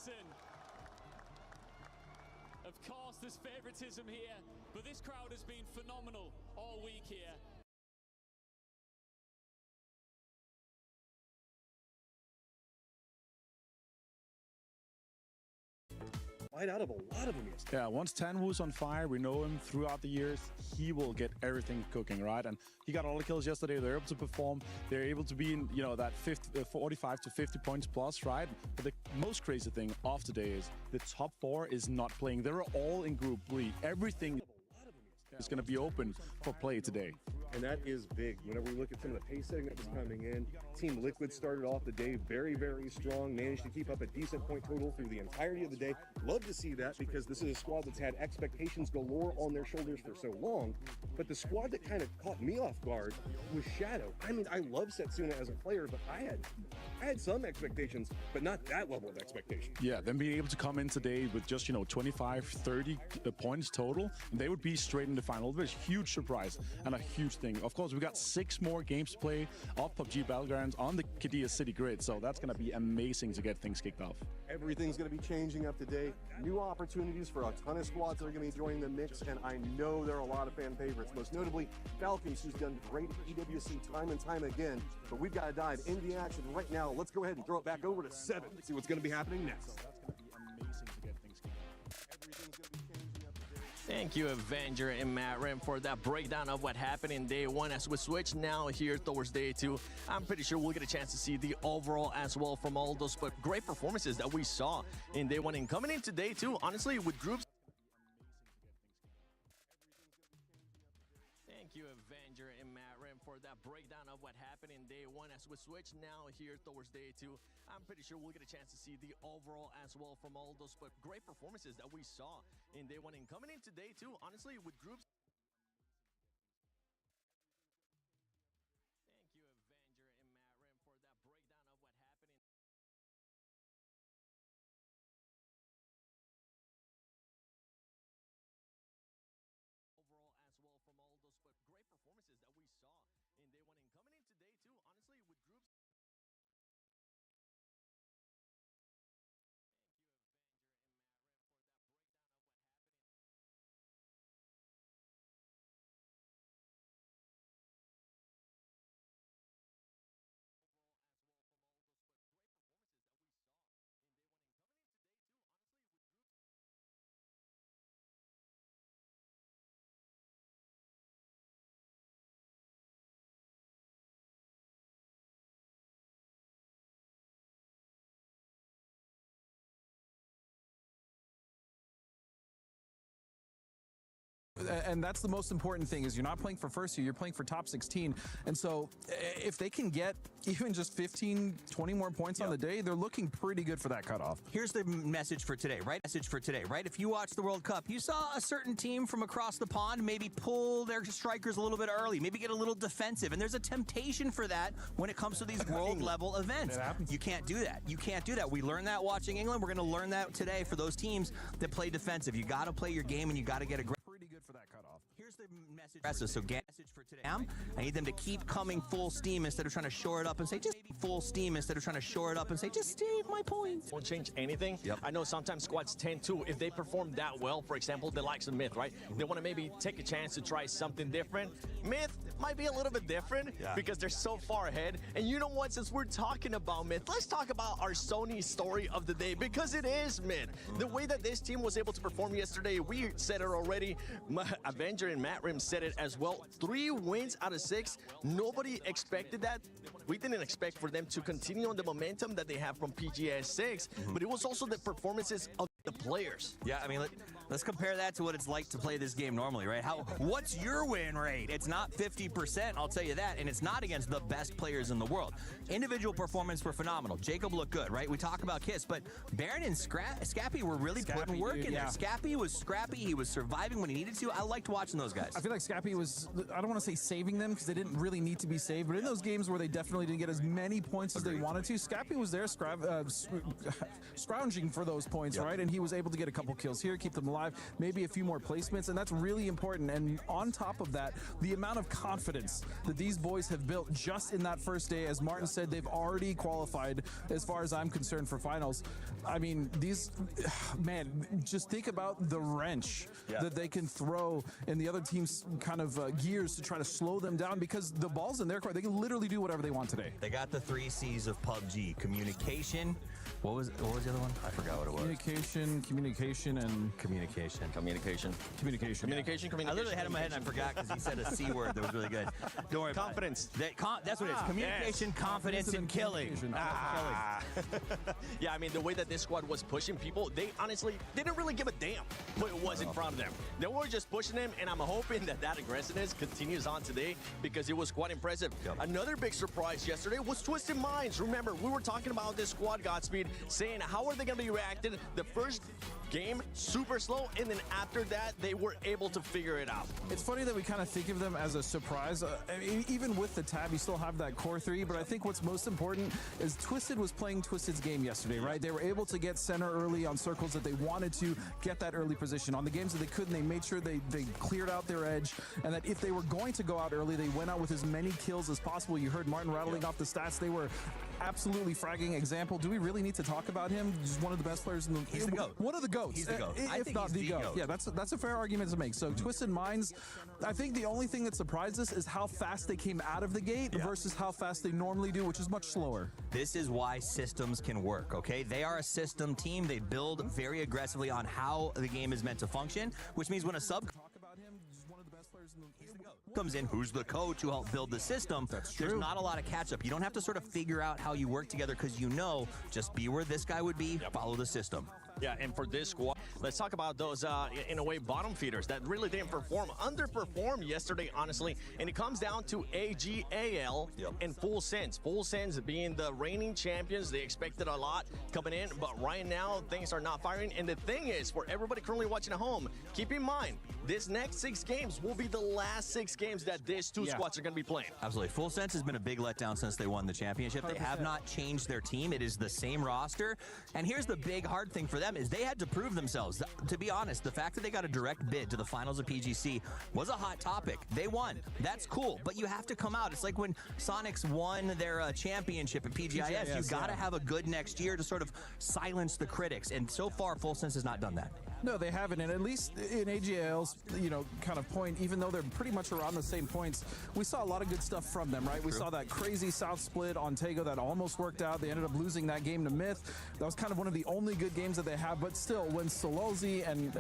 Listen, of course there's favoritism here, but this crowd has been phenomenal all week here. Out of a lot of them yesterday. Yeah, once Tanwu's on fire, we know him throughout the years, he will get everything cooking, right? And he got all the kills yesterday. They're able to perform. They're able to be in, you know, that 45 to 50 points plus, right? But the most crazy thing of today is the top 4 is not playing. They're all in Group 3. Everything is going to be open for play today. And that is big. Whenever we look at some of the pace setting that was coming in, Team Liquid started off the day very, very strong, managed to keep up a decent point total through the entirety of the day. Love to see that because this is a squad that's had expectations galore on their shoulders for so long. But the squad that kind of caught me off guard was Shadow. I mean, I love Setsuna as a player, but I had some expectations, but not that level of expectation. Yeah, them being able to come in today with just, you know, 25, 30 points total, they would be straight in the final. It was a huge surprise and a huge thing. Of course, we got 6 more games to play of PUBG Battlegrounds on the Qiddiya City grid, so that's going to be amazing to get things kicked off. Everything's going to be changing up today. New opportunities for a ton of squads that are going to be joining the mix, and I know there are a lot of fan favorites, most notably Falcons, who's done great at EWC time and time again. But we've got to dive into the action right now. Let's go ahead and throw it back over to 7 and see what's going to be happening next. So that's going to be amazing to get things kicked off. Everything's going to be changing up today. Thank you, Avenger and Matt Rim, for that breakdown of what happened in day 1. As we switch now here towards day 2, I'm pretty sure we'll get a chance to see the overall as well from all those great performances that we saw in day 1. And coming into day 2, honestly, with groups. Thank you, Avenger and Matt Rim, for that breakdown of what happened in day 1. As we switch now here towards day 2, I'm pretty sure we'll get a chance to see the overall as well from all those great performances that we saw in day 1. And coming into day 2, honestly, with groups. Thank you, Avenger and Matt Rim, for that breakdown of what happened in overall as well from all those great performances that we saw in day 1. And coming into day 2, honestly, with groups. And that's the most important thing, is you're not playing for first year, you're playing for top 16. And so if they can get even just 15, 20 more points on the day, they're looking pretty good for that cutoff. Here's the message for today, right? If you watch the World Cup, you saw a certain team from across the pond maybe pull their strikers a little bit early, maybe get a little defensive. And there's a temptation for that when it comes to these world level events. You can't do that. You can't do that. We learned that watching England. We're going to learn that today for those teams that play defensive. You got to play your game, and you got to get a great. Pretty good for that cutoff. Here's the message. So message for today. I need them to keep coming full steam instead of trying to shore it up and say just full steam instead of trying to shore it up and say just save my points. Won't change anything. I know sometimes squads tend to, if they perform that well, for example, the likes of Myth, right? They want to maybe take a chance to try something different. Myth might be a little bit different because they're so far ahead. And you know what? Since we're talking about Myth, let's talk about our Sony story of the day, because it is Myth. The way that this team was able to perform yesterday, we said it already. Avenger and Matt Rim said it as well. 3 wins out of 6. Nobody expected that. We didn't expect for them to continue on the momentum that they have from PGS 6, but it was also the performances of the players. Yeah, I mean, let's compare that to what it's like to play this game normally, right? What's your win rate? It's not 50%, I'll tell you that, and it's not against the best players in the world. Individual performance were phenomenal. Jacob looked good, right? We talk about Kiss, but Baron and Scappy were really putting work in there. Scappy was scrappy. He was surviving when he needed to. I liked watching those guys. I feel like Scappy was, I don't want to say saving them because they didn't really need to be saved, but in those games where they definitely didn't get as many points as they wanted to, Scappy was there scrounging for those points, right? And he was able to get a couple kills here, keep them alive, maybe a few more placements, and that's really important. And on top of that, the amount of confidence that these boys have built just in that first day, as Martin said, they've already qualified, as far as I'm concerned, for finals. I mean, these, man, just think about the wrench that they can throw in the other team's kind of gears to try to slow them down, because the ball's in their court. They can literally do whatever they want today. They got the 3 C's of PUBG: communication. What was the other one? I forgot what it was. Communication, and communication. communication. I literally had it in my head and I forgot because he said a C word that was really good. Don't worry. Confidence. That's what it is. Communication, confidence, and killing. Yeah, I mean, the way that this squad was pushing people, they honestly didn't really give a damn what it was in front of them. They were just pushing them, and I'm hoping that that aggressiveness continues on today because it was quite impressive. Another big surprise yesterday was Twisted Minds. Remember, we were talking about this squad, Godspeed, saying how are they going to be reacted? The first game, super slow, and then after that, they were able to figure it out. It's funny that we kind of think of them as a surprise. I mean, even with the tab, you still have that core 3, but I think what's most important is Twisted was playing Twisted's game yesterday, right? They were able to get center early on circles that they wanted to get that early position. On the games that they couldn't, they made sure they cleared out their edge, and that if they were going to go out early, they went out with as many kills as possible. You heard Martin rattling off the stats. They were absolutely fragging. Example, do we really need to talk about him? He's one of the best players in the... He's the GOAT. One of the GOATs. He's the GOAT. If not the GOAT. Yeah, that's a fair argument to make. So Twisted Minds, I think the only thing that surprised us is how fast they came out of the gate versus how fast they normally do, which is much slower. This is why systems can work, okay? They are a system team. They build very aggressively on how the game is meant to function, which means when a sub comes in, who's the coach who helped build the system, there's not a lot of catch up. You don't have to sort of figure out how you work together because you know, just be where this guy would be, follow the system. Yeah, and for this squad, let's talk about those, in a way, bottom feeders that really didn't underperform yesterday, honestly. And it comes down to AGAL and Full Sense. Full Sense being the reigning champions. They expected a lot coming in, but right now, things are not firing. And the thing is, for everybody currently watching at home, keep in mind, this next 6 games will be the last 6 games that these two squads are going to be playing. Absolutely. Full Sense has been a big letdown since they won the championship. 100%. They have not changed their team. It is the same roster. And here's the big hard thing for them is they had to prove themselves. To be honest, the fact that they got a direct bid to the finals of PGC was a hot topic. They won. That's cool, but you have to come out. It's like when Sonics won their championship at PGIS. You got to have a good next year to sort of silence the critics. And so far, Full Sense has not done that. No, they haven't, and at least in AGL's, kind of point, even though they're pretty much around the same points, we saw a lot of good stuff from them, right? We saw that crazy south split on Tego that almost worked out. They ended up losing that game to Myth. That was kind of one of the only good games that they have, but still, when Sololzi and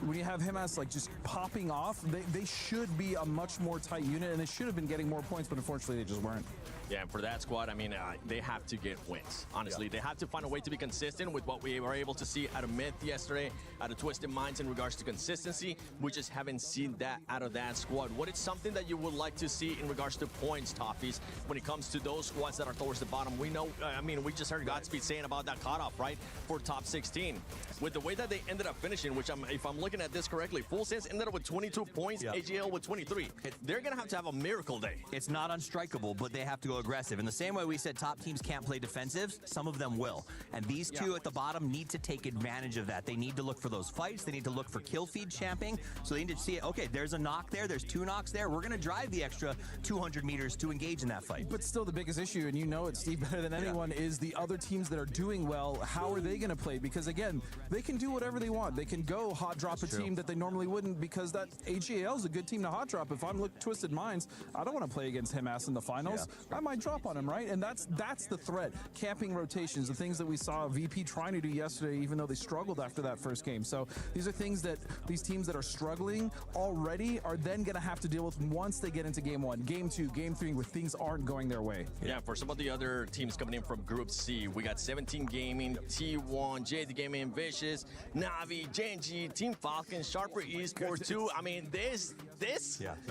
when you have him as like just popping off, they should be a much more tight unit, and they should have been getting more points, but unfortunately they just weren't. Yeah, and for that squad, I mean, they have to get wins. Honestly, they have to find a way to be consistent with what we were able to see out of Myth yesterday, out of Twisted Minds in regards to consistency. We just haven't seen that out of that squad. What is something that you would like to see in regards to points, Toffees, when it comes to those squads that are towards the bottom? We know, I mean, we just heard Godspeed saying about that cutoff, right, for top 16. With the way that they ended up finishing, which if I'm looking at this correctly, Full Sense ended up with 22 points, AGL with 23. They're going to have a miracle day. It's not unstrikeable, but they have to go aggressive. In the same way we said top teams can't play defensive, some of them will. And these two at the bottom need to take advantage of that. They need to look for those fights. They need to look for kill feed champing. So they need to see it. Okay, there's a knock there. There's 2 knocks there. We're going to drive the extra 200 meters to engage in that fight. But still the biggest issue, and you know it, Steve, better than anyone, is the other teams that are doing well. How are they going to play? Because again, they can do whatever they want. They can go hot drop a team that they normally wouldn't, because that AGAL is a good team to hot drop. If I'm Twisted Minds, I don't want to play against him ass in the finals. I might drop on him, right? And that's the threat. Camping rotations, the things that we saw VP trying to do yesterday, even though they struggled after that first game. So these are things that these teams that are struggling already are then going to have to deal with once they get into game 1, game 2, game 3, where things aren't going their way. Yeah, for some of the other teams coming in from Group C, we got 17 Gaming, T1, JD Gaming, Vicious, Navi, Genji, Team Falcon, Sharper Esports 2. I mean, this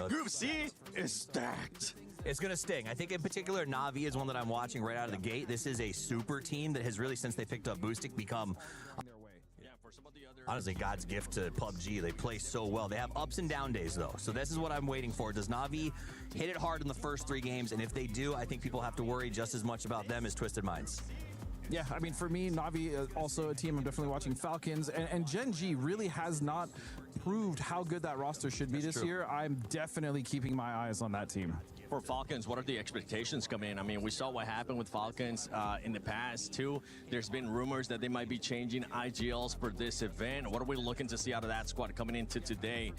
Group C is stacked. It's going to sting. I think in particular, Navi is one that I'm watching right out of the gate. This is a super team that has really, since they picked up Boostic, become honestly God's gift to PUBG. They play so well. They have ups and down days, though. So this is what I'm waiting for. Does Navi hit it hard in the first 3 games? And if they do, I think people have to worry just as much about them as Twisted Minds. Yeah, I mean, for me, Na'Vi, also a team I'm definitely watching. Falcons, and Gen G really has not proved how good that roster should be this year. I'm definitely keeping my eyes on that team. For Falcons, what are the expectations coming in? I mean, we saw what happened with Falcons in the past, too. There's been rumors that they might be changing IGLs for this event. What are we looking to see out of that squad coming into today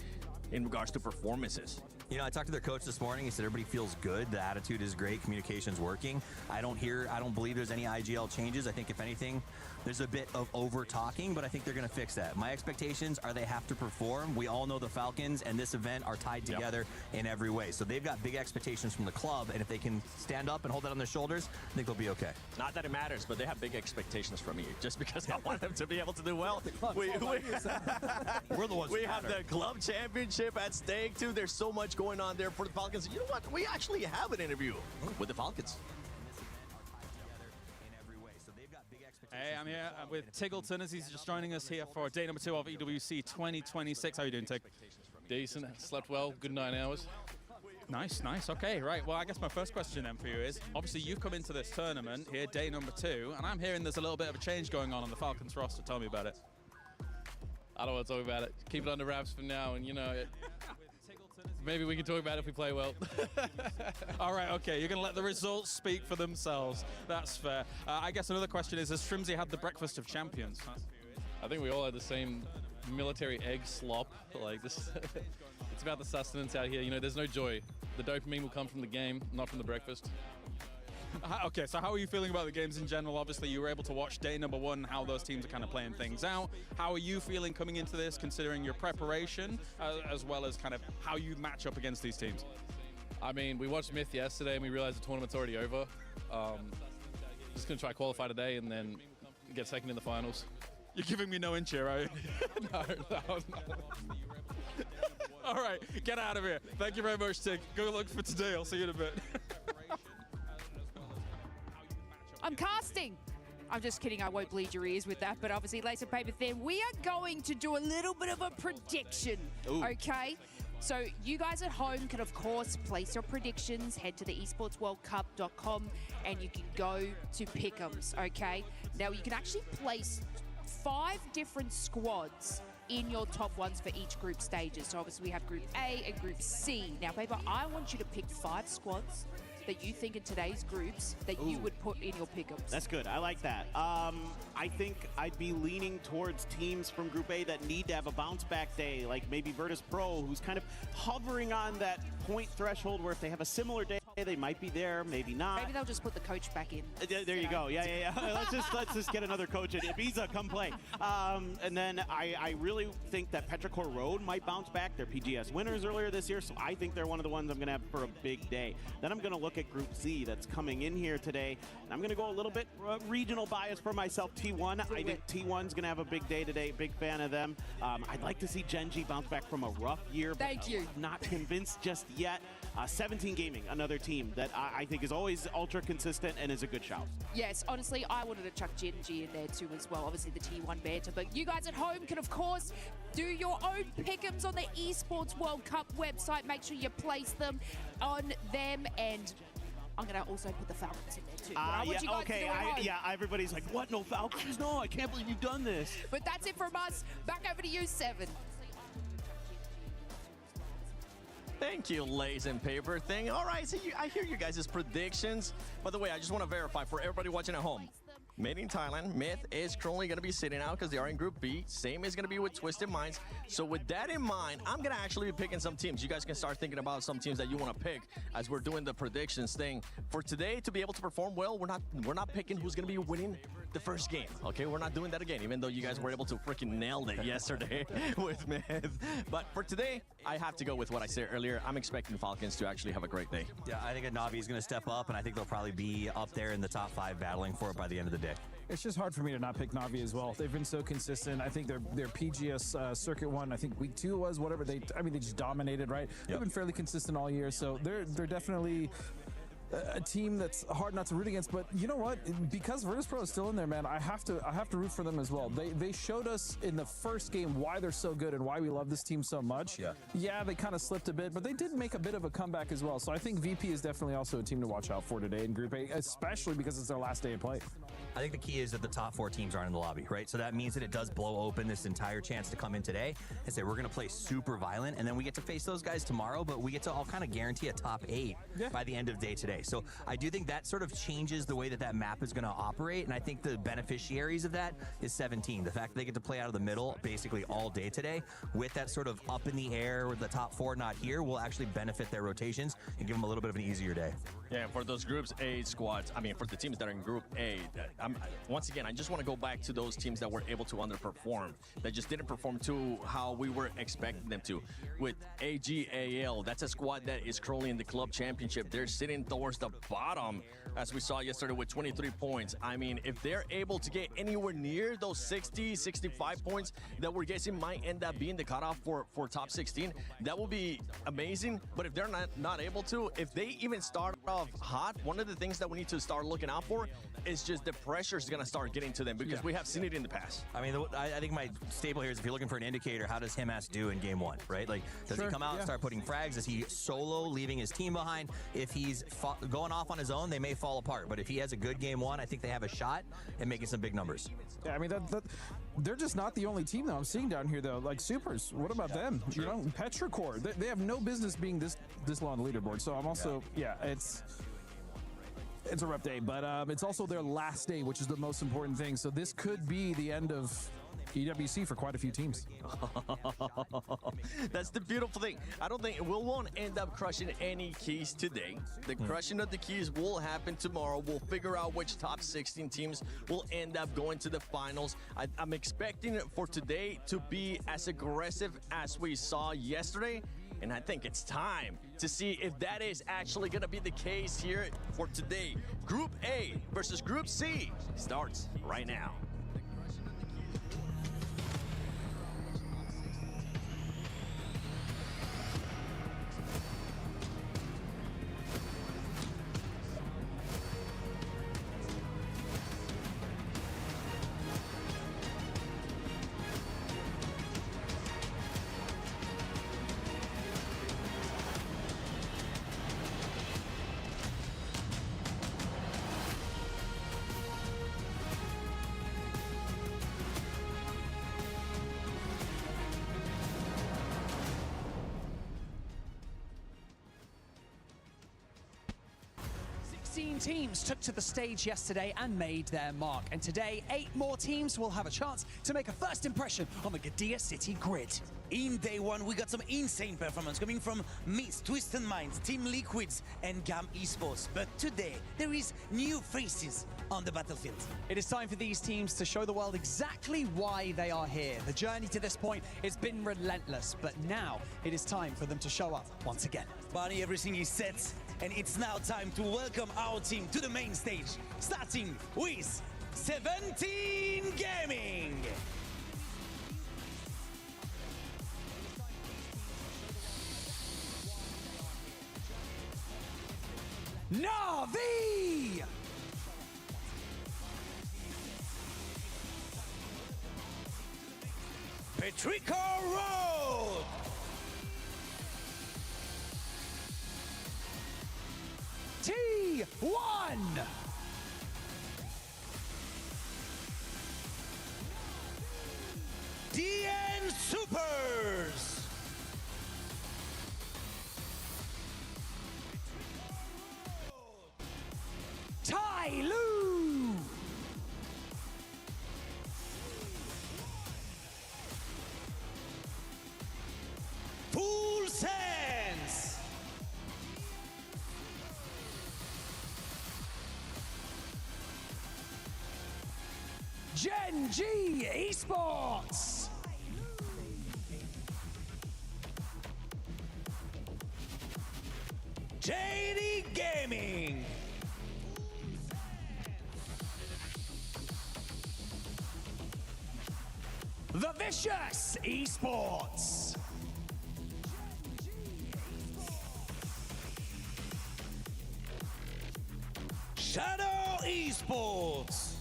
in regards to performances? You know, I talked to their coach this morning. He said everybody feels good. The attitude is great. Communication's working. I don't believe there's any IGL changes. I think, if anything, there's a bit of over-talking, but I think they're going to fix that. My expectations are they have to perform. We all know the Falcons and this event are tied together in every way. So they've got big expectations from the club, and if they can stand up and hold that on their shoulders, I think they'll be okay. Not that it matters, but they have big expectations from you, just because I want them to be able to do well. We're the ones. We have the club championship at stake, too. There's so much going on there for the Falcons. You know what? We actually have an interview with the Falcons. Hey, I'm here with Tiggleton as he's just joining us here for day number 2 of EWC 2026. How are you doing, Tig? Decent. Slept well. Good 9 hours. Nice, nice. Okay, right. Well, I guess my first question then for you is, obviously you've come into this tournament here, day number 2, and I'm hearing there's a little bit of a change going on the Falcons roster. Tell me about it. I don't want to talk about it. Keep it under wraps for now, and you know it. Maybe we can talk about it if we play well. All right, okay. You're going to let the results speak for themselves. That's fair. I guess another question is, has Shrimsy had the breakfast of champions? I think we all had the same military egg slop. Like this, it's about the sustenance out here. You know, there's no joy. The dopamine will come from the game, not from the breakfast. Okay, so how are you feeling about the games in general? Obviously, you were able to watch day number 1, how those teams are kind of playing things out. How are you feeling coming into this, considering your preparation, as well as kind of how you match up against these teams? I mean, we watched Myth yesterday, and we realized the tournament's already over. Just going to try qualify today, and then get second in the finals. You're giving me no inch here, are you? No. All right, get out of here. Thank you very much, Tig. Good luck for today. I'll see you in a bit. I'm casting. I'm just kidding, I won't bleed your ears with that, but obviously, lace and paper thin, we are going to do a little bit of a prediction, okay? So you guys at home can, of course, place your predictions, head to the esportsworldcup.com, and you can go to Pick'ems, okay? Now, you can actually place 5 different squads in your top ones for each group stages. So obviously, we have Group A and Group C. Now, Paper, I want you to pick 5 squads that you think in today's groups that you would put in your Pick'ems. That's good. I like that. I think I'd be leaning towards teams from Group A that need to have a bounce-back day, like maybe Virtus Pro, who's kind of hovering on that point threshold where if they have a similar day, they might be there, maybe not. Maybe they'll just put the coach back in. There you go. Yeah. let's just get another coach in. Ibiza, come play. And then I really think that Petrichor Road might bounce back. They're PGS winners earlier this year, so I think they're one of the ones I'm going to have for a big day. Then I'm going to look at Group Z that's coming in here today. And I'm going to go a little bit regional bias for myself. T1. I think T1's going to have a big day today. Big fan of them. I'd like to see Gen G bounce back from a rough year. Thank you. Not convinced just yet. 17 Gaming, another team that I think is always ultra consistent and is a good shout. Yes, honestly, I wanted to chuck Gen G in there too as well. Obviously, the T1 banter. But you guys at home can, of course, do your own Pick'ems on the Esports World Cup website. Make sure you place them on them. And I'm going to also put the Falcons in there too. I want you guys to do it at home. Everybody's like, what? No Falcons? No, I can't believe you've done this. But that's it from us. Back over to you, Seven. Thank you, Lays and Paper Thing. All right, so I hear you guys' predictions. By the way, I just want to verify for everybody watching at home. Made in Thailand, Myth is currently going to be sitting out because they are in Group B. Same is going to be with Twisted Minds. So with that in mind, I'm going to actually be picking some teams. You guys can start thinking about some teams that you want to pick as we're doing the predictions thing. For today, to be able to perform well, we're not picking who's going to be winning the first game. Okay, we're not doing that again, even though you guys were able to freaking nail it yesterday with Myth. But for today, I have to go with what I said earlier. I'm expecting Falcons to actually have a great day. Yeah, I think Na'Vi is going to step up, and I think they'll probably be up there in the top 5 battling for it by the end of the day. It's just hard for me to not pick Na'Vi as well. They've been so consistent. I think their PGS circuit one, I think week 2 was, whatever. They just dominated, right? Yep. They've been fairly consistent all year, so they're definitely a team that's hard not to root against. But you know what? Because Virtus.pro is still in there, man, I have to root for them as well. They showed us in the first game why they're so good and why we love this team so much. Yeah, they kind of slipped a bit, but they did make a bit of a comeback as well. So I think VP is definitely also a team to watch out for today in Group A, especially because it's their last day of play. I think the key is that the top 4 teams aren't in the lobby, right? So that means that it does blow open this entire chance to come in today and say, we're going to play super violent, and then we get to face those guys tomorrow, but we get to all kind of guarantee a top 8 by the end of day today. So I do think that sort of changes the way that map is going to operate, and I think the beneficiaries of that is 17. The fact that they get to play out of the middle basically all day today with that sort of up in the air with the top 4 not here will actually benefit their rotations and give them a little bit of an easier day. Yeah, for those Groups A squads, I mean, for the teams that are in Group A, once again, I just want to go back to those teams that were able to underperform, that just didn't perform to how we were expecting them to. With AGAL, that's a squad that is currently in the club championship. They're sitting towards the bottom, as we saw yesterday with 23 points. I mean, if they're able to get anywhere near those 60, 65 points that we're guessing might end up being the cutoff for top 16, that will be amazing. But if they're not able to, if they even start off hot, one of the things that we need to start looking out for is just the pressure is going to start getting to them, because we have seen it in the past. I mean, I think my staple here is if you're looking for an indicator, how does Himas do in game 1, right? Like, does he come out and start putting frags? Is he solo, leaving his team behind? If he's going off on his own, they may fall apart. But if he has a good game 1, I think they have a shot at making some big numbers. Yeah, I mean, they're just not the only team that I'm seeing down here, though. Like, Supers, what about them? You know, Petrichor, they have no business being this low on the leaderboard. So I'm also, it's a rough day, but it's also their last day, which is the most important thing. So this could be the end of EWC for quite a few teams. That's the beautiful thing. I don't think we won't end up crushing any keys today. The crushing of the keys will happen tomorrow. We'll figure out which top 16 teams will end up going to the finals. I'm expecting it for today to be as aggressive as we saw yesterday. And I think it's time to see if that is actually going to be the case here for today. Group A versus Group C starts right now. Teams took to the stage yesterday and made their mark, and today 8 more teams will have a chance to make a first impression on the Gadia City grid. In day 1, we got some insane performance coming from Mist, Twisted Minds, Team Liquids, and GAM Esports. But today, there is new faces on the battlefield. It is time for these teams to show the world exactly why they are here. The journey to this point has been relentless, but now it is time for them to show up once again. Barney, everything is set, and it's now time to welcome our team to the main stage, starting with 17 Gaming. Navi! Petrichor Road! T1! DN Supers! Tai Lu! Full Sense! Gen G Esports! JD Gaming! The Vicious Esports! Shadow Esports.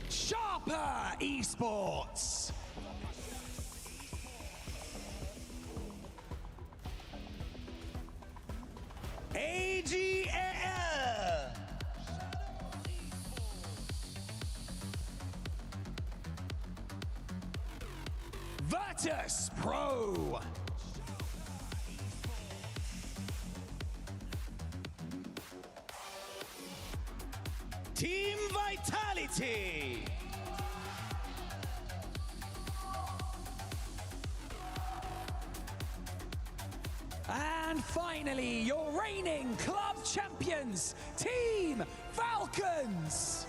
Sharper Esports. AGL. Virtus Pro. Team Vitality. And finally, your reigning club champions, Team Falcons.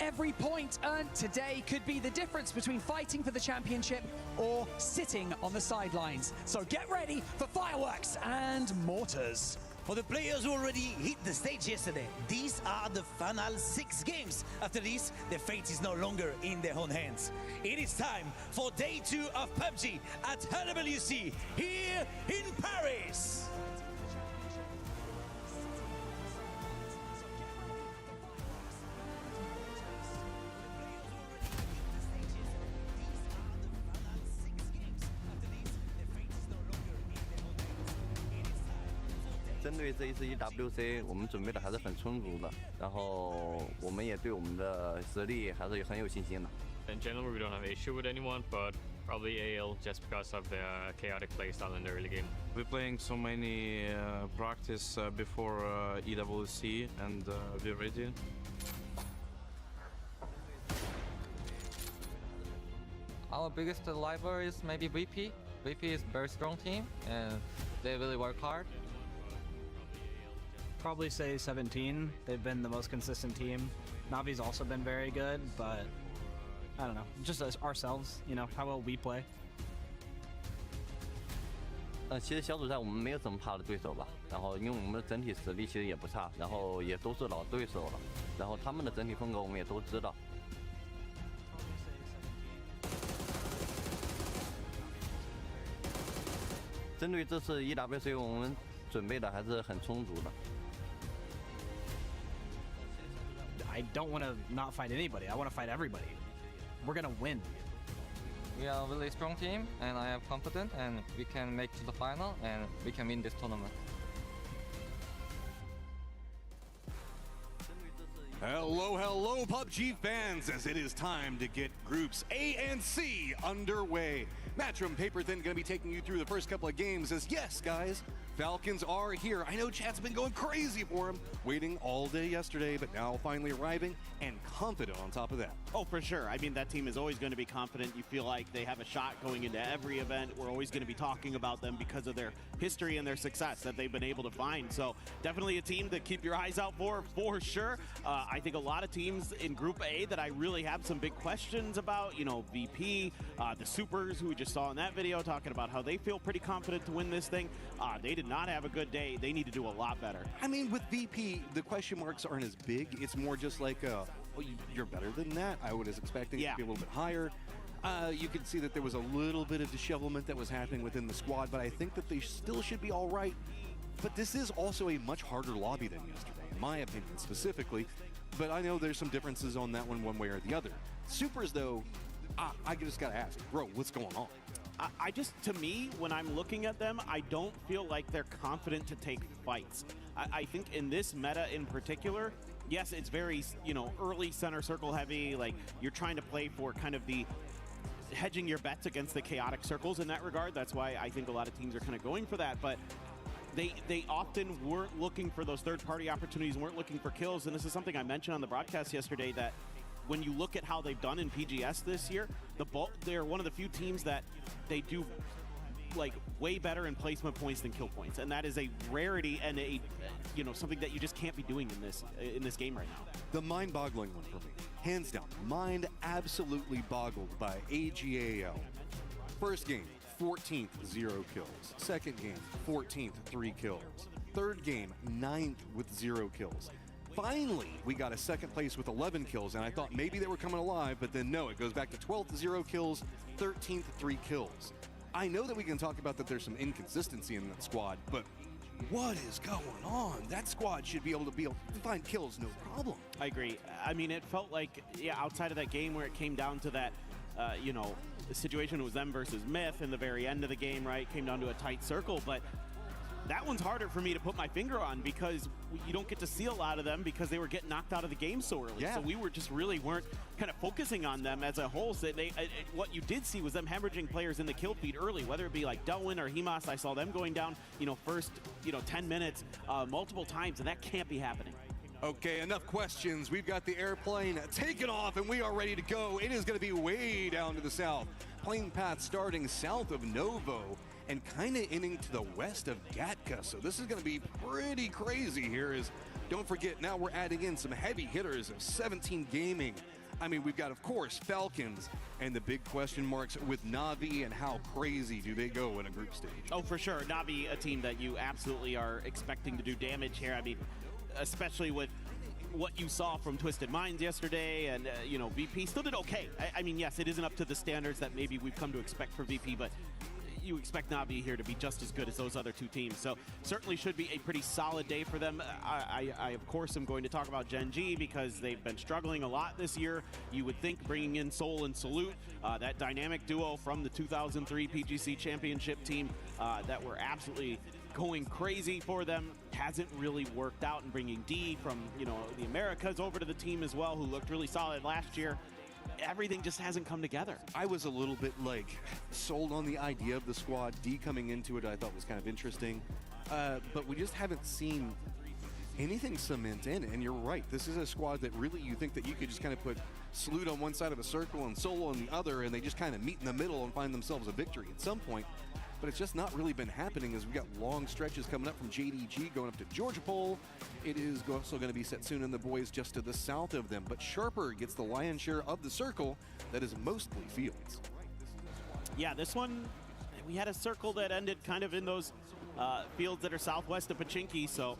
Every point earned today could be the difference between fighting for the championship or sitting on the sidelines. So get ready for fireworks and mortars. For the players who already hit the stage yesterday, these are the final 6 games. After this, their fate is no longer in their own hands. It is time for day 2 of PUBG at EWC here in Paris.针对这一次 EWC， 我们准备的还是很充足的，然后我们也对我们的实力还是很有信心的。In general, we don't have an issue with anyone, but probably AL just because of the chaotic playstyle in the early game. We're playing so many practice before EWC, and we're ready. Our biggest rival is maybe VP. VP is a very strong team, and they really work hard. Probably say 17. They've been the most consistent team. Navi's also been very good, but I don't know. Just as ourselves, you know, how well we play. 其实小组赛我们没有什么怕的对手吧，然后因为我们的整体实力其实也不差，然后也都是老对手了，然后他们的整体风格我们也都知道。针对这次 EWC， 我们准备的还是很充足的。I don't want to not fight anybody. I want to fight everybody. We're gonna win. We are a really strong team, and I am confident, and we can make to the final, and we can win this tournament. Hello, hello, PUBG fans, as it is time to get groups A and C underway. Matchroom Paperthin going to be taking you through the first couple of games as, yes, guys, Falcons are here. I know chat's been going crazy for them, waiting all day yesterday, but now finally arriving and confident on top of that. Oh, for sure. I mean, that team is always going to be confident. You feel like they have a shot going into every event. We're always going to be talking about them because of their history and their success that they've been able to find. So definitely a team to keep your eyes out for sure. I think a lot of teams in Group A that I really have some big questions about, you know, VP, the Supers, who we just saw in that video, talking about how they feel pretty confident to win this thing. They did not have a good day. They need to do a lot better. I mean, with VP, the question marks aren't as big. It's more just like, well, you're better than that. I was expecting it to be a little bit higher. You could see that there was a little bit of dishevelment that was happening within the squad, but I think that they still should be all right. But this is also a much harder lobby than yesterday, in my opinion, specifically. But I know there's some differences on that one way or the other. Supers, though, I just got to ask, bro, what's going on? I just, to me, when I'm looking at them, I don't feel like they're confident to take fights. I think in this meta in particular, yes, it's very, you know, early center circle heavy. Like, you're trying to play for kind of the hedging your bets against the chaotic circles in that regard. That's why I think a lot of teams are kind of going for that. But they often weren't looking for those third-party opportunities, weren't looking for kills. And this is something I mentioned on the broadcast yesterday, that when you look at how they've done in PGS this year, they're one of the few teams that they do like way better in placement points than kill points, and that is a rarity and a, you know, something that you just can't be doing in this game right now. The mind-boggling one for me, hands down, mind absolutely boggled by AGAL. First game, 14th, 0 kills. Second game, 14th, 3 kills. third game, 9th with 0 kills. Finally, we got a second place with 11 kills, and I thought maybe they were coming alive, but then no, it goes back to 12th, 0 kills, 13th, 3 kills. I know that we can talk about that there's some inconsistency in that squad, but what is going on? That squad should be able to find kills, no problem. I agree. I mean, it felt like, yeah, outside of that game where it came down to that, you know, the situation was them versus Myth in the very end of the game, right? Came down to a tight circle, but that one's harder for me to put my finger on because you don't get to see a lot of them because they were getting knocked out of the game so early. Yeah. So we were just really weren't kind of focusing on them as a whole. So what you did see was them hemorrhaging players in the kill feed early, whether it be like Delwyn or Hemas. I saw them going down, you know, first, 10 minutes multiple times, and that can't be happening. Okay, enough questions. We've got the airplane taken off, and we are ready to go. It is going to be way down to the south. Plane path starting south of Novo and kind of ending to the west of Gatka. So this is going to be pretty crazy here. Don't forget, now we're adding in some heavy hitters of 17 Gaming. I mean, we've got, of course, Falcons and the big question marks with Na'Vi and how crazy do they go in a group stage. Oh, for sure. Na'Vi, a team that you absolutely are expecting to do damage here. I mean, especially with what you saw from Twisted Minds yesterday, and VP still did okay. I mean, yes, it isn't up to the standards that maybe we've come to expect for VP, but you expect Na'Vi here to be just as good as those other two teams. So certainly should be a pretty solid day for them. I of course, am going to talk about Gen G because they've been struggling a lot this year. You would think bringing in Soul and Salute, that dynamic duo from the 2003 PGC Championship team that were absolutely going crazy for them, hasn't really worked out, and bringing D from the Americas over to the team as well, who looked really solid last year. Everything just hasn't come together. I was a little bit sold on the idea of the squad. D coming into it I thought was kind of interesting, but we just haven't seen anything cement in. And you're right, this is a squad that really you think that you could just kind of put Salute on one side of a circle and Solo on the other, and they just kind of meet in the middle and find themselves a victory at some point. But it's just not really been happening, as we got long stretches coming up from JDG going up to Georgia Pole. It is also going to be Setsuna and the boys just to the south of them. But Sharper gets the lion's share of the circle that is mostly fields. Yeah, this one, we had a circle that ended kind of in those fields that are southwest of Pachinki, so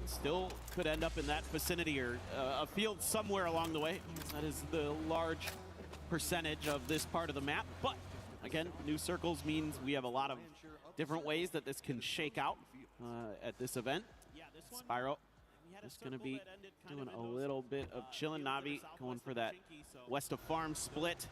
still could end up in that vicinity or a field somewhere along the way. That is the large percentage of this part of the map. But again, new circles means we have a lot of different ways that this can shake out at this event. Spyro just going to be doing a little bit of chilling. Na'Vi going for that west of farm split.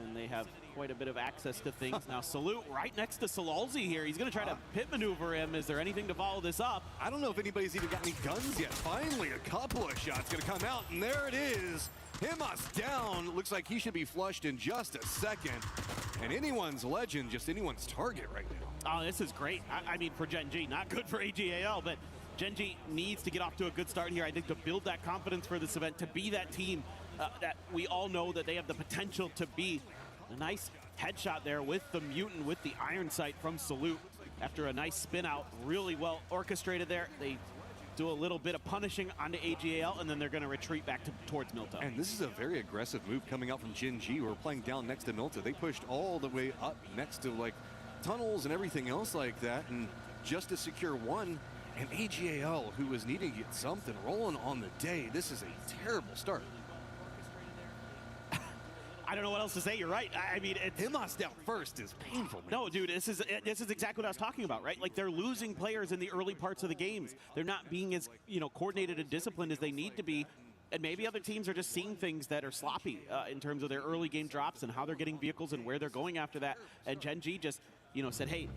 And they have quite a bit of access to things. Now Salute right next to Salalzi here. He's going to try to pit maneuver him. Is there anything to follow this up? I don't know if anybody's even got any guns yet. Finally, a couple of shots going to come out, and there it is. Himas down. Looks like he should be flushed in just a second. And anyone's legend, just anyone's target right now. Oh, this is great. I mean, for Gen G, not good for AGAL, but Gen G needs to get off to a good start here, I think, to build that confidence for this event, to be that team that we all know that they have the potential to be. A nice headshot there with the Mutant, with the Iron Sight from Salute. After a nice spin out, really well orchestrated there. They do a little bit of punishing onto AGAL, and then they're going to retreat back towards Milta. And this is a very aggressive move coming out from Gen G, who are playing down next to Milta. They pushed all the way up next to tunnels and everything else like that, and just to secure one. And AGAL, who was needing to get something rolling on the day, this is a terrible start. I don't know what else to say. You're right. I mean, Himas down first is painful, man. No, dude, this is exactly what I was talking about, right? Like, they're losing players in the early parts of the games. They're not being as coordinated and disciplined as they need to be. And maybe other teams are just seeing things that are sloppy in terms of their early game drops and how they're getting vehicles and where they're going after that. And Gen G just, said, hey,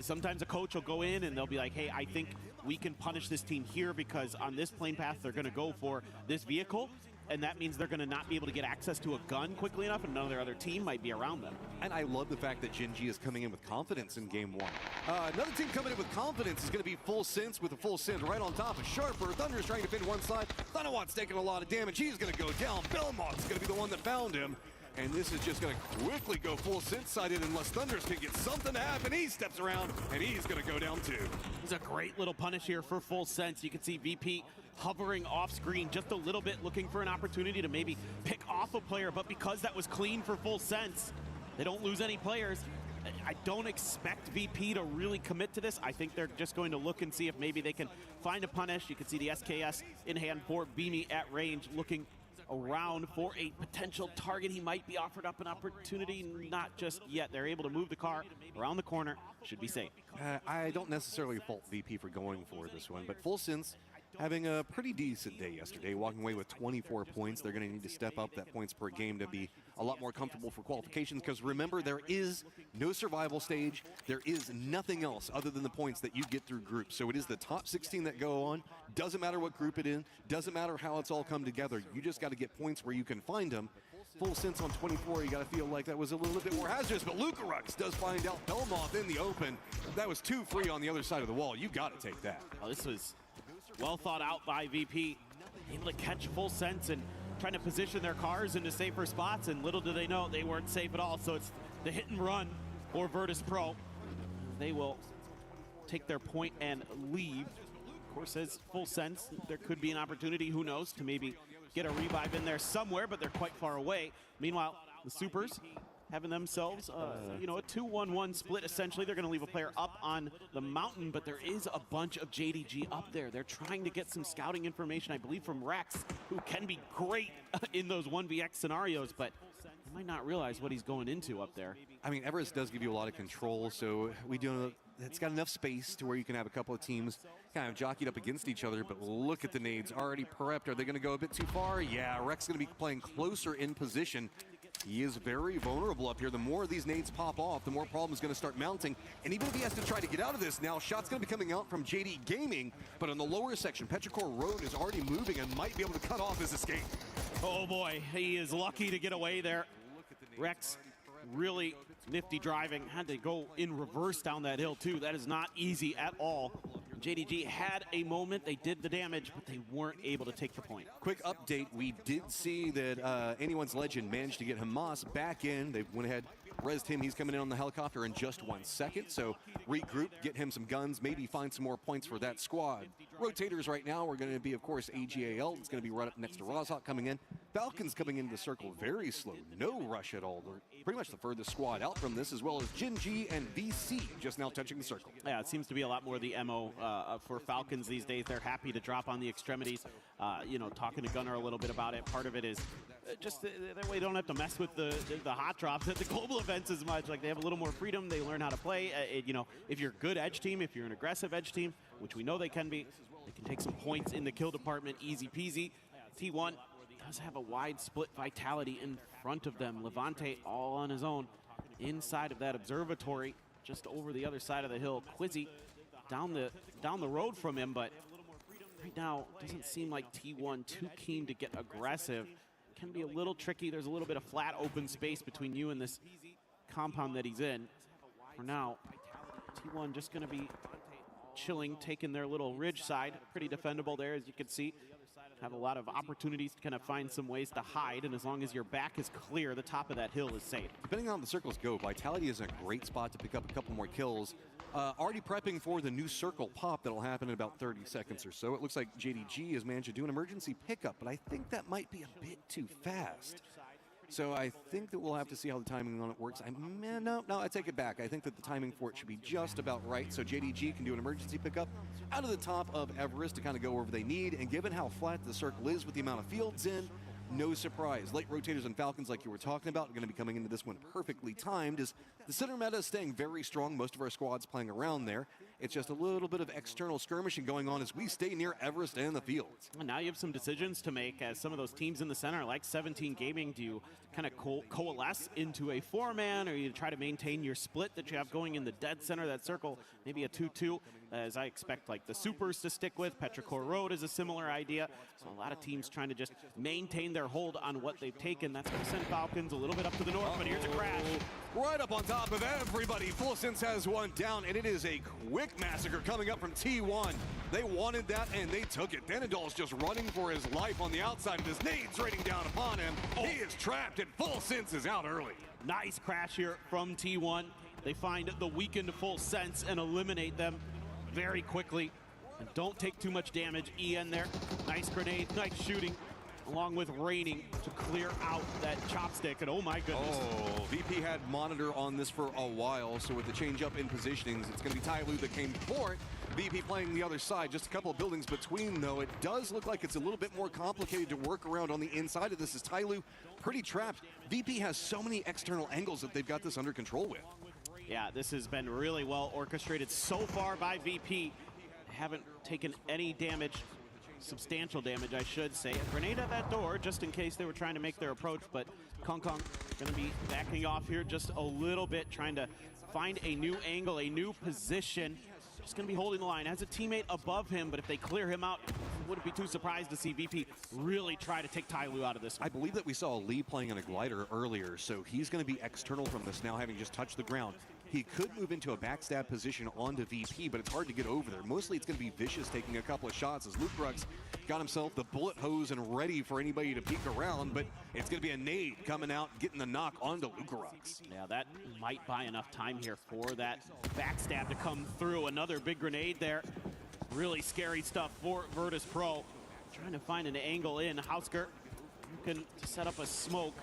sometimes a coach will go in and they'll be like, hey, I think we can punish this team here because on this plane path they're going to go for this vehicle. And that means they're going to not be able to get access to a gun quickly enough, and another other team might be around them. And I love the fact that Gen G is coming in with confidence in game one. Another team coming in with confidence is going to be Full Sense with a Full Send right on top of Sharper. Thunder's trying to defend one side. Thunderwatt's taking a lot of damage. He's going to go down. Belmont's going to be the one that found him. And this is just going to quickly go Full Sense sided unless Thunders can get something to happen. He steps around, and he's going to go down too. It's a great little punish here for Full Sense. You can see VP hovering off screen just a little bit, looking for an opportunity to maybe pick off a player, but because that was clean for Full Sense, they don't lose any players. I don't expect VP to really commit to this. I think they're just going to look and see if maybe they can find a punish. You can see the SKS in hand for BGMI at range, looking around for a potential target. He might be offered up an opportunity, not just yet. They're able to move the car around the corner. Should be safe. I don't necessarily fault VP for going for this one, but Full Sense having a pretty decent day yesterday, walking away with 24 points. They're going to need to step up that points per game to be a lot more comfortable for qualifications, because remember, there is no survival stage. There is nothing else other than the points that you get through groups. So it is the top 16 that go on. Doesn't matter what group it in. Doesn't matter how it's all come together. You just got to get points where you can find them. Full Sense on 24, you got to feel like that was a little bit more hazardous, but Lucarux does find out Belmoth in the open. That was 2 free on the other side of the wall. You got to take that. Oh, this was well thought out by VP. Able to catch Full Sense and trying to position their cars into safer spots, and little do they know they weren't safe at all. So it's the hit and run for Virtus Pro. They will take their point and leave. Of course, as Full Sense, there could be an opportunity, who knows, to maybe get a revive in there somewhere, but they're quite far away. Meanwhile, the Supers having themselves, you know, a 2-1-1 split, essentially. They're going to leave a player up on the mountain, but there is a bunch of JDG up there. They're trying to get some scouting information, I believe, from Rex, who can be great in those 1vx scenarios, but you might not realize what he's going into up there. I mean, Everest does give you a lot of control, so we do. It's got enough space to where you can have a couple of teams kind of jockeyed up against each other, but look at the nades already prepped. Are they going to go a bit too far? Yeah, Rex going to be playing closer in position. He is very vulnerable up here. The more of these nades pop off, the more problems going to start mounting. And even if he has to try to get out of this now, shots going to be coming out from JD Gaming, but on the lower section, Petrichor Road is already moving and might be able to cut off his escape. Oh boy, he is lucky to get away there. Rex really nifty driving, had to go in reverse down that hill too. That is not easy at all. JDG had a moment, they did the damage, but they weren't able to take the point. Quick update, we did see that Anyone's Legend managed to get Hamas back in. They went ahead, rezzed him. He's coming in on the helicopter in just 1 second. So regroup, get him some guns, maybe find some more points for that squad. Rotators right now are going to be, of course, AGAL. It's going to be right up next to Rozhok coming in. Falcons coming into the circle very slow. No rush at all. They're pretty much the furthest squad out from this, as well as Jin G and VC just now touching the circle. Yeah, it seems to be a lot more the MO for Falcons these days. They're happy to drop on the extremities. You know, talking to Gunnar a little bit about it. Part of it is just that way they don't have to mess with the hot drops at the global events as much. Like, they have a little more freedom. They learn how to play. You know, if you're a good edge team, if you're an aggressive edge team, which we know they can be, they can take some points in the kill department easy peasy. T1 does have a wide split vitality in front of them. Levante all on his own inside of that observatory, just over the other side of the hill. Quizzy down the road from him, but right now doesn't seem like T1 too keen to get aggressive. Can be a little tricky. There's a little bit of flat open space between you and this compound that he's in. For now, T1 just going to be chilling, taking their little ridge side. Pretty defendable there, as you can see. Have a lot of opportunities to kind of find some ways to hide, and as long as your back is clear, the top of that hill is safe. Depending on how the circles go, Vitality is a great spot to pick up a couple more kills. Already prepping for the new circle pop that'll happen in about 30 seconds or so. It looks like JDG has managed to do an emergency pickup, but I think that might be a bit too fast. So I think that we'll have to see how the timing on it works. No, I take it back. I think that the timing for it should be just about right. So JDG can do an emergency pickup out of the top of Everest to kind of go wherever they need. And given how flat the circle is with the amount of fields in, no surprise. Late rotators and Falcons, like you were talking about, are going to be coming into this one perfectly timed, as the center meta is staying very strong. Most of our squads playing around there. It's just a little bit of external skirmishing going on as we stay near Everest and the fields. And now you have some decisions to make, as some of those teams in the center, like 17 Gaming, do you kind of coalesce into a 4-man, or you try to maintain your split that you have going in the dead center of that circle, maybe a 2-2, as I expect like the Supers to stick with. Petrichor Road is a similar idea. So a lot of teams trying to just maintain their hold on what they've taken. That's going to send Falcons a little bit up to the north, but here's a crash. Right up on top of everybody. Full Sense has one down, and it is a quick massacre coming up from T1. They wanted that, and they took it. Denadol's just running for his life on the outside, and his nades raining down upon him. He is trapped, and Full Sense is out early. Nice crash here from T1. They find the weakened Full Sense and eliminate them very quickly. And don't take too much damage. EN there. Nice grenade, nice shooting. along with Raining to clear out that chopstick. And oh my goodness. Oh, VP had monitor on this for a while, so with the change up in positionings, it's going to be Tyloo that came for it. VP playing the other side, just a couple of buildings between, though. It does look like it's a little bit more complicated to work around on the inside of this, as Tyloo pretty trapped. VP has so many external angles that they've got this under control with. Yeah, this has been really well orchestrated so far by VP. Haven't taken any damage, substantial damage, I should say. A grenade at that door, just in case they were trying to make their approach, but Kong Kong gonna be backing off here just a little bit, trying to find a new angle, a new position. Just gonna be holding the line. Has a teammate above him, but if they clear him out, wouldn't be too surprised to see VP really try to take Tyloo out of this one. I believe that we saw Lee playing on a glider earlier, so he's going to be external from this now, having just touched the ground. He could move into a backstab position onto VP, but it's hard to get over there. Mostly it's going to be Vicious taking a couple of shots as Luke Rux got himself the bullet hose and ready for anybody to peek around, but it's going to be a nade coming out, getting the knock onto Luke Rux. Yeah, that might buy enough time here for that backstab to come through. Another big grenade there. Really scary stuff for Virtus Pro. Trying to find an angle in. Hausker looking to set up a smoke.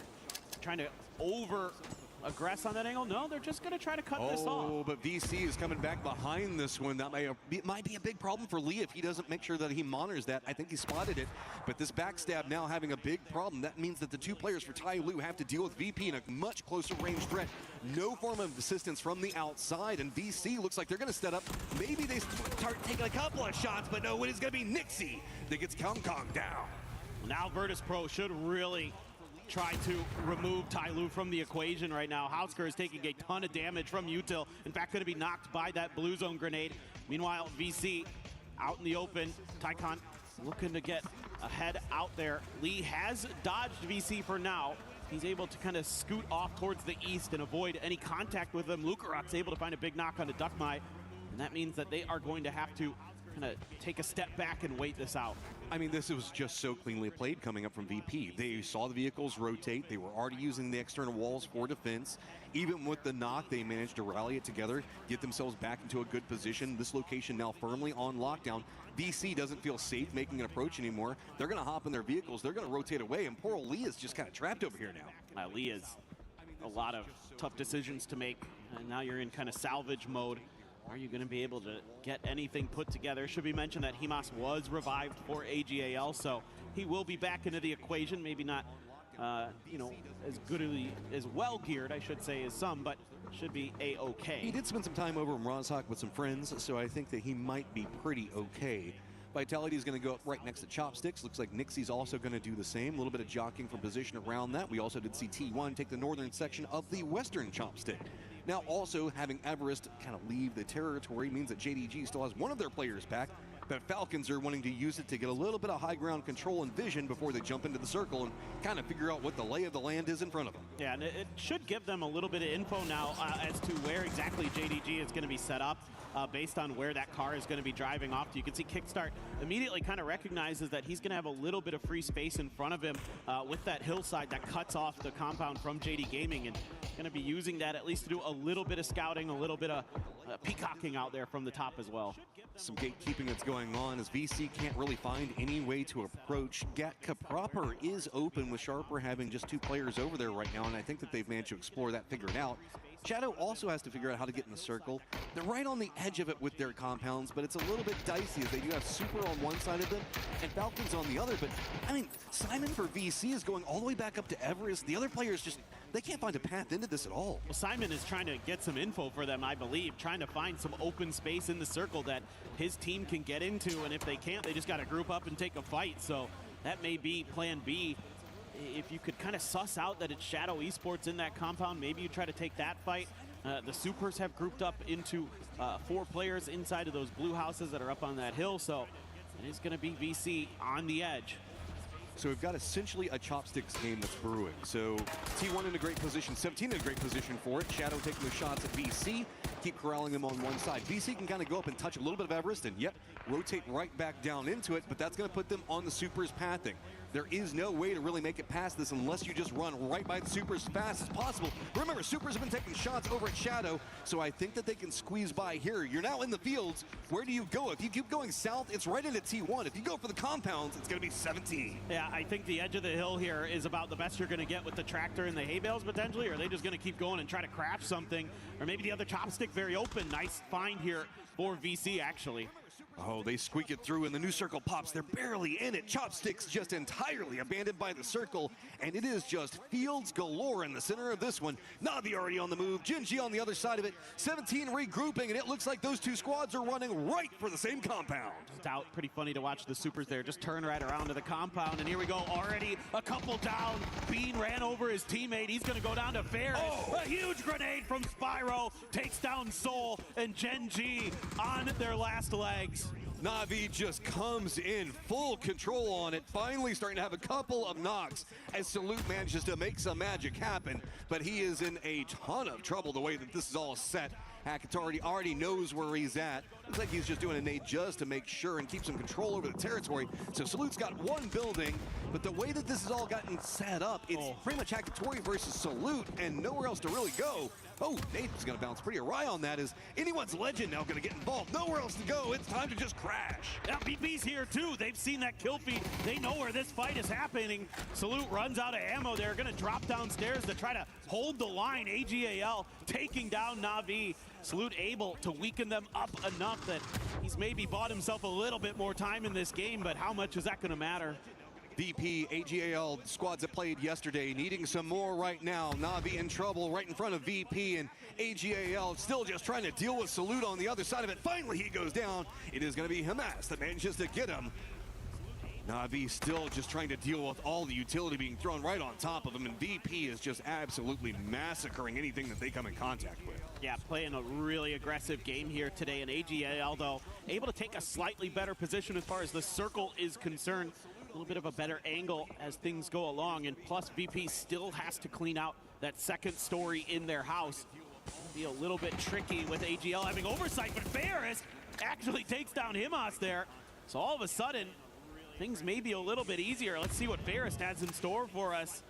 Trying to over-aggress on that angle. No, they're just going to try to cut this off. Oh, but VC is coming back behind this one. That might be a big problem for Lee if he doesn't make sure that he monitors that. I think he spotted it, but this backstab now having a big problem. That means that the two players for Tyloo have to deal with VP in a much closer range threat. No form of assistance from the outside, and VC looks like they're going to set up. Maybe they start taking a couple of shots, but no, it is going to be Nixie that gets Kong Kong down. Now Virtus Pro should really try to remove Tyloo from the equation right now. Hausker is taking a ton of damage from Util. In fact, going to be knocked by that blue zone grenade. Meanwhile, VC out in the open. Tycon looking to get ahead out there. Lee has dodged VC for now. He's able to kind of scoot off towards the east and avoid any contact with them. Lukarok's able to find a big knock onto Duckmai, and that means that they are going to have to kind of take a step back and wait this out. I mean, this was just so cleanly played coming up from VP. They saw the vehicles rotate. They were already using the external walls for defense. Even with the knock, they managed to rally it together, get themselves back into a good position. This location now firmly on lockdown. VC doesn't feel safe making an approach anymore. They're going to hop in their vehicles. They're going to rotate away, and poor Lee is just kind of trapped over here now. Lee has a lot of tough decisions to make, and now you're in kind of salvage mode. Are you going to be able to get anything put together? Should be mentioned that Himas was revived for AGAL, so he will be back into the equation. Maybe not, you know, as well geared, I should say, as some, but should be a-okay. He did spend some time over in Rozhok with some friends, so I think that he might be pretty okay. Vitality is going to go up right next to Chopsticks. Looks like Nixie's also going to do the same. A little bit of jockeying for position around that. We also did see T1 take the northern section of the western Chopstick. Now also having Everest kind of leave the territory means that JDG still has one of their players back, but Falcons are wanting to use it to get a little bit of high ground control and vision before they jump into the circle and kind of figure out what the lay of the land is in front of them. Yeah, and it should give them a little bit of info now as to where exactly JDG is going to be set up based on where that car is going to be driving off to. You can see Kickstart immediately kind of recognizes that he's going to have a little bit of free space in front of him with that hillside that cuts off the compound from JD Gaming, and going to be using that at least to do a little bit of scouting, a little bit of peacocking out there from the top as well. Some gatekeeping that's going on as VC can't really find any way to approach. Gatka proper is open with Sharper having just two players over there right now, and I think that they've managed to explore that, figure it out. Shadow also has to figure out how to get in the circle. They're right on the edge of it with their compounds, but it's a little bit dicey as they do have Super on one side of them and Falcons on the other. But, I mean, Simon for VC is going all the way back up to Everest. The other players just, they can't find a path into this at all. Well, Simon is trying to get some info for them, I believe, trying to find some open space in the circle that his team can get into, and if they can't, they just got to group up and take a fight. So that may be plan B. If you could kind of suss out that it's Shadow Esports in that compound, maybe you try to take that fight. The Supers have grouped up into 4 players inside of those blue houses that are up on that hill, so it is going to be VC on the edge. So we've got essentially a Chopsticks game that's brewing. So T1 in a great position, 17 in a great position for it. Shadow taking the shots at VC, keep corralling them on one side. VC can kind of go up and touch a little bit of Everest and, yep, rotate right back down into it, but that's going to put them on the Supers pathing. There is no way to really make it past this unless you just run right by the Supers as fast as possible. Remember, Supers have been taking shots over at Shadow, so I think that they can squeeze by here. You're now in the fields. Where do you go? If you keep going south, it's right into T1. If you go for the compounds, it's going to be 17. Yeah, I think the edge of the hill here is about the best you're going to get with the tractor and the hay bales potentially, or are they just going to keep going and try to crash something? Or maybe the other chopstick very open. Nice find here for VC, actually. Oh, they squeak it through, and the new circle pops. They're barely in it. Chopsticks just entirely abandoned by the circle, and it is just fields galore in the center of this one. Navi already on the move. Jinji on the other side of it. 17 regrouping, and it looks like those two squads are running right for the same compound. It's out. Pretty funny to watch the Supers there just turn right around to the compound, and here we go. Already a couple down. Bean ran over his teammate. He's going to go down to Ferris. Oh. A huge grenade from Spyro takes down Soul and Gen G on their last legs. Navi just comes in full control on it, finally starting to have a couple of knocks as Salute manages to make some magic happen, but he is in a ton of trouble the way that this is all set. Hackett already knows where he's at. Looks like he's just doing a nade just to make sure and keep some control over the territory. So Salute's got one building, but the way that this has all gotten set up, it's pretty much Hackett versus Salute and nowhere else to really go. Oh, Nate's gonna bounce pretty awry on that. Is anyone's legend now gonna get involved? Nowhere else to go. It's time to just crash. Yeah, BP's here too. They've seen that kill feed. They know where this fight is happening. Salute runs out of ammo. They're gonna drop downstairs to try to hold the line. AGAL taking down Navi. Salute able to weaken them up enough that he's maybe bought himself a little bit more time in this game, but how much is that gonna matter? VP, AGAL squads that played yesterday, needing some more right now. Navi in trouble right in front of VP, and AGAL still just trying to deal with Salute on the other side of it. Finally, he goes down. It is going to be Hamas that manages to get him. Navi still just trying to deal with all the utility being thrown right on top of him, and VP is just absolutely massacring anything that they come in contact with. Yeah, playing a really aggressive game here today, and AGAL, though, able to take a slightly better position as far as the circle is concerned. A little bit of a better angle as things go along, and plus VP still has to clean out that second story in their house. It'll be a little bit tricky with AGL having oversight, but Ferris actually takes down Himos there. So all of a sudden, things may be a little bit easier. Let's see what Ferris has in store for us.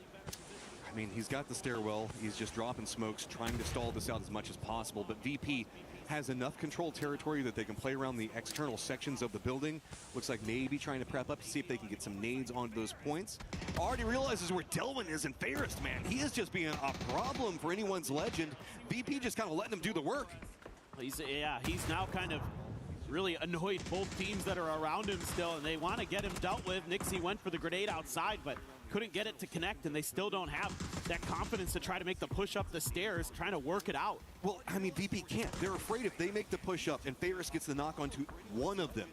I mean, he's got the stairwell. He's just dropping smokes, trying to stall this out as much as possible, but VP has enough controlled territory that they can play around the external sections of the building. Looks like maybe trying to prep up to see if they can get some nades onto those points. Already realizes where Delwyn is, and Ferris, man, he is just being a problem for anyone's legend. VP just kind of letting him do the work. He's now kind of really annoyed both teams that are around him still, and they want to get him dealt with. Nixie went for the grenade outside, but couldn't get it to connect, and they still don't have that confidence to try to make the push up the stairs, trying to work it out. Well, I mean, VP can't. They're afraid if they make the push up and Ferris gets the knock onto one of them,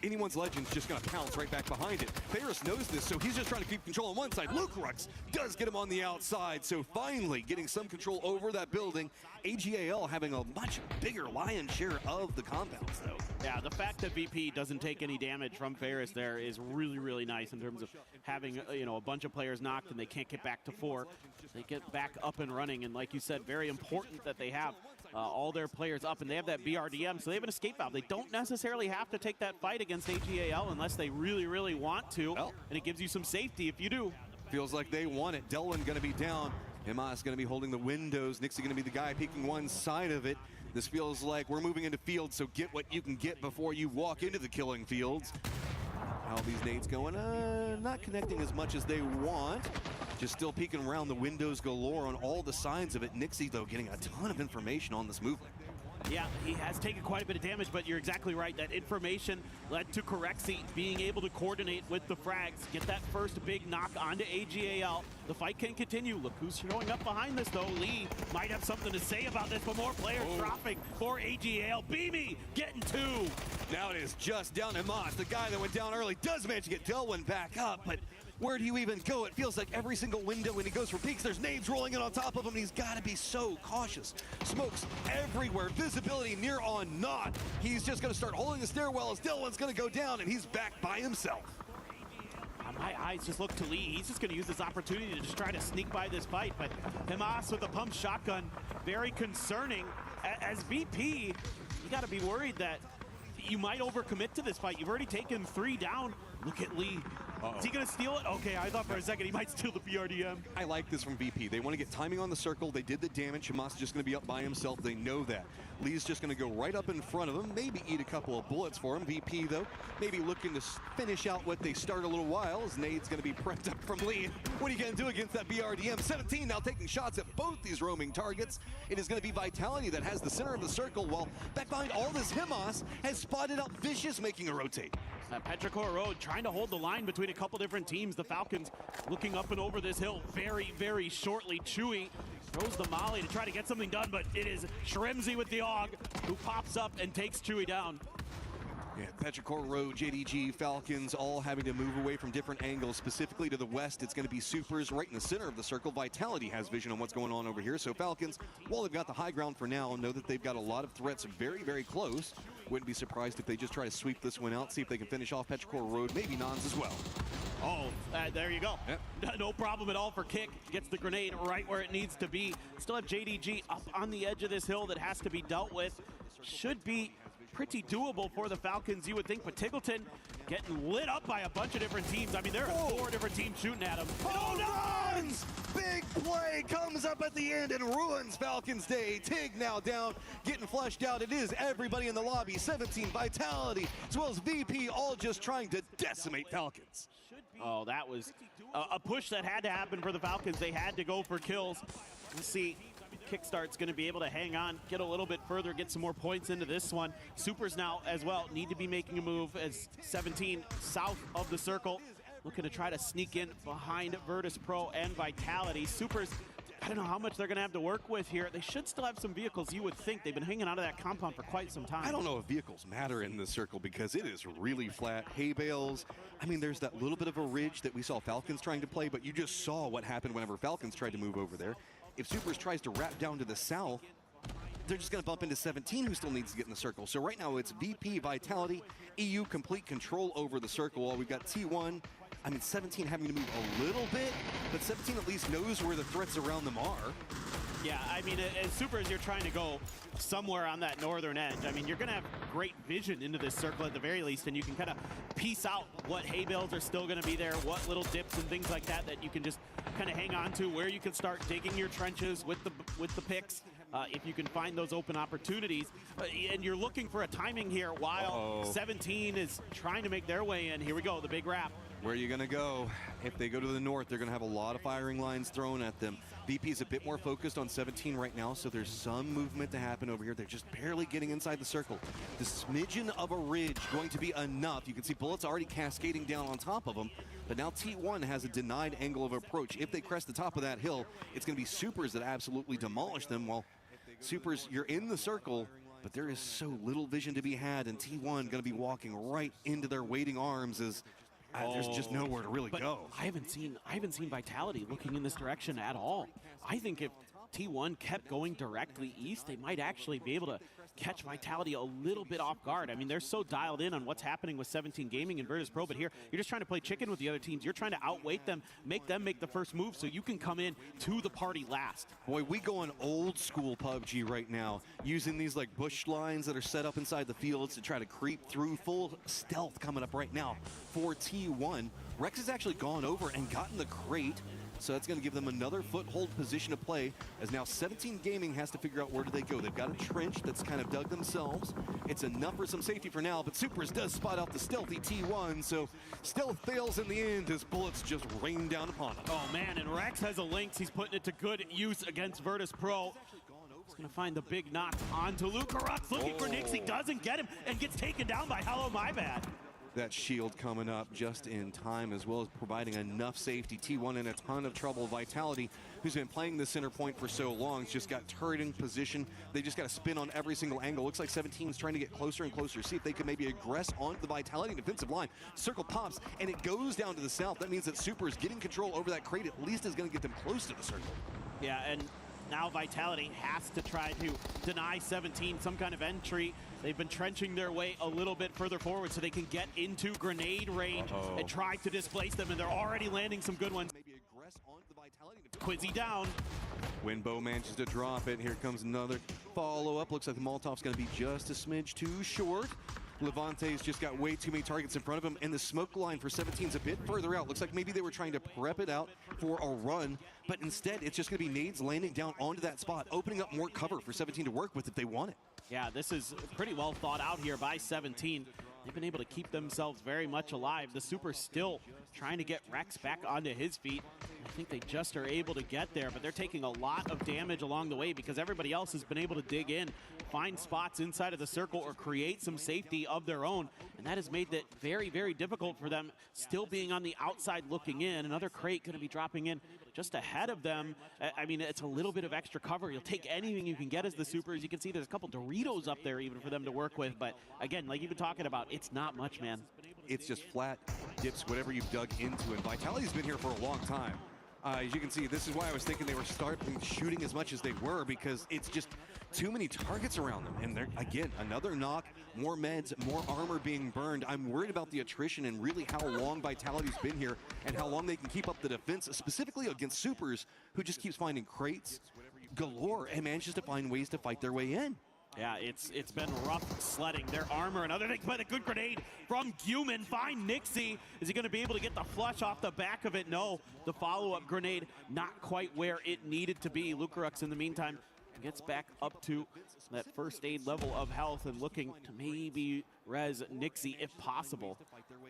anyone's legend's just going to pounce right back behind it. Ferris knows this, so he's just trying to keep control on one side. Lukrux does get him on the outside, so finally getting some control over that building. AGAL having a much bigger lion's share of the compounds, though. Yeah, the fact that VP doesn't take any damage from Ferris there is really, really nice in terms of having, a bunch of players knocked and they can't get back to 4. They get back up and running, and like you said, very important that they have all their players up, and they have that BRDM, so they have an escape valve. They don't necessarily have to take that fight against AGAL unless they really, really want to, and it gives you some safety if you do. Feels like they want it. Delwyn going to be down. Himas going to be holding the windows. Nixie going to be the guy peeking one side of it. This feels like we're moving into fields, so get what you can get before you walk into the killing fields. How these nades going? Not connecting as much as they want. Just still peeking around the windows galore on all the sides of it. Nixie, though, getting a ton of information on this movement. Yeah, he has taken quite a bit of damage, but you're exactly right. That information led to Corexi being able to coordinate with the frags, get that first big knock onto AGAL. The fight can continue. Look who's showing up behind this, though. Lee might have something to say about this, but more players dropping for AGAL. Beamy getting 2. Now it is just down to Moss. The guy that went down early does manage to get Delwyn back up, but where do you even go? It feels like every single window when he goes for peaks, there's nades rolling in on top of him, and he's got to be so cautious. Smokes everywhere, visibility near on not. He's just going to start holding the stairwell as Delwyn's going to go down, and he's back by himself. My eyes just look to Lee. He's just going to use this opportunity to just try to sneak by this fight, but Himas with a pump shotgun, very concerning. As VP, you got to be worried that you might overcommit to this fight. You've already taken 3 down. Look at Lee. Is he going to steal it? Okay, I thought for a second he might steal the BRDM. I like this from VP. They want to get timing on the circle. They did the damage. Hamas is just going to be up by himself. They know that. Lee's just going to go right up in front of him, maybe eat a couple of bullets for him. VP, though, maybe looking to finish out what they start a little while, as Nade's going to be prepped up from Lee. What are you going to do against that BRDM? 17 now taking shots at both these roaming targets. It is going to be Vitality that has the center of the circle, while back behind all this, Hamas has spotted out Vicious making a rotate. Petrichor Road trying to hold the line between a couple different teams. The Falcons looking up and over this hill very, very shortly. Chewy throws the molly to try to get something done, but it is Shremzy with the AUG who pops up and takes Chewy down. Yeah, Petrichor Road, JDG, Falcons all having to move away from different angles. Specifically to the west, it's going to be Supers right in the center of the circle. Vitality has vision on what's going on over here. So Falcons, while they've got the high ground for now, know that they've got a lot of threats very, very close. Wouldn't be surprised if they just try to sweep this one out, see if they can finish off Petrichor Road, maybe Nons as well. Oh, there you go. Yep. No problem at all for Kick. Gets the grenade right where it needs to be. Still have JDG up on the edge of this hill that has to be dealt with. Should be pretty doable for the Falcons, you would think, but Tiggleton getting lit up by a bunch of different teams. I mean, there are 4 different teams shooting at him. Oh, Nons! Big play comes up at the end and ruins Falcons' day. Tig now down, getting flushed out. It is everybody in the lobby. 17 Vitality, as well as VP, all just trying to decimate Falcons. Oh, that was a push that had to happen for the Falcons. They had to go for kills. Let's see. Kickstart's going to be able to hang on, get a little bit further, get some more points into this one. Supers now as well need to be making a move as 17 south of the circle, looking to try to sneak in behind Virtus Pro and Vitality. Supers, I don't know how much they're going to have to work with here. They should still have some vehicles, you would think. They've been hanging out of that compound for quite some time. I don't know if vehicles matter in this circle because it is really flat. Hay bales. I mean, there's that little bit of a ridge that we saw Falcons trying to play, but you just saw what happened whenever Falcons tried to move over there. If Supers tries to wrap down to the south, they're just going to bump into 17, who still needs to get in the circle. So right now it's VP, Vitality, EU complete control over the circle. While we've got T1, I mean, 17 having to move a little bit, but 17 at least knows where the threats around them are. Yeah, I mean, as Supers, you're trying to go somewhere on that northern edge. I mean, you're going to have great vision into this circle at the very least, and you can kind of piece out what hay bales are still going to be there, what little dips and things like that that you can just kind of hang on to, where you can start digging your trenches with the picks. If you can find those open opportunities. And you're looking for a timing here while 17 is trying to make their way in. Here we go, the big wrap. Where are you going to go? If they go to the north, they're going to have a lot of firing lines thrown at them. VP is a bit more focused on 17 right now, so there's some movement to happen over here. They're just barely getting inside the circle. The smidgen of a ridge going to be enough. You can see bullets already cascading down on top of them, but now T1 has a denied angle of approach. If they crest the top of that hill, it's going to be Supers that absolutely demolish them. Well, Supers, you're in the circle, but there is so little vision to be had, and T1 going to be walking right into their waiting arms as there's just nowhere to really go. I haven't seen Vitality looking in this direction at all. I think if T1 kept going directly east, they might actually be able to catch Vitality a little bit off guard. I mean, they're so dialed in on what's happening with 17 Gaming and Virtus Pro, but here, you're just trying to play chicken with the other teams. You're trying to outweight them make the first move so you can come in to the party last. Boy, we going old school PUBG right now, using these like bush lines that are set up inside the fields to try to creep through. Full stealth coming up right now for T1. Rex has actually gone over and gotten the crate, so that's going to give them another foothold position to play, as now 17 Gaming has to figure out where do they go. They've got a trench that's kind of dug themselves. It's enough for some safety for now, but Supers does spot out the stealthy T1, so stealth fails in the end as bullets just rain down upon him. Oh man, and Rex has a Lynx. He's putting it to good use against Virtus Pro. He's going to find the big knock onto Lucarux, looking for Nix. He doesn't get him and gets taken down by Hello My Bad. That shield coming up just in time, as well as providing enough safety. T1 in a ton of trouble. Vitality, who's been playing the center point for so long, has just got turreting position. They just got to spin on every single angle. Looks like 17 is trying to get closer and closer, see if they can maybe aggress onto the Vitality defensive line. Circle pops, and it goes down to the south. That means that Supers getting control over that crate at least is going to get them close to the circle. Yeah, and now Vitality has to try to deny 17 some kind of entry. They've been trenching their way a little bit further forward so they can get into grenade range and try to displace them, and they're already landing some good ones. Maybe aggress onto the Vitality. Quizzy down. Winbow manages to drop it. Here comes another follow-up. Looks like the Molotov's going to be just a smidge too short. Levante's just got way too many targets in front of him, and the smoke line for 17's a bit further out. Looks like maybe they were trying to prep it out for a run, but instead it's just going to be nades landing down onto that spot, opening up more cover for 17 to work with if they want it. Yeah, this is pretty well thought out here by 17. They've been able to keep themselves very much alive. The Super still trying to get Rex back onto his feet. I think they just are able to get there, but they're taking a lot of damage along the way because everybody else has been able to dig in, find spots inside of the circle, or create some safety of their own. And that has made it very, very difficult for them, still being on the outside looking in. Another crate going to be dropping in just ahead of them. I mean, it's a little bit of extra cover. You'll take anything you can get as the Super. As you can see, there's a couple Doritos up there even for them to work with. But again, like you've been talking about, it's not much, man. It's just flat dips, whatever you've dug into. And Vitality's been here for a long time. As you can see, this is why I was thinking they were starting shooting as much as they were, because it's just too many targets around them. And they're, again, another knock, more meds, more armor being burned. I'm worried about the attrition and really how long Vitality's been here and how long they can keep up the defense, specifically against Supers, who just keeps finding crates galore and manages to find ways to fight their way in. Yeah, it's been rough sledding. Their armor and other things, but a good grenade from Guman. Find Nixie. Is he going to be able to get the flush off the back of it? No. The follow-up grenade not quite where it needed to be. Lucarux, in the meantime, gets back up to that first aid level of health and looking to maybe res Nixie if possible.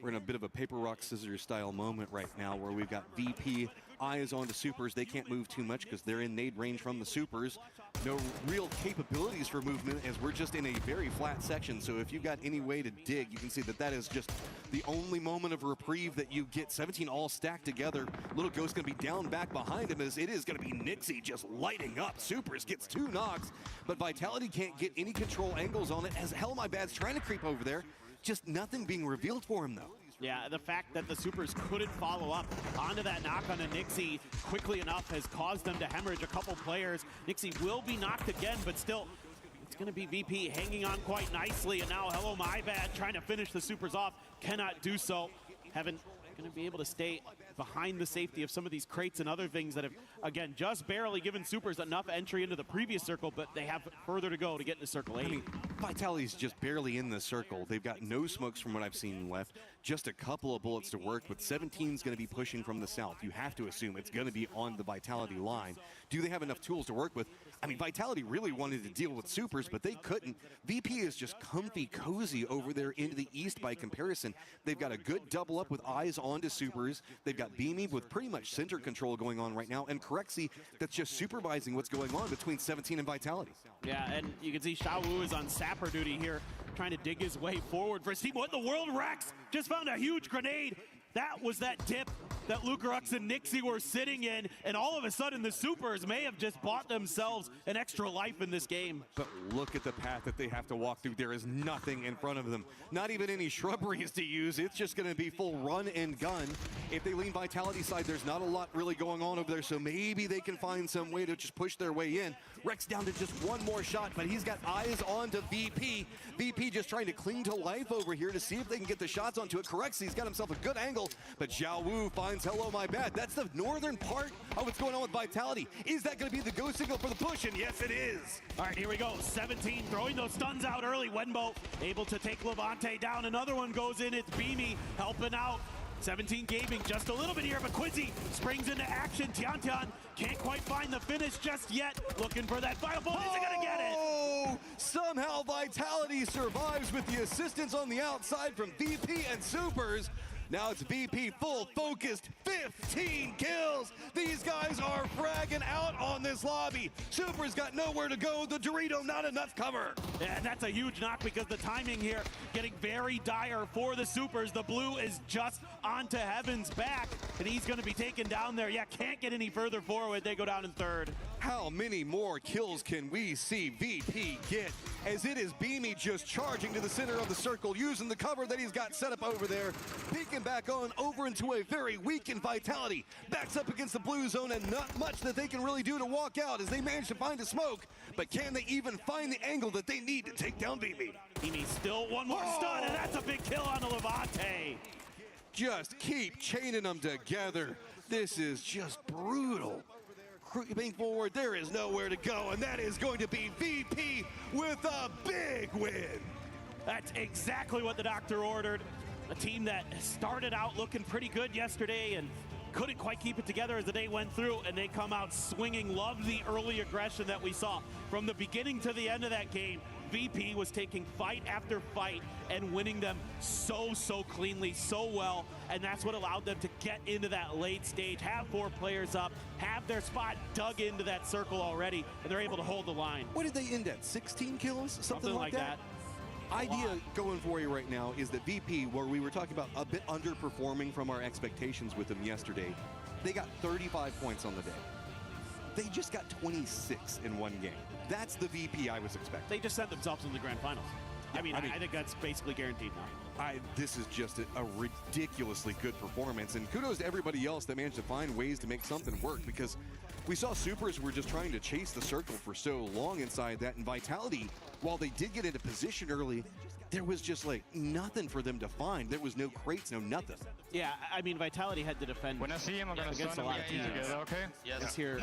We're in a bit of a paper, rock, scissors style moment right now where we've got VP eyes on the Supers. They can't move too much because they're in nade range from the Supers. No real capabilities for movement as we're just in a very flat section. So if you've got any way to dig, you can see that that is just the only moment of reprieve that you get. 17 all stacked together. Little Ghost going to be down back behind him as it is going to be Nixie just lighting up. Supers gets 2 knocks, but Vitality can't get any control angles on it as Hell My Bad's trying to creep over there. Just nothing being revealed for him though. Yeah, the fact that the Supers couldn't follow up onto that knock onto Nixie quickly enough has caused them to hemorrhage a couple players. Nixie will be knocked again, but still, it's going to be VP hanging on quite nicely. And now Hello My Bad trying to finish the Supers off. Cannot do so. Haven't going to be able to stay behind the safety of some of these crates and other things that have, again, just barely given Supers enough entry into the previous circle, but they have further to go to get into Circle 8. I mean, Vitality's just barely in the circle. They've got no smokes from what I've seen left. Just a couple of bullets to work with. 17's going to be pushing from the south. You have to assume it's going to be on the Vitality line. Do they have enough tools to work with? I mean, Vitality really wanted to deal with Supers, but they couldn't. VP is just comfy, cozy over there into the east by comparison. They've got a good double up with eyes onto Supers. They've got Beamy with pretty much center control going on right now, and Corexy that's just supervising what's going on between 17 and Vitality. Yeah, and you can see Xiao Wu is on sapper duty here, trying to dig his way forward for his team. What in the world, Rex? Just found a huge grenade. That was that dip that Lucarux and Nixie were sitting in, and all of a sudden the Supers may have just bought themselves an extra life in this game. But look at the path that they have to walk through. There is nothing in front of them. Not even any shrubberies to use. It's just going to be full run and gun. If they lean Vitality side, there's not a lot really going on over there, so maybe they can find some way to just push their way in. Rex down to just one more shot, but he's got eyes on to VP. VP just trying to cling to life over here to see if they can get the shots onto it. Corexy's got himself a good angle, but Xiao Wu finds Hello My Bad. That's the northern part of what's going on with Vitality. Is that going to be the go signal for the push? And yes, it is. All right, here we go. 17 throwing those stuns out early. Wenbo able to take Levante down. Another one goes in. It's Beamy helping out. 17 Gaming just a little bit here, but Quincy springs into action. Tian can't quite find the finish just yet. Looking for that final bullet. Is he going to get it? Oh, somehow Vitality survives with the assistance on the outside from VP and Supers. Now it's VP full focused, 15 kills. These guys are fragging out on this lobby. Super's got nowhere to go. The Dorito, not enough cover. Yeah, and that's a huge knock because the timing here getting very dire for the Supers. The blue is just onto Heaven's back, and he's going to be taken down there. Yeah, can't get any further forward. They go down in third. How many more kills can we see VP get as it is Beamy just charging to the center of the circle, using the cover that he's got set up over there, peeking back on over into a very weakened Vitality. Backs up against the blue zone and not much that they can really do to walk out as they manage to find a smoke, but can they even find the angle that they need to take down Beamy? Beamy still one more stun, and that's a big kill on the Levante. Just keep chaining them together. This is just brutal. Creeping forward, there is nowhere to go, and that is going to be VP with a big win. That's exactly what the doctor ordered. A team that started out looking pretty good yesterday and couldn't quite keep it together as the day went through, and they come out swinging. Love the early aggression that we saw from the beginning to the end of that game. VP was taking fight after fight and winning them so cleanly, so well, and that's what allowed them to get into that late stage, have 4 players up, have their spot dug into that circle already, and they're able to hold the line. What did they end at? 16 kills? Something like that? Idea going for you right now is that VP, where we were talking about a bit underperforming from our expectations with them yesterday, they got 35 points on the day. They just got 26 in one game. That's the VP I was expecting. They just sent themselves into the grand finals. Yeah, I think that's basically guaranteed now. This is just a ridiculously good performance, and kudos to everybody else that managed to find ways to make something work, because we saw Supers were just trying to chase the circle for so long inside that, and Vitality, while they did get into position early, there was just like nothing for them to find. There was no crates, no nothing. Yeah, I mean, Vitality had to defend against a lot of teams. Okay? Yes. It's here.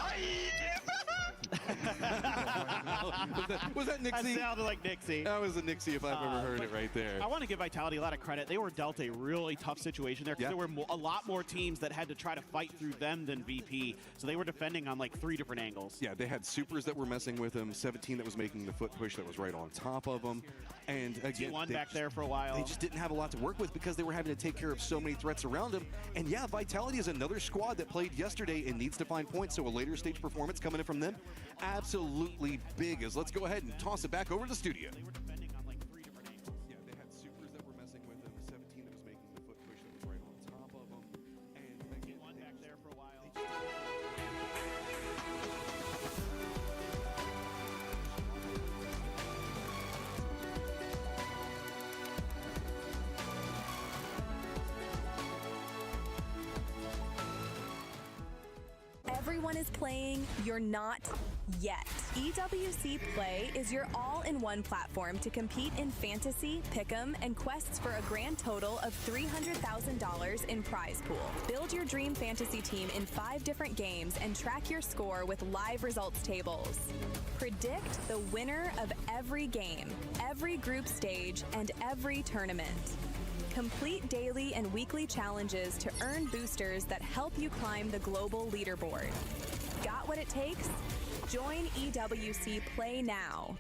Was that Nixie? That sounded like Nixie. That was a Nixie if I've ever heard it right there. I want to give Vitality a lot of credit. They were dealt a really tough situation there because there were a lot more teams that had to try to fight through them than VP. So they were defending on like 3 different angles. Yeah, they had Supers that were messing with them, 17 that was making the foot push that was right on top of them. And again, T1 back there for a while. They just didn't have a lot to work with because they were having to take care of so many threats around them. And yeah, Vitality is another squad that played yesterday and needs to find points. So a later stage performance coming in from them, absolutely big. As let's go ahead and toss it back over to the studio. They were defending on like 3 different angles. Yeah, they had Supers that were messing with them, 17 that was making the foot push that was right on top of them. And again, T1 back there for a while. Everyone is playing, you're not yet. EWC Play is your all-in-one platform to compete in fantasy, pick'em, and quests for a grand total of $300,000 in prize pool. Build your dream fantasy team in 5 different games and track your score with live results tables. Predict the winner of every game, every group stage, and every tournament. Complete daily and weekly challenges to earn boosters that help you climb the global leaderboard. Got what it takes? Join EWC Play now.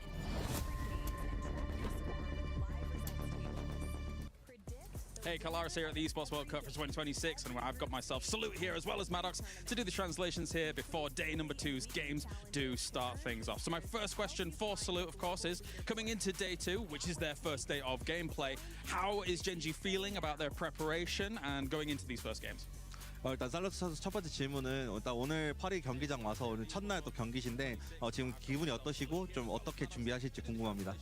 Hey, Kalaris here at the Esports World Cup for 2026, and I've got myself Salute here as well as Maddox to do the translations here before day number 2's games do start things off. So my first question for Salute, of course, is coming into day 2, which is their first day of gameplay, how is Genji feeling about their preparation and going into these first games? 일단 살로트 선수 첫 번째 질문은 일단 오늘 파리 경기장 와서 오늘 첫날 또 경기신데 지금 기분이 어떠시고 좀 어떻게 준비하실지 궁금합니다.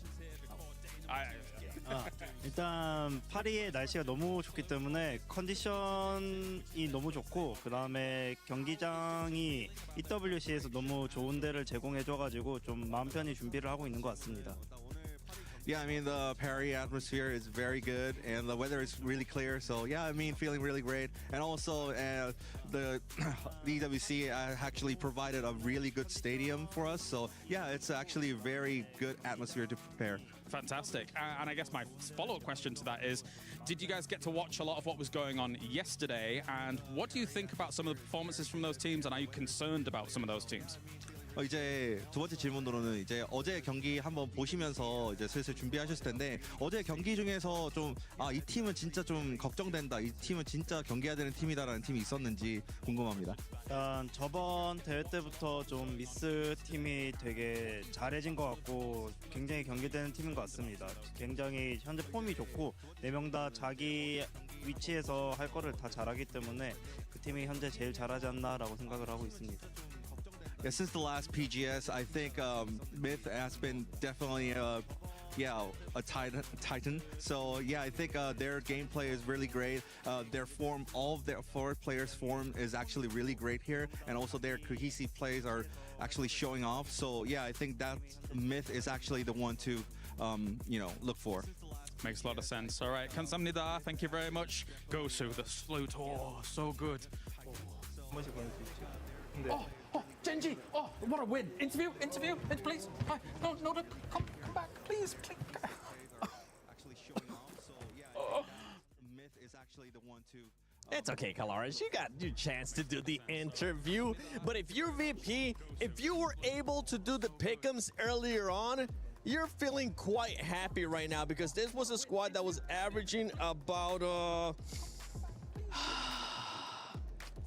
일단 파리의 날씨가 너무 좋기 때문에 컨디션이 너무 좋고 그 다음에 경기장이 EWC에서 너무 좋은 데를 제공해줘가지고 좀 마음 편히 준비를 하고 있는 것 같습니다. Yeah, I mean, the Paris atmosphere is very good, and the weather is really clear. So, yeah, I mean, feeling really great. And also, the EWC actually provided a really good stadium for us. So, yeah, it's actually a very good atmosphere to prepare. Fantastic. And I guess my follow-up question to that is, did you guys get to watch a lot of what was going on yesterday? And what do you think about some of the performances from those teams? And are you concerned about some of those teams? 이제 두 번째 질문으로는 이제 어제 경기 한번 보시면서 이제 슬슬 준비하셨을 텐데 어제 경기 중에서 좀 이 팀은 진짜 좀 걱정된다. 이 팀은 진짜 경기해야 되는 팀이다라는 팀이 있었는지 궁금합니다. 일단 저번 대회 때부터 좀 미스 팀이 되게 잘해진 것 같고 굉장히 경기되는 팀인 것 같습니다. 굉장히 현재 폼이 좋고 4명 다 자기 위치에서 할 거를 다 잘하기 때문에 그 팀이 현재 제일 잘하지 않나라고 생각을 하고 있습니다. Yeah, since the last PGS, I think Myth has been definitely a titan. So yeah, I think their gameplay is really great. Their form, all of their 4 players' form is actually really great here, and also their cohesive plays are actually showing off. So yeah, I think that Myth is actually the one to look for. Makes a lot of sense. All right, 감사합니다. Thank you very much. Go to the Salute. Oh, so good. Oh, Genji! Oh, what a win! Interview, please. No, come back, please. actually the one to. It's okay, Kalaris. You got your chance to do the interview. But if you're VP, if you were able to do the pick'ems earlier on, you're feeling quite happy right now because this was a squad that was averaging about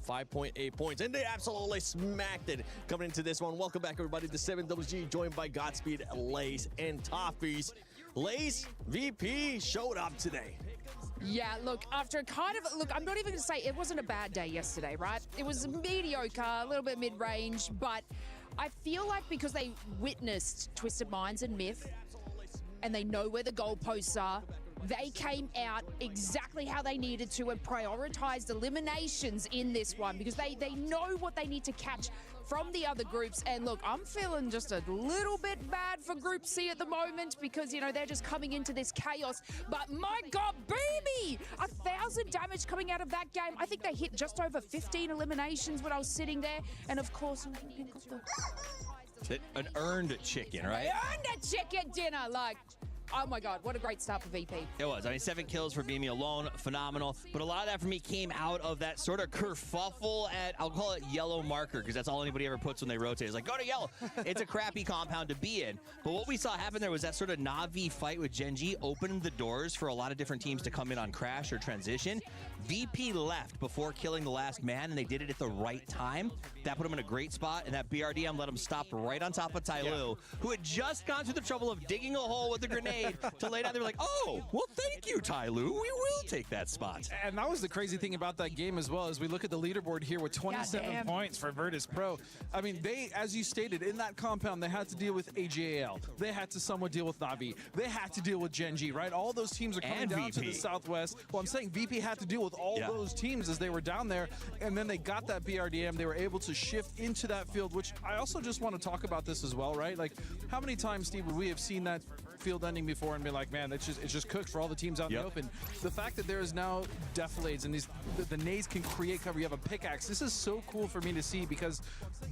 5.8 points, and they absolutely smacked it coming into this one. Welcome back, everybody, to 7WG, joined by Godspeed, Lace, and Toffees. Lace, VP, showed up today. Yeah, look, after I'm not even going to say it wasn't a bad day yesterday, right? It was mediocre, a little bit mid-range, but I feel like because they witnessed Twisted Minds and Myth, and they know where the goalposts are, they came out exactly how they needed to and prioritized eliminations in this one because they know what they need to catch from the other groups. And look, I'm feeling just a little bit bad for Group C at the moment because, you know, they're just coming into this chaos. But my God, baby! 1,000 damage coming out of that game. I think they hit just over 15 eliminations when I was sitting there. And of course, An earned chicken, right? They earned a chicken dinner, like... Oh my God, what a great start for VP. It was. I mean, 7 kills for BGMI alone, phenomenal. But a lot of that for me came out of that sort of kerfuffle at, I'll call it yellow marker, because that's all anybody ever puts when they rotate. It's like, go to yellow. It's a crappy compound to be in. But what we saw happen there was that sort of Na'Vi fight with Gen G opened the doors for a lot of different teams to come in on Crash or Transition. VP left before killing the last man, and they did it at the right time. That put him in a great spot, and that BRDM let him stop right on top of Tyloo, who had just gone through the trouble of digging a hole with a grenade to lay down. They were like, oh, well, thank you, Tyloo. We will take that spot. And that was the crazy thing about that game as well, as we look at the leaderboard here with 27 points for Virtus Pro. I mean, they, as you stated, in that compound, they had to deal with AJAL. They had to somewhat deal with Na'Vi. They had to deal with Gen G, right? All those teams are coming down to the southwest. Well, I'm saying VP had to deal with all those teams as they were down there, and then they got that BRDM. They were able to shift into that field, which I also just want to talk about this as well, right? Like, how many times, Steve, would we have seen that field ending before and be like, man, it's just cooked for all the teams out in the open. The fact that there is now defilades and the nades can create cover. You have a pickaxe. This is so cool for me to see because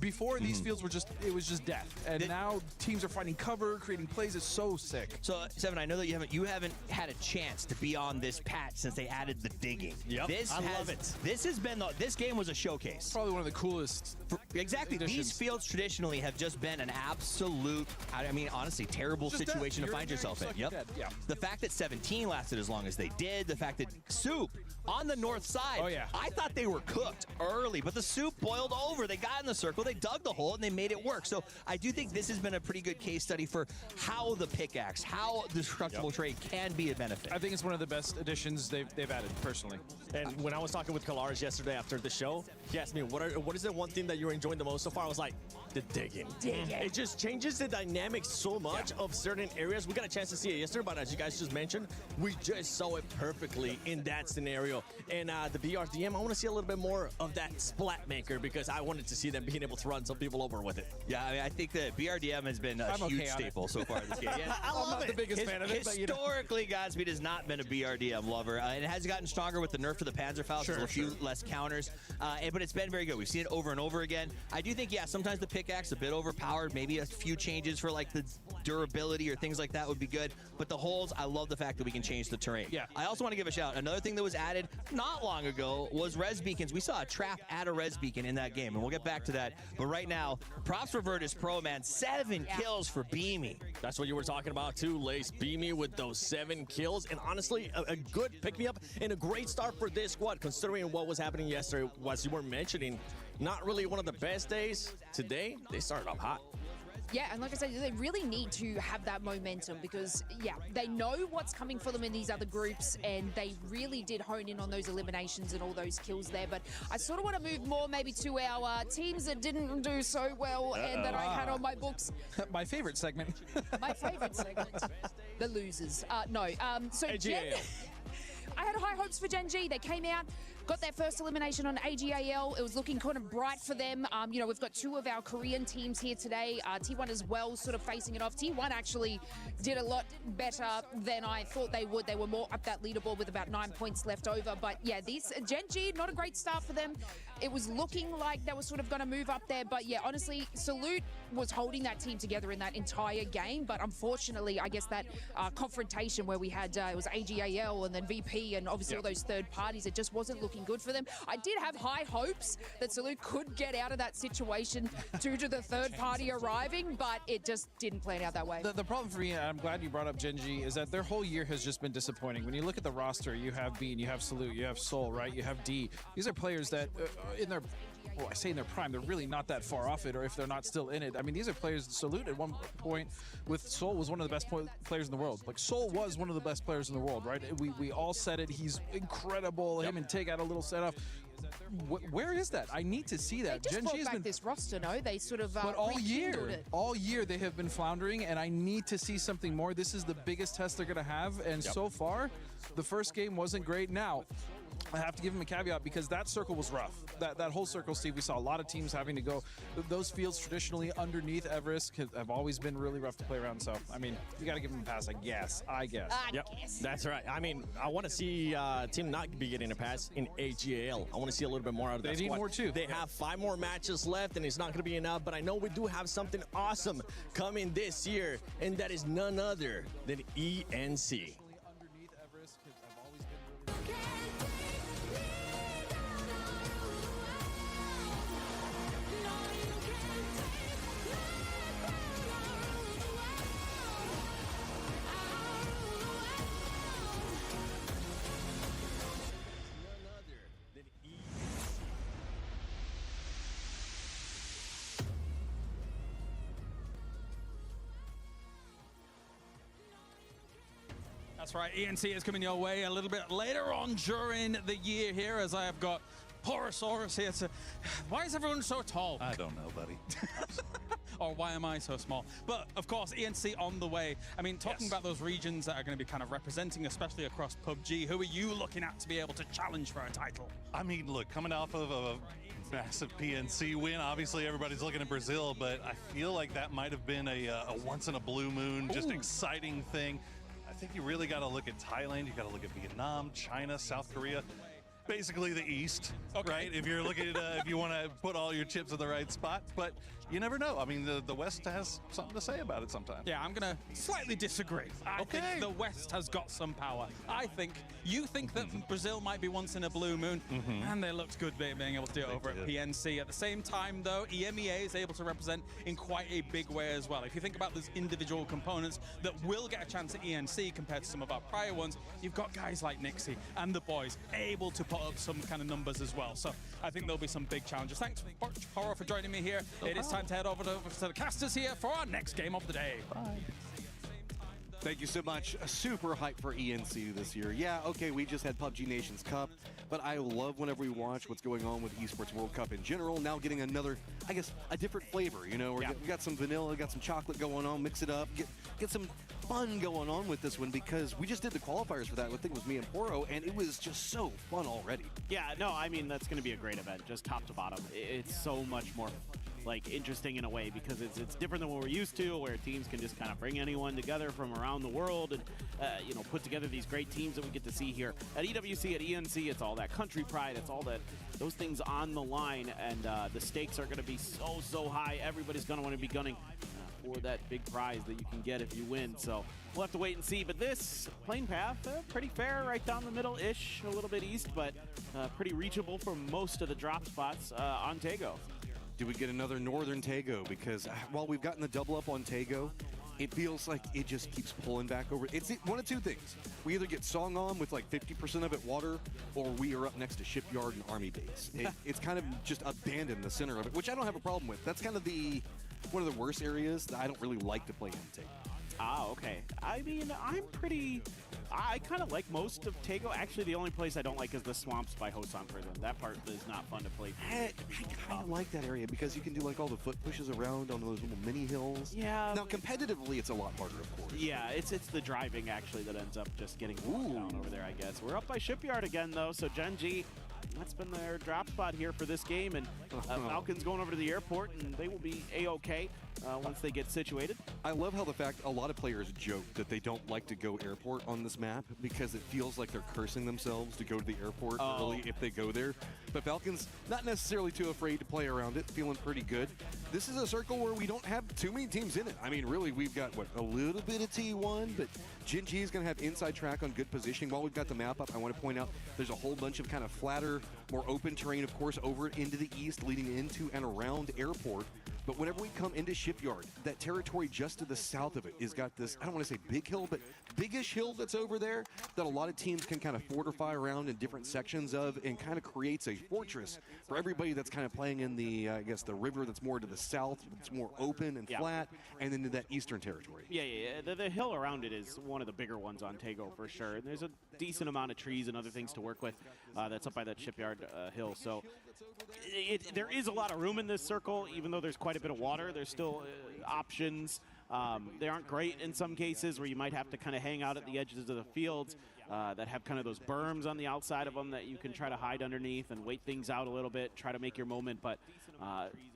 before these fields were it was just death, and now teams are finding cover, creating plays. It's so sick. So, Seven, I know that you haven't had a chance to be on this patch since they added the digging. Yep, I love it. This game was a showcase. Probably one of the coolest. Exactly. These fields traditionally have just been an absolute, I mean, honestly, terrible situation to find yourself in. Yep. Yeah. The fact that 17 lasted as long as they did, the fact that Soup on the north side, I thought they were cooked early, but the Soup boiled over. They got in the circle, they dug the hole, and they made it work. So I do think this has been a pretty good case study for how the pickaxe, how the destructible trade can be a benefit. I think it's one of the best additions they've added, personally. And when I was talking with Kalaris yesterday after the show, he asked me, what is the one thing that you're enjoying the most so far? I was like, the digging. It just changes the dynamics so much of certain areas. We got a chance to see it yesterday, but as you guys just mentioned, we just saw it perfectly in that scenario. And the BRDM, I want to see a little bit more of that splat maker because I wanted to see them being able to run some people over with it. Yeah, I mean, I think that BRDM has been a huge staple so far this game. Yeah, I love I'm not the biggest fan of it, but historically, Godspeed has not been a BRDM lover. And it has gotten stronger with the nerf to the Panzerfaust. There's a few less counters, but it's been very good. We've seen it over and over again. I do think, sometimes the pickaxe a bit overpowered. Maybe a few changes for like the durability or things like that would be good. But the holes, I love the fact that we can change the terrain. Yeah. I also want to give a shout. Another thing that was added not long ago was res beacons. We saw a trap at a res beacon in that game, and we'll get back to that. But right now, props for Virtus Pro, man. 7 kills for BGMI. That's what you were talking about too, Lace. BGMI with those 7 kills, and honestly, a good pick-me-up and a great start for this squad, considering what was happening yesterday. As you were mentioning, not really one of the best days. Today, they started off hot. Yeah, and like I said, they really need to have that momentum because, they know what's coming for them in these other groups, and they really did hone in on those eliminations and all those kills there. But I sort of want to move more maybe to our teams that didn't do so well and that I had on my books. My favorite segment. My favorite segment. The losers. So AGAL. I had high hopes for Gen G. They came out, got their first elimination on AGAL. It was looking kind of bright for them. You know, we've got two of our Korean teams here today. T1 as well, sort of facing it off. T1 actually did a lot better than I thought they would. They were more up that leaderboard with about 9 points left over. But yeah, these Gen G, not a great start for them. It was looking like they were sort of going to move up there. But yeah, honestly, Salute was holding that team together in that entire game. But unfortunately, I guess that confrontation where we had, it was AGAL and then VP and obviously all those third parties, it just wasn't looking good for them. I did have high hopes that Salute could get out of that situation due to the third party arriving, but it just didn't plan out that way. The problem for me, and I'm glad you brought up Gen G, is that their whole year has just been disappointing. When you look at the roster, you have Bean, you have Salute, you have Soul, right? You have D. These are players that in their, well, I say in their prime, they're really not that far off it, or if they're not still in it. I mean, these are players. Salute at one point with Soul was one of the best players in the world. Like, Soul was one of the best players in the world, right? We all said it. He's incredible. Him and Tig had a little set off. Where is that? I need to see that. They just Gen brought G has back been this roster, no? They sort of but all year they have been floundering, and I need to see something more. This is the biggest test they're going to have, and so far, the first game wasn't great. Now, I have to give him a caveat because that circle was rough. That whole circle, Steve, we saw a lot of teams having to go. Those fields traditionally underneath Everest have always been really rough to play around. So, I mean, you got to give him a pass, I guess. I guess. That's right. I mean, I want to see team not be getting a pass in AGAL. I want to see a little bit more out of that They need squad. more, too. They have 5 more matches left, and it's not going to be enough. But I know we do have something awesome coming this year, and that is none other than ENC. That's right, ENC is coming your way a little bit later on during the year here, as I have got Porosaurus here to... Why is everyone so tall? I don't know, buddy. Or why am I so small? But, of course, ENC on the way. I mean, talking about those regions that are going to be kind of representing, especially across PUBG, who are you looking at to be able to challenge for a title? I mean, look, coming off of a massive PNC win, obviously everybody's looking at Brazil, but I feel like that might have been a once-in-a-blue moon, just exciting thing. I think you really got to look at Thailand, you got to look at Vietnam, China, South Korea. Basically the East, right? If you're looking at, if you want to put all your chips in the right spot, but you never know. I mean, the West has something to say about it sometimes. Yeah, I'm going to slightly disagree. I think the West has got some power. You think that Brazil might be once in a blue moon, and they looked good being able to do it over at PNC. At the same time, though, EMEA is able to represent in quite a big way as well. If you think about those individual components that will get a chance at ENC compared to some of our prior ones, you've got guys like Nixie and the boys able to put up some kind of numbers as well. So I think there'll be some big challenges. Thanks, Poro, for joining me here. It is time to head over to the casters here for our next game of the day. Bye. Thank you so much. Super hyped for ENC this year. Yeah, okay, we just had PUBG Nations Cup, but I love whenever we watch what's going on with Esports World Cup in general. Now getting another, I guess, a different flavor. You know, we got some vanilla, got some chocolate going on, mix it up, get some fun going on with this one, because we just did the qualifiers for that. I think it was me and Poro, and it was just so fun already. Yeah, no, I mean, that's going to be a great event, just top to bottom. It's so much more like interesting in a way, because it's different than what we're used to, where teams can just kind of bring anyone together from around the world and you know, put together these great teams that we get to see here at EWC, at ENC. It's all that country pride, it's all that those things on the line, and the stakes are going to be so high. Everybody's going to want to be gunning for that big prize that you can get if you win. So we'll have to wait and see. But this plane path, pretty fair, right down the middle-ish, a little bit east, but pretty reachable for most of the drop spots on Tago. Do we get another Northern Tago? Because while we've gotten the double up on Tago, it feels like it just keeps pulling back over. It's one of two things. We either get Song On with like 50% of it water, or we are up next to Shipyard and Army Base. It's kind of just abandoned the center of it, which I don't have a problem with. That's kind of one of the worst areas that I don't really like to play in Tago. Ah, okay. I mean, I kind of like most of Tago. Actually, the only place I don't like is the swamps by Hosan Prison. That part is not fun to play. I kind of like that area because you can do like all the foot pushes around on those little mini hills. Yeah. Now, competitively, it's a lot harder, of course. Yeah, it's the driving, actually, that ends up just getting down over there, I guess. We're up by Shipyard again, though, so Gen G that's been their drop spot here for this game. And Falcons going over to the airport, and they will be A-okay once they get situated. I love how the fact a lot of players joke that they don't like to go airport on this map because it feels like they're cursing themselves to go to the airport early if they go there. But Falcons, not necessarily too afraid to play around it, feeling pretty good. This is a circle where we don't have too many teams in it. I mean, really, we've got, what, a little bit of T1, but Gen G is going to have inside track on good positioning. While we've got the map up, I want to point out there's a whole bunch of kind of flatter, more open terrain, of course, over into the east, leading into and around airport. But whenever we come into Shipyard, that territory just to the south of it has got this, I don't want to say big hill, but biggish hill that's over there that a lot of teams can kind of fortify around in different sections of, and kind of creates a fortress for everybody that's kind of playing in the, I guess, the river that's more to the south, it's more open and flat, and then to that eastern territory. Yeah. The hill around it is one of the bigger ones on Tego for sure. And there's a decent amount of trees and other things to work with that's up by that Shipyard hill. So there is a lot of room in this circle, even though there's quite a bit of water. There's still options. They aren't great in some cases where you might have to kind of hang out at the edges of the fields that have kind of those berms on the outside of them that you can try to hide underneath and wait things out a little bit, try to make your moment. But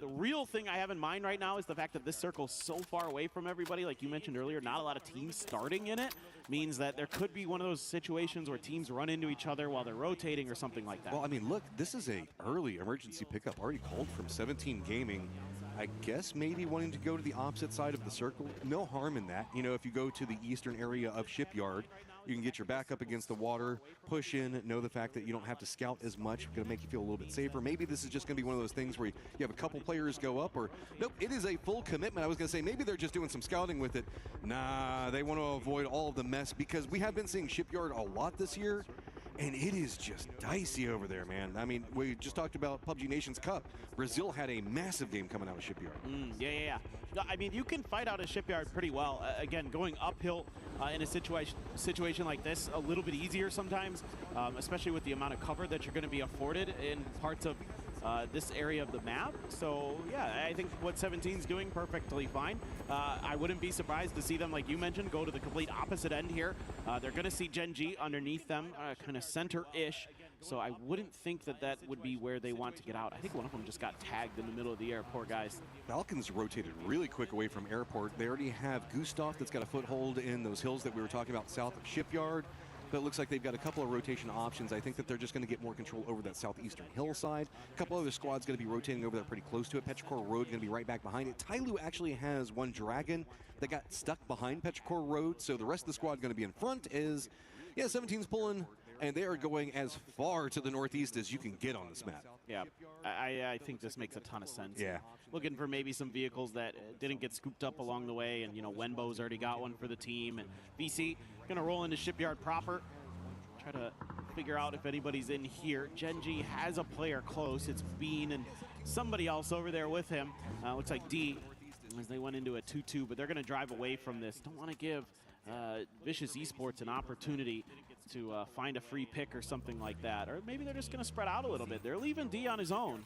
the real thing I have in mind right now is the fact that this circle's so far away from everybody. Like you mentioned earlier, not a lot of teams starting in it means that there could be one of those situations where teams run into each other while they're rotating or something like that. Well, I mean, look, this is a early emergency pickup already called from 17 Gaming. I guess maybe wanting to go to the opposite side of the circle. No harm in that. You know, if you go to the eastern area of Shipyard, you can get your back up against the water, push in, know the fact that you don't have to scout as much, going to make you feel a little bit safer. Maybe this is just going to be one of those things where you have a couple players go up, or nope, it is a full commitment. I was going to say maybe they're just doing some scouting with it. Nah, they want to avoid all of the mess because we have been seeing Shipyard a lot this year. And it is just dicey over there, man. I mean, we just talked about PUBG Nations Cup. Brazil had a massive game coming out of Shipyard. Yeah. No, I mean, you can fight out of Shipyard pretty well. Again, going uphill in a situation like this, a little bit easier sometimes, especially with the amount of cover that you're going to be afforded in parts of this area of the map. So, yeah, I think what 17's doing perfectly fine. I wouldn't be surprised to see them, like you mentioned, go to the complete opposite end here. They're going to see Gen G underneath them, kind of center-ish. So I wouldn't think that that would be where they want to get out. I think one of them just got tagged in the middle of the airport, guys. Falcons rotated really quick away from airport. They already have Gustav that's got a foothold in those hills that we were talking about south of Shipyard. But it looks like they've got a couple of rotation options. I think that they're just going to get more control over that southeastern hillside. A couple other squads going to be rotating over there pretty close to it. Petrichor Road going to be right back behind it. Tyloo actually has one Dragon that got stuck behind Petrichor Road, so the rest of the squad going to be in front. Is, yeah, 17's pulling, and they are going as far to the northeast as you can get on this map. Yeah, I think this makes a ton of sense. Yeah. Looking for maybe some vehicles that didn't get scooped up along the way, and, you know, Wenbo's already got one for the team, and VC going to roll into Shipyard proper. Try to figure out if anybody's in here. Gen G has a player close. It's Bean and somebody else over there with him. Looks like D, as they went into a 2-2, but they're going to drive away from this. Don't want to give Vicious Esports an opportunity to find a free pick or something like that. Or maybe they're just going to spread out a little bit. They're leaving D on his own.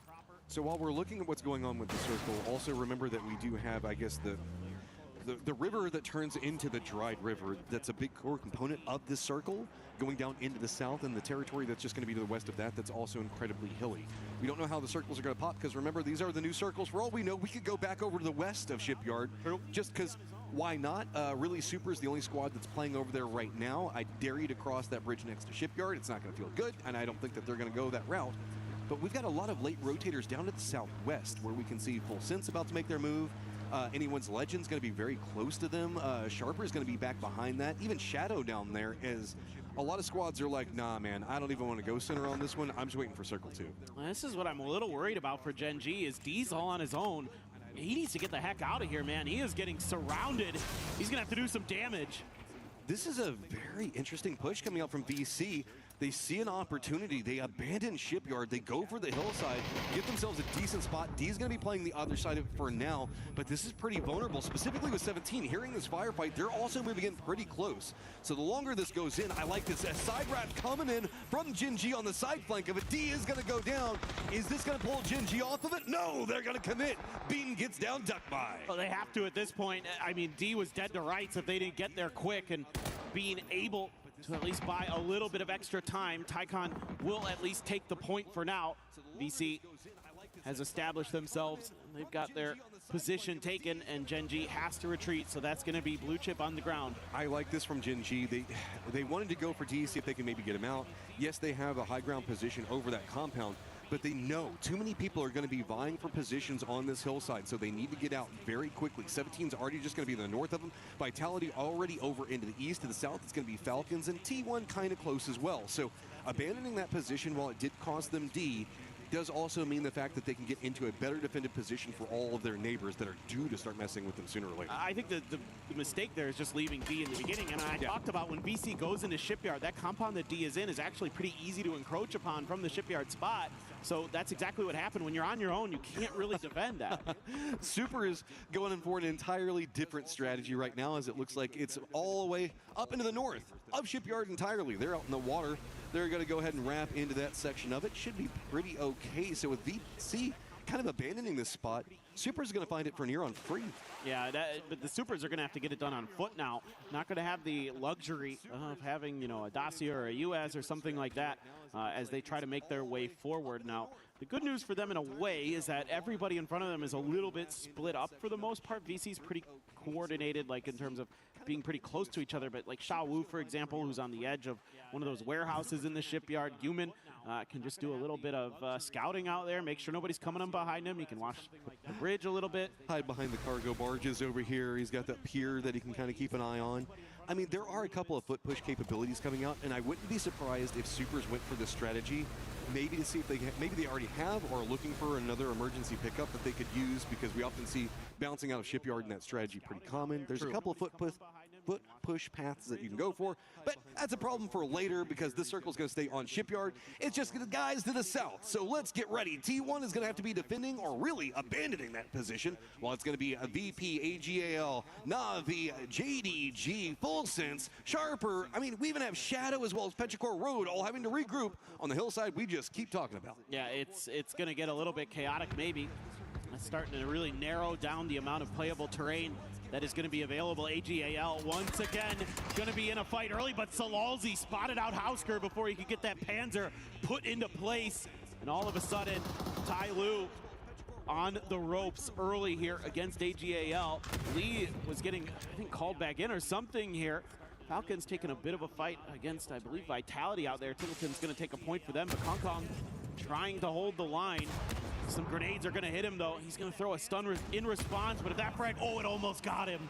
So while we're looking at what's going on with the circle, also remember that we do have, I guess, the river that turns into the dried river. That's a big core component of this circle, going down into the south, and the territory that's just going to be to the west of that, that's also incredibly hilly. We don't know how the circles are going to pop, because remember, these are the new circles. For all we know, we could go back over to the west of Shipyard, just because why not? Really, Super is the only squad that's playing over there right now. I dare you to cross that bridge next to Shipyard. It's not going to feel good, and I don't think that they're going to go that route. But we've got a lot of late rotators down to the southwest, where we can see Full Sense about to make their move. Anyone's Legend's going to be very close to them. Sharper's going to be back behind that. Even Shadow down there, is a lot of squads are like, nah, man, I don't even want to go center on this one. I'm just waiting for Circle 2. This is what I'm a little worried about for Gen G, is D's all on his own. He needs to get the heck out of here, man. He is getting surrounded. He's going to have to do some damage. This is a very interesting push coming out from VC. They see an opportunity. They abandon Shipyard. They go for the hillside, get themselves a decent spot. D's going to be playing the other side of it for now, but this is pretty vulnerable, specifically with 17. Hearing this firefight, they're also moving in pretty close. So the longer this goes in, I like this. A side rat coming in from Gen G on the side flank of it. D is going to go down. Is this going to pull Gen G off of it? No, they're going to commit. Bean gets down, duck by. Well, they have to at this point. I mean, D was dead to rights if they didn't get there quick, and being able to at least buy a little bit of extra time. Tycon will at least take the point for now. VC has established themselves. They've got their position taken, and Gen G has to retreat, so that's going to be blue chip on the ground. I like this from Gen G. They wanted to go for D, see if they can maybe get him out. Yes, they have a high ground position over that compound, but they know too many people are going to be vying for positions on this hillside, so they need to get out very quickly. 17's already just going to be in the north of them. Vitality already over into the east. To the south, it's going to be Falcons, and T1 kind of close as well. So abandoning that position, while it did cost them D, does also mean the fact that they can get into a better defended position for all of their neighbors that are due to start messing with them sooner or later. I think the mistake there is just leaving D in the beginning, and I talked about when VC goes into Shipyard, that compound that D is in is actually pretty easy to encroach upon from the Shipyard spot. So that's exactly what happened. When you're on your own, you can't really defend that. Super is going for an entirely different strategy right now, as it looks like it's all the way up into the north of Shipyard entirely. They're out in the water. They're going to go ahead and wrap into that section of it. Should be pretty okay. So with VC kind of abandoning this spot, Super's going to find it for near on free. Yeah, but the Supers are going to have to get it done on foot now. Not going to have the luxury of having, you know, a Dacia or a US or something like that as they try to make their way forward. Now, the good news for them in a way is that everybody in front of them is a little bit split up for the most part. VC's pretty coordinated, like in terms of being pretty close to each other, but like Sha Wu, for example, who's on the edge of one of those warehouses in the Shipyard. Human can just do a little bit of scouting out there, make sure nobody's coming up behind him. He can watch the bridge a little bit. Hide behind the cargo barges over here. He's got that pier that he can kind of keep an eye on. I mean, there are a couple of foot push capabilities coming out, and I wouldn't be surprised if Supers went for this strategy, maybe to see if maybe they already have or are looking for another emergency pickup that they could use, because we often see bouncing out of Shipyard in that strategy pretty common. There's a couple of foot push paths that you can go for, but that's a problem for later because this circle is going to stay on Shipyard. It's just the guys to the south, so let's get ready. T1 is going to have to be defending or really abandoning that position, while it's going to be a VP, AGAL, Navi, JDG, Full Sense, Sharper. I mean, we even have Shadow as well as Petrichor Road all having to regroup on the hillside we just keep talking about. Yeah, it's going to get a little bit chaotic maybe. It's starting to really narrow down the amount of playable terrain that is going to be available. AGAL once again going to be in a fight early, but Salalzi spotted out Hausker before he could get that Panzer put into place. And all of a sudden, Tai Lu on the ropes early here against AGAL. Lee was getting, I think, called back in or something here. Falcons taking a bit of a fight against, I believe, Vitality out there. Tittleton's going to take a point for them, but Kong Kong trying to hold the line. Some grenades are going to hit him, though. He's going to throw a stun in response, but if that frag, oh, it almost got him.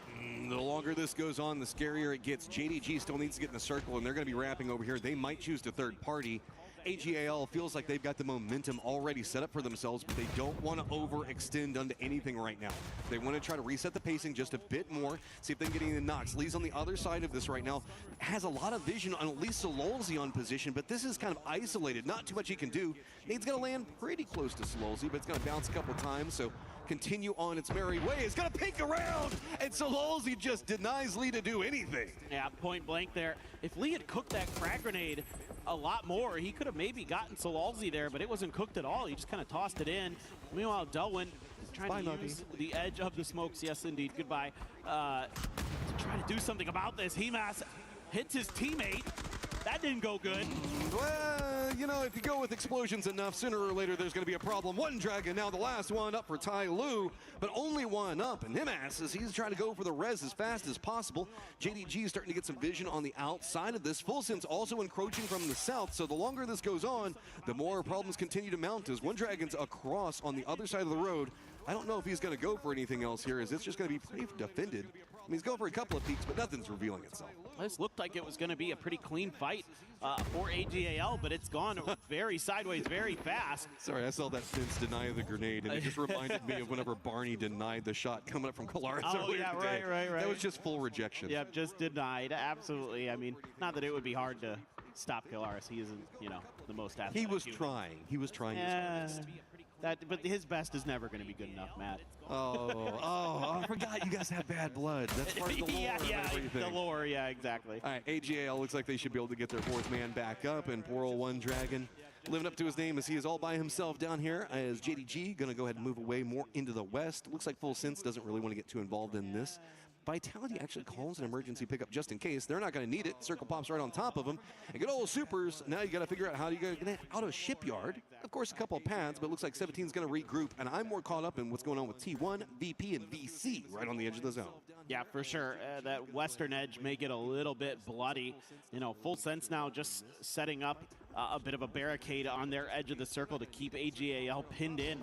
The longer this goes on, the scarier it gets. JDG still needs to get in the circle, and they're going to be wrapping over here. They might choose to third party. AGAL feels like they've got the momentum already set up for themselves, but they don't want to overextend onto anything right now. They want to try to reset the pacing just a bit more, see if they can get any of the knocks. Lee's on the other side of this right now. Has a lot of vision on at least Sololzi on position, but this is kind of isolated. Not too much he can do. Nade's going to land pretty close to Sololzi, but it's going to bounce a couple times, so continue on its merry way. It's going to peek around, and Sololzi just denies Lee to do anything. Yeah, point blank there. If Lee had cooked that frag grenade a lot more, he could have maybe gotten Sololzi there, but it wasn't cooked at all. He just kind of tossed it in. Meanwhile, Delwyn is trying to use the edge of the smokes. Yes, indeed. Goodbye. To try to do something about this. Hemas hits his teammate. That didn't go good. Well, you know, if you go with explosions enough, sooner or later there's going to be a problem. One Dragon, now the last one up for Tai Lu, but only one up. And Himas, as he's trying to go for the res as fast as possible. JDG is starting to get some vision on the outside of this. Full Sense also encroaching from the south, so the longer this goes on, the more problems continue to mount as One Dragon's across on the other side of the road. I don't know if he's going to go for anything else here, as it's just going to be pretty defended. I mean, he's going for a couple of peaks, but nothing's revealing itself. This looked like it was going to be a pretty clean fight for AGAL, but it's gone very sideways, very fast. Sorry, I saw that Vince deny the grenade, and it just reminded me of whenever Barney denied the shot coming up from Kolaris earlier today. Right. That was just full rejection. Yep, just denied, absolutely. I mean, not that it would be hard to stop Kolaris. He isn't, you know, the most athletic. He was trying. He was trying his best. But his best is never going to be good enough, Matt. I forgot you guys have bad blood. That's part of the lore. yeah, the lore, yeah, exactly. All right, AGAL looks like they should be able to get their fourth man back up, and poor old One Dragon living up to his name as he is all by himself down here, as JDG going to go ahead and move away more into the west. Looks like Full Sense doesn't really want to get too involved in this. Vitality actually calls an emergency pickup just in case. They're not going to need it. Circle pops right on top of them. And good old Supers, now you got to figure out how you get out of Shipyard. Of course, a couple of pads, but it looks like 17 is going to regroup. And I'm more caught up in what's going on with T1, VP, and VC right on the edge of the zone. Yeah, for sure. That western edge may get a little bit bloody. You know, full sense now just setting up a bit of a barricade on their edge of the circle to keep AGAL pinned in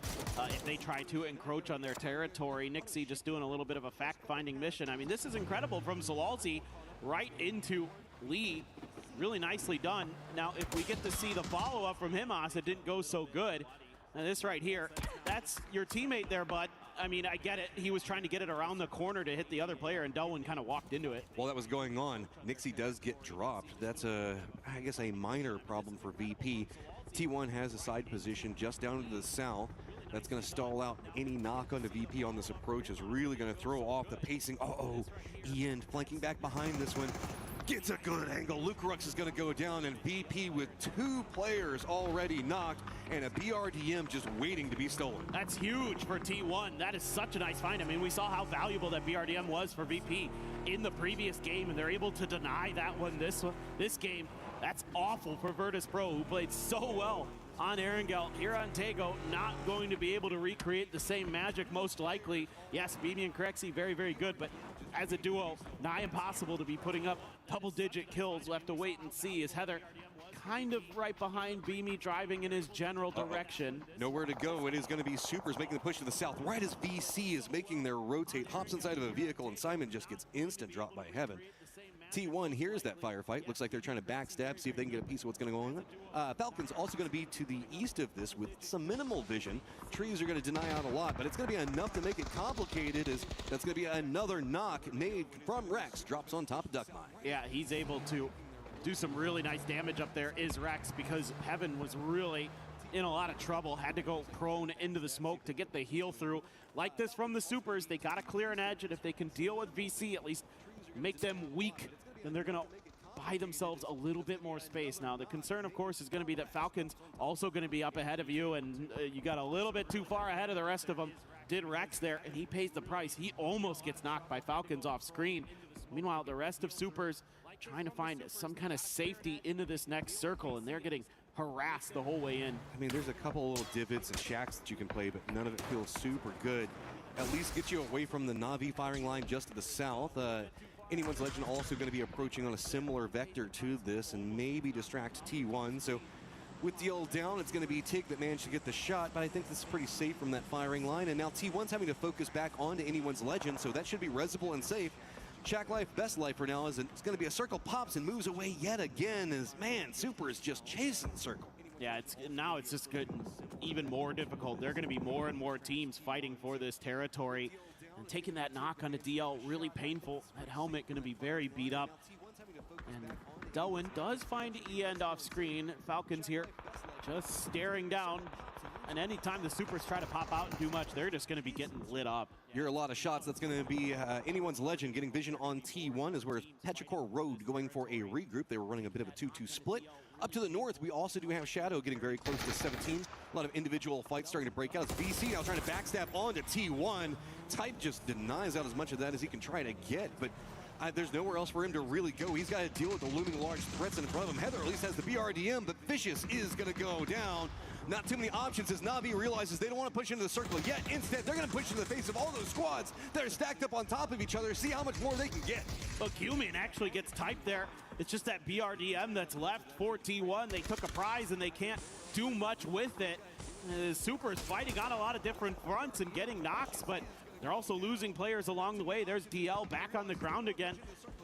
if they try to encroach on their territory. Nixie just doing a little bit of a fact-finding mission. I mean, this is incredible from Zawalzi right into Lee. Really nicely done. Now, if we get to see the follow-up from Himas, it didn't go so good. And this right here, that's your teammate there, bud. I mean, I get it. He was trying to get it around the corner to hit the other player, and Delwyn kind of walked into it. While that was going on, Nixie does get dropped. That's I guess a minor problem for VP. T1 has a side position just down to the south. That's going to stall out any knock onto VP on this approach. Is really going to throw off the pacing. Uh-oh, Ian flanking back behind this one. Gets a good angle. Luke Rux is going to go down, and VP with 2 players already knocked and a BRDM just waiting to be stolen. That's huge for T1. That is such a nice find. I mean, we saw how valuable that BRDM was for VP in the previous game, and they're able to deny that one this game. That's awful for Virtus Pro, who played so well on Erangel. Here on Tego, not going to be able to recreate the same magic, most likely. Yes, Beamy and Crexy, very, very good, but as a duo, nigh impossible to be putting up double-digit kills. We'll have to wait and see. Is Heather kind of right behind Beamy, driving in his general direction? Nowhere to go. It is going to be Supers making the push to the south, right as VC is making their rotate, hops inside of a vehicle, and Simon just gets instant drop by Heaven. T1 hears that firefight. Looks like they're trying to backstab, see if they can get a piece of what's going to go on. Falcon's also going to be to the east of this with some minimal vision. Trees are going to deny out a lot, but it's going to be enough to make it complicated, as that's going to be another knock made from Rex. Drops on top of Duckmine. Yeah, he's able to do some really nice damage up there, is Rex, because Heaven was really in a lot of trouble. Had to go prone into the smoke to get the heal through. Like this from the Supers, they got to clear an edge, and if they can deal with VC, at least make them weak, then they're going to buy themselves a little bit more space. Now, the concern, of course, is going to be that Falcon's also going to be up ahead of you, and you got a little bit too far ahead of the rest of them. Did Rex there, and he pays the price. He almost gets knocked by Falcons off screen. Meanwhile, the rest of Supers trying to find some kind of safety into this next circle, and they're getting harassed the whole way in. I mean, there's a couple little divots and shacks that you can play, but none of it feels super good. At least get you away from the Na'Vi firing line just to the south. Anyone's Legend also going to be approaching on a similar vector to this and maybe distract T1. So with DL down, it's going to be Tig that managed to get the shot, but I think this is pretty safe from that firing line. And now T1's having to focus back onto Anyone's Legend, so that should be resible and safe. Shack Life, best life for now, is it's going to be a circle pops and moves away yet again as, man, Super is just chasing the circle. Yeah, now it's just good, even more difficult. There are going to be more and more teams fighting for this territory. And taking that knock on a DL, really painful. That helmet going to be very beat up. And Delwyn does find E-End off screen. Falcons here just staring down. And anytime the Supers try to pop out and do much, they're just going to be getting lit up. You're a lot of shots. That's going to be Anyone's Legend getting vision on T1, as where Petrichor Road going for a regroup. They were running a bit of a 2-2 split. Up to the north, we also do have Shadow getting very close to 17. A lot of individual fights starting to break out. It's VC now trying to backstab onto T1. Type just denies out as much of that as he can try to get, but there's nowhere else for him to really go. He's got to deal with the looming large threats in front of him. Heather at least has the BRDM, but Vicious is going to go down. Not too many options as Na'Vi realizes they don't want to push into the circle yet. Instead, they're going to push in the face of all those squads that are stacked up on top of each other. See how much more they can get. But Cumin actually gets typed there. It's just that BRDM that's left for T1. They took a prize and they can't do much with it. The Supers fighting on a lot of different fronts and getting knocks, but they're also losing players along the way. There's DL back on the ground again.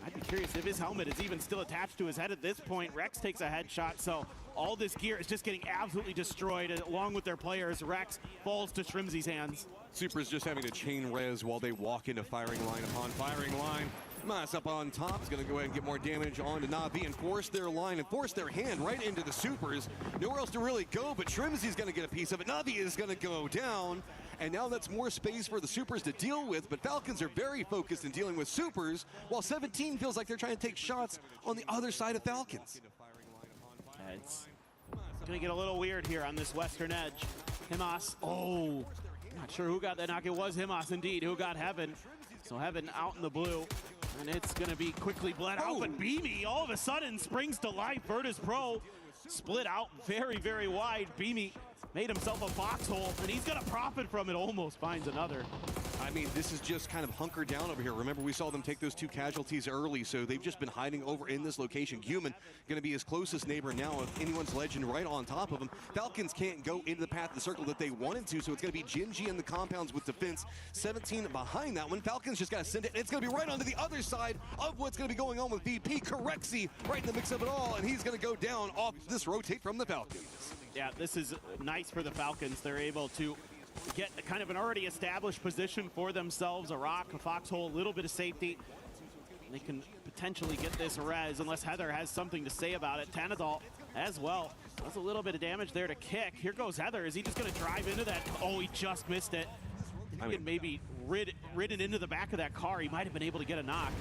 I'd be curious if his helmet is even still attached to his head at this point. Rex takes a headshot, so all this gear is just getting absolutely destroyed, and along with their players, Rex falls to Shrimzy's hands. Super's just having to chain res while they walk into firing line upon firing line. Mas up on top is going to go ahead and get more damage onto Na'Vi and force their line and force their hand right into the Supers. Nowhere else to really go, but Shrimzy's going to get a piece of it. Na'Vi is going to go down, and now that's more space for the Supers to deal with, but Falcons are very focused in dealing with Supers, while 17 feels like they're trying to take shots on the other side of Falcons. It's going to get a little weird here on this western edge. Himas, not sure who got that knock. It was Himas indeed who got Heaven. So Heaven out in the blue, and it's going to be quickly bled out. But Beamy all of a sudden springs to life. Virtus Pro split out very, very wide. Beamy made himself a foxhole, and he's going to profit from it. Almost finds another. I mean, this is just kind of hunkered down over here. Remember, we saw them take those 2 casualties early, so they've just been hiding over in this location. Human going to be his closest neighbor now of anyone's legend right on top of him. Falcons can't go into the path of the circle that they wanted to, so it's going to be Gen.G and the compounds with defense. 17 behind that one. Falcons just got to send it, and it's going to be right onto the other side of what's going to be going on with VP. Correxy right in the mix of it all, and he's going to go down off this rotate from the Falcons. Yeah, this is nice for the Falcons. They're able to get kind of an already established position for themselves, a rock, a foxhole, a little bit of safety. They can potentially get this res unless Heather has something to say about it. Tanadol as well. That's a little bit of damage there to kick. Here goes Heather. Is he just going to drive into that? Oh, he just missed it. He could maybe ridden into the back of that car. He might have been able to get a knock.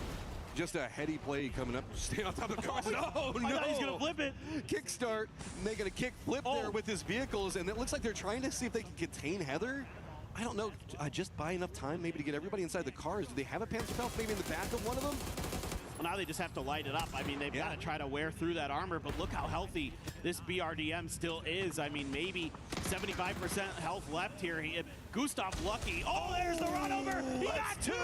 Just a heady play coming up, stay on top of the car. Oh, no! I thought he was gonna flip it. Kickstart, making a kick flip there with his vehicles, and it looks like they're trying to see if they can contain Heather. I don't know, just buy enough time maybe to get everybody inside the cars. Do they have a Panzerfaust maybe in the back of one of them? Well, now they just have to light it up. I mean, they've got to try to wear through that armor, but look how healthy this BRDM still is. I mean, maybe 75% health left here. Gustav lucky. Oh, there's the run over. He got 2!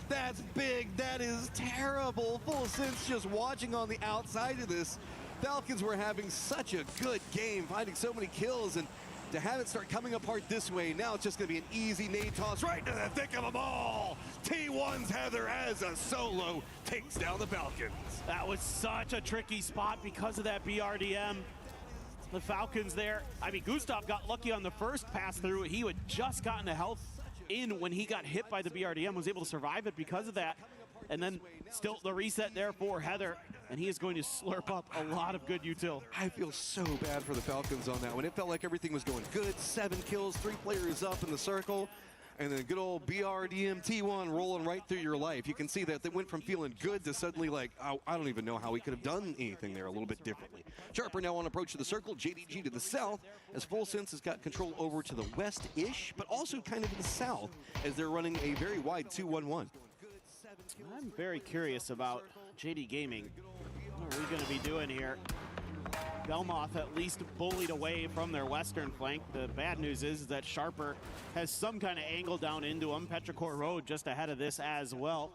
That's big. That is terrible. Full sense just watching on the outside of this. Falcons were having such a good game, finding so many kills, and to have it start coming apart this way, now it's just going to be an easy nade toss right into the thick of them all. T1's Heather as a solo takes down the Falcons. That was such a tricky spot because of that BRDM. The Falcons there. I mean, Gustav got lucky on the first pass through. He had just gotten the health in when he got hit by the BRDM, was able to survive it because of that. And then still the reset there for Heather, and he is going to slurp up a lot of good util. I feel so bad for the Falcons on that one. It felt like everything was going good. 7 kills, 3 players up in the circle, and then good old BRDM T1 rolling right through your life. You can see that they went from feeling good to suddenly like, oh, I don't even know how we could have done anything there a little bit differently. Sharper now on approach to the circle, JDG to the south, as Full Sense has got control over to the west-ish, but also kind of to the south, as they're running a very wide 2-1-1. I'm very curious about JD Gaming. What are we going to be doing here? Belmoth at least bullied away from their western flank. The bad news is that Sharper has some kind of angle down into him. Petrichor Road just ahead of this as well.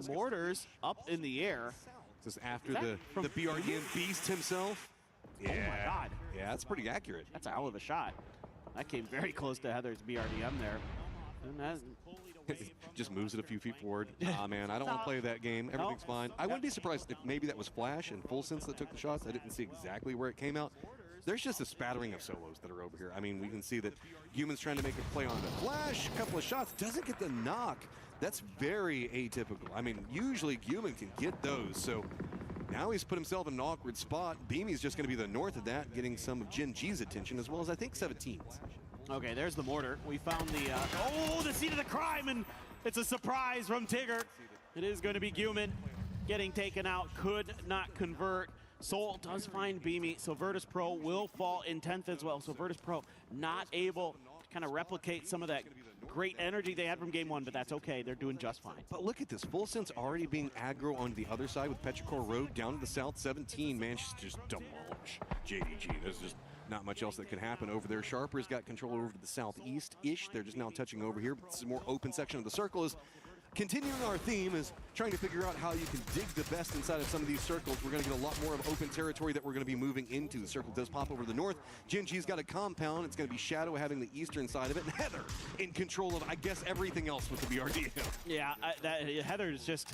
Mortars up in the air. This is after the BRDM beast himself. Yeah. Oh my God. Yeah, that's pretty accurate. That's a hell of a shot. That came very close to Heather's BRDM there. And just moves it a few feet forward. Ah, man, I don't want to play that game. Everything's fine. I wouldn't be surprised if maybe that was Flash and Full Sense that took the shots. I didn't see exactly where it came out. There's just a spattering of solos that are over here. I mean, we can see that Human's trying to make a play on the Flash. A couple of shots. Doesn't get the knock. That's very atypical. I mean, usually Human can get those. So now he's put himself in an awkward spot. Beamy's just going to be the north of that, getting some of Gen.G's attention, as well as I think 17's. Okay, there's the mortar. We found the seat of the crime, and it's a surprise from Tigger. It is going to be Guman getting taken out, could not convert. Soul does find Beamy, so Virtus Pro will fall in 10th as well. So Virtus Pro not able to kind of replicate some of that great energy they had from game 1, but that's okay. They're doing just fine. But look at this. Full Sense already being aggro on the other side with Petrichor Road down to the south. 17 managed to just demolish JDG. There's just not much else that can happen over there. Sharper's got control over to the southeast-ish. They're just now touching over here, but this is a more open section of the circle. Is continuing our theme is trying to figure out how you can dig the best inside of some of these circles. We're going to get a lot more of open territory that we're going to be moving into. The circle does pop over to the north. Gen.G's got a compound. It's going to be Shadow having the eastern side of it, and Heather in control of, I guess, everything else with the BRDM. Yeah, Heather is just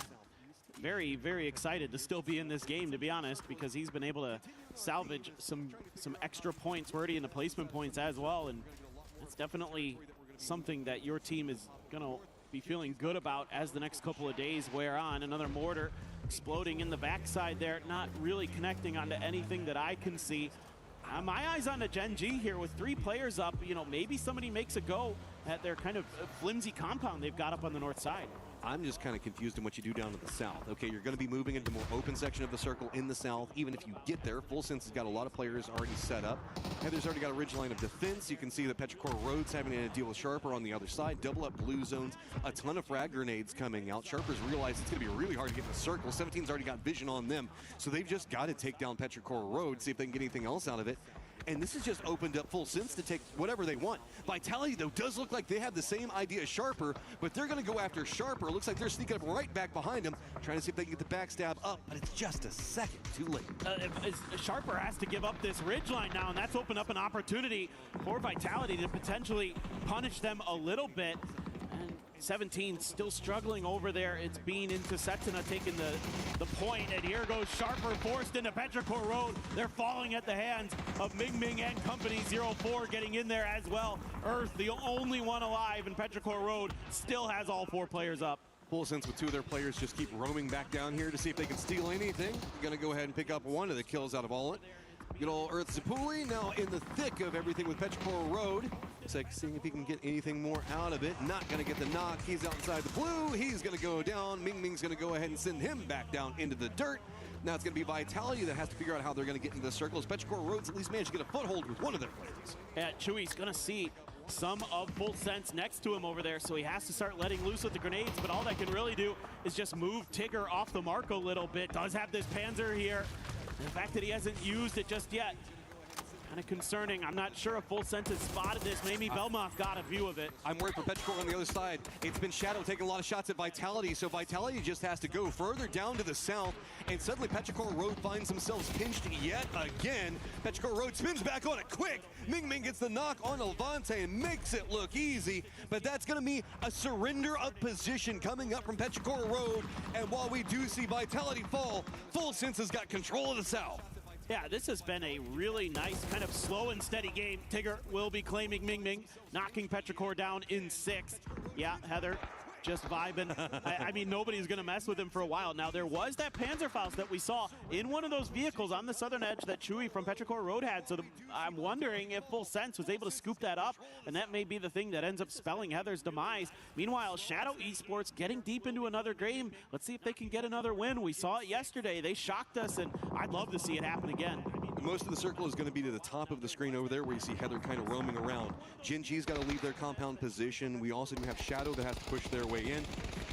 very, very excited to still be in this game, to be honest, because he's been able to salvage some extra points. We're already in the placement points as well, and that's definitely something that your team is going to be feeling good about as the next couple of days wear on. Another mortar exploding in the backside there, not really connecting onto anything that I can see. My eyes on the Gen.G here with 3 players up. You know, maybe somebody makes a go at their kind of flimsy compound they've got up on the north side. I'm just kind of confused in what you do down to the south. Okay, you're going to be moving into more open section of the circle in the south. Even if you get there, Full Sense has got a lot of players already set up. Heather's already got a ridge line of defense. You can see that Petrichor Road's having to deal with Sharper on the other side. Double up blue zones, a ton of frag grenades coming out. Sharper's realized it's going to be really hard to get in the circle. 17's already got vision on them, so they've just got to take down Petrichor Road, see if they can get anything else out of it. And this has just opened up Full Sense to take whatever they want. Vitality, though, does look like they have the same idea as Sharper, but they're going to go after Sharper. Looks like they're sneaking up right back behind him, trying to see if they can get the backstab up, but it's just a second too late. Sharper has to give up this ridge line now, and that's opened up an opportunity for Vitality to potentially punish them a little bit. And 17 still struggling over there. It's Bean into Setsuna taking the point, and here goes Sharper forced into Petrichor Road. They're falling at the hands of Ming Ming and company. 0-4 getting in there as well. Earth, the only one alive, and Petrichor Road still has all 4 players up. Full Sense with 2 of their players just keep roaming back down here to see if they can steal anything. Gonna go ahead and pick up 1 of the kills out of all it. Good old Earth Zapuli now in the thick of everything with Petrichor Road. It's like seeing if he can get anything more out of it. Not gonna get the knock. He's outside the blue. He's gonna go down. Ming Ming's gonna go ahead and send him back down into the dirt. Now it's gonna be Vitality that has to figure out how they're gonna get into the circles. Petrichor Road's at least managed to get a foothold with 1 of their players. Yeah, Chewy's gonna see some of Full Sense next to him over there, so he has to start letting loose with the grenades, but all that can really do is just move Tigger off the mark a little bit. Does have this Panzer here. And the fact that he hasn't used it just yet, kind of concerning. I'm not sure if Full Sense has spotted this. Maybe Belmoth got a view of it. I'm worried for Petrichor on the other side. It's been Shadow taking a lot of shots at Vitality, so Vitality just has to go further down to the south, and suddenly Petrichor Road finds themselves pinched yet again. Petrichor Road spins back on it quick. Ming Ming gets the knock on Levante and makes it look easy, but that's going to be a surrender of position coming up from Petrichor Road, and while we do see Vitality fall, Full Sense has got control of the south. Yeah, this has been a really nice, kind of slow and steady game. Tigger will be claiming Ming Ming, knocking Petrichor down in 6th. Yeah, Heather just vibing. I mean, nobody's going to mess with him for a while. Now, there was that Panzerfaust that we saw in one of those vehicles on the southern edge that Chewy from Petrichor Road had. So I'm wondering if Full Sense was able to scoop that up, and that may be the thing that ends up spelling Heather's demise. Meanwhile, Shadow Esports getting deep into another game. Let's see if they can get another win. We saw it yesterday. They shocked us, and I'd love to see it happen again. Most of the circle is going to be to the top of the screen over there where you see Heather kind of roaming around. Gen.G's got to leave their compound position. We also do have Shadow that has to push their way in.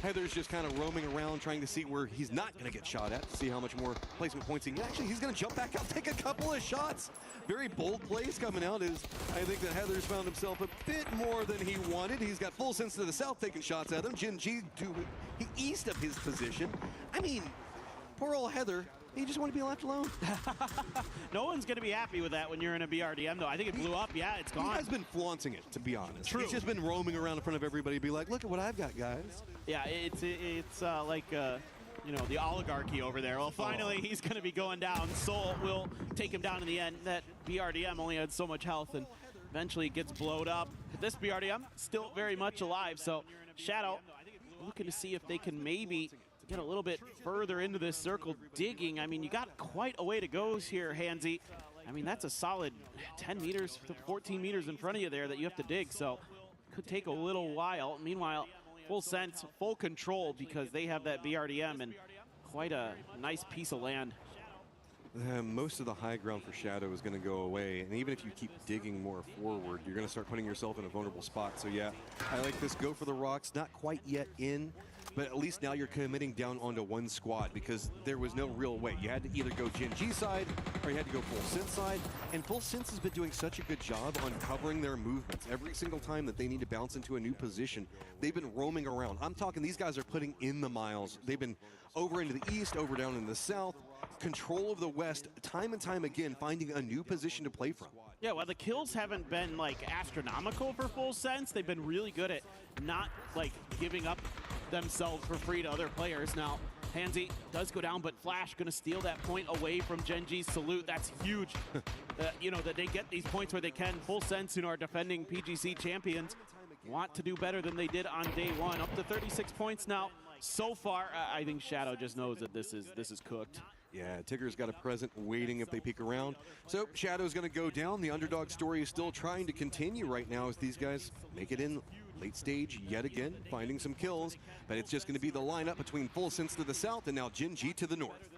Heather's just kind of roaming around trying to see where he's not going to get shot at, to see how much more placement points he can. Actually, he's going to jump back out, take a couple of shots. Very bold plays coming out is I think that Heather's found himself a bit more than he wanted. He's got Full Sense to the south taking shots at him. Gen.G to the east of his position. I mean, poor old Heather. You just want to be left alone. No one's going to be happy with that when you're in a BRDM, though. I think it blew up. Yeah, it's gone. He has been flaunting it, to be honest. True. He's just been roaming around in front of everybody, be like, look at what I've got, guys. Yeah, it's like, you know, the oligarchy over there. Well, finally, he's going to be going down. Soul will take him down in the end. That BRDM only had so much health, and eventually gets blowed up. This BRDM still very much alive, so Shadow looking to see if they can maybe get a little bit further into this circle, digging. I mean, you got quite a way to go here, Hansy. I mean, that's a solid 10 meters to 14 meters in front of you there that you have to dig, so could take a little while. Meanwhile, Full Sense, full control because they have that BRDM and quite a nice piece of land. Most of the high ground for Shadow is going to go away, and even if you keep digging more forward, you're going to start putting yourself in a vulnerable spot. So yeah, I like this go for the rocks, not quite yet in, but at least now you're committing down onto one squad because there was no real way. You had to either go Gen.G side or you had to go Full Sense side, and Full Sense has been doing such a good job on covering their movements. Every single time that they need to bounce into a new position, they've been roaming around. I'm talking these guys are putting in the miles. They've been over into the east, over down in the south, control of the west, time and time again, finding a new position to play from. Yeah, well, the kills haven't been, like, astronomical for Full Sense. They've been really good at not, like, giving up themselves for free to other players. Now, Hansy does go down, but Flash going to steal that point away from Gen.G's salute. That's huge, you know, that they get these points where they can. Full Sense, you know, are defending PGC champions, want to do better than they did on day one. Up to 36 points now. So far, I think Shadow just knows that this is cooked. Yeah, Tigger's got a present waiting if they peek around. So Shadow's going to go down. The underdog story is still trying to continue right now as these guys make it in late stage yet again, finding some kills. But it's just going to be the lineup between Full Sense to the south and now Jin Ji to the north.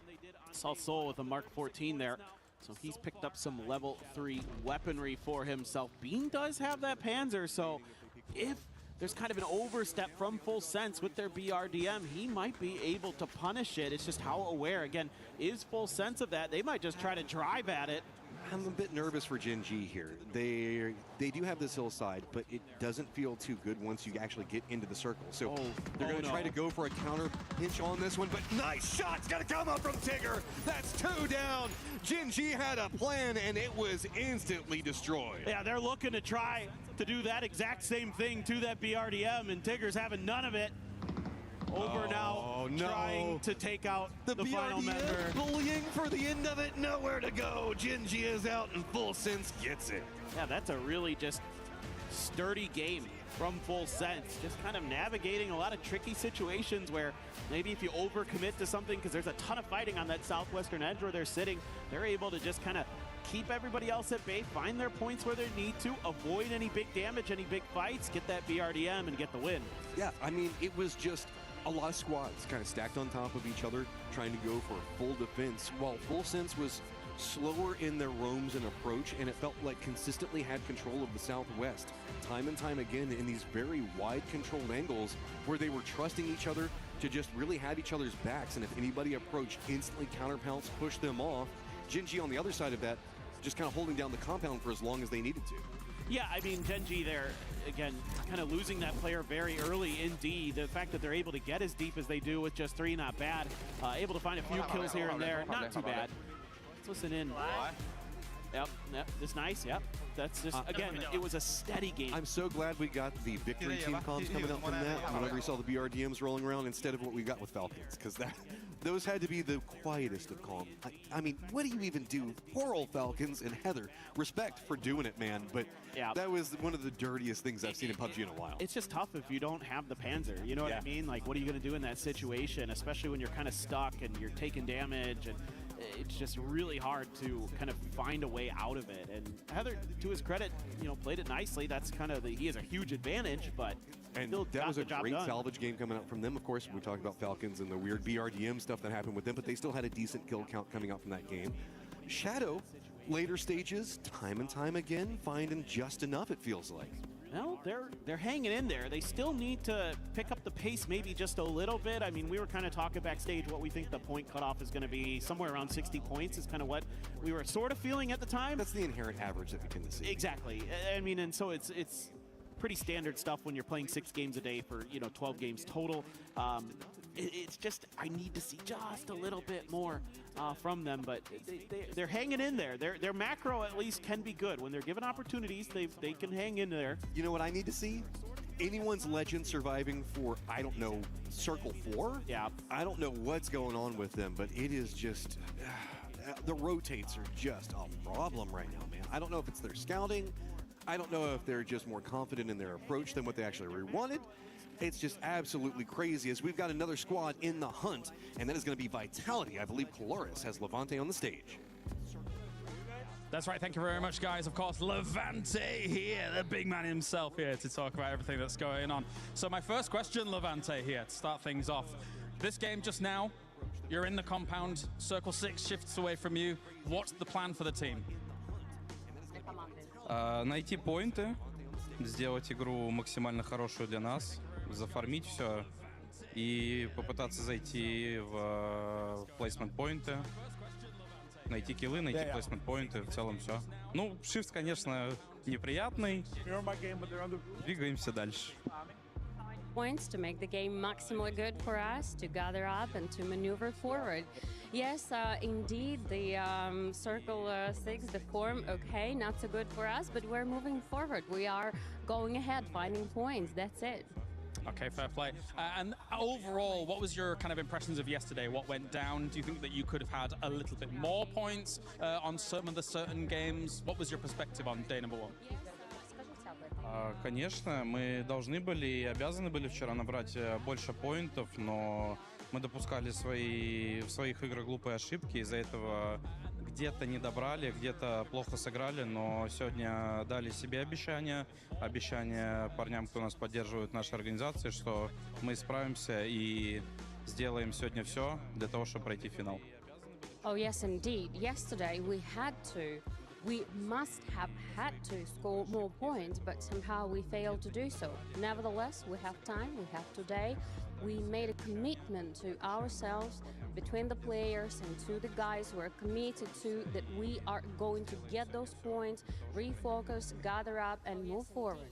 Saw Soul with a Mark 14 there. So he's picked up some level 3 weaponry for himself. Bean does have that Panzer, so if there's kind of an overstep from Full Sense with their BRDM, he might be able to punish it. It's just how aware, again, is Full Sense of that? They might just try to drive at it. I'm a bit nervous for Jin Ji here. They do have this hillside, but it doesn't feel too good once you actually get into the circle. So they're going to try to go for a counter pinch on this one, but nice shot's going to come up from Tigger. That's 2 down. Jin Ji had a plan, and it was instantly destroyed. Yeah, they're looking to try to do that exact same thing to that BRDM, and Tigger's having none of it. Over now, trying to take out the final member. Bullying for the end of it, nowhere to go. Jin Ji is out and Full Sense gets it. Yeah, that's a really just sturdy game from Full Sense. Just kind of navigating a lot of tricky situations where maybe if you overcommit to something, because there's a ton of fighting on that southwestern edge where they're sitting, they're able to just kind of keep everybody else at bay, find their points where they need to, avoid any big damage, any big fights, get that BRDM and get the win. Yeah, I mean, it was just a lot of squads kind of stacked on top of each other, trying to go for full defense, while Full Sense was slower in their roams and approach, and it felt like consistently had control of the southwest time and time again in these very wide controlled angles where they were trusting each other to just really have each other's backs, and if anybody approached, instantly counterpounce, push them off. Jin Ji on the other side of that, just kind of holding down the compound for as long as they needed to. Yeah, I mean, Jin Ji there, again, kind of losing that player very early in D. The fact that they're able to get as deep as they do with just 3, not bad. Able to find a few kills here and there, not too bad. Let's listen in. Yep, that's nice, yep. That's just, again, it was a steady game. I'm so glad we got the victory team comms coming out from that whenever we saw the BRDMs rolling around instead of what we got with Falcons, because those had to be the quietest of calm. I mean, what do you even do? Poor old Falcons and Heather. Respect for doing it, man, but that was one of the dirtiest things I've seen in PUBG in a while. It's just tough if you don't have the Panzer, you know what I mean? Like, what are you going to do in that situation, especially when you're kind of stuck and you're taking damage, and it's just really hard to kind of find a way out of it. And Heather, to his credit, played it nicely. That's kind of he has a huge advantage, but still that was a great done. salvage game coming out from them. Of course, we talked about Falcons and the weird BRDM stuff that happened with them, but they still had a decent kill count coming out from that game. Shadow, later stages, time and time again, finding just enough, it feels like. Well, they're hanging in there. They still need to pick up the pace maybe just a little bit. I mean, we were kind of talking backstage what we think the point cutoff is going to be. Somewhere around 60 points is kind of what we were sort of feeling at the time. That's the inherent average that we tend to see. Exactly. I mean, and so it's pretty standard stuff when you're playing 6 games a day for 12 games total. It's just I need to see just a little bit more from them, but they're hanging in there. Their macro at least can be good when they're given opportunities. They can hang in there. You know what I need to see? Anyone's legend surviving for, I don't know, Circle 4? Yeah. I don't know what's going on with them, but it is just the rotates are just a problem right now, man. I don't know if it's their scouting. I don't know if they're just more confident in their approach than what they actually wanted. It's just absolutely crazy as we've got another squad in the hunt, and that is going to be Vitality. I believe Coloris has Levante on the stage. That's right. Thank you very much, guys. Of course, Levante here, the big man himself here to talk about everything that's going on. So my first question, Levante here, to start things off. This game just now, you're in the compound, Circle 6 shifts away from you. What's the plan for the team? Найти поинты, сделать игру максимально хорошую для нас, зафармить все и попытаться зайти в placement поинты, найти киллы, найти placement поинты, в целом все. Ну, shift, конечно, неприятный. Двигаемся дальше. Points to make the game maximally good for us to gather up and to maneuver forward. Yes, indeed, the Circle 6, the form, okay, not so good for us, but we're moving forward. We are going ahead, finding points. That's it. Okay, fair play. And overall, what was your kind of impressions of yesterday? What went down? Do you think that you could have had a little bit more points on some of the certain games? What was your perspective on day number 1? Конечно, мы должны были и обязаны были вчера набрать больше поинтов, но мы допускали в своих играх глупые ошибки, из-за этого где-то не добрали, где-то плохо сыграли, но сегодня дали себе обещание парням, кто нас поддерживает в нашей организации, что мы справимся и сделаем сегодня все для того, чтобы пройти финал. Oh, yes, indeed. Yesterday we must have had to score more points, but somehow we failed to do so. Nevertheless, we have time, we have today. We made a commitment to ourselves, between the players and to the guys who are committed to that we are going to get those points, refocus, gather up, and move forward.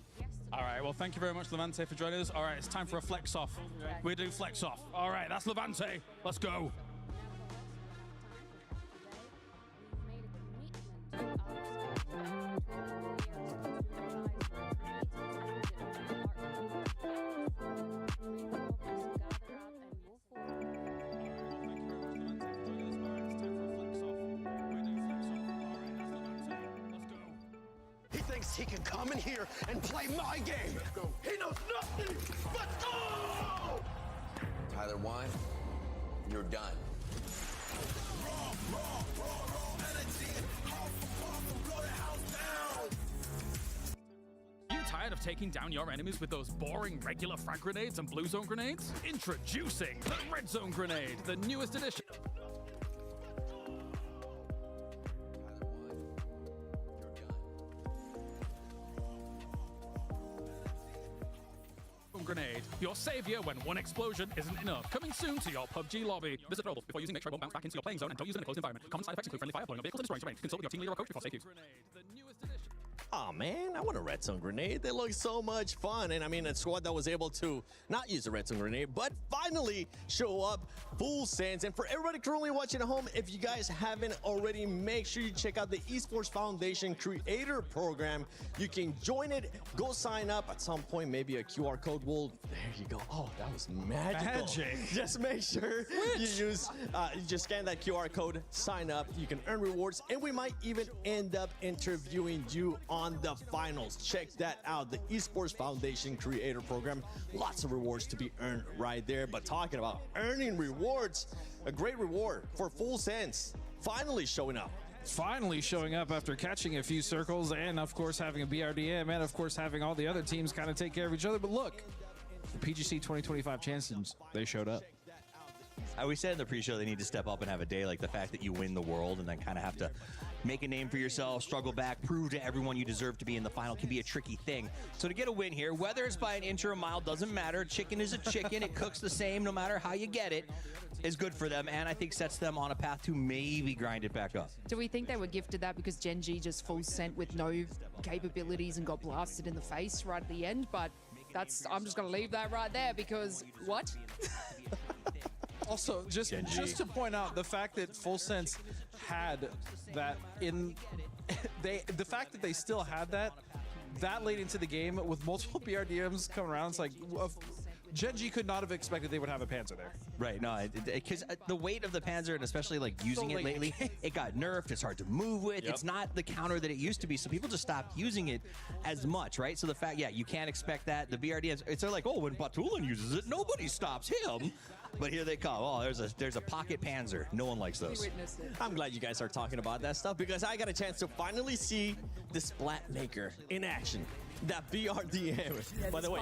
All right, well, thank you very much, Levante, for joining us. All right, it's time for a flex off. We're doing flex off. All right, that's Levante. Let's go. He thinks he can come in here and play my game. He knows nothing. Let's go! Tyler 1, you're done. You tired of taking down your enemies with those boring regular frag grenades and blue zone grenades? Introducing the red zone grenade, the newest edition. Grenade, your savior when one explosion isn't enough. Coming soon to your PUBG lobby. Visit roll before using. Make sure it won't bounce back into your playing zone and don't use it in a closed environment. Common side effects include friendly fire, blowing up vehicles, and destroying terrain. Consult with your team leader or coach before safe use. Oh man, I want a red zone grenade. They look so much fun. And I mean, a squad that was able to not use a red zone grenade, but finally show up full sends. And for everybody currently watching at home, if you guys haven't already, make sure you check out the Esports Foundation Creator Program. You can join it, go sign up at some point. Maybe a QR code will, there you go. Oh, that was magical. Magic. Just make sure you use, you just scan that QR code, sign up. You can earn rewards, and we might even end up interviewing you on the finals. Check that out, the Esports Foundation Creator Program. Lots of rewards to be earned right there. But talking about earning rewards, a great reward for Full Sense finally showing up. Finally showing up after catching a few circles and, of course, having a BRDM and, of course, having all the other teams kind of take care of each other. But look, the PGC 2025 champions, they showed up. We said in the pre-show they need to step up and have a day like the fact that you win the world and then kind of have to make a name for yourself, struggle back, prove to everyone you deserve to be in the final can be a tricky thing. So to get a win here, whether it's by an inch or a mile, doesn't matter. Chicken is a chicken. It cooks the same no matter how you get it, is good for them and I think sets them on a path to maybe grind it back up. Do we think they were gifted that because Genji just full sent with no capabilities and got blasted in the face right at the end? But I'm just going to leave that right there because what? Also, just to point out the fact that Full Sense had that in the fact that they still had that late into the game with multiple BRDMs coming around, it's like Genji could not have expected they would have a Panzer there. Right, no, because the weight of the Panzer, and especially like using it lately, it got nerfed, it's hard to move with, It's not the counter that it used to be, so people just stopped using it as much, right? So the fact, you can't expect that. The BRDMs, it's like, oh, when Batulin uses it, nobody stops him. But here they come. Oh, there's a pocket Panzer. No one likes those. I'm glad you guys are talking about that stuff because I got a chance to finally see the Splat Maker in action. That BRDM. By the way,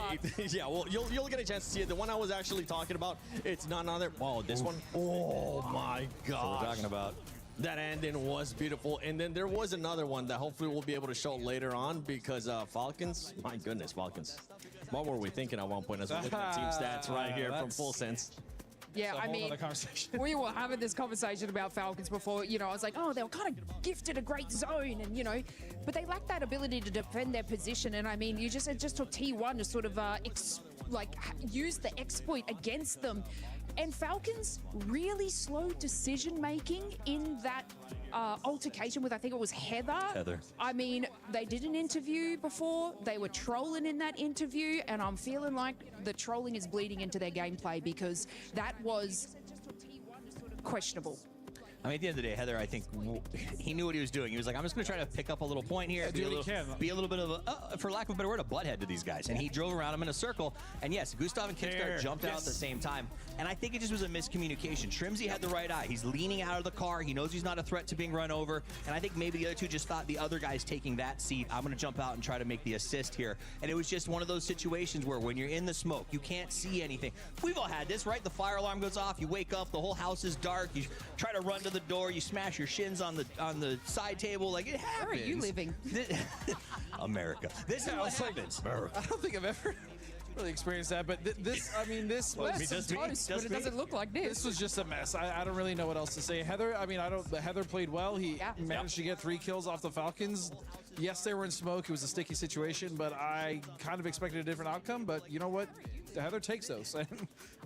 well, you'll get a chance to see it. The one I was actually talking about, it's none other. Wow, this one. Oh my God. That's what we're talking about. That ending was beautiful. And then there was another one that hopefully we'll be able to show later on because Falcons, my goodness, Falcons. What were we thinking at one point as we look at the team stats right here from Full Sense? Yeah, I mean, we were having this conversation about Falcons before. I was like, oh, they were kind of gifted a great zone, and but they lack that ability to defend their position. And I mean, it just took T1 to sort of use the exploit against them. And Falcons really slow decision making in that altercation with, I think it was Heather. I mean, they did an interview before. They were trolling in that interview, and I'm feeling like the trolling is bleeding into their gameplay because that was questionable. I mean, at the end of the day, Heather, I think he knew what he was doing. He was like, I'm just going to try to pick up a little point here. Be a little bit of a, for lack of a better word, a butthead to these guys. And he drove around him in a circle. And yes, Gustav and Kickstart jumped out at the same time. And I think it just was a miscommunication. Trimsy had the right eye. He's leaning out of the car. He knows he's not a threat to being run over. And I think maybe the other two just thought the other guy's taking that seat. I'm going to jump out and try to make the assist here. And it was just one of those situations where when you're in the smoke, you can't see anything. We've all had this, right? The fire alarm goes off. You wake up. The whole house is dark. You try to run to the door. You smash your shins on the side table. Like, it happens. Where are you living? America. This is what happens. I don't think I've ever really experienced that, but this was close, but it doesn't look like this. This was just a mess. I don't really know what else to say. Heather, I mean, Heather played well. He managed to get 3 kills off the Falcons. Yes, they were in smoke. It was a sticky situation, but I kind of expected a different outcome. But you know what? Heather takes those.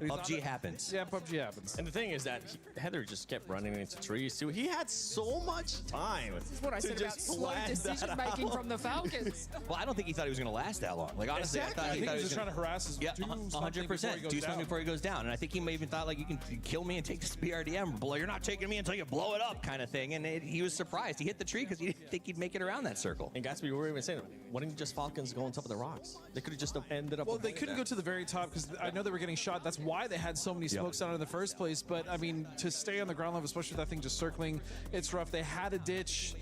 PUBG happens. Yeah, PUBG happens. And the thing is that Heather just kept running into trees too. He had so much time. This is what I said about slow decision making from the Falcons. Well, I don't think he thought he was going to last that long. Like, honestly, exactly. I think he was just trying to harass us. Yeah, 100%. Do something before he goes down. And I think he may even thought, like, you can kill me and take this BRDM. You're not taking me until you blow it up, kind of thing. And he was surprised. He hit the tree because he didn't think he'd make it around that circle. And Gatsby, we were even saying, why didn't just Falcons go on top of the rocks? They could have just ended up. Well, they couldn't go to the very top because I know they were getting shot. That's why they had so many smokes out in the first place. But I mean, to stay on the ground level, especially with that thing just circling, it's rough. They had a ditch.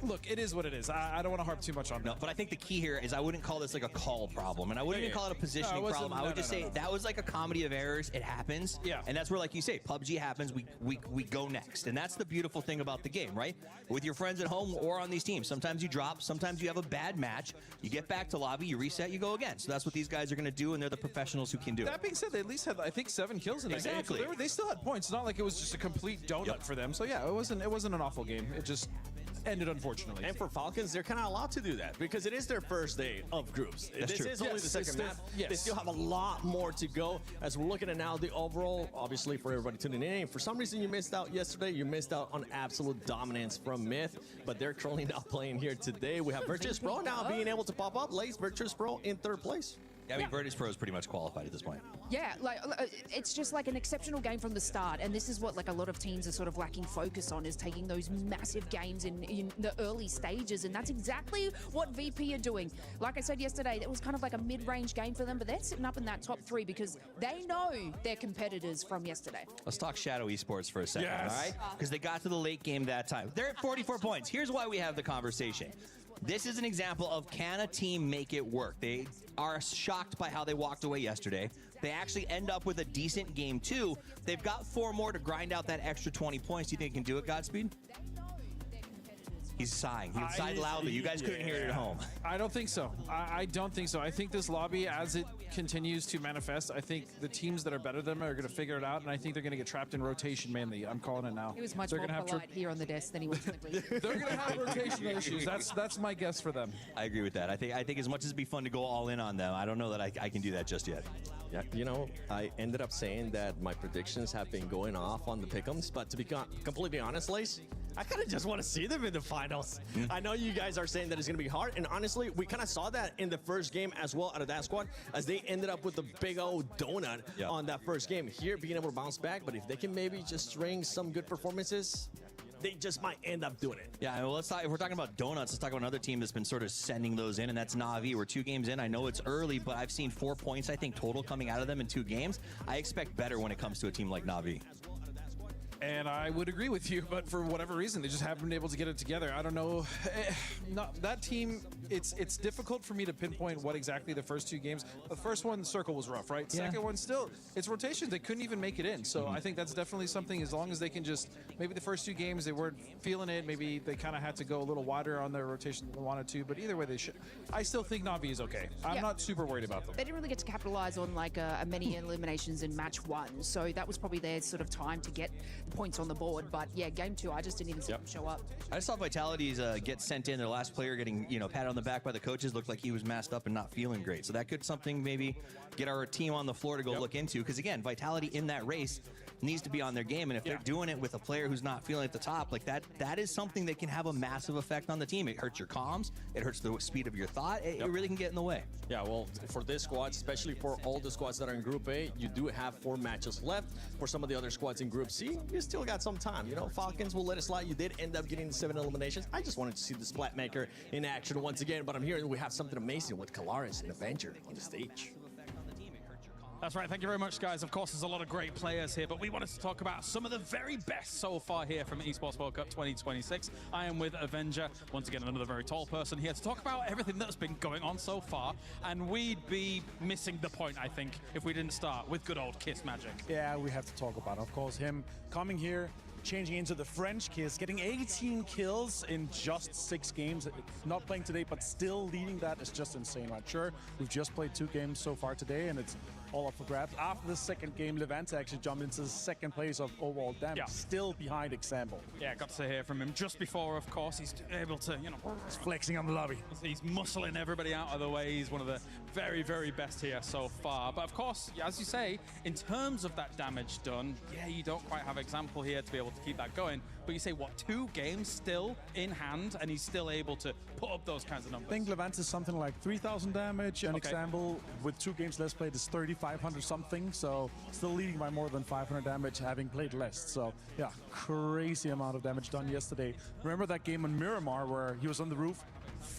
Look, it is what it is. I don't want to harp too much on that. But I think the key here is I wouldn't call this like a call problem, and I wouldn't even call it a positioning problem. I would just say that was like a comedy of errors. It happens. Yeah. And that's where, like you say, PUBG happens. We go next, and that's the beautiful thing about the game, right? With your friends at home or on these teams, sometimes you drop, sometimes you have a bad match. You get back to lobby, you reset, you go again. So that's what these guys are going to do, and they're the professionals who can do it. That being said, they at least had, I think, 7 kills in that game. Exactly. So they still had points. It's not like it was just a complete donut for them. So yeah, it wasn't an awful game. It just ended unfortunately. And for Falcons, they're kind of allowed to do that because it is their first day of groups. This is only the second map. They still have a lot more to go. As we're looking at now, the overall, obviously for everybody tuning in, for some reason you missed out yesterday. You missed out on absolute dominance from Myth, but they're currently now playing here today. We have Virtus Pro now being able to pop up. Lace Virtus Pro in 3rd place. Yeah, I mean, Virtus Pro is pretty much qualified at this point. Yeah, like it's just like an exceptional game from the start, and this is what like a lot of teams are sort of lacking focus on, is taking those massive games in the early stages, and that's exactly what VP are doing. Like I said yesterday, it was kind of like a mid-range game for them, but they're sitting up in that top 3 because they know their competitors from yesterday. Let's talk Shadow Esports for a second, all right? Because they got to the late game that time. They're at 44 points. Here's why we have the conversation. This is an example of, can a team make it work? They are shocked by how they walked away yesterday. They actually end up with a decent game too. They've got 4 more to grind out that extra 20 points. Do you think they can do it, Godspeed? He's sighing. He sighed loudly. You guys couldn't hear it at home. I don't think so. I don't think so. I think this lobby, as it continues to manifest, I think the teams that are better than them are going to figure it out, and I think they're going to get trapped in rotation mainly. I'm calling it now. He was much more polite here on the desk than he was in the group. They're going to have rotational issues. That's my guess for them. I agree with that. I think as much as it'd be fun to go all in on them, I don't know that I can do that just yet. Yeah, you know, I ended up saying that my predictions have been going off on the pick'ems, but to be completely honest, Lace, I kind of just want to see them in the finals. I know you guys are saying that it's going to be hard, and honestly, we kind of saw that in the first game as well out of that squad, as they ended up with a big old donut on that first game. Here, being able to bounce back, but if they can maybe just string some good performances, they just might end up doing it. Yeah, well, if we're talking about donuts, let's talk about another team that's been sort of sending those in, and that's Na'Vi. We're 2 games in. I know it's early, but I've seen 4 points, I think, total coming out of them in 2 games. I expect better when it comes to a team like Na'Vi. And I would agree with you, but for whatever reason, they just haven't been able to get it together. I don't know. That team, it's difficult for me to pinpoint what exactly the first 2 games. The first one, Circle, was rough, right? Yeah. Second one, still, it's rotations. They couldn't even make it in. So I think that's definitely something, as long as they can just, maybe the first 2 games, they weren't feeling it. Maybe they kind of had to go a little wider on their rotation than they wanted to. But either way, they should. I still think Na'Vi is okay. I'm not super worried about them. They didn't really get to capitalize on like a many eliminations in match 1. So that was probably their sort of time to get the points on the board. But yeah, game 2, I just didn't even see them show up. I just saw Vitality's get sent in. Their last player getting, patted on the back by the coaches, looked like he was masked up and not feeling great. So that could something maybe get our team on the floor to go look into. Because again, Vitality in that race needs to be on their game. And if they're doing it with a player who's not feeling at the top, like that is something that can have a massive effect on the team. It hurts your comms. It hurts the speed of your thought. It really can get in the way. Yeah, well, for this squad, especially for all the squads that are in Group A, you do have 4 matches left. For some of the other squads in Group C, you still got some time. You know, Falcons will let it slide. You did end up getting the 7 eliminations. I just wanted to see the Splatmaker in action once again, but I'm hearing we have something amazing with Kalaris and Avenger on the stage. That's right. Thank you very much, guys. Of course, there's a lot of great players here, but we wanted to talk about some of the very best so far here from Esports World Cup 2026. I am with Avenger, once again, another very tall person here to talk about everything that's been going on so far, and we'd be missing the point, I think, if we didn't start with good old Kiss Magic. Yeah, we have to talk about, of course, him coming here, changing into the French Kiss, getting 18 kills in just 6 games. Not playing today, but still leading that is just insane, right? Sure, we've just played 2 games so far today, and it's all up for grabs. After the second game, Levante actually jumped into the second place of overall damage, still behind Example. Yeah, got to hear from him just before, of course. He's able to, you know... He's flexing on the lobby. He's muscling everybody out of the way. He's one of the very, very best here so far. But of course, as you say, in terms of that damage done, yeah, you don't quite have Example here to be able to keep that going. But you say, what, 2 games still in hand, and he's still able to put up those kinds of numbers? I think Levante is something like 3,000 damage, and Example, with 2 games less played, is 3,500 something, so still leading by more than 500 damage, having played less. So, yeah, crazy amount of damage done yesterday. Remember that game on Miramar where he was on the roof,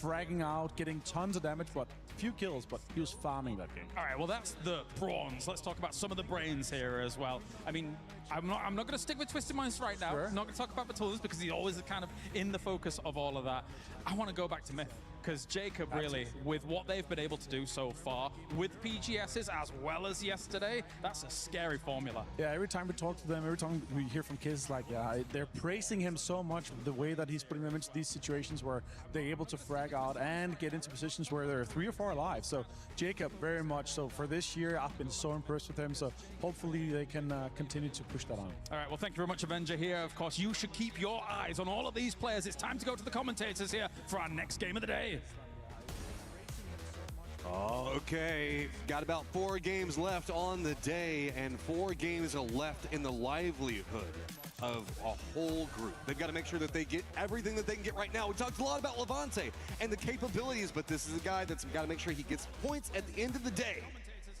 fragging out, getting tons of damage, but few kills, but he was farming that game. All right, well, that's the bronze. Let's talk about some of the brains here as well. I mean, I'm not going to stick with Twisted Minds right now. Sure. I'm not going to talk about Battlers because he's always kind of in the focus of all of that. I want to go back to Myth. Because Jacob, really, with what they've been able to do so far, with PGSs as well as yesterday, that's a scary formula. Yeah, every time we talk to them, every time we hear from kids, like, yeah, they're praising him so much, the way that he's putting them into these situations where they're able to frag out and get into positions where there are 3 or 4 alive. So Jacob, very much so. For this year, I've been so impressed with him, so hopefully they can continue to push that on. All right, well, thank you very much, Avenger, here. Of course, you should keep your eyes on all of these players. It's time to go to the commentators here for our next game of the day. Okay, got about 4 games left on the day and 4 games left in the livelihood of a whole group. They've got to make sure that they get everything that they can get right now. We talked a lot about Levante and the capabilities, but this is a guy that's got to make sure he gets points at the end of the day.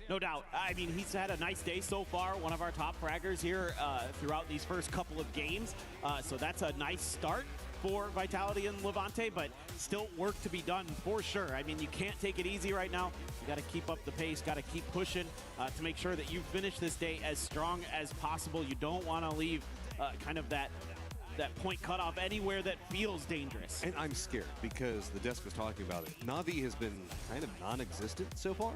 No doubt. I mean, he's had a nice day so far. One of our top fraggers here throughout these first couple of games. So that's a nice start for Vitality and Levante, but still work to be done for sure. I mean, you can't take it easy right now. You got to keep up the pace, got to keep pushing to make sure that you finish this day as strong as possible. You don't want to leave kind of that point cutoff anywhere that feels dangerous. And I'm scared because the desk was talking about it. Na'Vi has been kind of non-existent so far.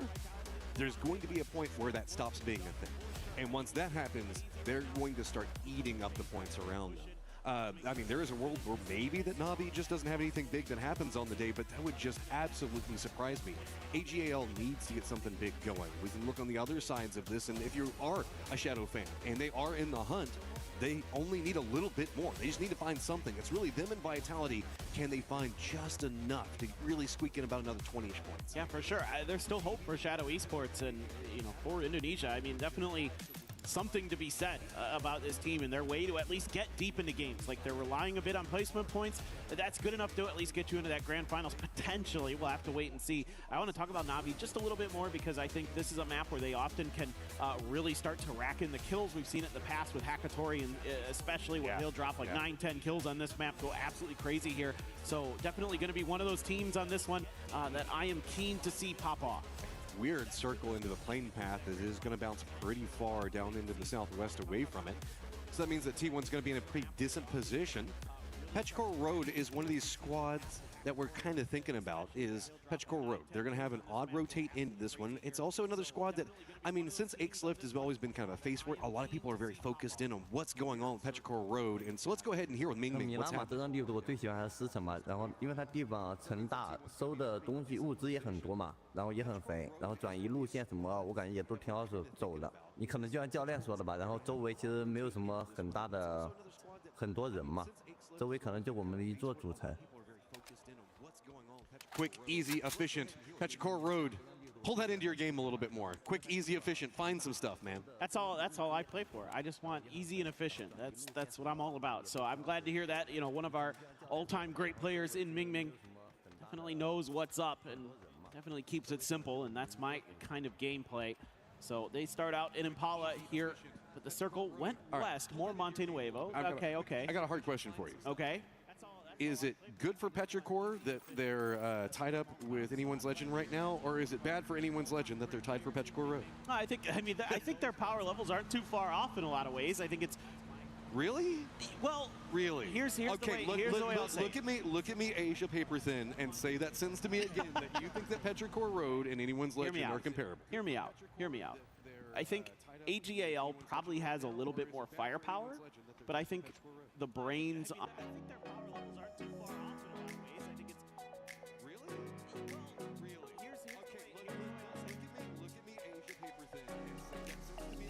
There's going to be a point where that stops being a thing. And once that happens, they're going to start eating up the points around them. I mean, there is a world where maybe that Na'Vi just doesn't have anything big that happens on the day, but that would just absolutely surprise me. AGAL needs to get something big going. We can look on the other sides of this, and if you are a Shadow fan and they are in the hunt, they only need a little bit more. They just need to find something. It's really them and Vitality. Can they find just enough to really squeak in about another 20-ish points? Yeah, for sure. There's still hope for Shadow Esports and, you know, for Indonesia. I mean, definitely something to be said about this team and their way to at least get deep into games. Like, they're relying a bit on placement points. That's good enough to at least get you into that grand finals. Potentially, we'll have to wait and see. I want to talk about Na'Vi just a little bit more because I think this is a map where they often can really start to rack in the kills. We've seen it in the past with Hakatori, and especially when he'll drop like 9-10 kills on this map, go absolutely crazy here. So definitely going to be one of those teams on this one that I am keen to see pop off. Weird circle into the plane path that is going to bounce pretty far down into the southwest away from it. So that means that T1's going to be in a pretty decent position. Petrichor Road is one of these squads that we're kind of thinking about is Petrichor Road. They're going to have an odd rotate into this one. It's also another squad that, I mean, since Xlift has always been kind of a face for it, a lot of people are very focused in on what's going on with Petrichor Road. And so let's go ahead and hear with Ming Ming what's happening. 德章地图我最喜欢它的4层嘛，然后因为它地方城大，收的东西物资也很多嘛，然后也很肥，然后转移路线什么，我感觉也都挺好走的。你可能就像教练说的吧，然后周围其实没有什么很多人嘛，周围可能就我们的一座主城。 Quick, easy, efficient. Petrichor Road. Pull that into your game a little bit more. Quick, easy, efficient. Find some stuff, man. That's all I play for. I just want easy and efficient. That's what I'm all about. So I'm glad to hear that. You know, one of our all-time great players in Ming Ming definitely knows what's up and definitely keeps it simple, and that's my kind of gameplay. So they start out in Impala here but the circle went west, more Monte Nuevo. Okay. I got a hard question for you. Okay. Is it good for Petrichor that they're tied up with Anyone's Legend right now, or is it bad for Anyone's Legend that they're tied for Petrichor Road? No, I think their power levels aren't too far off in a lot of ways. I think it's really well. Really? Here's the way. I'll say. Look at me, Asia paper thin, and say that sentence to me again. That you think that Petrichor Road and Anyone's Legend are comparable. Hear me out. I think AGAL probably has a little bit more firepower, but I think the brains. I think their power levels aren't too far off in a lot of ways. I think it's really. Here's the way. Look at me, Asia paper thin, and say that sentence to me.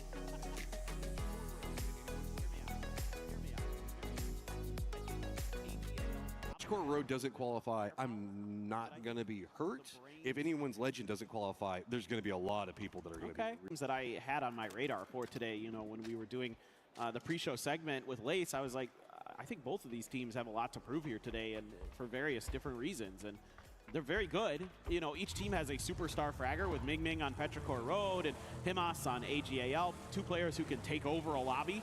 Petrichor Road doesn't qualify. I'm not going to be hurt. If Anyone's Legend doesn't qualify, there's going to be a lot of people that are going to be. Things that I had on my radar for today, when we were doing the pre-show segment with Lace, I was like, I think both of these teams have a lot to prove here today, and for various different reasons. And they're very good. Each team has a superstar fragger with Ming Ming on Petrichor Road and Himas on AGAL. Two players who can take over a lobby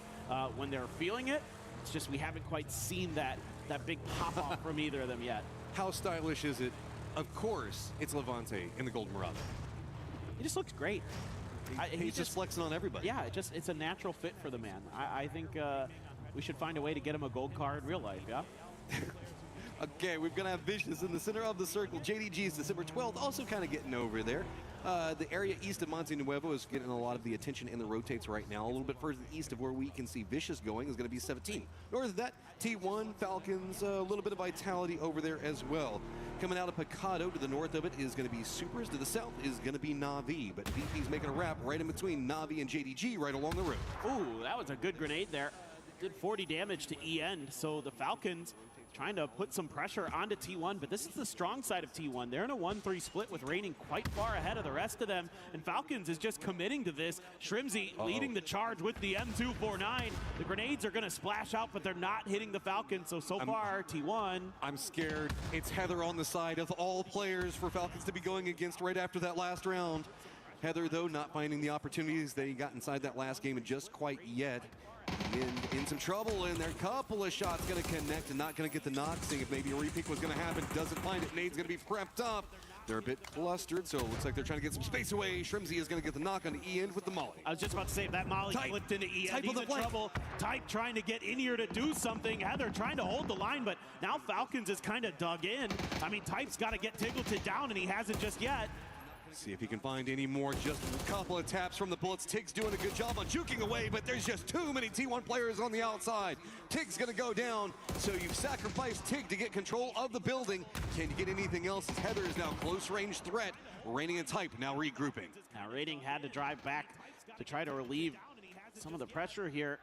when they're feeling it. It's just we haven't quite seen that big pop-off from either of them yet. How stylish is it? Of course, it's Levante in the Golden Marauder. He just looks great. He's just flexing on everybody. Yeah, it's a natural fit for the man. I think we should find a way to get him a gold card in real life, yeah? Okay, we're going to have Vicious in the center of the circle. JDG is December 12th, also kind of getting over there. The area east of Monte Nuevo is getting a lot of the attention in the rotates right now. A little bit further east of where we can see Vicious going is going to be 17. North of that, T1, Falcons, a little bit of Vitality over there as well. Coming out of Picado to the north of it is going to be Supers. To the south is going to be Na'Vi. But VP's making a wrap right in between Na'Vi and JDG right along the road. Ooh, that was a good grenade there. Did 40 damage to E-End. So the Falcons trying to put some pressure onto T1, but this is the strong side of T1. They're in a 1-3 split with Reigning quite far ahead of the rest of them, and Falcons is just committing to this. Shrimzy leading the charge with the M249. The grenades are going to splash out, but they're not hitting the Falcons, so far, T1. I'm scared. It's Heather on the side of all players for Falcons to be going against right after that last round. Heather, though, not finding the opportunities that he got inside that last game just quite yet. In some trouble, and their couple of shots going to connect and not going to get the knock. Seeing if maybe a repeat was going to happen, doesn't find it. Nade's going to be prepped up. They're a bit clustered, so it looks like they're trying to get some space away. Shrimzy is going to get the knock on the E-End with the molly. I was just about to say, if that molly flipped into E-End, he's in trouble. Type trying to get in here to do something. Heather trying to hold the line, but now Falcons is kind of dug in. I mean, Type's got to get Tiggleton down, and he hasn't just yet. See if he can find any more. Just a couple of taps from the bullets. Tig's doing a good job on juking away, but there's just too many T1 players on the outside. Tig's going to go down, so you've sacrificed Tig to get control of the building. Can you get anything else? Heather is now close range threat. Reigning and Type now regrouping. Now Reigning had to drive back to try to relieve some of the pressure here.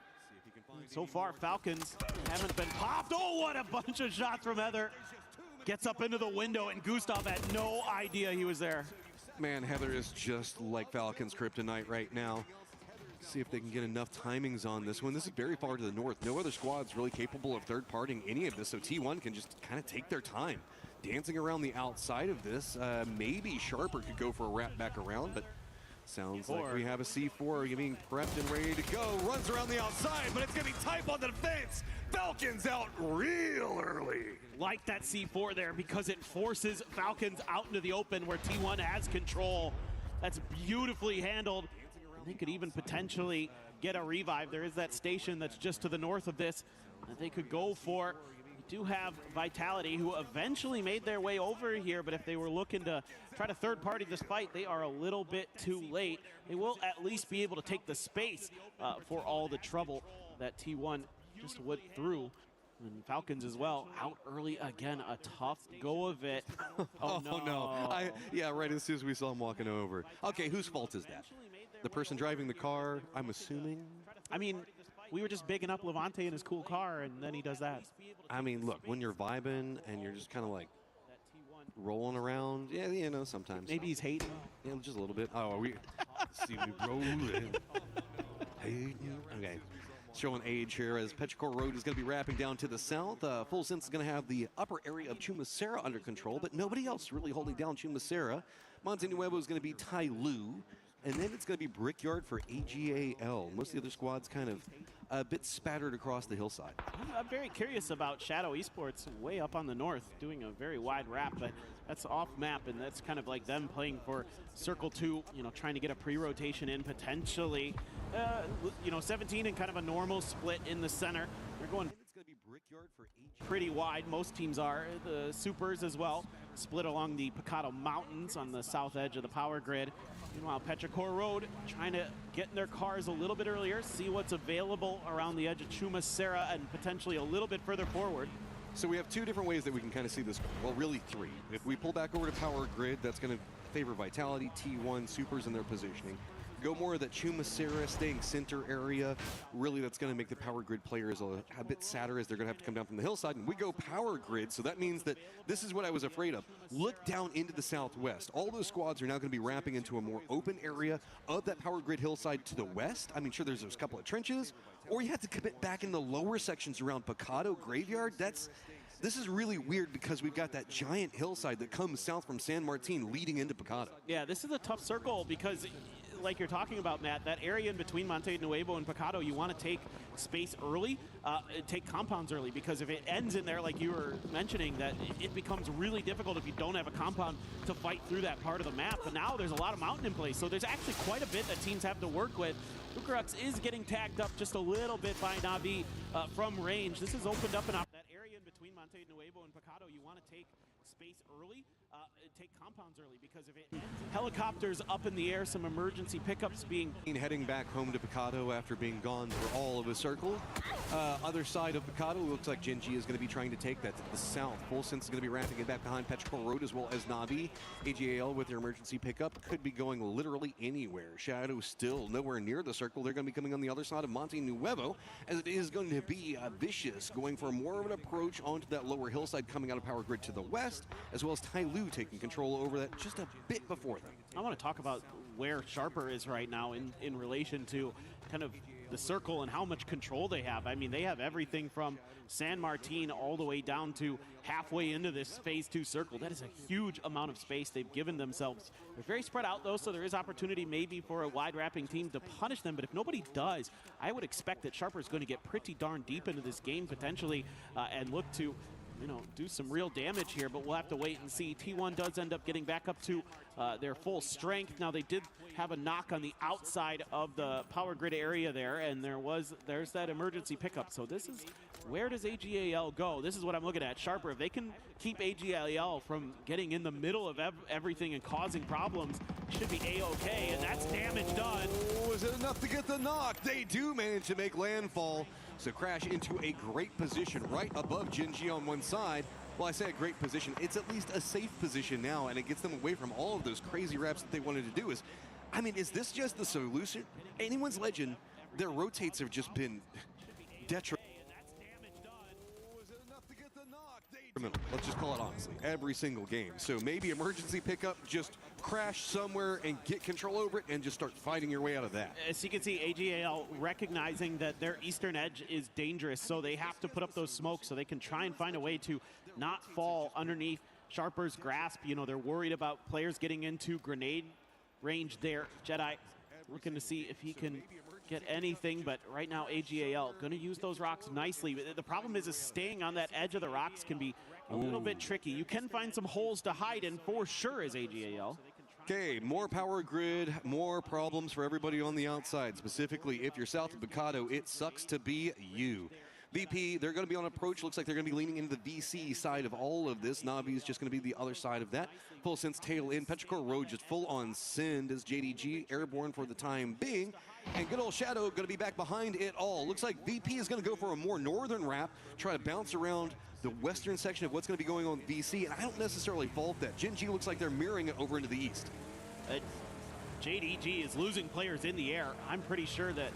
So far, Falcons haven't been popped. Oh, what a bunch of shots from Heather. Gets up into the window, and Gustav had no idea he was there. Man, Heather is just like Falcons kryptonite right now. See if they can get enough timings on this one. This is very far to the north. No other squad's really capable of third-partying any of this, so T1 can just kind of take their time. Dancing around the outside of this, maybe Sharper could go for a wrap back around, but sounds like we have a C4 being prepped and ready to go. Runs around the outside, but it's going to be Type on the defense. Falcons out real early. Like that C4 there because it forces Falcons out into the open where T1 has control. That's beautifully handled. They could even potentially get a revive. There is that station that's just to the north of this that they could go for. We do have Vitality, who eventually made their way over here, but if they were looking to try to third-party this fight, they are a little bit too late. They will at least be able to take the space for all the trouble that T1 just went through. And Falcons as well, out early again, a tough go of it. Oh, no. Yeah, right as soon as we saw him walking over. Okay, whose fault is that? The person driving the car, I'm assuming? I mean, we were just bigging up Levante in his cool car, and then he does that. I mean, look, when you're vibing and you're just kind of like rolling around, yeah, you know, sometimes. Maybe he's hating. Yeah, just a little bit. Oh, we see me rolling. Hating. Okay. Showing age here as Petrichor Road is going to be wrapping down to the south. Full Sense is going to have the upper area of Chumacera under control, but nobody else really holding down Chumacera. Monte Nuevo is going to be Tai Lu. And then it's going to be Brickyard for AGAL. Most of the other squads kind of a bit spattered across the hillside. I'm very curious about Shadow Esports way up on the north, doing a very wide wrap, but that's off map, and that's kind of like them playing for Circle 2, you know, trying to get a pre-rotation in potentially. 17 and kind of a normal split in the center. They're going pretty wide. Most teams are. The Supers as well, split along the Picado Mountains on the south edge of the power grid. Meanwhile, Petrichor Road trying to get in their cars a little bit earlier, see what's available around the edge of Chuma Serra and potentially a little bit further forward. So we have two different ways that we can kind of see this. Well, really three. If we pull back over to power grid, that's going to favor Vitality, T1, Supers in their positioning. Go more of that Chuma Serra staying center area. Really, that's going to make the power grid players a bit sadder as they're going to have to come down from the hillside. And we go power grid, so that means that this is what I was afraid of. Look down into the southwest. All those squads are now going to be wrapping into a more open area of that power grid hillside to the west. I mean, sure, there's a couple of trenches, or you have to commit back in the lower sections around Picado Graveyard. This is really weird because we've got that giant hillside that comes south from San Martin leading into Picado. Yeah, this is a tough circle because, like you're talking about, Matt, that area in between Monte Nuevo and Picado, you want to take space early, take compounds early, because if it ends in there, like you were mentioning, that it becomes really difficult if you don't have a compound to fight through that part of the map. But now there's a lot of mountain in place, so there's actually quite a bit that teams have to work with. Ukarux is getting tagged up just a little bit by Navi from range. This has opened up that area in between Monte Nuevo and Picado. You want to take space early, take compounds early, because if it helicopters up in the air, some emergency pickups being heading back home to Picado after being gone for all of a circle. Other side of Picado, looks like Genji is going to be trying to take that to the south. Volsense is going to be ramping it back behind Petrichor Road, as well as Navi. AGAL with their emergency pickup could be going literally anywhere. Shadow still nowhere near the circle. They're going to be coming on the other side of Monte Nuevo, as it is going to be Vicious going for more of an approach onto that lower hillside coming out of power grid to the west, as well as Tai Lu taking control over that just a bit before them. I want to talk about where Sharper is right now in relation to kind of the circle and how much control they have. I mean, they have everything from San Martin all the way down to halfway into this phase 2 circle. That is a huge amount of space they've given themselves. They're very spread out though, so there is opportunity maybe for a wide wrapping team to punish them, but if nobody does, I would expect that Sharper is going to get pretty darn deep into this game potentially and look to do some real damage here, but we'll have to wait and see. T1 does end up getting back up to their full strength. Now, they did have a knock on the outside of the power grid area there, and there's that emergency pickup. So this is, where does AGAL go? This is what I'm looking at. Sharper, if they can keep AGAL from getting in the middle of everything and causing problems, should be A-okay, and that's damage done. Oh, is it enough to get the knock? They do manage to make landfall. So Crash into a great position right above Genji on one side. Well, I say a great position. It's at least a safe position now, and it gets them away from all of those crazy reps that they wanted to do. Is this just the solution? Anyone's Legend, their rotates have just been detrimental. Let's just call it honestly, every single game. So maybe emergency pickup, just crash somewhere and get control over it and just start fighting your way out of that. As you can see, AGAL recognizing that their eastern edge is dangerous, so they have to put up those smokes so they can try and find a way to not fall underneath Sharper's grasp. They're worried about players getting into grenade range there. Jedi looking to see if he can get anything, but right now AGAL going to use those rocks nicely. The problem is staying on that edge of the rocks can be a little bit tricky. You can find some holes to hide in for sure as AGAL. Okay, more power grid, more problems for everybody on the outside. Specifically, if you're south of Picado, it sucks to be you. VP, they're going to be on approach. Looks like they're going to be leaning into the VC side of all of this. Navi is just going to be the other side of that. Full sense tail in. Petrichor Road just full on send as JDG airborne for the time being. And good old Shadow going to be back behind it all. Looks like VP is going to go for a more northern wrap, try to bounce around the western section of what's going to be going on with VC. And I don't necessarily fault that. Genji looks like they're mirroring it over into the east. JDG is losing players in the air. I'm pretty sure that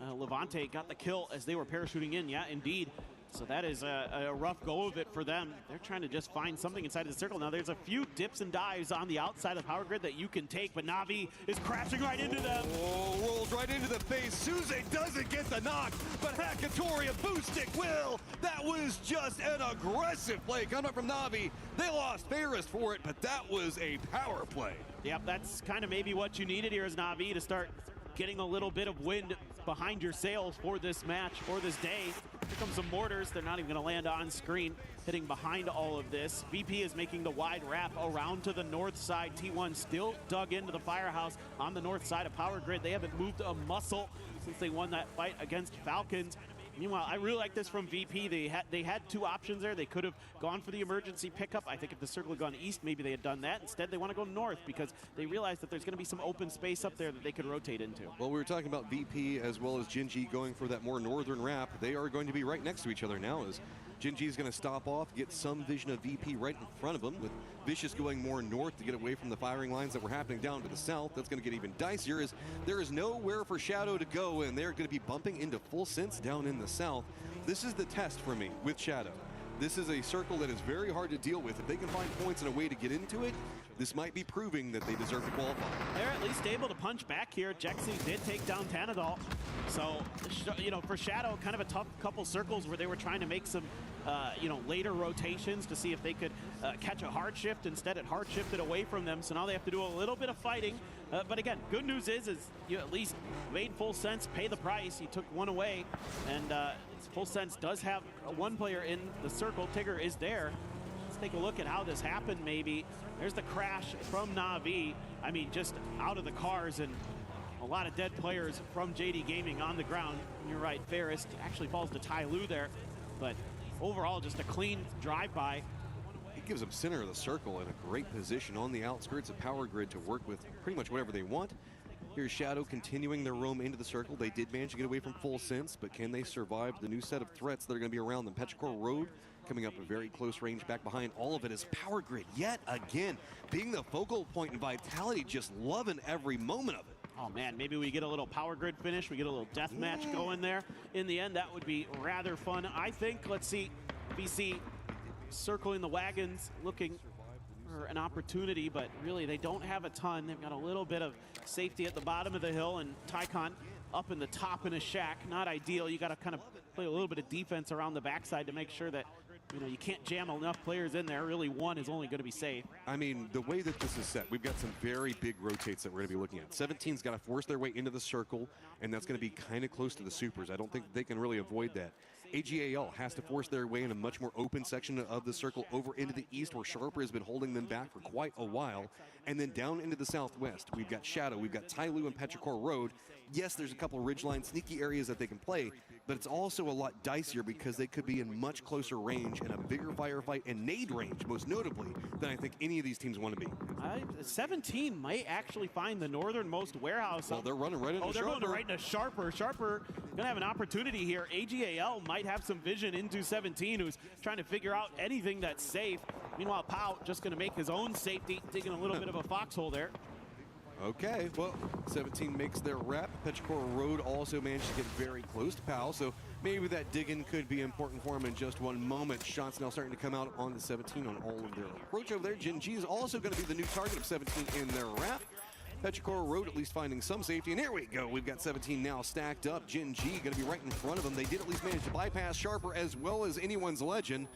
Levante got the kill as they were parachuting in. Yeah, indeed. So that is a rough go of it for them. They're trying to just find something inside of the circle. Now there's a few dips and dives on the outside of Power Grid that you can take, but Na'Vi is crashing right into them. Oh, rolls right into the face. Suze doesn't get the knock, but Hakatori, a boost stick will. That was just an aggressive play coming up from Na'Vi. They lost Ferris for it, but that was a power play. Yep, that's kind of maybe what you needed here as Na'Vi to start getting a little bit of wind behind your sails for this match, for this day. Here comes some mortars. They're not even going to land on screen, hitting behind all of this. VP is making the wide wrap around to the north side. T1 still dug into the firehouse on the north side of Power Grid. They haven't moved a muscle since they won that fight against Falcons. Meanwhile, I really like this from VP. They had two options there. They could have gone for the emergency pickup. I think if the circle had gone east, maybe they had done that. Instead, they want to go north because they realize that there's going to be some open space up there that they could rotate into. Well, we were talking about VP as well as Jinji going for that more northern wrap. They are going to be right next to each other now as Jinji is going to stop off, get some vision of VP right in front of him, with Vicious going more north to get away from the firing lines that were happening down to the south. That's going to get even dicier as there is nowhere for Shadow to go, and they're going to be bumping into Full Sense down in the south. This is the test for me with Shadow. This is a circle that is very hard to deal with. If they can find points and a way to get into it, this might be proving that they deserve to qualify. They're at least able to punch back here. Jexi did take down Tanadol. So, you know, for Shadow, kind of a tough couple circles where they were trying to make some, you know, later rotations to see if they could catch a hard shift. Instead, it hard shifted away from them. So now they have to do a little bit of fighting. But again, good news is you at least made Full Sense pay the price. He took one away, and Full Sense does have one player in the circle. Tigger is there. Let's take a look at how this happened maybe. There's the crash from Na'Vi. I mean, just out of the cars, and a lot of dead players from JD Gaming on the ground. You're right, Ferris actually falls to Tai Lu there, but overall just a clean drive-by. He gives them center of the circle in a great position on the outskirts of Power Grid to work with pretty much whatever they want. Here's Shadow continuing their roam into the circle. They did manage to get away from Full Sense, but can they survive the new set of threats that are going to be around them? Petrichor Road coming up a very close range back behind. All of it is Power Grid yet again, being the focal point, and Vitality just loving every moment of it. Oh man, maybe we get a little Power Grid finish. We get a little death match going there. In the end, that would be rather fun. I think, let's see, BC circling the wagons, looking for an opportunity, but really they don't have a ton. They've got a little bit of safety at the bottom of the hill, and Tycon up in the top in a shack. Not ideal. You got to kind of play a little bit of defense around the backside to make sure that, you know, you can't jam enough players in there. Really, one is only going to be safe. I mean, the way that this is set, we've got some very big rotates that we're going to be looking at. 17's got to force their way into the circle, and that's going to be kind of close to the supers. I don't think they can really avoid that. AGAL has to force their way in a much more open section of the circle over into the east, where Sharper has been holding them back for quite a while. And then down into the southwest, we've got Shadow, we've got Tai Lu and Petrichor Road. Yes, there's a couple of ridgeline sneaky areas that they can play, but it's also a lot dicier because they could be in much closer range and a bigger firefight and nade range, most notably, than I think any of these teams want to be. 17 might actually find the northernmost warehouse. Well, they're running right into Sharper. Sharper. Going right into Sharper. Sharper gonna have an opportunity here. AGAL might have some vision into 17, who's trying to figure out anything that's safe. Meanwhile, Pau just gonna make his own safety, digging a little bit of a foxhole there. Okay, well, 17 makes their wrap. Petrichor Road also managed to get very close to Pau, so maybe that digging could be important for him in just one moment. Shots now starting to come out on the 17 on all of their approach over there. Jinji is also going to be the new target of 17 in their wrap. Petrichor Road at least finding some safety, and here we go. We've got 17 now stacked up. Jinji going to be right in front of them. They did at least manage to bypass Sharper as well as anyone's legend,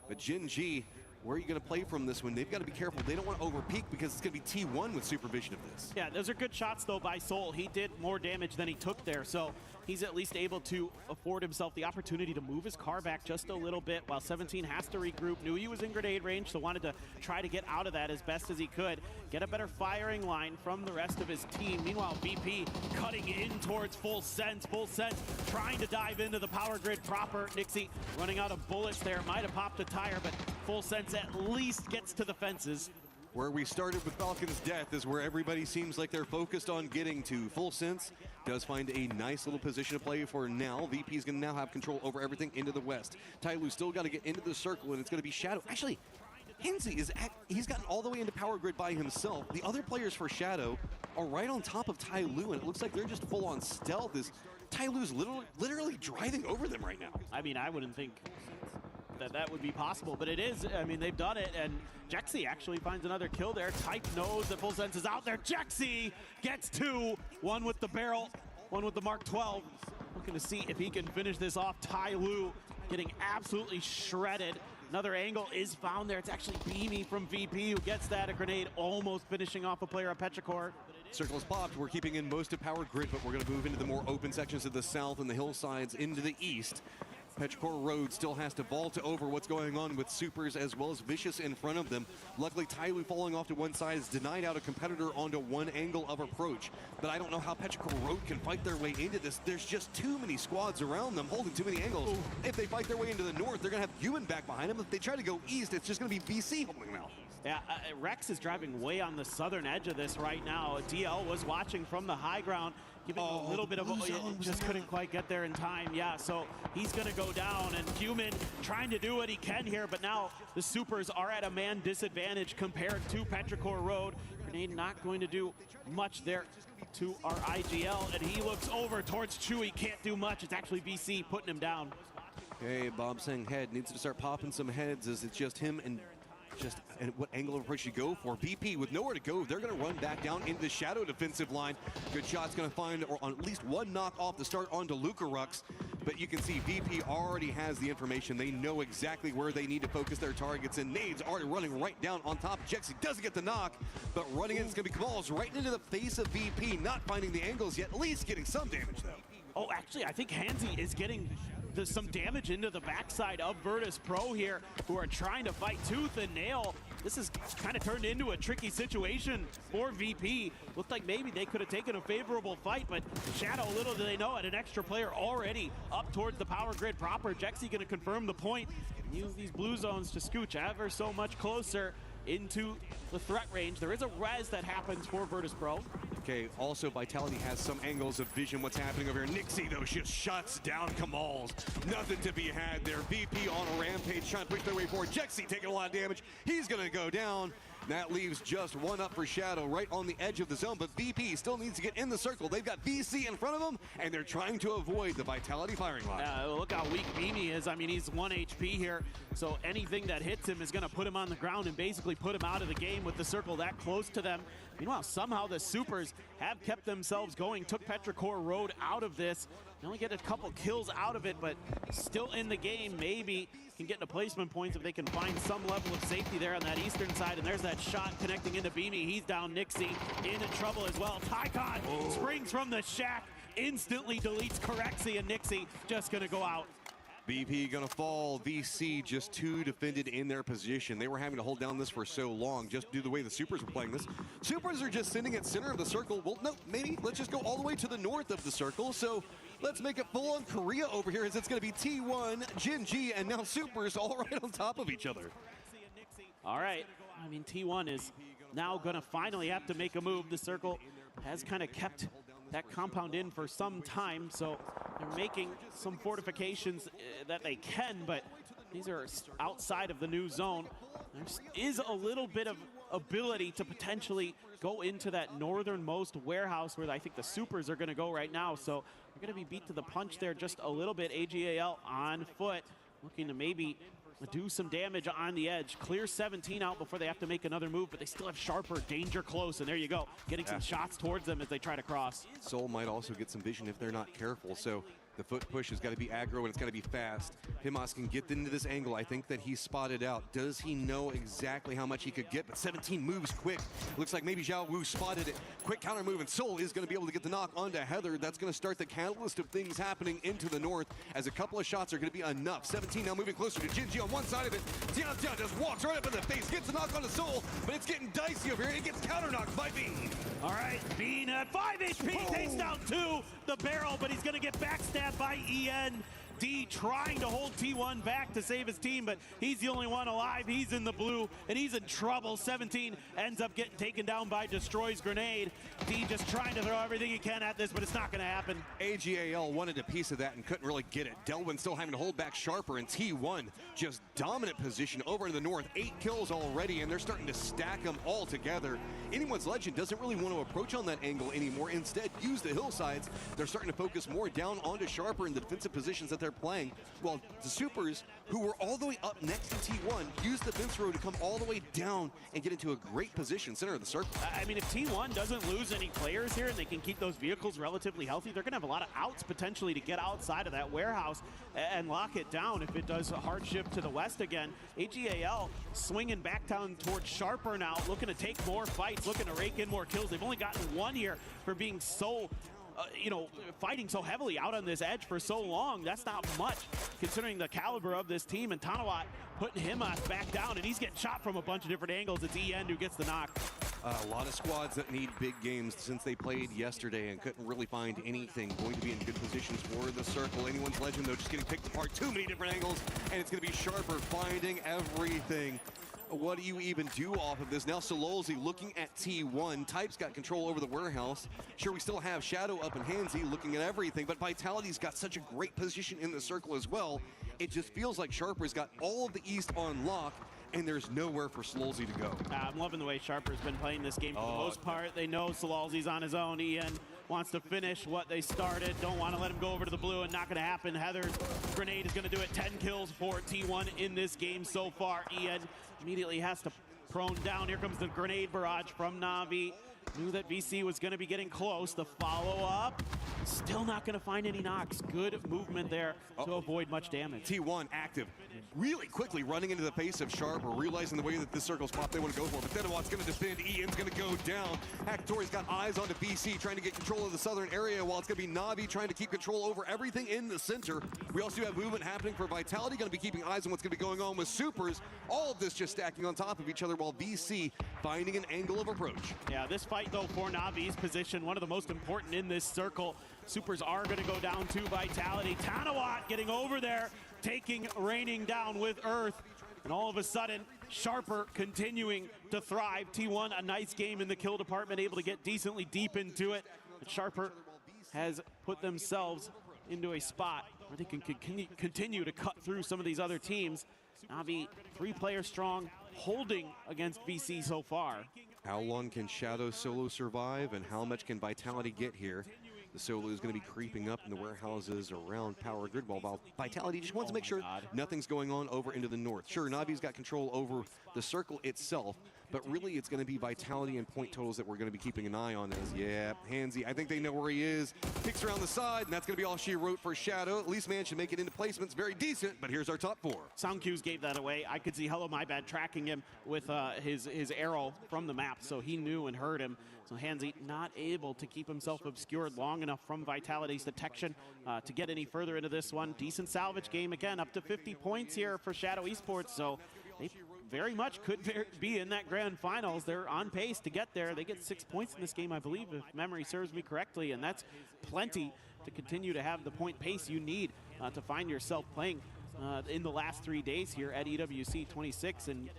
but Jinji, where are you going to play from this one? They've got to be careful. They don't want to overpeak because it's going to be T1 with supervision of this. Yeah, those are good shots, though, by Soul. He did more damage than he took there, so he's at least able to afford himself the opportunity to move his car back just a little bit while 17 has to regroup. Knew he was in grenade range, so wanted to try to get out of that as best as he could. Get a better firing line from the rest of his team. Meanwhile, VP cutting in towards Full Sense. Full Sense trying to dive into the Power Grid proper. Nixie running out of bullets there. Might have popped a tire, but Full Sense at least gets to the fences. Where we started with Falcon's death is where everybody seems like they're focused on getting to. Full Sense does find a nice little position to play for now. VP is going to now have control over everything into the west. Tai Lu still got to get into the circle, and it's going to be Shadow. Actually, Hinsey he's gotten all the way into Power Grid by himself. The other players for Shadow are right on top of Tai Lu, and it looks like they're just full on stealth as Tai Lu's literally driving over them right now. I mean, I wouldn't think that would be possible, but it is. I mean, they've done it, and Jexy actually finds another kill there. Type knows that Full Sense is out there. Jexy gets two, one with the barrel, one with the Mark 12. Looking to see if he can finish this off. Tai Lu getting absolutely shredded. Another angle is found there. It's actually Beamy from VP who gets that. A grenade almost finishing off a player of Petrichor. Circle is popped. We're keeping in most of Power Grid, but we're going to move into the more open sections of the south and the hillsides into the east. Petrichor Road still has to vault over what's going on with Supers as well as Vicious in front of them. Luckily, Tai Lu falling off to one side has denied out a competitor onto one angle of approach. But I don't know how Petrichor Road can fight their way into this. There's just too many squads around them holding too many angles. Ooh. If they fight their way into the north, they're going to have Ewan back behind them. If they try to go east, it's just going to be VC holding them out. Yeah, Rex is driving way on the southern edge of this right now. DL was watching from the high ground, giving a little bit of just couldn't quite get there in time. Yeah, so he's going to go down, and Human trying to do what he can here, but now the Supers are at a man disadvantage compared to Petrichor Road. Grenade not going to do much there to our IGL, and he looks over towards Chewy. Can't do much. It's actually VC putting him down. Okay, Bob saying head needs to start popping some heads as it's just him and what angle of approach you go for. VP with nowhere to go, they're going to run back down into the shadow defensive line. Good shot's going to find or on at least one knock off the start onto Lucarux, but you can see VP already has the information. They know exactly where they need to focus their targets, and Nade's already running right down on top of Jexy. Doesn't get the knock, but running in, it's going to be Kamal's right into the face of VP, not finding the angles yet, at least getting some damage though. Oh, actually, I think Hansi is getting some damage into the backside of Virtus Pro here, who are trying to fight tooth and nail. This is kind of turned into a tricky situation for VP. Looked like maybe they could have taken a favorable fight, but Shadow, little do they know, at an extra player already up towards the power grid proper. Jexy going to confirm the point and use these blue zones to scooch ever so much closer into the threat range. There is a res that happens for Virtus Pro. Okay, also Vitality has some angles of vision what's happening over here. Nixie, though, just shuts down Kamal's. Nothing to be had there. VP on a rampage, trying to push their way forward. Jexy taking a lot of damage. He's going to go down. That leaves just one up for Shadow right on the edge of the zone, but VP still needs to get in the circle. They've got VC in front of them, and they're trying to avoid the Vitality firing line. Look how weak Beamy is. I mean, he's 1 HP here, so anything that hits him is going to put him on the ground and basically put him out of the game with the circle that close to them. Meanwhile, somehow the Supers have kept themselves going, took Petrichor Road out of this. They only get a couple kills out of it, but still in the game. Maybe can get into placement points if they can find some level of safety there on that eastern side. And there's that shot connecting into Beamy. He's down. Nixie into trouble as well. Tycon springs from the shack, instantly deletes Corexy, and Nixie just going to go out. VP gonna fall. VC just too defended in their position. They were having to hold down this for so long just due to the way the Supers were playing this. Supers are just sitting at center of the circle. Well, no, maybe let's just go all the way to the north of the circle. So let's make it full on Korea over here as it's gonna be T1, Jin G, and now Supers all right on top of each other. All right, I mean, T1 is now gonna finally have to make a move. The circle has kind of kept that compound in for some time, so they're making some fortifications that they can, but these are outside of the new zone. There is a little bit of ability to potentially go into that northernmost warehouse where I think the Supers are going to go right now, so they're going to be beat to the punch there just a little bit. AGAL on foot, looking to maybe do some damage on the edge. Clear 17 out before they have to make another move, but they still have Sharper, danger close, and there you go. Getting some shots towards them as they try to cross. Soul might also get some vision if they're not careful, so the foot push has got to be aggro and it's got to be fast. Pimas can get into this angle. I think that he's spotted out. Does he know exactly how much he could get? But 17 moves quick. Looks like maybe Zhao Wu spotted it. Quick counter move, and Soul is going to be able to get the knock onto Heather. That's going to start the catalyst of things happening into the north as a couple of shots are going to be enough. 17 now moving closer to Jinji on one side of it. Tian just walks right up in the face, gets a knock onto Soul, but it's getting dicey over here. It gets counter knocked by Bean. All right, Bean at 5 HP, takes down 2, the barrel, but he's going to get backstabbed by EN. D trying to hold T1 back to save his team, but he's the only one alive. He's in the blue, and he's in trouble. 17 ends up getting taken down by Destroy's grenade. D just trying to throw everything he can at this, but it's not going to happen. AGAL wanted a piece of that and couldn't really get it. Delwyn still having to hold back Sharper, and T1 just dominant position over in the north. 8 kills already, and they're starting to stack them all together. Anyone's Legend doesn't really want to approach on that angle anymore. Instead, use the hillsides. They're starting to focus more down onto Sharper in the defensive positions that they're playing, while the Supers, who were all the way up next to T1, use the fence row to come all the way down and get into a great position, center of the circle. I mean, if T1 doesn't lose any players here and they can keep those vehicles relatively healthy, they're going to have a lot of outs potentially to get outside of that warehouse and lock it down if it does a hard shift to the west again. AGAL swinging back down towards Sharper now, looking to take more fights, looking to rake in more kills. They've only gotten 1 here for being so fighting so heavily out on this edge for so long. That's not much considering the caliber of this team, and Tanawat putting him back down, and he's getting shot from a bunch of different angles. It's EN who gets the knock. A lot of squads that need big games since they played yesterday and couldn't really find anything. Going to be in good positions for the circle. Anyone's Legend, though, just getting picked apart. Too many different angles, and it's going to be Sharper finding everything. What do you even do off of this? Now Sololzi looking at T1. Type's got control over the warehouse. Sure, we still have Shadow up and Hansy looking at everything, but Vitality's got such a great position in the circle as well. It just feels like Sharper's got all of the East on lock, and there's nowhere for Sololzi to go. I'm loving the way Sharper's been playing this game for the most part. They know Sololzi's on his own. Ian wants to finish what they started. Don't want to let him go over to the blue, and not going to happen. Heather's grenade is going to do it. 10 kills for T1 in this game so far. Ian immediately has to prone down. Here comes the grenade barrage from Na'Vi. Knew that VC was going to be getting close. The follow-up, still not going to find any knocks. Good movement there to avoid much damage. T1 active, really quickly running into the face of Sharper, realizing the way that this circle's pop they want to go for. But Denawat's going to defend. Ian's going to go down. Hakatori's got eyes onto VC, trying to get control of the southern area, while it's going to be Na'Vi trying to keep control over everything in the center. We also have movement happening for Vitality, going to be keeping eyes on what's going to be going on with Supers. All of this just stacking on top of each other, while VC finding an angle of approach. Yeah, this fight, though, for Na'Vi's position, one of the most important in this circle. Supers are going to go down to Vitality. Tanawat getting over there, raining down with Earth. And all of a sudden, Sharper continuing to thrive. T1, a nice game in the kill department, able to get decently deep into it. But Sharper has put themselves into a spot where they can continue to cut through some of these other teams. Na'Vi, 3-player strong, holding against VC so far. How long can Shadow solo survive, and how much can Vitality get here? The solo is going to be creeping up in the warehouses around Power Grid, while Vitality just wants to make sure nothing's going on over into the north. Sure, Navi's got control over the circle itself, but really it's going to be Vitality and point totals that we're going to be keeping an eye on. As, yeah, Hansy, I think they know where he is. Kicks around the side, and that's going to be all she wrote for Shadow. At least man should make it into placements. Very decent, but here's our top 4. Sound cues gave that away. I could see Hello My Bad tracking him with his arrow from the map, so he knew and heard him. So Hansy not able to keep himself obscured long enough from Vitality's detection to get any further into this one. Decent salvage game, again, up to 50 points here for Shadow Esports, so they very much could be in that grand finals. They're on pace to get there. They get 6 points in this game, I believe, if memory serves me correctly, and that's plenty to continue to have the point pace you need to find yourself playing in the last 3 days here at EWC 26 and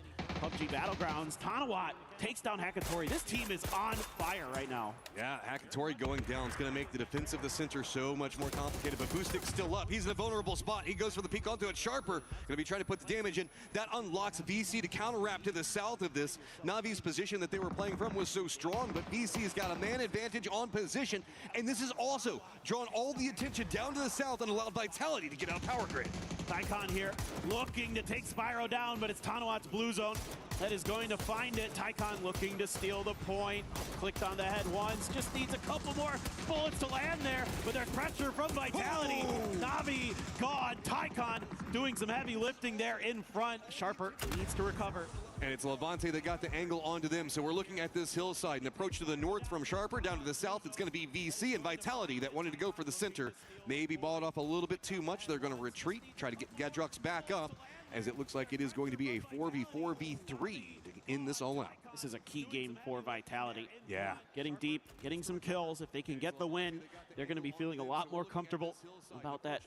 PUBG Battlegrounds. Tanawat takes down Hakatori. This team is on fire right now. Yeah, Hakatori going down is going to make the defense of the center so much more complicated, but Boostik's still up. He's in a vulnerable spot. He goes for the peek onto it. Sharper going to be trying to put the damage in. That unlocks VC to counter-wrap to the south of this. Navi's position that they were playing from was so strong, but VC's got a man advantage on position, and this is also drawn all the attention down to the south and allowed Vitality to get out Power Grid. Tycon here looking to take Spyro down, but it's Tanawat's blue zone that is going to find it. Tycon looking to steal the point. Clicked on the head once. Just needs a couple more bullets to land there, but there's pressure from Vitality. Na'Vi gone. Tycon doing some heavy lifting there in front. Sharper needs to recover. And it's Levante that got the angle onto them. So we're looking at this hillside. An approach to the north from Sharper. Down to the south, it's going to be VC and Vitality that wanted to go for the center. Maybe balled off a little bit too much. They're going to retreat, try to get Gadrux back up, as it looks like it is going to be a 4v4v3 to end this all out. This is a key game for Vitality. Yeah. Getting deep, getting some kills. If they can get the win, they're going to be feeling a lot more comfortable about that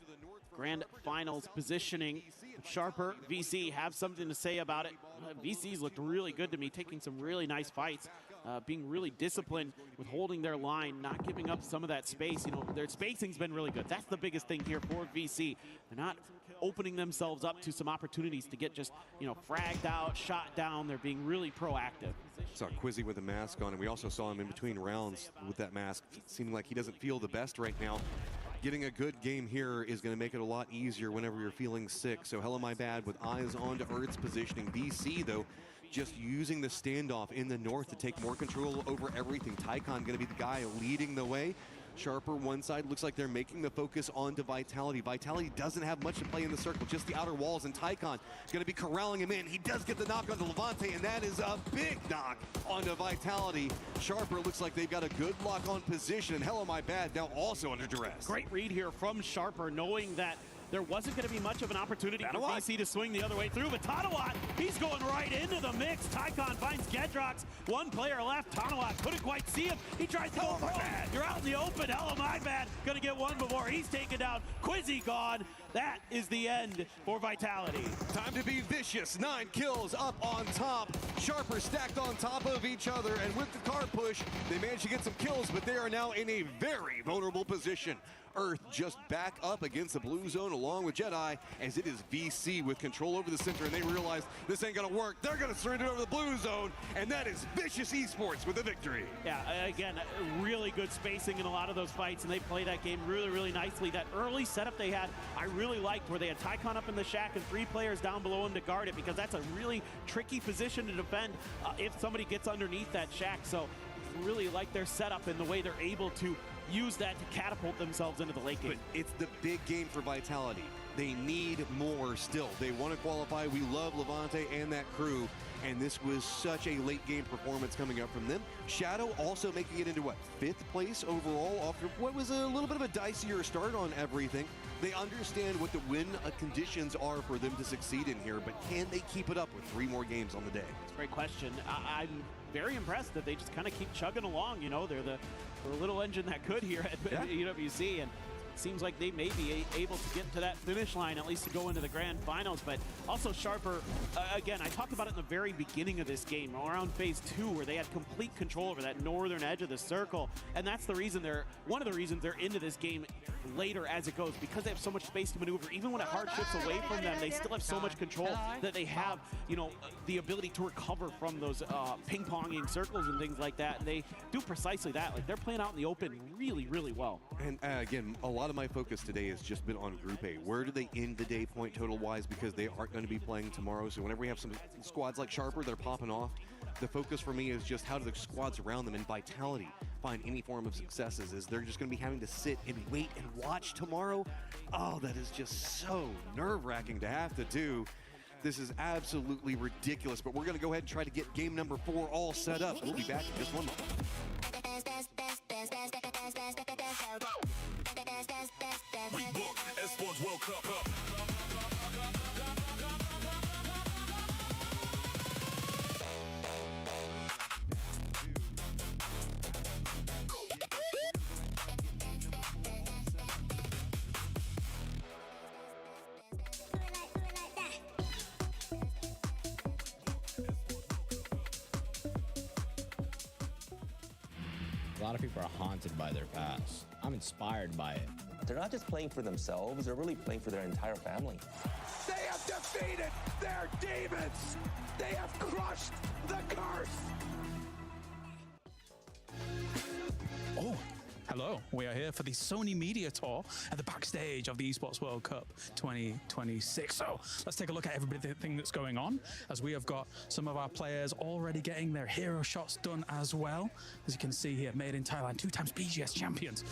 grand finals positioning. Sharper, VC have something to say about it. VC's looked really good to me, taking some really nice fights, being really disciplined with holding their line, not giving up some of that space. You know, their spacing's been really good. That's the biggest thing here for VC. They're not opening themselves up to some opportunities to get just, you know, fragged out, shot down. They're being really proactive. Saw Quizzy with a mask on, and we also saw him in between rounds with that mask, seeming like he doesn't feel the best right now. Getting a good game here is going to make it a lot easier whenever you're feeling sick. So hell am I bad with eyes on to Earth's positioning. VC, though, just using the standoff in the north to take more control over everything. Tycon going to be the guy leading the way. Sharper one side, looks like they're making the focus onto Vitality. Vitality doesn't have much to play in the circle, just the outer walls, and Tycon is going to be corralling him in. He does get the knock onto Levante, and that is a big knock onto Vitality. Sharper looks like they've got a good lock on position, and hell am I bad now also under duress. Great read here from Sharper, knowing that there wasn't going to be much of an opportunity for VC to swing the other way through, but Tanawat, he's going right into the mix. Tycon finds Gedrox, one player left. Tanawat couldn't quite see him. He tries to go, you're out in the open, hell am I bad. Gonna get one before he's taken down. Quizzy gone. That is the end for Vitality. Time to be vicious. 9 kills up on top. Sharper stacked on top of each other, and with the car push, they managed to get some kills, but they are now in a very vulnerable position. Earth just back up against the blue zone along with Jedi, as it is VC with control over the center, and they realize this ain't gonna work. They're gonna surrender over the blue zone, and that is Vicious Esports with a victory. Yeah, again, really good spacing in a lot of those fights, and they play that game really, really nicely. That early setup they had, I really liked, where they had Tycon up in the shack and 3 players down below him to guard it, because that's a really tricky position to defend if somebody gets underneath that shack. So really like their setup and the way they're able to use that to catapult themselves into the late game. But it's the big game for Vitality. They need more still. They want to qualify. We love Levante and that crew, and this was such a late game performance coming up from them. Shadow also making it into, what, 5th place overall after what was a little bit of a dicier start on everything. They understand what the win conditions are for them to succeed in here, but can they keep it up with 3 more games on the day? That's a great question. I'm very impressed that they just kind of keep chugging along. You know, they're the little engine that could here at EWC, and it seems like they may be able to get to that finish line, at least to go into the grand finals. But also Sharper, again, I talked about it in the very beginning of this game, around phase 2, where they had complete control over that northern edge of the circle, and that's the reason one of the reasons they're into this game later as it goes, because they have so much space to maneuver. Even when a hard shifts away from them, they still have so much control that they have, you know, the ability to recover from those ping-ponging circles and things like that, and they do precisely that. Like, they're playing out in the open really, really well. And again, a lot of my focus today has just been on Group A. Where do they end the day point total-wise, because they aren't going to be playing tomorrow. So whenever we have some squads like Sharper that are popping off, the focus for me is just how do the squads around them and Vitality find any form of successes, as they're just going to be having to sit and wait and watch tomorrow. Oh, that is just so nerve-wracking to have to do. This is absolutely ridiculous, but we're going to go ahead and try to get game number 4 all set up. We'll be back in just 1 moment. We book Esports World Cup. A lot of people are haunted by their past. I'm inspired by it. They're not just playing for themselves, they're really playing for their entire family. They have defeated their demons! They have crushed the curse! Oh, hello. We are here for the Sony Media Tour at the backstage of the Esports World Cup 2026. So let's take a look at everything that's going on, as we have got some of our players already getting their hero shots done as well. As you can see here, made in Thailand, 2 times BGS champions.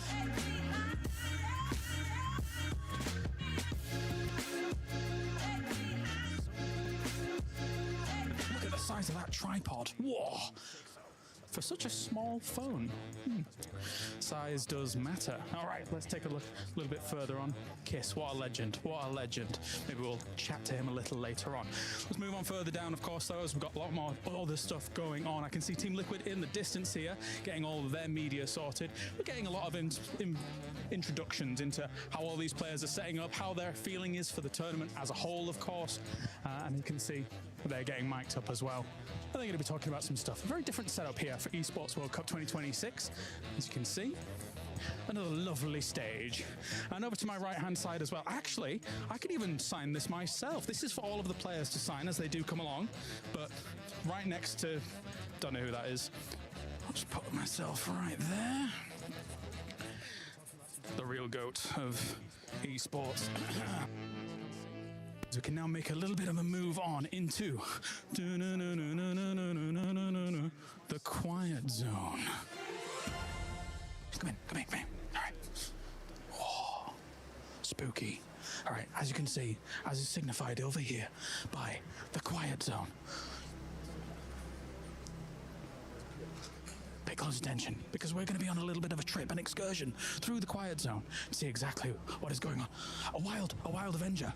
Look at the size of that tripod. Whoa. for such a small phone. Size does matter. All right, let's take a look a little bit further on. Kiss, what a legend, what a legend. Maybe we'll chat to him a little later on. Let's move on further down, of course, though, as we've got a lot more other stuff going on. I can see Team Liquid in the distance here, getting all of their media sorted. We're getting a lot of introductions into how all these players are setting up, how their feeling is for the tournament as a whole, of course. And you can see they're getting mic'd up as well. They're going to be talking about some stuff. A very different setup here for Esports World Cup 2026. As you can see, another lovely stage. And over to my right-hand side as well. Actually, I could even sign this myself. This is for all of the players to sign as they do come along. But right next to, don't know who that is. I'll just put myself right there. The real GOAT of esports. We can now make a little bit of a move on into the quiet zone. Come in. All right. Whoa. Spooky. All right, as you can see, as is signified over here by the quiet zone. Pay close attention, because we're going to be on a little bit of a trip, an excursion through the quiet zone to see exactly what is going on. A wild Avenger.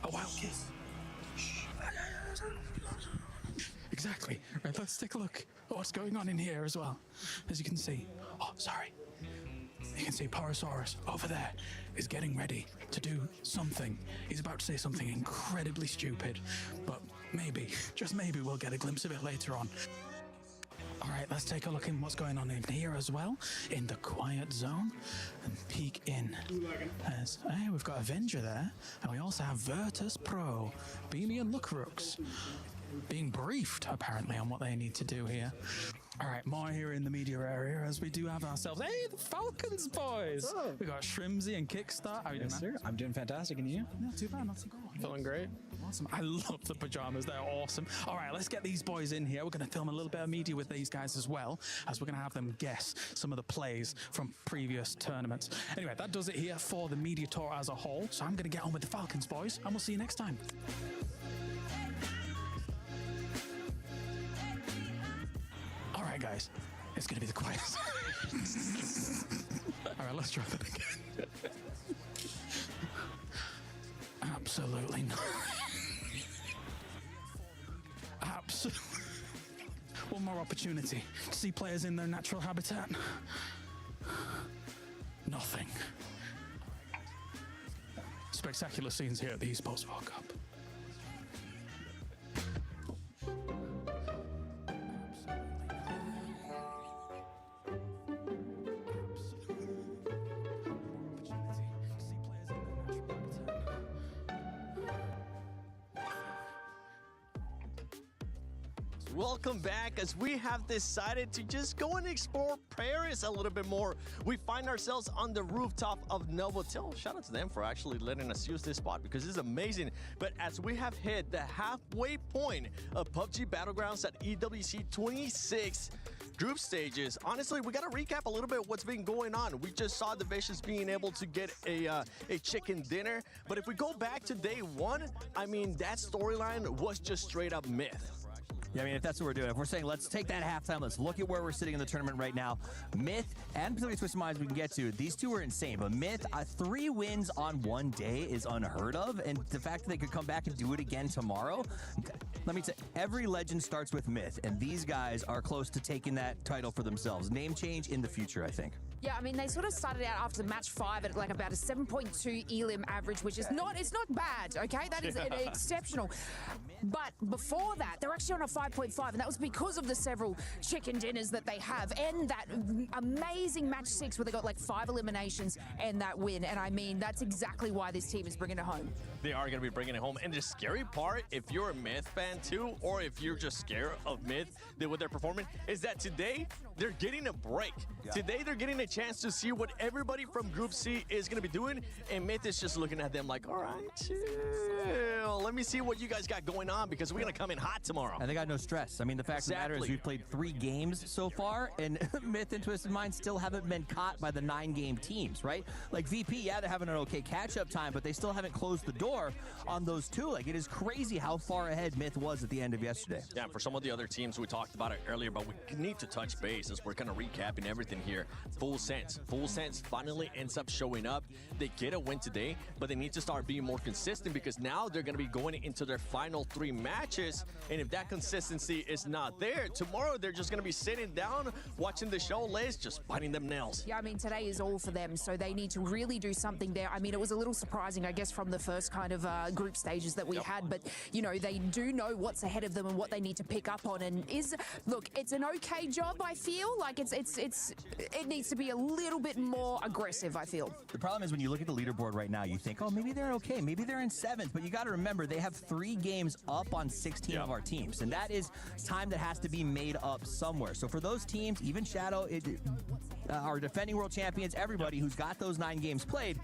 A wild kiss. Exactly. Right, let's take a look at what's going on in here as well. As you can see. Oh, sorry. You can see Porosaurus over there is getting ready to do something. He's about to say something incredibly stupid, but maybe, just maybe, we'll get a glimpse of it later on. All right, let's take a look in what's going on in here as well, in the quiet zone, and peek in. As, hey, we've got Avenger there, and we also have Virtus Pro, Beamy and Lookrooks, being briefed, apparently, on what they need to do here. All right, more here in the media area, as we do have ourselves, hey, the Falcons boys! Oh. We got Shrimsy and Kickstart. How are you doing, sir? I'm doing fantastic, and you? Not too bad, not too good. Feeling great. Awesome. I love the pajamas. They're awesome. All right, let's get these boys in here. We're going to film a little bit of media with these guys as well, as we're going to have them guess some of the plays from previous tournaments. Anyway, that does it here for the media tour as a whole. So I'm going to get on with the Falcons boys, and we'll see you next time. All right, guys. It's going to be the quiet. All right, let's try that again. Absolutely not. Absolutely. One more opportunity to see players in their natural habitat. Nothing. Spectacular scenes here at the Esports World Cup. Welcome back, as we have decided to just go and explore Paris a little bit more. We find ourselves on the rooftop of Novotel. Shout out to them for actually letting us use this spot, because it's amazing. But as we have hit the halfway point of PUBG Battlegrounds at EWC 26 group stages, honestly, we got to recap a little bit what's been going on. We just saw the Vicious being able to get a chicken dinner. But if we go back to day one, I mean, that storyline was just straight up myth. Yeah, I mean, if that's what we're doing, if we're saying let's take that halftime, let's look at where we're sitting in the tournament right now. Myth and Pacific Twisted Minds we can get to. These two are insane, but Myth, 3 wins on one day is unheard of, and the fact that they could come back and do it again tomorrow, let me say, every legend starts with Myth, and these guys are close to taking that title for themselves. Name change in the future, I think. Yeah, I mean, they sort of started out after match 5 at like about a 7.2 elim average, which is not, it's not bad, okay? That is exceptional. But before that, they're actually on a 5.5, and that was because of the several chicken dinners that they have, and that amazing match 6 where they got like 5 eliminations and that win. And I mean, that's exactly why this team is bringing it home. They are going to be bringing it home. And the scary part, if you're a Myth fan too, or if you're just scared of Myth, what they're performing, is that today they're getting a break. Yeah. Today they're getting a chance to see what everybody from Group C is going to be doing, and Myth is just looking at them like, all right, chill. Let me see what you guys got going on, because we're going to come in hot tomorrow. And they got had no stress. I mean, the fact of the matter is we've played 3 games so far, and Myth and Twisted Minds still haven't been caught by the 9-game teams, right? Like VP, yeah, they're having an okay catch-up time, but they still haven't closed the door on those 2. Like, it is crazy how far ahead Myth was at the end of yesterday. Yeah, and for some of the other teams, we talked about it earlier, but we need to touch base as we're kind of recapping everything here. Full Sense finally ends up showing up. They get a win today, but they need to start being more consistent because now they're going to be going into their final 3 matches, and if that consistency is not there, tomorrow they're just going to be sitting down, watching the show list, just biting them nails. Yeah, I mean, today is all for them, so they need to really do something there. I mean, it was a little surprising, I guess, from the first kind of group stages that we had, but, you know, they do know what's ahead of them and what they need to pick up on, and look, it's an okay job, I feel. Like, it needs to be a little bit more aggressive, I feel. The problem is when you look at the leaderboard right now, you think, oh, maybe they're okay, maybe they're in 7th, but you got to remember they have 3 games up on 16 of our teams, and that is time that has to be made up somewhere. So for those teams, even Shadow, our defending world champions, everybody who's got those 9 games played,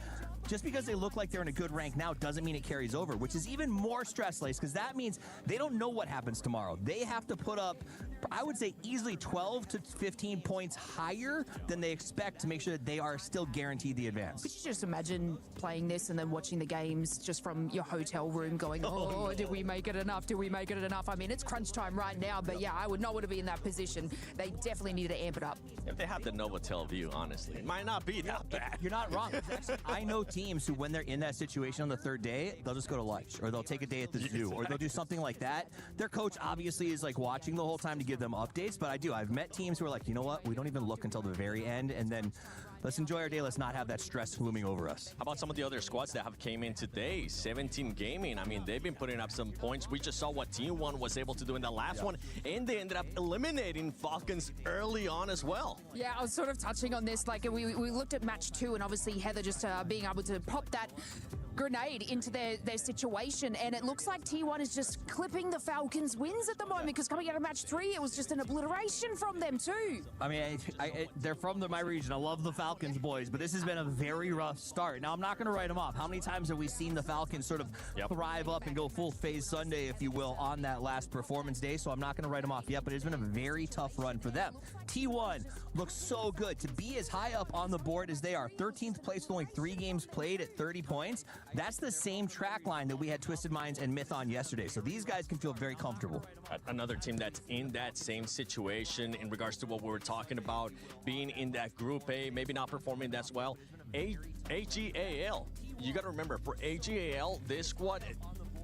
just because they look like they're in a good rank now doesn't mean it carries over, which is even more stress-laced because that means they don't know what happens tomorrow. They have to put up, I would say, easily 12 to 15 points higher than they expect to make sure that they are still guaranteed the advance. Could you just imagine playing this and then watching the games just from your hotel room going, oh, no. Did we make it enough? Did we make it enough? I mean, it's crunch time right now, but yeah, I would not want to be in that position. They definitely need to amp it up. If they have the Novotel view, honestly, it might not be that bad. You're not wrong. Actually, I know teams who, when they're in that situation on the 3rd day, they'll just go to lunch, or they'll take a day at the zoo, or they'll do something like that. Their coach obviously is like watching the whole time to give them updates, but I've met teams who are like, you know what, we don't even look until the very end, and then let's enjoy our day. Let's not have that stress looming over us. How about some of the other squads that have came in today? 17 Gaming. I mean, they've been putting up some points. We just saw what Team 1 was able to do in the last one, and they ended up eliminating Falcons early on as well. Yeah, I was sort of touching on this. Like, we looked at match 2, and obviously Heather just being able to pop that grenade into their situation, and it looks like T1 is just clipping the Falcons' wins at the moment because coming out of match 3, it was just an obliteration from them too. I mean, they're from my region. I love the Falcons, boys, but this has been a very rough start. Now, I'm not going to write them off. How many times have we seen the Falcons sort of thrive up and go full phase Sunday, if you will, on that last performance day? So I'm not going to write them off yet, but it's been a very tough run for them. T1 looks so good to be as high up on the board as they are. 13th place with only 3 games played at 30 points. That's the same track line that we had Twisted Minds and Myth on yesterday. So these guys can feel very comfortable. Another team that's in that same situation in regards to what we were talking about, being in that Group A, maybe not performing that well. AGAL. You got to remember, for AGAL, this squad,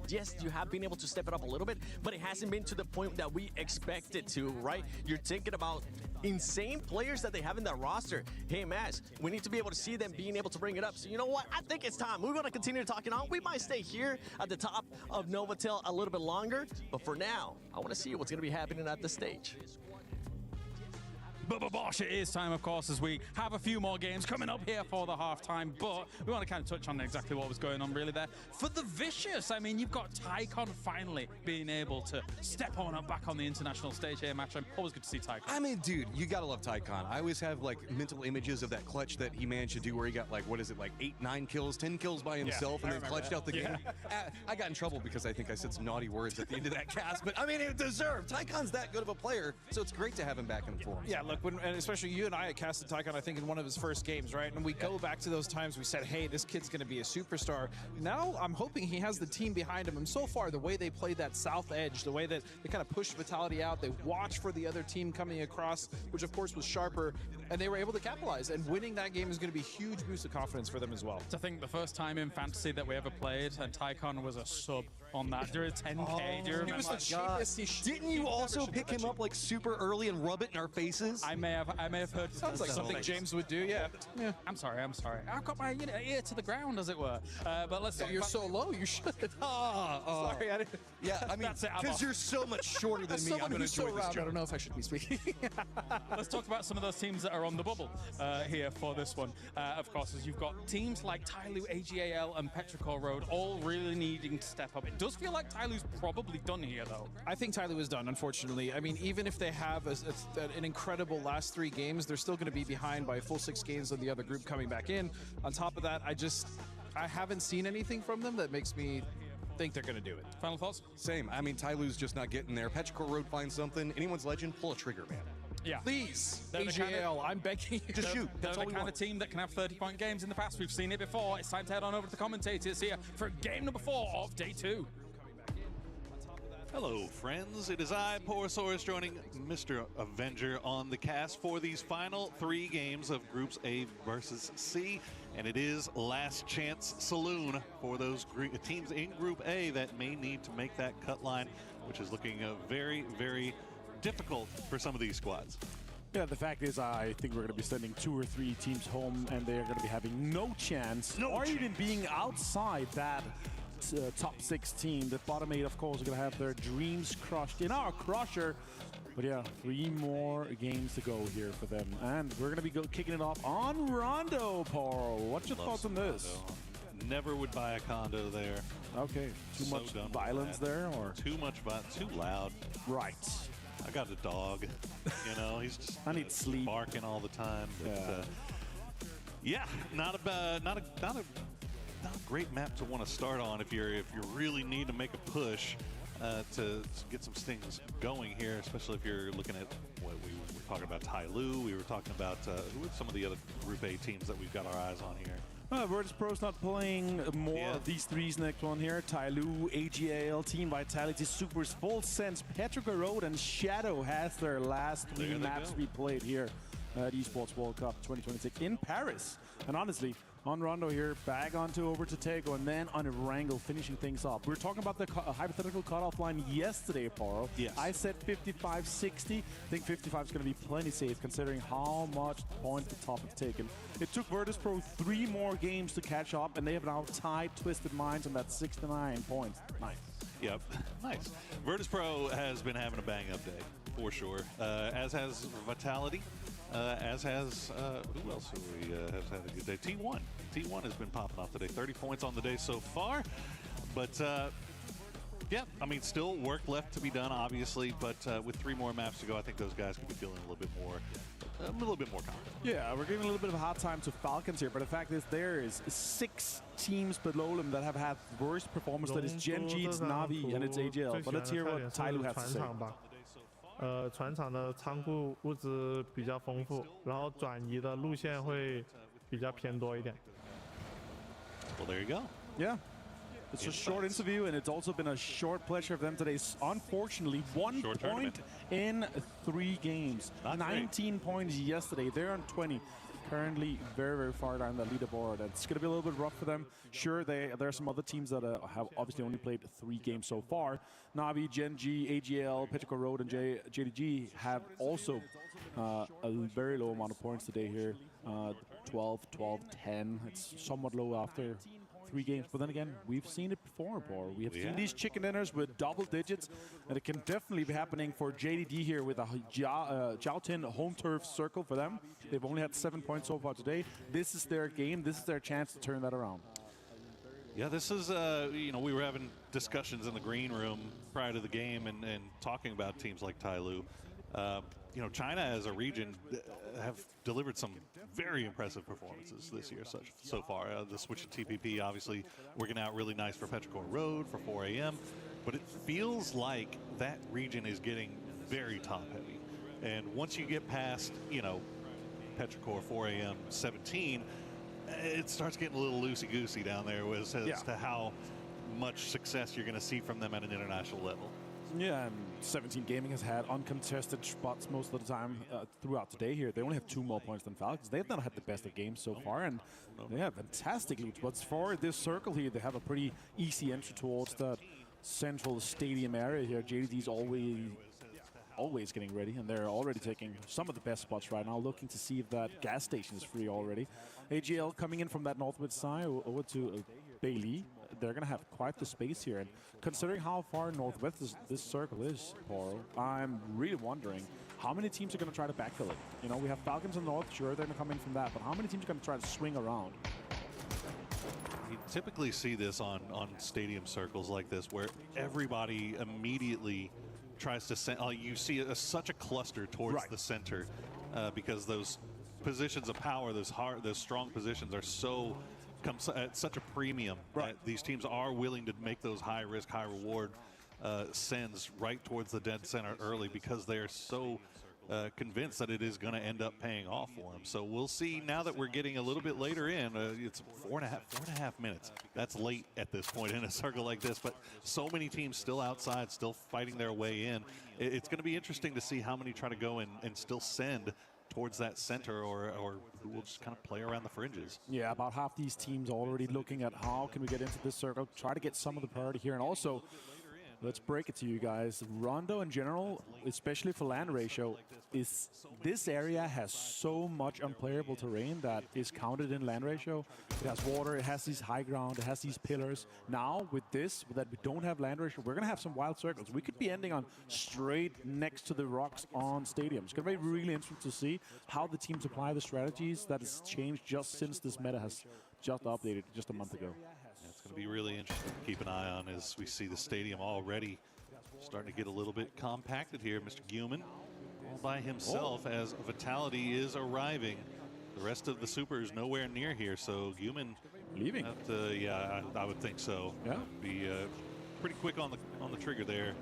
yes, you have been able to step it up a little bit, but it hasn't been to the point that we expect it to, right? You're thinking about insane players that they have in that roster. Hey, Mass, we need to be able to see them being able to bring it up. So you know what? I think it's time. We're going to continue talking on. We might stay here at the top of Novotel a little bit longer, but for now, I want to see what's going to be happening at the stage. But Bosh, it is time, of course, as we have a few more games coming up here for the halftime. But we want to kind of touch on exactly what was going on really there. For the Vicious, I mean, you've got Tycon finally being able to step on up back on the international stage here, Match. I'm always good to see Tycon. I mean, dude, you gotta love Tycon. I always have like mental images of that clutch that he managed to do where he got like, what is it, like 8, 9 kills, 10 kills by himself, and then clutched out the game. I got in trouble because I think I said some naughty words at the end of that cast, but I mean, it deserved. Tycon's that good of a player, so it's great to have him back in the form. Yeah, look, and especially you and I had casted Tycon, I think, in one of his first games, right? And we go back to those times we said, hey, this kid's going to be a superstar. Now I'm hoping he has the team behind him. And so far, the way they played that south edge, the way that they kind of pushed Vitality out, they watched for the other team coming across, which of course was sharper, and they were able to capitalize. And winning that game is going to be a huge boost of confidence for them as well. I think the first time in Fantasy that we ever played, and Tycon was a sub on that during 10K. Do you remember? He was the cheapest. Didn't you also pick him up like super early and rub it in our faces? I may have heard. Sounds like something James would do. Yeah. I'm sorry. I've got my ear to the ground, as it were. But let's. You're so low. You should. Sorry, I didn't. Yeah, I mean, because you're so much shorter than me, I'm going to enjoy this job. I don't know if I should be speaking. Let's talk about some of those teams that are on the bubble here for this one. Of course, as you've got teams like Tyloo, AGAL, and Petrichor Road all really needing to step up. It does feel like Tyloo's probably done here, though. I think Tyloo is done, unfortunately. I mean, even if they have an incredible last 3 games, they're still going to be behind by a full 6 games of the other group coming back in. On top of that, I haven't seen anything from them that makes me think they're going to do it. Final thoughts? Same. I mean, Tyloo's just not getting there. Petrichor Road finds something. Anyone's legend, pull a trigger, man. Yeah. Please, They're the kind AGL, I'm begging you. Just shoot. They're That's the all we kind want. of team that can have 30-point games in the past. We've seen it before. It's time to head on over to the commentators here for game number 4 of day 2. Hello, friends. It is I, Porosaurus, joining Mr. Avenger on the cast for these final 3 games of Groups A versus C. And it is last chance saloon for those teams in Group A that may need to make that cut line, which is looking very, very difficult for some of these squads. Yeah, the fact is, I think we're going to be sending 2 or 3 teams home, and they're going to be having no chance, even being outside that top 6 team. The bottom 8, of course, are going to have their dreams crushed in our crusher. But yeah, 3 more games to go here for them. And we're going to be kicking it off on Rondo, Paul. What's your thoughts on this? Never would buy a condo there. Okay, too So much done with violence that. there, or too much too loud. Right. I got a dog. You know, he's just I need sleep, barking all the time. But, yeah, not a great map to want to start on if you really need to make a push to get some things going here, especially if you're looking at what we were talking about, Tyloo. We were talking about who are some of the other Group A teams that we've got our eyes on here. Virtus.pro's not playing more of these 3s. Next one here, Tyloo, AGL, Team Vitality, Supers, Full Sense, Petrichor Road, and Shadow has their last 3 maps we played here at Esports World Cup 2026 in Paris. And honestly, on Rondo here, back over to Tego, and then on Erangel, finishing things off. We were talking about the hypothetical cutoff line yesterday, Paro. Yes. I said 55-60. I think 55 is going to be plenty safe, considering how much points the top have taken. It took Virtus.pro 3 more games to catch up, and they have now tied Twisted Minds on that 69 points. Nice. Yep, nice. Virtus.pro has been having a bang-up day, for sure, as has Vitality. As has, who else have we has had a good day? T1. T1 has been popping off today. 30 points on the day so far. But, yeah, I mean, still work left to be done, obviously. But with 3 more maps to go, I think those guys could be feeling a little bit more confident. Yeah, we're giving a little bit of a hard time to Falcons here. But the fact is, there is 6 teams below them that have had worst performance. That is Gen G, it's Na'Vi, and it's AGL. But let's hear what Tyloo has to say. 船厂的仓库物资比较丰富，然后转移的路线会比较偏多一点。 Well, there you go. Yeah. It's a short interview, and it's also been a short pleasure of them today. Unfortunately, 1 point in 3 games. 19 points yesterday. They're on 20. Currently very, very far down the leaderboard. It's going to be a little bit rough for them. Sure, there are some other teams that have obviously only played 3 games so far. Na'Vi, Gen G, AGL, Petrichor Road, and JDG have also a very low amount of points today here. 12, 10. It's somewhat low after 3 games. But then again, we've seen it before, Paul. We have seen these chicken dinners with double digits, and it can definitely be happening for JDD here with a Jiaotin home turf circle for them. They've only had 7 points so far today. This is their game. This is their chance to turn that around. Yeah, this is, you know, we were having discussions in the green room prior to the game and talking about teams like Tyloo. You know, China as a region have delivered some very impressive performances this year so far. The switch to TPP obviously working out really nice for Petrichor Road for 4 a.m. But it feels like that region is getting very top heavy. And once you get past, you know, Petrichor 4 a.m. 17, it starts getting a little loosey-goosey down there as to how much success you're going to see from them at an international level. Yeah, and 17 Gaming has had uncontested spots most of the time throughout today here. They only have 2 more points than Falcons. They've not had the best of games so far, and they have fantastic loot. But for this circle here, they have a pretty easy entry towards that central stadium area here. JDD's always getting ready, and they're already taking some of the best spots right now, looking to see if that gas station is free already. AGL coming in from that northwest side over to Bailey. They're going to have quite the space here. And considering how far northwest this circle is, Paul, I'm really wondering how many teams are going to try to backfill it. You know, we have Falcons in the north. Sure, they're going to come in from that. But how many teams are going to try to swing around? You typically see this on stadium circles like this where everybody immediately tries to send. You see such a cluster towards the center because those positions of power, those strong positions are so comes at such a premium. Right. These teams are willing to make those high risk, high reward sends right towards the dead center early because they are so convinced that it is going to end up paying off for them. So we'll see now that we're getting a little bit later in. It's four and a half minutes. That's late at this point in a circle like this, but so many teams still outside, still fighting their way in. It's going to be interesting to see how many try to go and still send towards that center or who will just kind of play around the fringes. Yeah, about half these teams already looking at how can we get into this circle, try to get some of the priority here. And also, let's break it to you guys. Rondo in general, especially for land ratio, is this area has so much unplayable terrain that is counted in land ratio. It has water, it has these high ground, it has these pillars. Now with this, that we don't have land ratio, we're gonna have some wild circles. We could be ending on straight next to the rocks on stadiums. It's gonna be really interesting to see how the teams apply the strategies that has changed just since this meta has just updated just a month ago. It's going to be really interesting to keep an eye on as we see the stadium already starting to get a little bit compacted here. Mr. Guman all by himself as Vitality is arriving. The rest of the supers nowhere near here, so Guman leaving. Yeah, I would think so. Yeah, be pretty quick on the trigger there.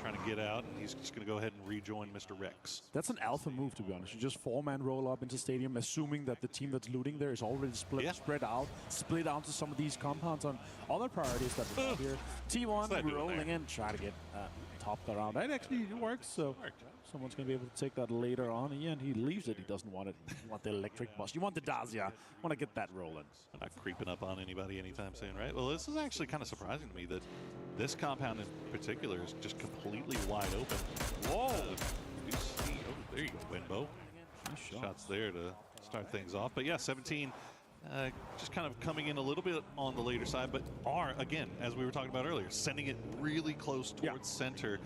Trying to get out, and he's just going to go ahead and rejoin Mr. Rex. That's an alpha move, to be honest. You just four-man roll up into stadium, assuming that the team that's looting there is already spread out, split out to some of these compounds on other priorities that we have here. T1 rolling in, try to get topped around. That actually works, so someone's going to be able to take that later on. And he leaves it. He doesn't want it. You want the electric bus. You want the Dazia. Want to get that rolling. I'm not creeping up on anybody anytime soon, right? Well, this is actually kind of surprising to me that this compound in particular is just completely wide open. Whoa! There you go, Winbo. Nice shots there to start things off. But yeah, 17 just kind of coming in a little bit on the later side, but are, again, as we were talking about earlier, sending it really close towards center.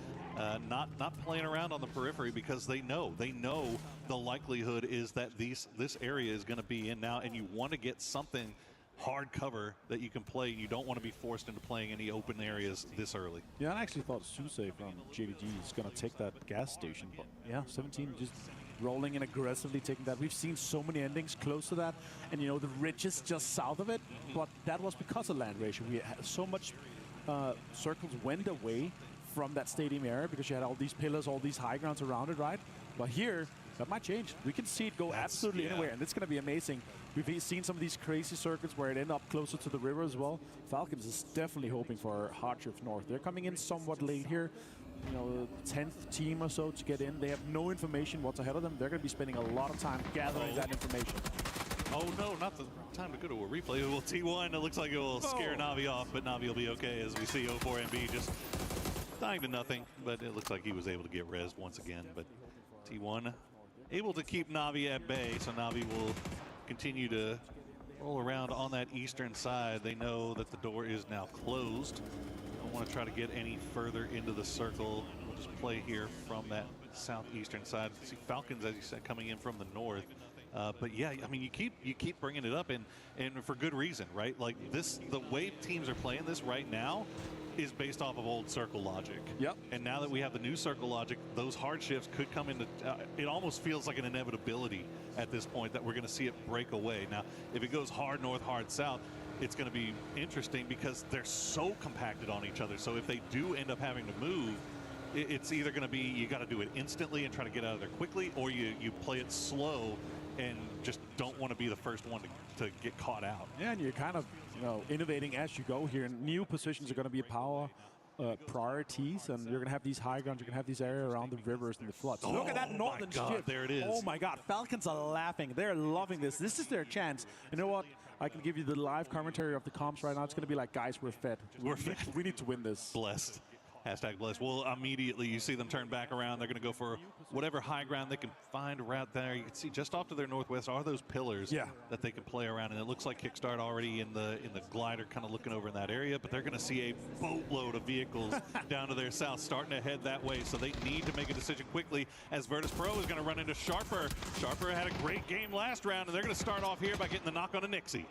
Not playing around on the periphery because they know the likelihood is that this area is going to be in now, and you want to get something hard cover that you can play. You don't want to be forced into playing any open areas this early. Yeah, I actually thought Suse from JDG is going to take that gas station, but yeah, 17 just rolling in aggressively, taking that. We've seen so many endings close to that, and you know, the ridges just south of it, but that was because of land ratio. We had so much circles went away from that stadium area because you had all these pillars, all these high grounds around it, right? But here, that might change. We can see it go absolutely anywhere, and it's going to be amazing. We've seen some of these crazy circuits where it end up closer to the river as well. Falcons is definitely hoping for Hardshift North. They're coming in somewhat late here. You know, 10th team or so to get in. They have no information what's ahead of them. They're going to be spending a lot of time gathering that information. Oh no, not the time to go to a replay. Well, T1, it looks like it will scare Navi off, but Navi will be okay as we see 04MB just dying to nothing. But it looks like he was able to get rezzed once again. But T1 able to keep Navi at bay, so Navi will continue to roll around on that eastern side. They know that the door is now closed. Don't want to try to get any further into the circle. We'll just play here from that southeastern side. See Falcons, as you said, coming in from the north. But yeah, I mean, you keep bringing it up, and for good reason, right? Like this, the way teams are playing this right now is based off of old circle logic. Yep. And now that we have the new circle logic, those hard shifts could come into. It almost feels like an inevitability at this point that we're going to see it break away. Now, if it goes hard north, hard south, it's going to be interesting because they're so compacted on each other. So if they do end up having to move, it's either going to be you got to do it instantly and try to get out of there quickly, or you play it slow and just don't want to be the first one to get caught out. Yeah, and you're kind of, you know, innovating as you go here. New positions are going to be power priorities, and you're going to have these high grounds, you're going to have these areas around the rivers and the floods. Look at that northern shift. There it is. Oh my God, Falcons are laughing. They're loving this. This is their chance. You know what? I can give you the live commentary of the comps right now. It's going to be like, guys, we're fed. We need to win this. Blessed. Hashtag blessed. Well, immediately you see them turn back around. They're going to go for whatever high ground they can find right there. You can see just off to their northwest are those pillars that they can play around. And it looks like Kickstart already in the glider kind of looking over in that area. But they're going to see a boatload of vehicles down to their south starting to head that way. So they need to make a decision quickly as Virtus Pro is going to run into Sharper. Sharper had a great game last round, and they're going to start off here by getting the knock on a Nixie.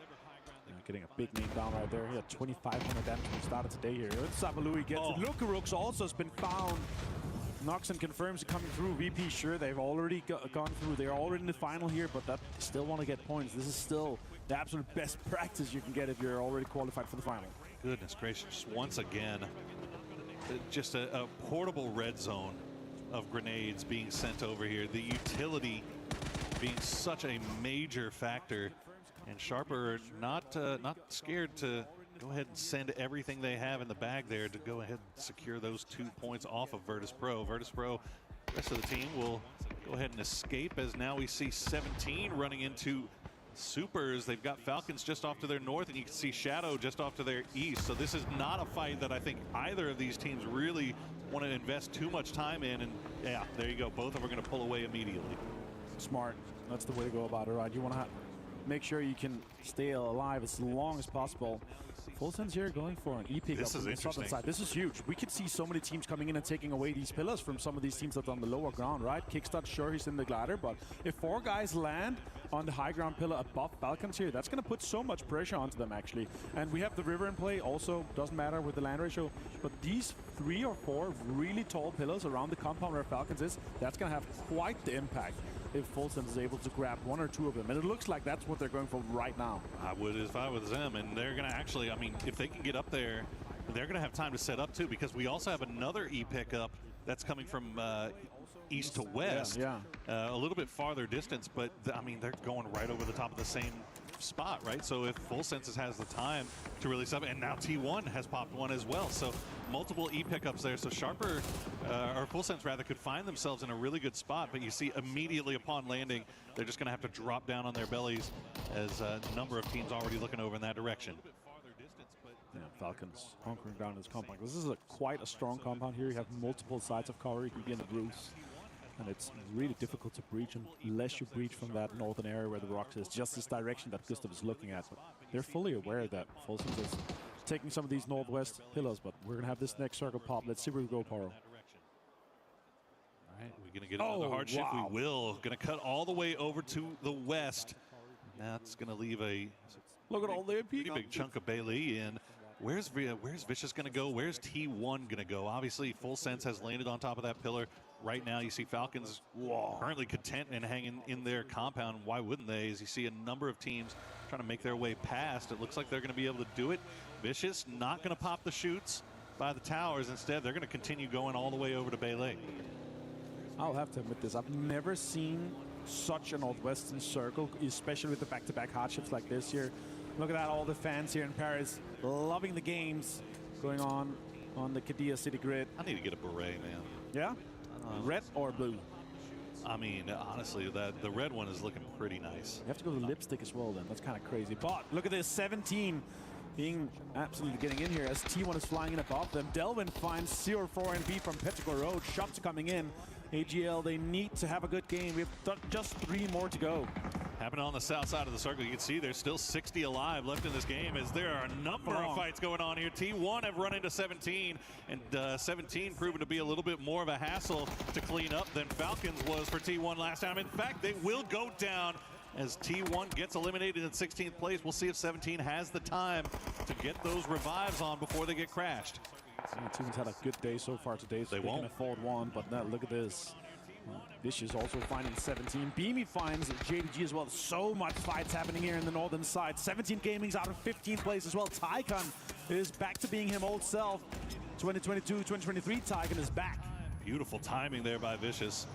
Getting a big name down right there. He had 2,500 damage when he started today here. Sabalui gets it. Lukarooks also has been found. Noxon confirms coming through. VP, sure, they've already gone through. They're already in the final here, but that they still want to get points. This is still the absolute best practice you can get if you're already qualified for the final. Goodness gracious, once again, just a portable red zone of grenades being sent over here. The utility being such a major factor, and Sharper not scared to go ahead and send everything they have in the bag there to go ahead and secure those 2 points off of Virtus Pro. Virtus Pro, the rest of the team will go ahead and escape, as now we see 17 running into Supers. They've got Falcons just off to their north, and you can see Shadow just off to their east. So this is not a fight that I think either of these teams really want to invest too much time in. And yeah, there you go. Both of them are going to pull away immediately. Smart. That's the way to go about it, right? You want to make sure you can stay alive as long as possible. Full Sense here going for an E-pick up on the southern side. This is huge. We could see so many teams coming in and taking away these pillars from some of these teams that are on the lower ground, right? Kickstart, sure, he's in the glider, but if 4 guys land on the high ground pillar above Falcons here, that's going to put so much pressure onto them, actually. And we have the river in play, also doesn't matter with the land ratio, but these 3 or 4 really tall pillars around the compound where Falcons is, that's going to have quite the impact if Full Sense is able to grab 1 or 2 of them. And it looks like that's what they're going for right now. I would if I was them, and they're going to actually, I mean, if they can get up there, they're going to have time to set up too, because we also have another E-pick up that's coming from east to west. A little bit farther distance, but I mean, they're going right over the top of the same spot, right? So if Full Senses has the time to really sub, and now T1 has popped one as well, so multiple E-pickups there. So Sharper, or Full Sense rather, could find themselves in a really good spot, but you see immediately upon landing, they're just going to have to drop down on their bellies, as a number of teams already looking over in that direction. Yeah, Falcons hunkering down this compound. This is quite a strong compound here. You have multiple sides of cover. You can be in the roofs, and it's really difficult to breach unless you breach from that northern area where the rocks is. Just this direction that Gustav is looking at. But they're fully aware that Full Sense is taking some of these northwest pillars, but we're going to have this next circle pop. Let's see where we go, Paro. All right, we're going to get another hardship. Wow. We will. Going to cut all the way over to the west. That's going to leave a look at all the pretty big chunk of Bailey in. Where's Vicious going to go? Where's T1 going to go? Obviously, Full Sense has landed on top of that pillar. Right now, you see Falcons currently content and hanging in their compound. Why wouldn't they? As you see a number of teams trying to make their way past. It looks like they're going to be able to do it. Vicious not going to pop the chutes by the towers. Instead, they're going to continue going all the way over to Bailey. I'll have to admit this. I've never seen such a northwestern circle, especially with the back-to-back hardships like this here. Look at that, all the fans here in Paris loving the games going on the Qiddiya City grid. I need to get a beret, man. Yeah? Red or blue? I mean, honestly, the red one is looking pretty nice. You have to go with lipstick as well then. That's kind of crazy. But look at this, 17 being absolutely getting in here as T1 is flying in above them. Delvin finds 0-4 and B from Petrichor Road. Shots coming in. AGL, they need to have a good game. We have just 3 more to go. Happening on the south side of the circle, you can see there's still 60 alive left in this game, as there are a number of fights going on here. T1 have run into 17, and 17 proven to be a little bit more of a hassle to clean up than Falcons was for T1 last time. In fact, they will go down as T1 gets eliminated in 16th place. We'll see if 17 has the time to get those revives on before they get crashed. T1's had a good day so far today, so they can afford one, but now look at this. Vicious also finding 17. Beamy finds JDG as well. So much fights happening here in the northern side. 17 Gaming's out of 15th place as well. Tycon is back to being him old self. 2022, 2023, Tycon is back. Beautiful timing there by Vicious.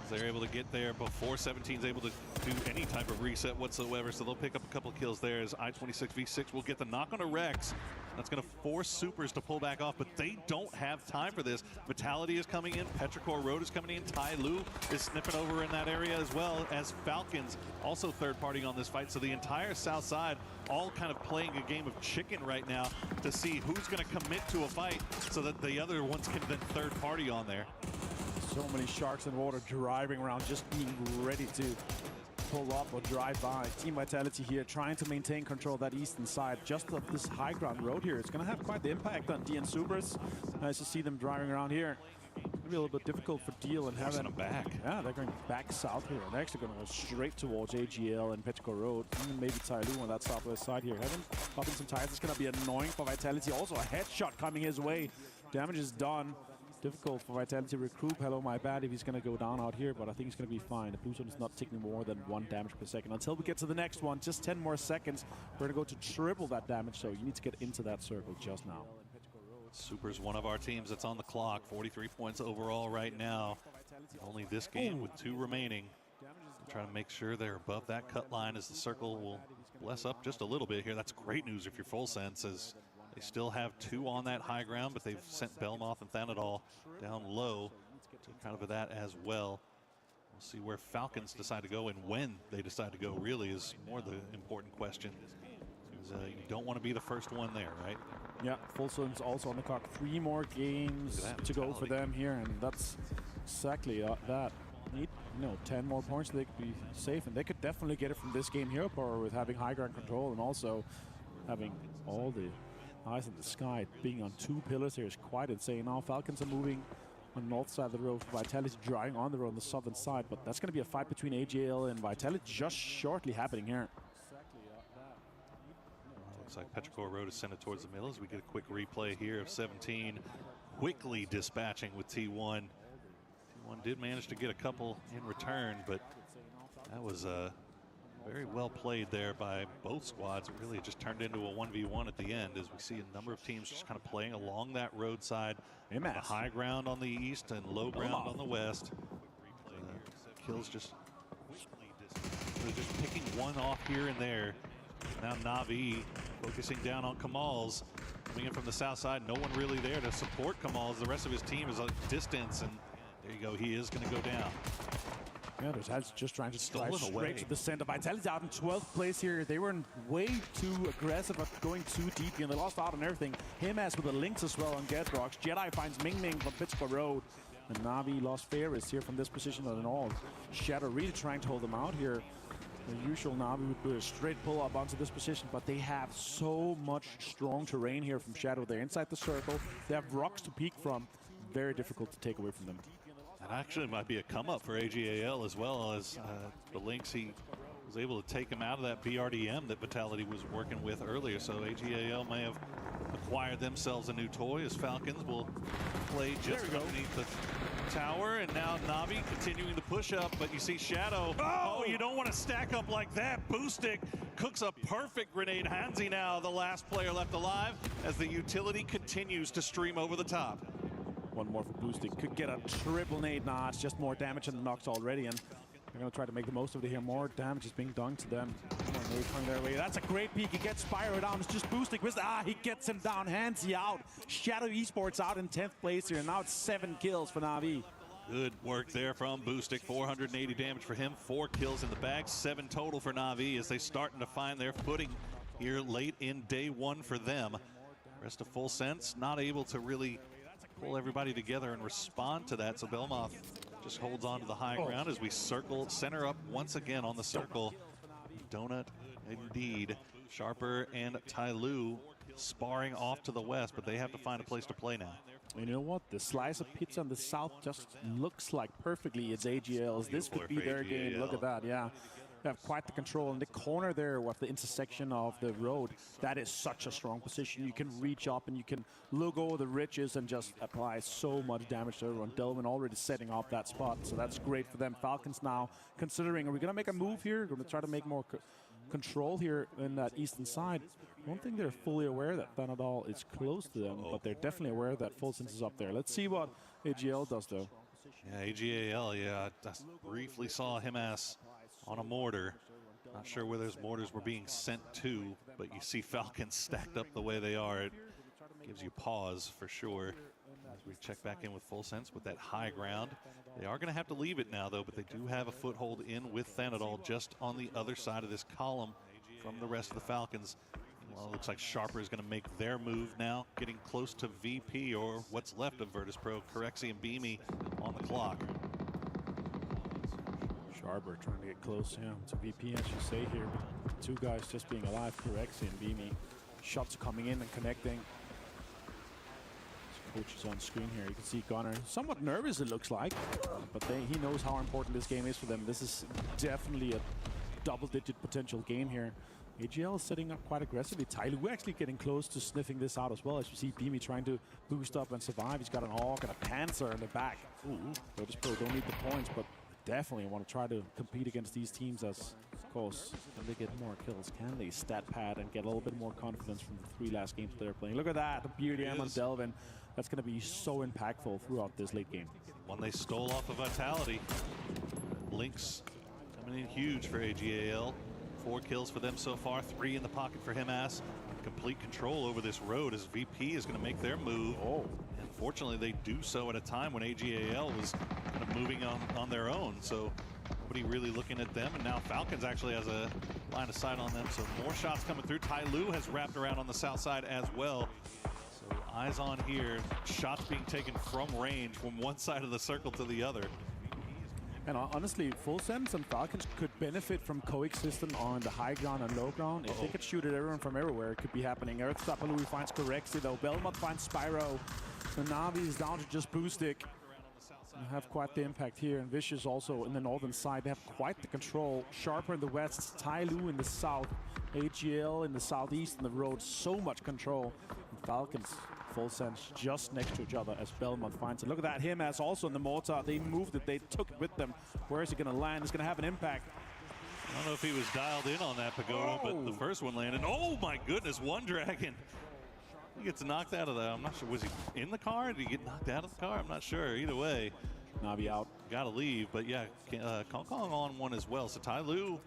They're able to get there before 17's able to do any type of reset whatsoever, so they'll pick up a couple of kills there as I-26V6 will get the knock on a Rex. That's going to force Supers to pull back off, but they don't have time for this. Vitality is coming in, Petrichor Road is coming in, Tai Lu is snipping over in that area, as well as Falcons, also third party on this fight. So the entire south side all kind of playing a game of chicken right now to see who's going to commit to a fight so that the other ones can then third party on there. So many sharks in water driving around, just being ready to pull up or drive by. Team Vitality here trying to maintain control of that eastern side just of this high ground road here. It's going to have quite the impact on DN Supers. Nice to see them driving around here. Maybe a little bit difficult for Deal and having them back. Yeah, they're going back south here. They're actually going to go straight towards AGL and Petrichor Road. Even maybe Tai Lu on that southwest side here. Having popping some tires is going to be annoying for Vitality. Also a headshot coming his way. Damage is done. difficult for Vitality to recruit. Hello, my bad if he's going to go down out here, but I think he's going to be fine. The blue zone is not taking more than 1 damage per second. Until we get to the next one, just 10 more seconds, we're going to go to triple that damage, so you need to get into that circle just now. Super's one of our teams that's on the clock. 43 points overall right now. Only this game with 2 remaining. Trying to make sure they're above that cut line as the circle will bless up just a little bit here. That's great news if you're Full Sense, as they still have 2 on that high ground, but they've sent Belmoth and Thanadol down low to kind of that as well. We'll see where Falcons decide to go, and when they decide to go really is more the important question. You don't want to be the first one there, right? Yeah, Full Sense also on the clock. 3 more games to go for them here, and that's exactly that. Need 10 more points so they could be safe, and they could definitely get it from this game here, Power, with having high ground control and also having all the eyes in the sky. Being on 2 pillars here is quite insane. Now Falcons are moving on the north side of the road. Vitality drawing on the road on the southern side, but that's going to be a fight between AGL and Vitality just shortly happening here. Looks like Petrichor Road is sent it towards the middle as we get a quick replay here of 17 quickly dispatching with T1. T1 did manage to get a couple in return, but that was very well played there by both squads. It really just turned into a 1v1 at the end as we see a number of teams just kind of playing along that roadside. The high ground on the east and low ground on the west. Kills just picking one off here and there. Now Na'Vi focusing down on Kamal's. Coming in from the south side, no one really there to support Kamal as the rest of his team is a distance, and there you go, he is going to go down. Yeah, Versailles just trying to drive straight to the center. Vitality out in 12th place here. They were way too aggressive at going too deep, and they lost out on everything. Himas with the links as well on Gedrox. Jedi finds Ming Ming from Petrichor Road. And Na'Vi lost Ferris here from this position and all. Shadow really trying to hold them out here. The usual Na'Vi would do a straight pull up onto this position, but they have so much strong terrain here from Shadow. They're inside the circle. They have rocks to peek from. Very difficult to take away from them. That actually might be a come up for AGAL as well, as the Lynx, he was able to take him out of that BRDM that Vitality was working with earlier. So AGAL may have acquired themselves a new toy as Falcons will play just underneath the tower. And now Na'Vi continuing the push up, but you see Shadow. Oh, you don't want to stack up like that. Boostic cooks a perfect grenade. Hansi now the last player left alive as the utility continues to stream over the top. One more for Boostic. Could get a triple nade. Nah, it's just more damage than the knocks already, and they're going to try to make the most of it here. More damage is being done to them. More nade coming their way. That's a great peek. He gets Spyro down. It's just Boostic. He gets him down. Hansi out. Shadow Esports out in 10th place here. Now it's 7 kills for Na'Vi. Good work there from Boostic. 480 damage for him. 4 kills in the bag. 7 total for Na'Vi as they starting to find their footing here late in day 1 for them. Rest of Full Sense not able to really pull everybody together and respond to that. So Belmoth just holds on to the high ground as we circle center up once again on the circle. Donut indeed. Sharper and Tyloo sparring off to the west, but they have to find a place to play now. You know what? The slice of pizza on the south just looks like perfectly it's AGL's. This could be their game. Look at that, yeah. They have quite the control in the corner there with the intersection of the road. That is such a strong position. You can reach up and you can look over the ridges and just apply so much damage to everyone. Delvin already setting up that spot, so that's great for them. Falcons now considering, are we going to make a move here? We're going to try to make more control here in that eastern side. I don't think they're fully aware that Thanadol is close to them, but they're definitely aware that Full Sense is up there. Let's see what AGL does, though. Yeah, AGAL, yeah, I briefly saw Himas on a mortar. Not sure where those mortars were being sent to, but you see Falcons stacked up the way they are. It gives you pause for sure. As we check back in with Full Sense with that high ground. They are going to have to leave it now, though, but they do have a foothold in with Thanadol just on the other side of this column from the rest of the Falcons. Well, it looks like Sharper is going to make their move now, getting close to VP, or what's left of Virtus Pro. Corexi and Beamy on the clock. Sharper trying to get close, yeah, to VP, as you say here. Two guys just being alive, Corexi and Beamy. Shots coming in and connecting. Coach is on screen here. You can see Gunnar somewhat nervous, it looks like, but he knows how important this game is for them. This is definitely a double-digit potential game here. AGL is setting up quite aggressively. Tyloo actually getting close to sniffing this out as well. As you see, BGMI trying to boost up and survive. He's got an AUG and a Panzer in the back. Virtus Pro don't need the points, but definitely want to try to compete against these teams as, of course, can they get more kills? Can they stat pad and get a little bit more confidence from the 3 last games that they're playing? Look at that, the BDM on Delvin. That's going to be so impactful throughout this late game. One they stole off of Vitality. Lynx coming in huge for AGAL. 4 kills for them so far, 3 in the pocket for Himas. Complete control over this road as VP is going to make their move. And fortunately, they do so at a time when AGAL was kind of moving on their own. So nobody really looking at them. And now Falcons actually has a line of sight on them. So more shots coming through. Tyloo has wrapped around on the south side as well. So eyes on here. Shots being taken from range from one side of the circle to the other. And honestly, FullSense and Falcons could benefit from coexisting on the high ground and low ground. If they could shoot at everyone from everywhere, it could be happening. Earthstopper finds Correxi though. Belmont finds Spyro. The Navi is down to just Boostic. They have quite the impact here. And Vicious also in the northern side. They have quite the control. Sharper in the west, Tyloo in the south, AGL in the southeast, and the road. So much control. And Falcons, FullSense just next to each other as Belmont finds it. Look at that, Himas also in the mortar. They moved it, they took it with them. Where is it going to land? It's going to have an impact. I don't know if he was dialed in on that Pagoda, but the first one landed. Oh my goodness, one Dragon. He gets knocked out of that. I'm not sure, was he in the car? Did he get knocked out of the car? I'm not sure. Either way, Navi out. Gotta leave, but yeah, Kong Kong on one as well. So Tyloo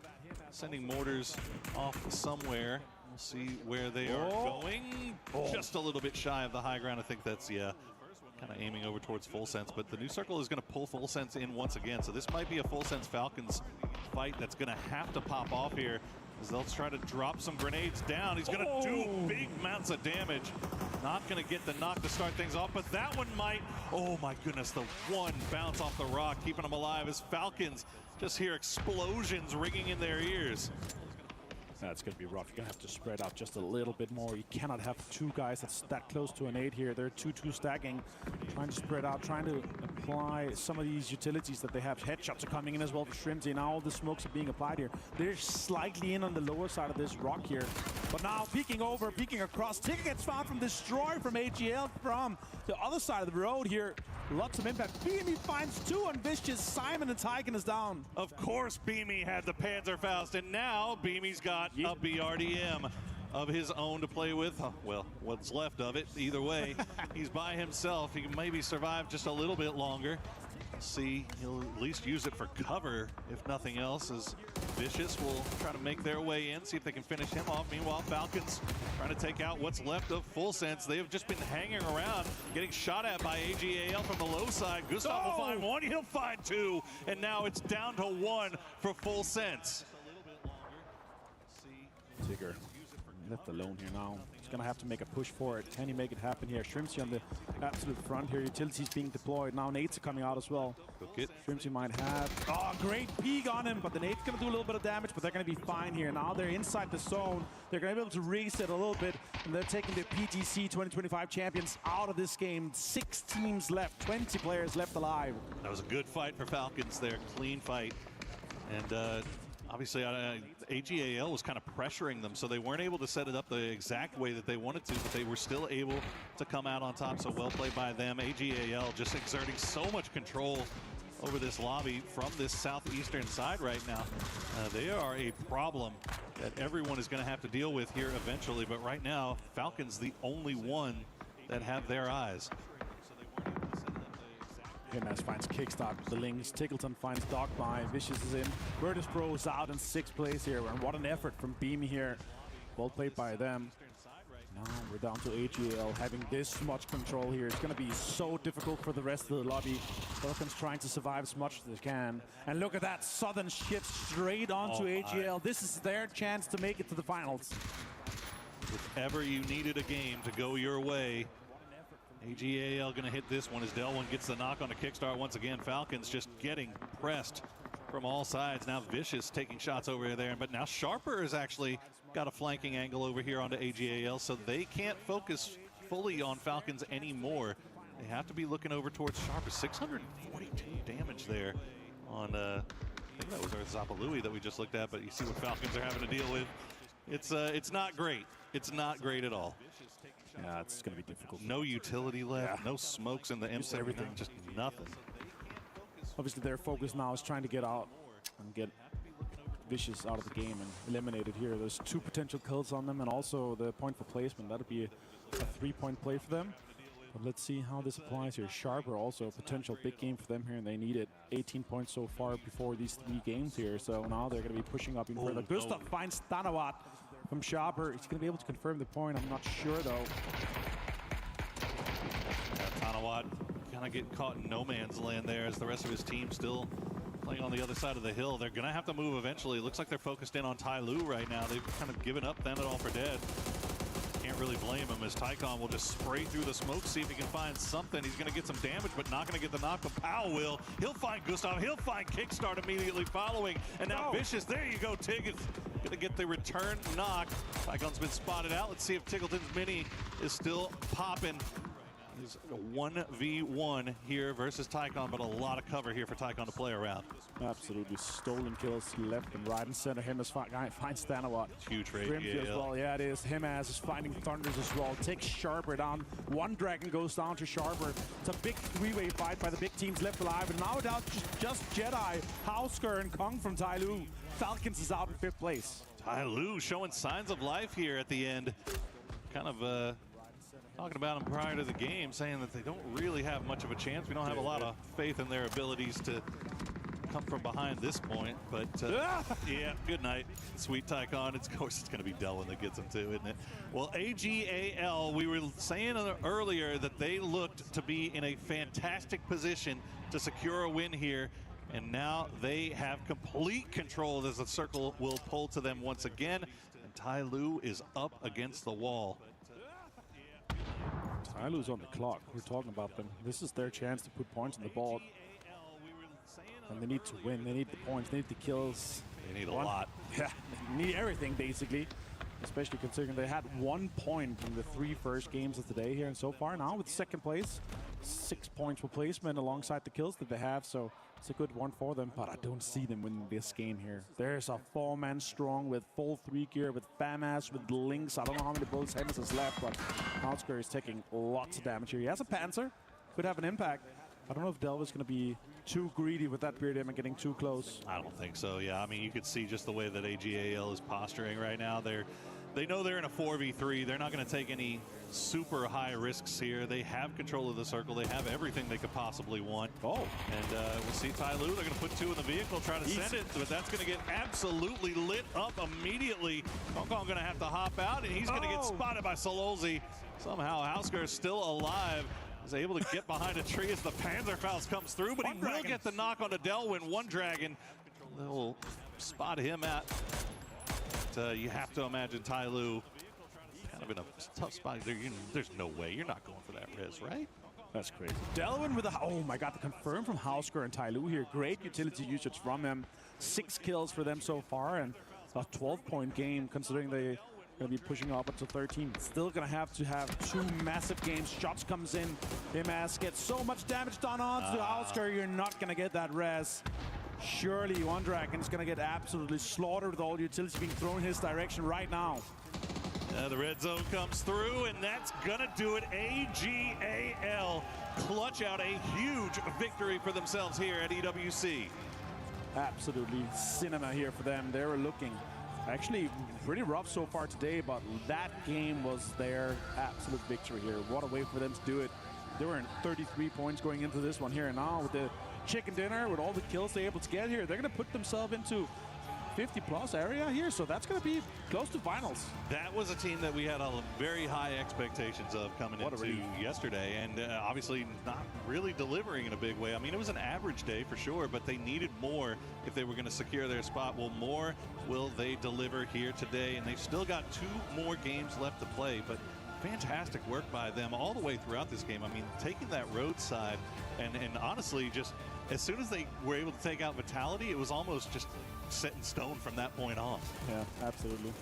sending mortars off somewhere. We'll see where they are going. Just a little bit shy of the high ground. I think that's, yeah, kind of aiming over towards FullSense. But the new circle is going to pull FullSense in once again. So this might be a FullSense Falcons fight that's going to have to pop off here as they'll try to drop some grenades down. He's going to do big amounts of damage. Not going to get the knock to start things off, but that one might. Oh my goodness, the one bounce off the rock, keeping them alive as Falcons just hear explosions ringing in their ears. That's going to be rough. You're going to have to spread out just a little bit more. You cannot have 2 guys that's that close to an 8 here. They're 2-2 stacking, trying to spread out, trying to apply some of these utilities that they have. Headshots are coming in as well for Shrimsy. Now all the smokes are being applied here. They're slightly in on the lower side of this rock here. But now peeking over, peeking across. Ticket gets found from Destroy from AGL from the other side of the road here. Lots of impact. BGMI finds 2 on Vicious. Simon and Tyken is down. Of course, BGMI had the Panzerfaust, and now BGMI's got a BRDM of his own to play with. Oh, well, what's left of it. Either way, he's by himself. He can maybe survive just a little bit longer. See, he'll at least use it for cover, if nothing else, as Vicious will try to make their way in, see if they can finish him off. Meanwhile, Falcons trying to take out what's left of FullSense. They have just been hanging around, getting shot at by AGAL from the low side. Gustav will find 1, he'll find 2, and now it's down to 1 for FullSense. Tigger left alone here now. He's going to have to make a push for it. Can he make it happen here? Shrimsy on the absolute front here. Utilities being deployed. Now nades are coming out as well. Shrimsy might have... Oh, great peek on him, but the nade's going to do a little bit of damage, but they're going to be fine here. Now they're inside the zone. They're going to be able to reset a little bit, and they're taking the PGC 2025 champions out of this game. 6 teams left, 20 players left alive. That was a good fight for Falcons there. Clean fight. And obviously, AGAL was kind of pressuring them, so they weren't able to set it up the exact way that they wanted to, but they were still able to come out on top, so well played by them. AGAL just exerting so much control over this lobby from this southeastern side right now. They are a problem that everyone is going to have to deal with here eventually, but right now, Falcons the only one that have their eyes. Himas finds Kickstart with the links. Tickleton finds Dogby. Vicious is in. Virtus Pro is out in 6th place here. And what an effort from BGMI here. Well played by them. Now we're down to AGL having this much control here. It's going to be so difficult for the rest of the lobby. Falcons trying to survive as much as they can. And look at that. Southern shift straight onto AGL. This is their chance to make it to the finals. If ever you needed a game to go your way, AGAL going to hit this one as Delwin gets the knock on the kickstart once again. Falcons just getting pressed from all sides. Now Vicious taking shots over there, but now Sharper has actually got a flanking angle over here onto AGAL, so they can't focus fully on Falcons anymore. They have to be looking over towards Sharper. 642 damage there on, I think that was our Zapalui that we just looked at, but you see what Falcons are having to deal with. It's not great. It's not great at all. Yeah, it's going to be difficult. No utility left, no smokes in the M7, everything, just nothing. Obviously, their focus now is trying to get out and get Vicious out of the game and eliminated here. There's 2 potential kills on them and also the point for placement. That'll be a 3-point play for them. But let's see how this applies here. Sharper also a potential big game for them here, and they need it. 18 points so far before these 3 games here. So now they're going to be pushing up even further. Gustav finds Stanawat from Sharper. He's going to be able to confirm the point. I'm not sure though. Tanawat kind of getting caught in no man's land there as the rest of his team still playing on the other side of the hill. They're going to have to move eventually. It looks like they're focused in on Tai Lu right now. They've kind of given up, then it all for dead. Can't really blame him as Tycon will just spray through the smoke, see if he can find something. He's going to get some damage, but not going to get the knock. But Powell will. He'll find Gustav. He'll find Kickstart immediately following. And now Vicious, there you go, Tig is going to get the return knock. Tycon's been spotted out. Let's see if Tickleton's Mini is still popping. It's a 1v1 here versus Tycon, but a lot of cover here for Tycon to play around. Absolutely. Stolen kills left and right and center. Him as finds Stanawat. Huge rate. As well. Yeah, it is. Him as is finding Thunders as well. Takes Sharper down. One Dragon goes down to Sharper. It's a big 3-way fight by the big teams left alive. And now without just Jedi, Hausker and Kong from Tai Lu. Falcons is out in 5th place. Tai Lu showing signs of life here at the end. Kind of talking about them prior to the game, saying that they don't really have much of a chance. We don't have a lot of faith in their abilities to come from behind this point, but yeah, good night. Sweet Tycon. Of course, it's going to be Delwyn that gets him too, isn't it? Well, AGAL, we were saying earlier that they looked to be in a fantastic position to secure a win here, and now they have complete control as the circle will pull to them once again, and Tai Lu is up against the wall. Tai Lu's on the clock. We're talking about them. This is their chance to put points on the board. And they need to win. They need the points. They need the kills. They need a lot. Yeah, they need everything, basically. Especially considering they had 1 point in the 3 first games of the day here. And so far now with 2nd place, 6 points for placement alongside the kills that they have. So it's a good one for them. But I don't see them winning this game here. There's a 4-man strong with full 3 gear, with FAMAS, with Lynx. I don't know how many bullets Hennes has left, but Hausker is taking lots of damage here. He has a Panzer. Could have an impact. I don't know if Delva's going to be too greedy with that beard and getting too close. I don't think so, yeah. I mean, you could see just the way that AGAL is posturing right now. They know they're in a 4v3. They're not going to take any super high risks here. They have control of the circle. They have everything they could possibly want. Oh. And we'll see Tai Lu. They're going to put 2 in the vehicle, try to send it, but that's going to get absolutely lit up immediately. Kong going to have to hop out, and he's going to get spotted by Sololzi. Somehow, Hausker is still alive. Is able to get behind a tree as the Panzerfaust comes through, but he will get the knock on the Delwyn. One Dragon. They'll spot him at. But, you have to imagine Tai Lu kind of in a tough spot. There's no way. You're not going for that res, right? That's crazy. Delwyn with a, oh my god, the confirm from Hausker and Tai Lu here. Great utility usage from him. 6 kills for them so far, and a 12-point game considering they going to be pushing up until 13. Still going to have 2 massive games. Shots comes in. Himas gets so much damage done on to Hausker. You're not going to get that res. Surely One Dragon's going to get absolutely slaughtered with all the utility being thrown in his direction right now. The red zone comes through, and that's going to do it. AGAL clutch out a huge victory for themselves here at EWC. Absolutely cinema here for them. They were looking actually pretty rough so far today, but that game was their absolute victory here. What a way for them to do it. They were in 33 points going into this one here, and now with the chicken dinner, with all the kills they're able to get here, they're going to put themselves into 50-plus area here, so that's going to be close to finals. That was a team that we had very high expectations of coming into yesterday, and obviously not really delivering in a big way. I mean, it was an average day for sure, but they needed more if they were going to secure their spot. Well, more will they deliver here today, and they've still got 2 more games left to play, but fantastic work by them all the way throughout this game. I mean, taking that roadside and honestly, just as soon as they were able to take out Vitality, it was almost just set in stone from that point on. Yeah, absolutely.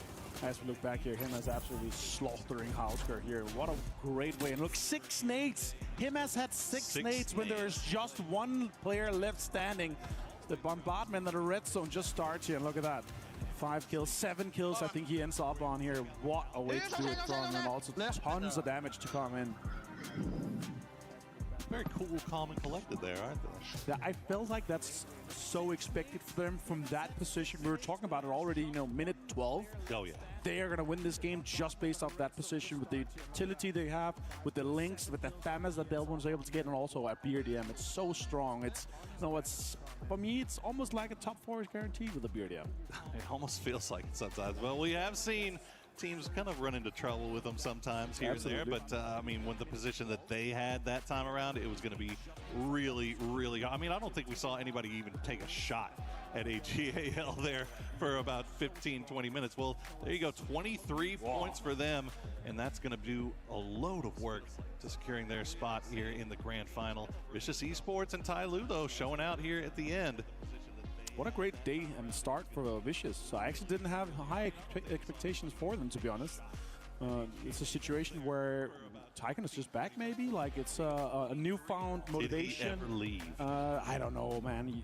As we look back here, Himas absolutely slaughtering Hausker here. What a great way. And look, 6 nades. Himas had 6 nades when there is just 1 player left standing. The bombardment of the red zone just starts here, and look at that. 5 kills, 7 kills I think he ends up on here. What a way to do it from, and also tons of damage to come in. Very cool, calm, and collected there, aren't they? Yeah, I felt like that's so expected for them from that position. We were talking about it already, you know, minute 12. Oh, yeah. They are going to win this game just based off that position, with the utility they have, with the links, with the FAMAs that Delvin was able to get, and also at BRDM. It's so strong. It's, you know, it's, for me, it's almost like a top 4 is guaranteed with the BRDM. It almost feels like it sometimes. Well, we have seen teams kind of run into trouble with them sometimes here and there, but I mean, when the position that they had that time around, it was going to be really, really, I mean, I don't think we saw anybody even take a shot at AGAL there for about 15-20 minutes. Well, there you go, 23 points for them, and that's going to do a load of work to securing their spot here in the grand final. Vicious Esports and Ty Lu, though, showing out here at the end. What a great day and start for Vicious. So I actually didn't have high expectations for them, to be honest. It's a situation where Tycoon is just back, maybe? Like, it's a newfound motivation. Did he ever leave? I don't know, man.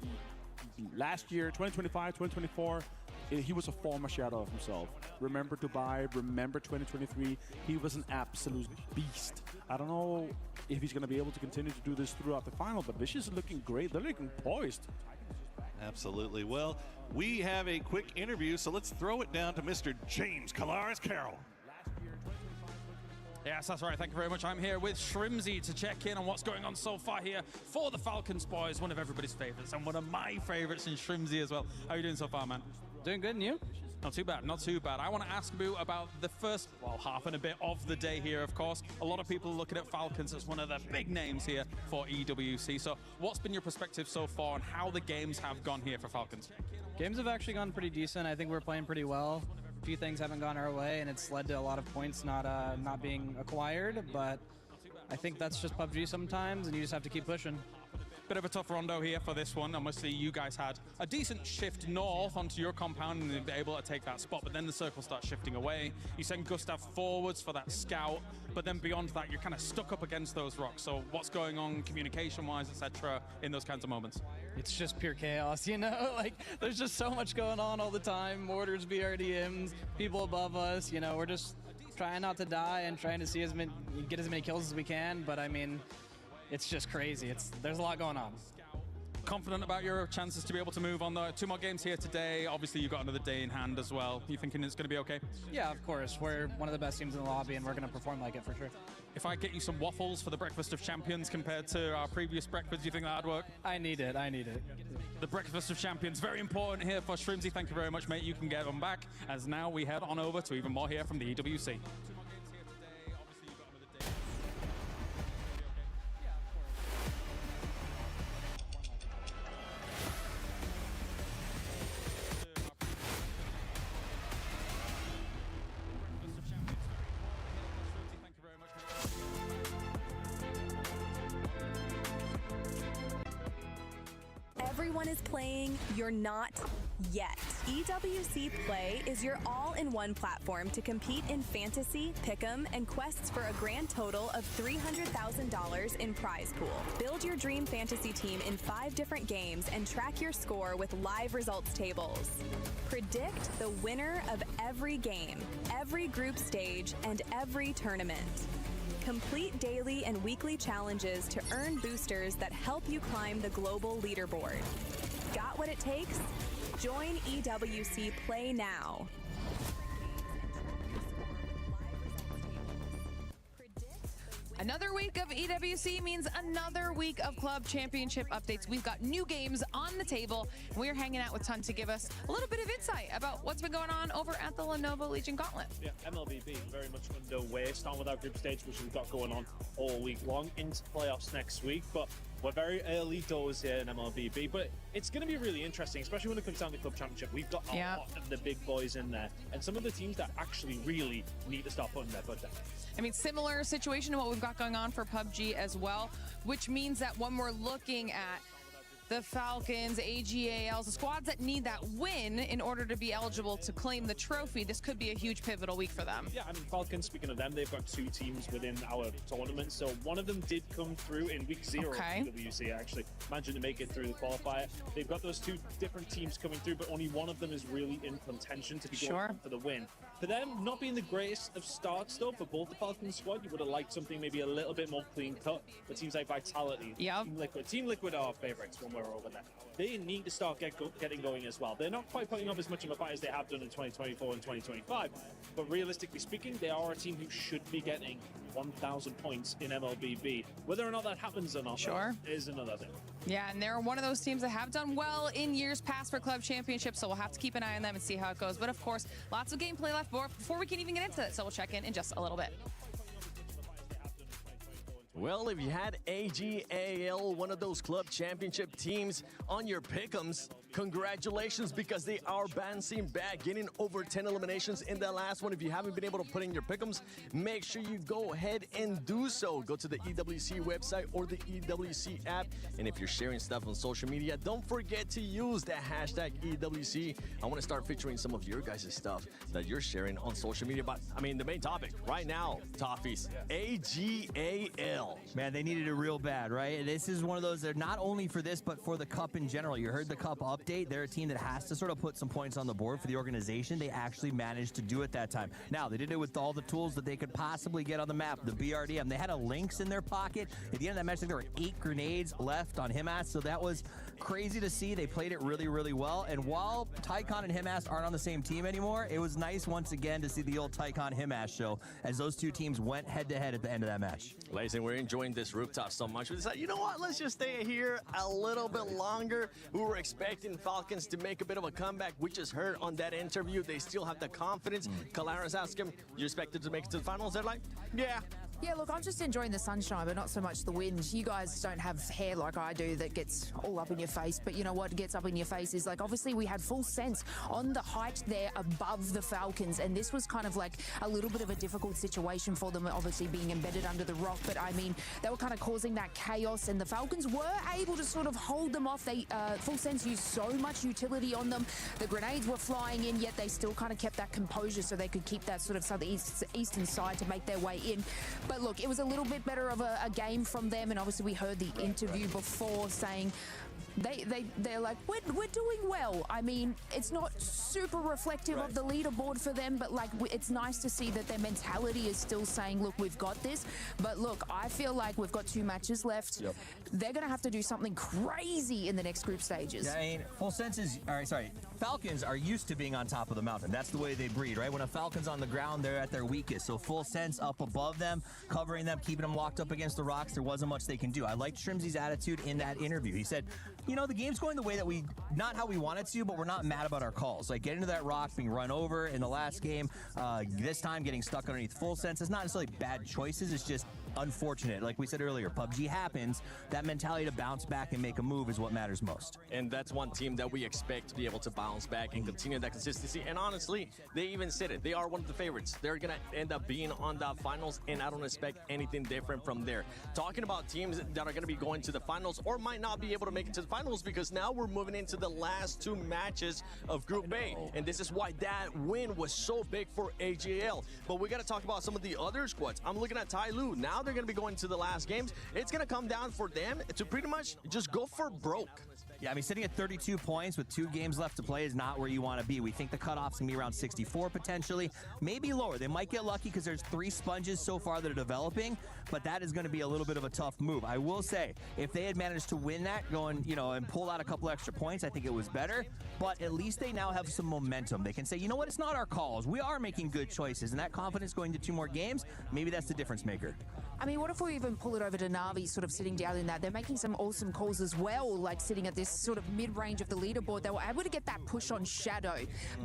Last year, 2025, 2024, he was a former shadow of himself. Remember Dubai, remember 2023. He was an absolute beast. I don't know if he's going to be able to continue to do this throughout the final, but Vicious is looking great. They're looking poised. Absolutely. Well, we have a quick interview, so let's throw it down to Mr. James Calares-Carroll. Yes, that's right. Thank you very much. I'm here with Shrimzy to check in on what's going on so far here for the Falcons boys, one of everybody's favorites and one of my favorites in Shrimzy as well. How are you doing so far, man? Doing good, and you? Not too bad, not too bad. I want to ask you about the first, well, half and a bit of the day here, of course. A lot of people are looking at Falcons as one of the big names here for EWC. So what's been your perspective so far on how the games have gone here for Falcons? Games have actually gone pretty decent. I think we're playing pretty well. A few things haven't gone our way, and it's led to a lot of points not being acquired, but I think that's just PUBG sometimes, and you just have to keep pushing. Bit of a tough rondo here for this one. Obviously, you guys had a decent shift north onto your compound and been able to take that spot, but then the circle starts shifting away. You send Gustav forwards for that scout, but then beyond that, you're kind of stuck up against those rocks. So what's going on communication-wise, etc., in those kinds of moments? It's just pure chaos, you know? Like, there's just so much going on all the time. Mortars, BRDMs, people above us, you know, we're just trying not to die and trying to see get as many kills as we can, but I mean, it's just crazy. There's a lot going on. Confident about your chances to be able to move on? 2 more games here today. Obviously, you've got another day in hand as well. You thinking it's going to be okay? Yeah, of course. We're one of the best teams in the lobby, and we're going to perform like it for sure. If I get you some waffles for the Breakfast of Champions compared to our previous breakfast, do you think that'd work? I need it. I need it. The Breakfast of Champions, very important here for Shrimzy. Thank you very much, mate. You can get them back, as now we head on over to even more here from the EWC. Everyone is playing, you're not yet. EWC Play is your all-in-one platform to compete in fantasy, pick'em, and quests for a grand total of $300,000 in prize pool. Build your dream fantasy team in 5 different games and track your score with live results tables. Predict the winner of every game, every group stage, and every tournament. Complete daily and weekly challenges to earn boosters that help you climb the global leaderboard. Got what it takes? Join EWC Play now. Another week of EWC means another week of Club Championship updates. We've got new games on the table. We're hanging out with Ton to give us a little bit of insight about what's been going on over at the Lenovo Legion Gauntlet. Yeah, MLBB very much underway, starting with our group stage, which we've got going on all week long, into playoffs next week. But we're very early doors here in MLBB, but it's going to be really interesting, especially when it comes down to Club Championship. We've got a lot of the big boys in there, and some of the teams that actually really need to start putting their foot down. I mean, similar situation to what we've got going on for PUBG as well, which means that when we're looking at the Falcons, AGALs, the squads that need that win in order to be eligible to claim the trophy. This could be a huge pivotal week for them. Yeah, I mean, Falcons, speaking of them, they've got 2 teams within our tournament. So one of them did come through in week 0 of EWC, actually. Managed to make it through the qualifier. They've got those 2 different teams coming through, but only one of them is really in contention to be going for the win. For them, not being the greatest of starts, though, for both the Falcons squad, you would have liked something maybe a little bit more clean cut. For teams like Vitality, Team Liquid are our favorites when we're over there. They need to start getting going as well. They're not quite putting up as much of a fight as they have done in 2024 and 2025, but realistically speaking, they are a team who should be getting 1,000 points in MLBB. Whether or not that happens or not is another thing. Yeah, and they're one of those teams that have done well in years past for club championships, so we'll have to keep an eye on them and see how it goes. But of course, lots of gameplay left before we can even get into that, so we'll check in just a little bit. Well, if you had AGAL, one of those club championship teams, on your pick'ems, congratulations, because they are bouncing back, getting over 10 eliminations in that last one. If you haven't been able to put in your pick'ems, make sure you go ahead and do so. Go to the EWC website or the EWC app. And if you're sharing stuff on social media, don't forget to use the hashtag EWC. I want to start featuring some of your guys' stuff that you're sharing on social media. But, I mean, the main topic right now, Toffees, AGAL. Man, they needed it real bad, right? This is one of those, they're not only for this, but for the Cup in general. You heard the Cup update. They're a team that has to sort of put some points on the board for the organization. They actually managed to do it that time. Now, they did it with all the tools that they could possibly get on the map. The BRDM, they had a Lynx in their pocket. At the end of that match, I think there were 8 grenades left on Himas, so that was crazy to see. They played it really, really well. And while Tycon and Himas aren't on the same team anymore, it was nice once again to see the old Tycon-Himas show as those 2 teams went head-to-head at the end of that match. Ladies, we're enjoying this rooftop so much. We decided, you know what, let's just stay here a little bit longer. We were expecting Falcons to make a bit of a comeback. We just heard on that interview they still have the confidence. Kalaris asked him, you expected to make it to the finals? They're like, yeah. Yeah, look, I'm just enjoying the sunshine, but not so much the wind. You guys don't have hair like I do that gets all up in your face, but you know what gets up in your face is, like, obviously we had full sense on the height there above the Falcons, and this was kind of like a little bit of a difficult situation for them, obviously being embedded under the rock, but I mean, they were kind of causing that chaos, and the Falcons were able to sort of hold them off. They, full sense used so much utility on them. The grenades were flying in, yet they still kind of kept that composure so they could keep that sort of southeastern side to make their way in. But look, it was a little bit better of a game from them, and obviously we heard the interview before saying they're like, we're doing well. I mean, it's not super reflective of the leaderboard for them, but like it's nice to see that their mentality is still saying, look, we've got this. But look, I feel like we've got 2 matches left. They're going to have to do something crazy in the next group stages. Yeah, I mean, full sense is, Falcons are used to being on top of the mountain. That's the way they breed, right? When a Falcon's on the ground, they're at their weakest. So full sense up above them, covering them, keeping them locked up against the rocks. There wasn't much they can do. I liked Shrimzy's attitude in that interview. He said, you know, the game's going the way that not how we want it to, but we're not mad about our calls. Like getting to that rock, being run over in the last game, this time getting stuck underneath full sense. It's not necessarily bad choices, it's just unfortunate. Like we said earlier, PUBG happens. That mentality to bounce back and make a move is what matters most. And that's one team that we expect to be able to bounce back and continue that consistency. And honestly, they even said it. They are one of the favorites. They're going to end up being on the finals, and I don't expect anything different from there. Talking about teams that are going to be going to the finals or might not be able to make it to the finals, because now we're moving into the last 2 matches of Group A. And this is why that win was so big for AGAL. But we got to talk about some of the other squads. I'm looking at Tai Lu. Now they're going to be going to the last games. It's going to come down for them to pretty much just go for broke. Yeah, I mean, sitting at 32 points with 2 games left to play is not where you want to be. We think the cutoff's going to be around 64 potentially, maybe lower. They might get lucky because there's 3 sponges so far that are developing, but that is going to be a little bit of a tough move. I will say, if they had managed to win that, going, you know, and pull out a couple extra points, I think it was better, but at least they now have some momentum. They can say, you know what, it's not our calls. We are making good choices, and that confidence going to 2 more games, maybe that's the difference maker. I mean, what if we even pull it over to Na'Vi sort of sitting down in that? They're making some awesome calls as well, like sitting at this sort of mid-range of the leaderboard. They were able to get that push on Shadow.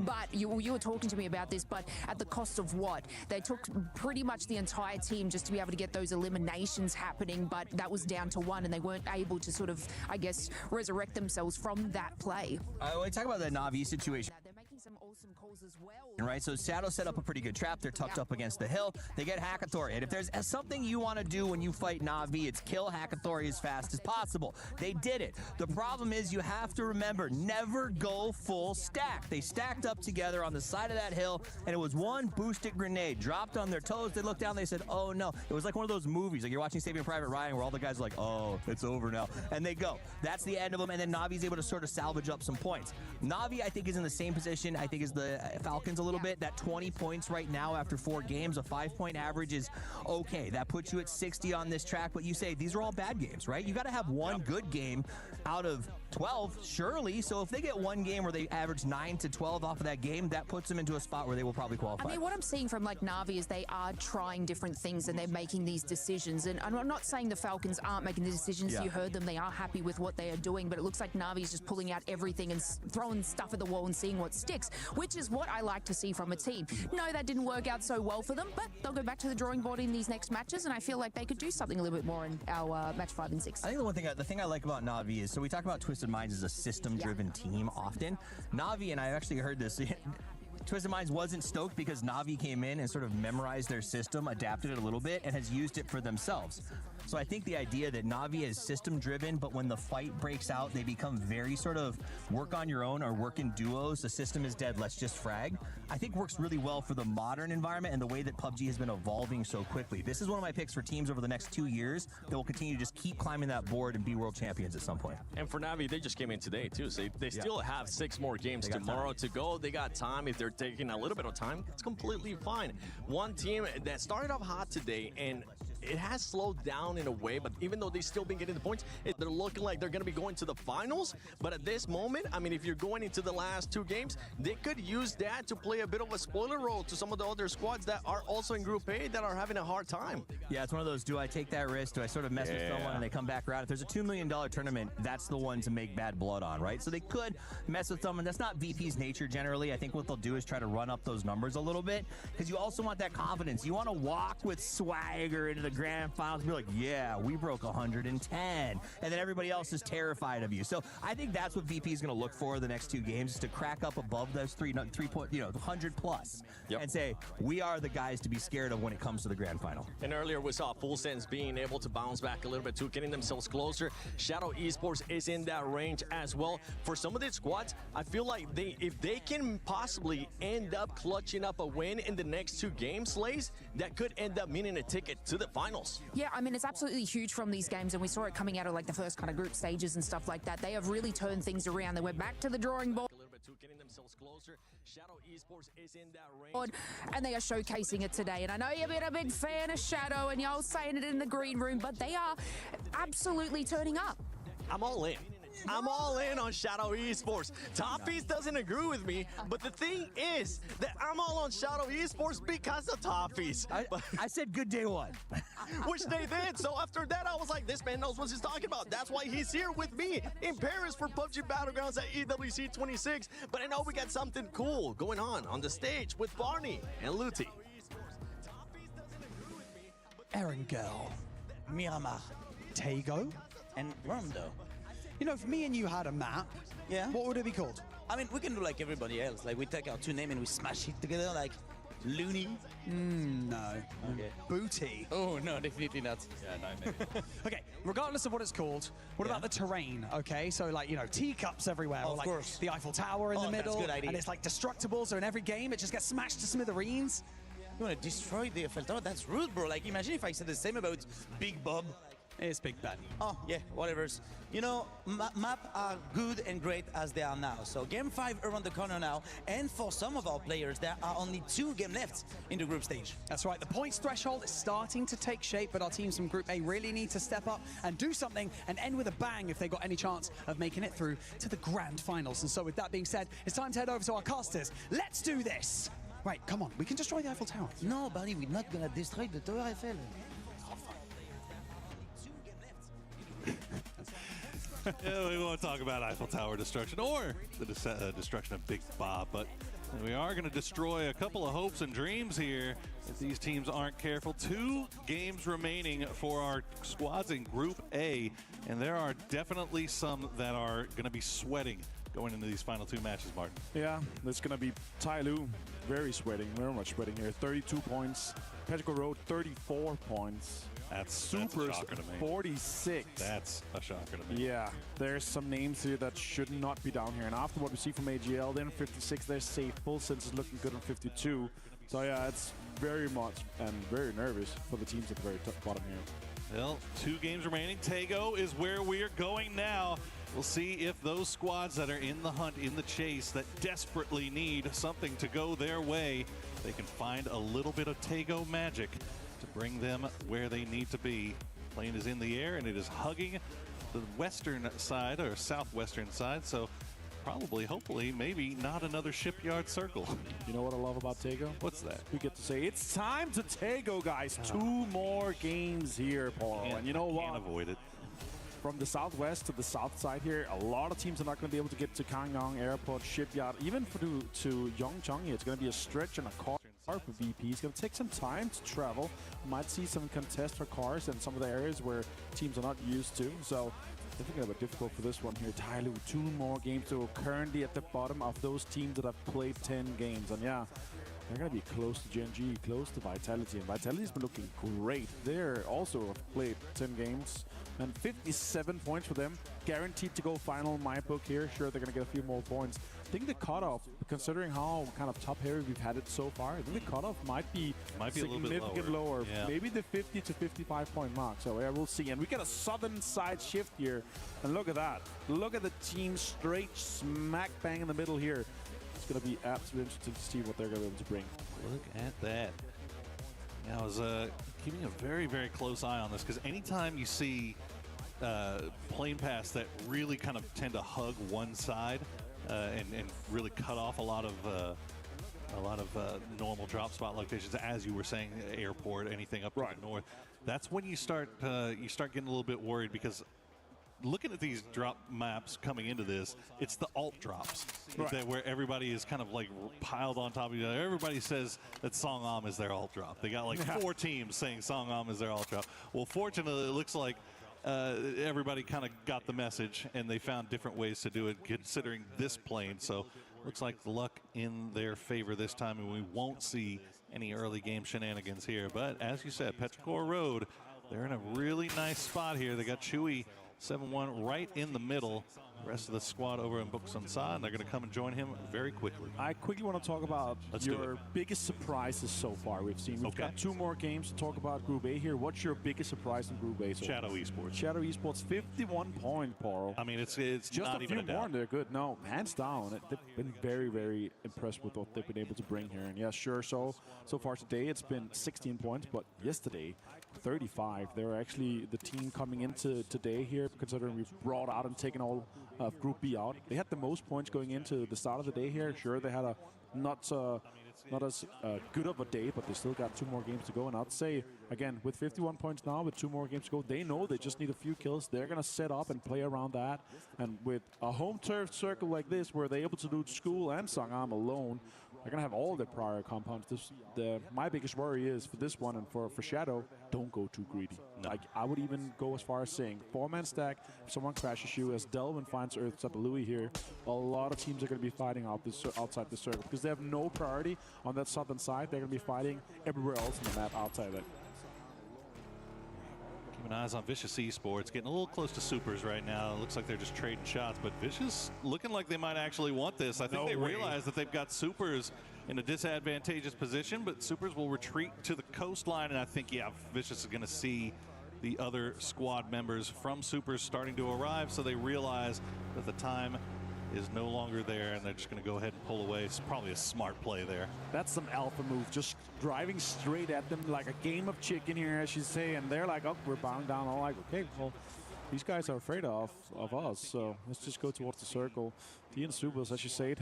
But you were talking to me about this, but at the cost of what? They took pretty much the entire team just to be able to get those eliminations happening, but that was down to 1, and they weren't able to sort of, I guess, resurrect themselves from that play. When we talk about the Na'Vi situation, they're making some awesome some calls as well. Right, so Shadow set up a pretty good trap. They're tucked up against the hill. They get Hackathor. And if there's something you want to do when you fight Na'Vi, it's kill Hackathor as fast as possible. They did it. The problem is you have to remember, never go full stack. They stacked up together on the side of that hill, and it was one boosted grenade. Dropped on their toes. They looked down. They said, oh, no. It was like one of those movies. Like you're watching Saving Private Ryan where all the guys are like, oh, it's over now. And they go. That's the end of them. And then Na'Vi's able to sort of salvage up some points. Na'Vi, I think, is in the same position, I think, as the Falcons a little bit. That 20 points right now after 4 games, a 5-point average is okay. That puts you at 60 on this track. But you say these are all bad games, right? You got to have one good game out of 12, surely. So if they get one game where they average 9 to 12 off of that game, that puts them into a spot where they will probably qualify. I mean, what I'm seeing from like Na'Vi is they are trying different things and they're making these decisions. And I'm not saying the Falcons aren't making the decisions. Yeah. You heard them. They are happy with what they are doing. But it looks like Na'Vi's just pulling out everything and throwing stuff at the wall and seeing what sticks, which is what I like to see from a team. No, that didn't work out so well for them, but they'll go back to the drawing board in these next matches, and I feel like they could do something a little bit more in our match 5 and 6. I think the thing I like about Na'Vi is, so we talk about Twisted Minds as a system-driven team often. Na'Vi, and I actually heard this, Twisted Minds wasn't stoked because Na'Vi came in and sort of memorized their system, adapted it a little bit, and has used it for themselves. So I think the idea that Na'Vi is system-driven, but when the fight breaks out, they become very sort of work on your own or work in duos. The system is dead, let's just frag. I think works really well for the modern environment and the way that PUBG has been evolving so quickly. This is one of my picks for teams over the next 2 years that will continue to just keep climbing that board and be world champions at some point. And for Na'Vi, they just came in today, too. So they still have 6 more games tomorrow to go. They got time. If they're taking a little bit of time, it's completely fine. One team that started off hot today, and it has slowed down in a way, but even though they've still been getting the points, they're looking like they're going to be going to the finals. But at this moment, I mean, if you're going into the last 2 games, they could use that to play a bit of a spoiler role to some of the other squads that are also in Group A that are having a hard time. Yeah, it's one of those, do I take that risk? Do I sort of mess with someone and they come back around? If there's a $2 million tournament, that's the one to make bad blood on, right? So they could mess with someone. That's not VP's nature generally. I think what they'll do is try to run up those numbers a little bit, because you also want that confidence. You want to walk with swagger into the grand finals and be like, yeah, we broke 110. And then everybody else is terrified of you. So I think that's what VP is going to look for the next 2 games, is to crack up above those 100 plus, and say, we are the guys to be scared of when it comes to the grand final. And earlier we saw Full Sense being able to bounce back a little bit too, getting themselves closer. Shadow Esports is in that range as well. For some of these squads, I feel like if they can possibly end up clutching up a win in the next 2 games, Slays, that could end up meaning a ticket to the finals. Yeah, I mean, it's absolutely huge from these games, and we saw it coming out of like the first kind of group stages and stuff like that. They have really turned things around. They went back to the drawing board. Getting themselves closer. Shadow Esports is in that range. And they are showcasing it today. And I know you've been a big fan of Shadow and y'all saying it in the green room, but they are absolutely turning up. I'm all in. I'm all in on Shadow Esports. Toffees doesn't agree with me, but the thing is that I'm all on Shadow Esports because of Toffees. I said good day 1. Which they did. So after that, I was like, this man knows what he's talking about. That's why he's here with me in Paris for PUBG Battlegrounds at EWC 26. But I know we got something cool going on the stage with Barney and Luti. Erangel, Miramar, Tego, and Rondo. You know, if me and you had a map, what would it be called? I mean, we can do like everybody else. Like, we take our 2 names and we smash it together, like Looney. No. Okay. Booty. Oh, no, definitely not. Yeah, no, maybe. Okay, regardless of what it's called, what about the terrain, okay? So, like, you know, teacups everywhere. Of or like course. the Eiffel Tower in the middle. That's a good idea. And it's like destructible, so in every game, it just gets smashed to smithereens. You want to destroy the Eiffel Tower? That's rude, bro. Like, imagine if I said the same about Big Bob. It's Big Ben. Oh, yeah, whatever. You know, maps are good and great as they are now. So game 5 around the corner now. And for some of our players, there are only 2 games left in the group stage. That's right. The points threshold is starting to take shape, but our teams from Group A really need to step up and do something and end with a bang if they got any chance of making it through to the grand finals. And so with that being said, it's time to head over to our casters. Let's do this. Right, come on. We can destroy the Eiffel Tower. No, Barney, we're not going to destroy the Tower Eiffel. Yeah, we won't talk about Eiffel Tower destruction or the destruction of Big Bob, but we are going to destroy a couple of hopes and dreams here if these teams aren't careful. 2 games remaining for our squads in Group A, and there are definitely some that are going to be sweating going into these final 2 matches, Martin. Yeah, it's going to be Tai Lu, very much sweating here. 32 points. Petrichor Road, 34 points. That's Supers, a shocker to me. 46. That's a shocker to me. Yeah, there's some names here that should not be down here. And after what we see from AGL, then 56, they're safe. Full Sense is looking good on 52. So yeah, it's very much and very nervous for the teams at the very bottom here. Well, 2 games remaining. Taego is where we are going now. We'll see if those squads that are in the hunt, in the chase, that desperately need something to go their way, they can find a little bit of Taego magic to bring them where they need to be. Plane is in the air and it is hugging the western side or southwestern side, so probably, hopefully, maybe not another shipyard circle. You know what I love about Taego? What's that? We get to say, it's time to Taego, guys. 2 more games here, Paul. And you know what? Can't avoid it. From the southwest to the south side here, a lot of teams are not going to be able to get to Kangyong Airport, Shipyard, even to Yongchang. It's going to be a stretch and a car for VP. It's going to take some time to travel. Might see some contest for cars in some of the areas where teams are not used to. So definitely going to be difficult for this one here. Tai Lu, 2 more games. So currently at the bottom of those teams that have played 10 games. And yeah, they're going to be close to GNG, close to Vitality. And Vitality's been looking great. They're also have played 10 games. And 57 points for them. Guaranteed to go final in my book here. Sure, they're going to get a few more points. I think the cutoff, considering how kind of top-heavy we've had it so far, I think the cutoff might be a little bit lower. Yeah. Maybe the 50 to 55 point mark. So yeah, we'll see. And we get a southern side shift here. And look at that. Look at the team straight smack bang in the middle here. It's going to be absolutely interesting to see what they're going to be able to bring. Look at that. I was keeping a very, very close eye on this because anytime you see plane paths that really kind of tend to hug one side and really cut off a lot of normal drop spot locations, as you were saying, airport, anything up to the north, that's when you start getting a little bit worried because looking at these drop maps coming into this, it's the alt drops where everybody is kind of like piled on top of each other. Everybody says that Songam is their alt drop. They got like 4 teams saying Songam is their alt drop. Well, fortunately, it looks like everybody kind of got the message and they found different ways to do it considering this plane. So looks like the luck in their favor this time, and we won't see any early game shenanigans here. But as you said, Petrichor Road, they're in a really nice spot here. They got Chewy 7-1 right in the middle. The rest of the squad over in Buksansa, and they're going to come and join him very quickly. I quickly want to talk about your biggest surprises so far we've seen. We've got 2 more games to talk about Group A here. What's your biggest surprise in Group A? Shadow Esports. Shadow Esports, 51 points, Paul. I mean, it's just not a even few a more doubt. and they're good. No, hands down. They've been very, very impressed with what they've been able to bring here. And yeah, sure, so far today it's been 16 points, but yesterday 35. They're actually the team coming into today here, considering we've brought out and taken all of Group B out. They had the most points going into the start of the day here. Sure, they had a not as good of a day, but they still got 2 more games to go. And I'd say, again, with 51 points now, with 2 more games to go, they know they just need a few kills. They're going to set up and play around that. And with a home turf circle like this, where they're able to do School and Sangam alone, they're going to have all their prior compounds. My biggest worry is for this one and for Shadow, don't go too greedy. No. Like, I would even go as far as saying 4-man stack. If someone crashes you, as Delvin finds Earth Louis here, a lot of teams are going to be fighting outside the circle because they have no priority on that southern side. They're going to be fighting everywhere else in the map outside it. Keeping eyes on Vicious Esports, getting a little close to Supers right now. It looks like they're just trading shots, but Vicious looking like they might actually want this. I think they realize that they've got Supers in a disadvantageous position, but Supers will retreat to the coastline, and I think, yeah, Vicious is going to see the other squad members from Supers starting to arrive, so they realize that the time is no longer there, and they're just going to go ahead and pull away. It's probably a smart play there. That's some alpha move, just driving straight at them like a game of chicken here, as you say, and they're like, oh, we're bowing down. I'm like, okay, well, these guys are afraid of us, so let's just go towards the circle. Ian Subas, as you say,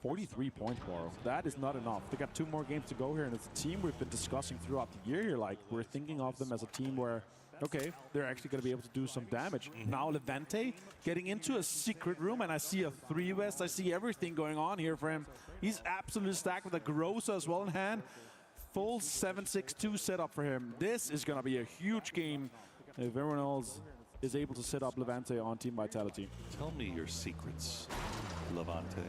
43 points, Baro. That is not enough. They got 2 more games to go here, and it's a team we've been discussing throughout the year here. Like, we're thinking of them as a team where, okay, they're actually going to be able to do some damage. Now Levante getting into a secret room, and I see a 3-West. I see everything going on here for him. He's absolutely stacked with a Grossa as well in hand. Full 7-6-2 setup for him. This is going to be a huge game if everyone else is able to set up Levante on Team Vitality. Tell me your secrets, Levante.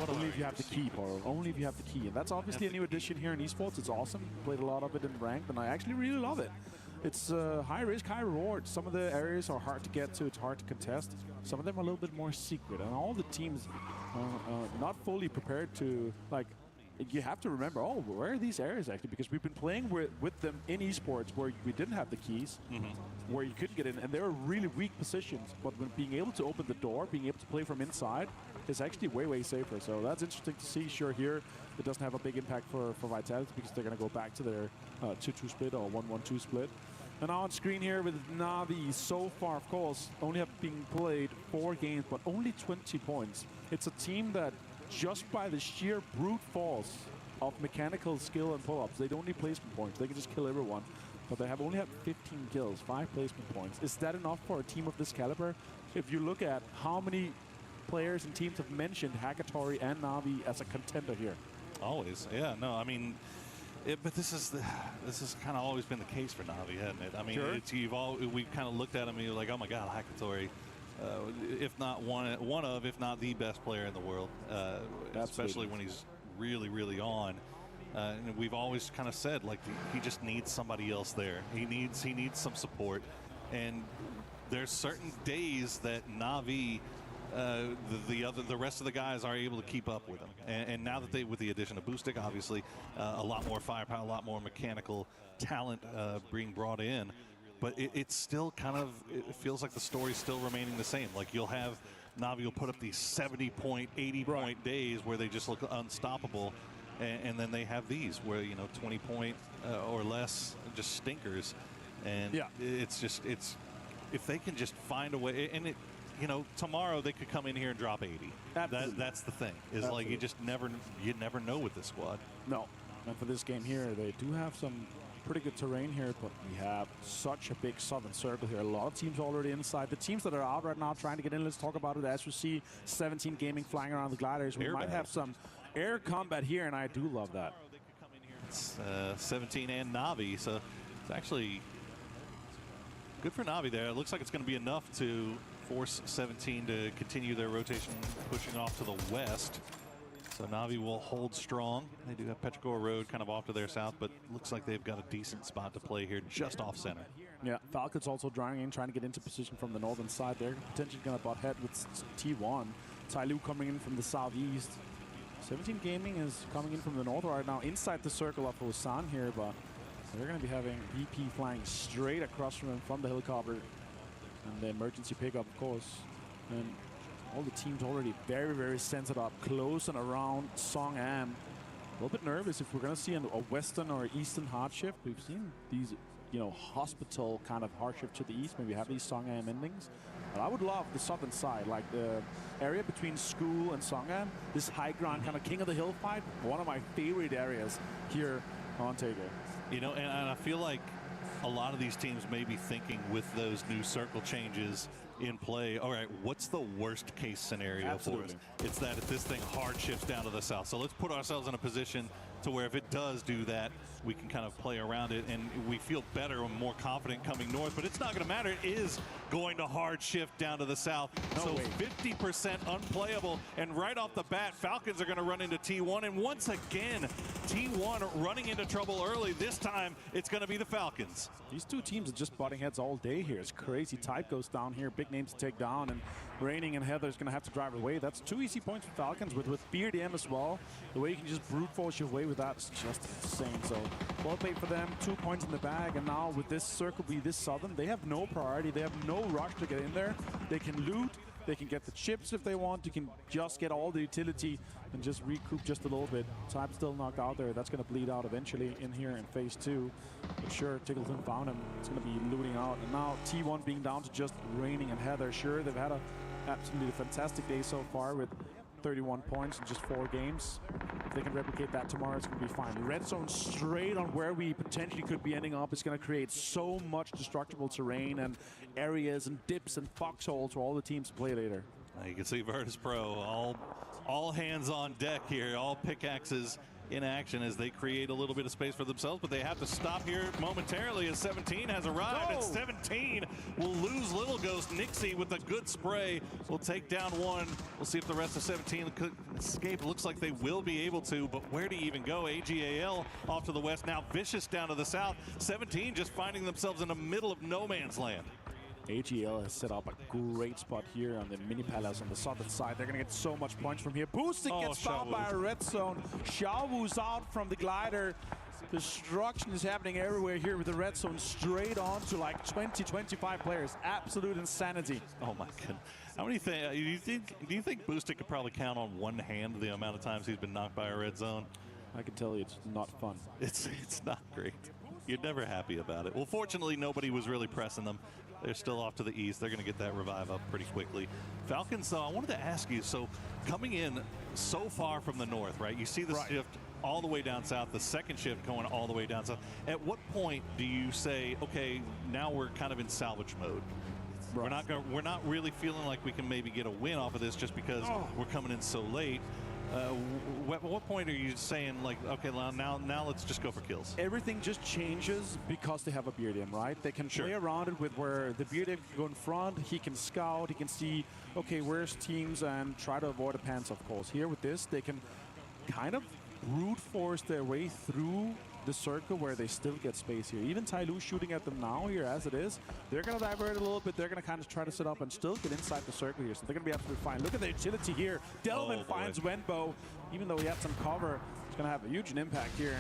Only if you have the key, Poro. Only if you have the key. And that's obviously a new addition here in esports. It's awesome. Played a lot of it in ranked, and I actually really love it. It's high risk, high reward. Some of the areas are hard to get to. It's hard to contest. Some of them are a little bit more secret. And all the teams not fully prepared to, like, you have to remember, oh, where are these areas actually? Because we've been playing with them in esports where we didn't have the keys, where you couldn't get in, and they were really weak positions. But when being able to open the door, being able to play from inside, is actually way, way safer. So that's interesting to see. Sure, here it doesn't have a big impact for Vitality because they're going to go back to their 2-2 split or 1-1-2 split. And now on screen here with Na'Vi, so far, of course, only have been played 4 games, but only 20 points. It's a team that just by the sheer brute force of mechanical skill and pull-ups, they don't need placement points. They can just kill everyone. But they have only had 15 kills, 5 placement points. Is that enough for a team of this caliber? If you look at how many players and teams have mentioned Hackatory and Na'Vi as a contender here. Always, yeah. No, I mean, but this is kind of always been the case for Na'Vi, hasn't it? I mean, Sure. we've kind of looked at him and you're like, oh my God, Hackatory. If not if not the best player in the world, especially when he's really, really on. And we've always kind of said, like, he just needs somebody else there. He needs some support. And there's certain days that Na'Vi, the rest of the guys are able to keep up with him. And now that with the addition of Boostic, obviously, a lot more firepower, a lot more mechanical talent being brought in. But it's still kind of, it feels like the story's still remaining the same. Like, you'll have Na'Vi will put up these 70-point, 80-point days where they just look unstoppable. And then they have these where, 20-point or less, just stinkers. And it's if they can just find a way, and tomorrow they could come in here and drop 80. That's the thing. Is like you never know with this squad. No. And for this game here, they do have some pretty good terrain here, but we have such a big southern circle here. A lot of teams already inside. The teams that are out right now trying to get in, let's talk about it. As you see, 17 Gaming flying around the gliders. We might have some air combat here, and I do love that. It's 17 and Na'Vi, so it's actually good for Na'Vi there. It looks like it's going to be enough to force 17 to continue their rotation, pushing off to the west. So Na'Vi will hold strong. They do have Petrichor Road kind of off to their south, but looks like they've got a decent spot to play here just off center. Yeah, Falcons also drawing in, trying to get into position from the northern side. They're potentially going to butt head with T1. Tai Lu coming in from the southeast. 17 Gaming is coming in from the north right now, inside the circle of Busan here, but they're going to be having VP flying straight across from the helicopter. And the emergency pickup, of course. And all the teams already very, very centered up, close and around Song Am. A little bit nervous if we're going to see a western or eastern hard shift. We've seen these, hospital kind of hard shift to the east. Maybe have these Song Am endings. But I would love the southern side, like the area between school and Song Am. This high ground kind of king of the hill fight. One of my favorite areas here on Taker. And I feel like a lot of these teams may be thinking with those new circle changes in play, all right, what's the worst case scenario for us? It's that if this thing hard shifts down to the south. So let's put ourselves in a position to where if it does do that, we can kind of play around it and we feel better and more confident coming north. But it's not going to matter. It is going to hard shift down to the south. So 50% unplayable. And right off the bat, Falcons are going to run into T1. And once again, T1 running into trouble early. This time, it's going to be the Falcons. These two teams are just butting heads all day here. It's crazy. Type goes down here. Big names to take down. And Raining and Heather's going to have to drive away. That's 2 easy points for Falcons with Beard M as well. The way you can just brute force your way with that is just insane. So well played for them. 2 points in the bag. And now with this circle be this southern, they have no priority. They have no rush to get in there. They can loot. They can get the chips if they want. You can just get all the utility and just recoup just a little bit. Type still knocked out there. That's going to bleed out eventually in here in phase 2. But sure, Tickleton found him. It's going to be looting out. And now T1 being down to just Raining and Heather. Sure, they've had a absolutely fantastic day so far with 31 points in just 4 games. If they can replicate that tomorrow, it's going to be fine. Red zone straight on where we potentially could be ending up is going to create so much destructible terrain and areas and dips and foxholes for all the teams to play later. You can see Virtus Pro all all hands on deck here, all pickaxes in action as they create a little bit of space for themselves, but they have to stop here momentarily as 17 has arrived, and 17 will lose Little Ghost. Nixie with a good spray will take down one. We'll see if the rest of 17 could escape. It looks like they will be able to, but where do you even go? AGAL off to the west, now Vicious down to the south. 17 just finding themselves in the middle of no man's land. AGL has set up a great spot here on the mini palace on the southern side. They're going to get so much points from here. Boosting gets found by a red zone. Xiaowu's out from the glider. Destruction is happening everywhere here with the red zone straight on to like 20, 25 players. Absolute insanity. Oh my goodness. How many do you think Boosting could probably count on one hand the amount of times he's been knocked by a red zone? I can tell you it's not fun. It's not great. You're never happy about it. Well, fortunately, nobody was really pressing them. They're still off to the east. They're going to get that revive up pretty quickly. Falcons, though, I wanted to ask you, so coming in so far from the north, right? You see the shift all the way down south, the second shift going all the way down south. At what point do you say, okay, now we're kind of in salvage mode? Right. We're not really feeling like we can maybe get a win off of this just because we're coming in so late. What point are you saying, like, okay, now let's just go for kills? Everything just changes because they have a BRDM, right? They can play around it with where the BRDM can go in front, he can scout, he can see, okay, where's teams, and try to avoid the pants, of course. Here with this, they can kind of brute force their way through the circle where they still get space here. Even Tyloo shooting at them now here as it is. They're going to divert a little bit. They're going to kind of try to set up and still get inside the circle here. So they're going to be absolutely fine. Look at the utility here. Delvin finds Wenbo. Even though he had some cover, it's going to have a huge impact here.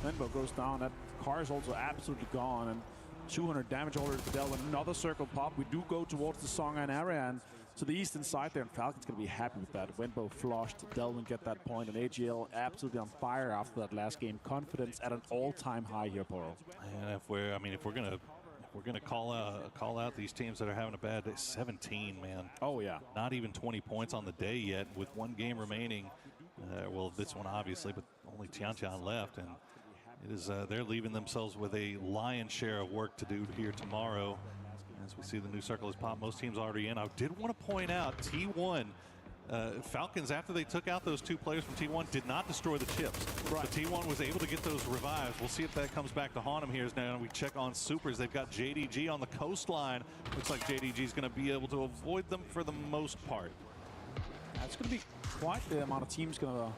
And Wenbo goes down. That car is also absolutely gone. And 200 damage already to Delvin. Another circle pop. We do go towards the Songan area and to the eastern side there, and Falcon's going to be happy with that. Wenbo flushed, Delvin get that point, and AGL absolutely on fire after that last game. Confidence at an all-time high here, Poro. And if we're gonna call out these teams that are having a bad day, 17, man. Oh yeah. Not even 20 points on the day yet, with one game remaining. Well, this one obviously, but only Tiantian left, and it is they're leaving themselves with a lion's share of work to do here tomorrow. As we see the new circle is popped, most teams already in. I did want to point out T1, Falcons, after they took out those two players from T1, did not destroy the chips. Right. But T1 was able to get those revives. We'll see if that comes back to haunt them here. Now we check on supers. They've got JDG on the coastline. Looks like JDG is going to be able to avoid them for the most part. It's going to be quite the amount of teams going to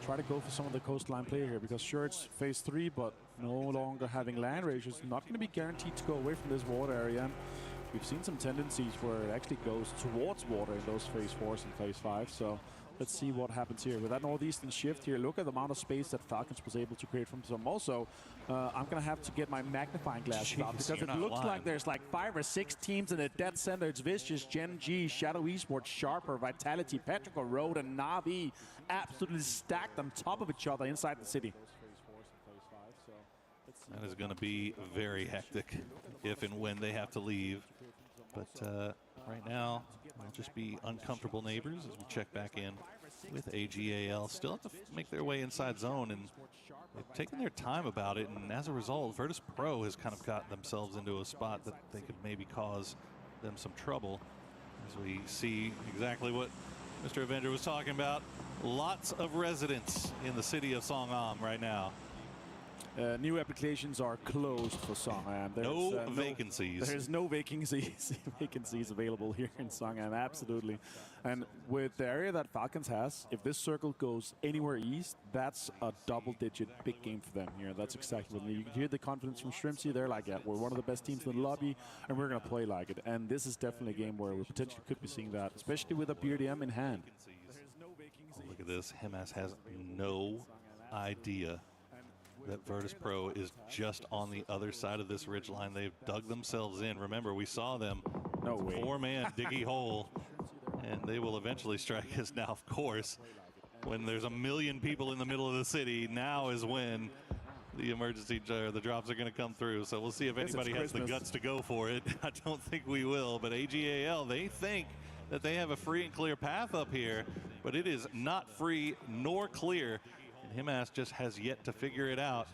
try to go for some of the coastline player here, because sure, it's phase 3, but no longer having land ratios, not going to be guaranteed to go away from this water area. And we've seen some tendencies where it actually goes towards water in those phase 4s and phase 5. So let's see what happens here. With that northeastern shift here, look at the amount of space that Falcons was able to create from some. Also, I'm going to have to get my magnifying glass out, because it looks like there's like 5 or 6 teams in the dead center. It's Vicious, Gen G, Shadow Esports, Sharper, Vitality, Petrichor Road, and Na'Vi absolutely stacked on top of each other inside the city. That is going to be very hectic if and when they have to leave. But right now, they'll just be uncomfortable neighbors as we check back in with AGAL. Still have to make their way inside zone, and they've taken their time about it. And as a result, Virtus Pro has kind of got themselves into a spot that they could maybe cause them some trouble. As we see exactly what Mr. Avenger was talking about. Lots of residents in the city of Songam right now. New applications are closed for Songan. No vacancies. There's no vacancies available here in Songan, absolutely. And with the area that Falcons has, if this circle goes anywhere east, that's a double-digit big game for them here. That's exactly what you can hear the confidence from Shrimpsy. They're like, yeah, we're one of the best teams in the lobby, and we're going to play like it. And this is definitely a game where we potentially could be seeing that, especially with a BRDM in hand. Oh, look at this. Himas has no idea that Virtus Pro is just on the other side of this ridgeline. They've dug themselves in. Remember, we saw them. No way. 4-man diggy hole, and they will eventually strike us. Now, of course, when there's 1 million people in the middle of the city, now is when the emergency, the drops are going to come through. So we'll see if anybody has the guts to go for it. I don't think we will, but AGAL, they think that they have a free and clear path up here, but it is not free nor clear. And Himas just has yet to figure it out.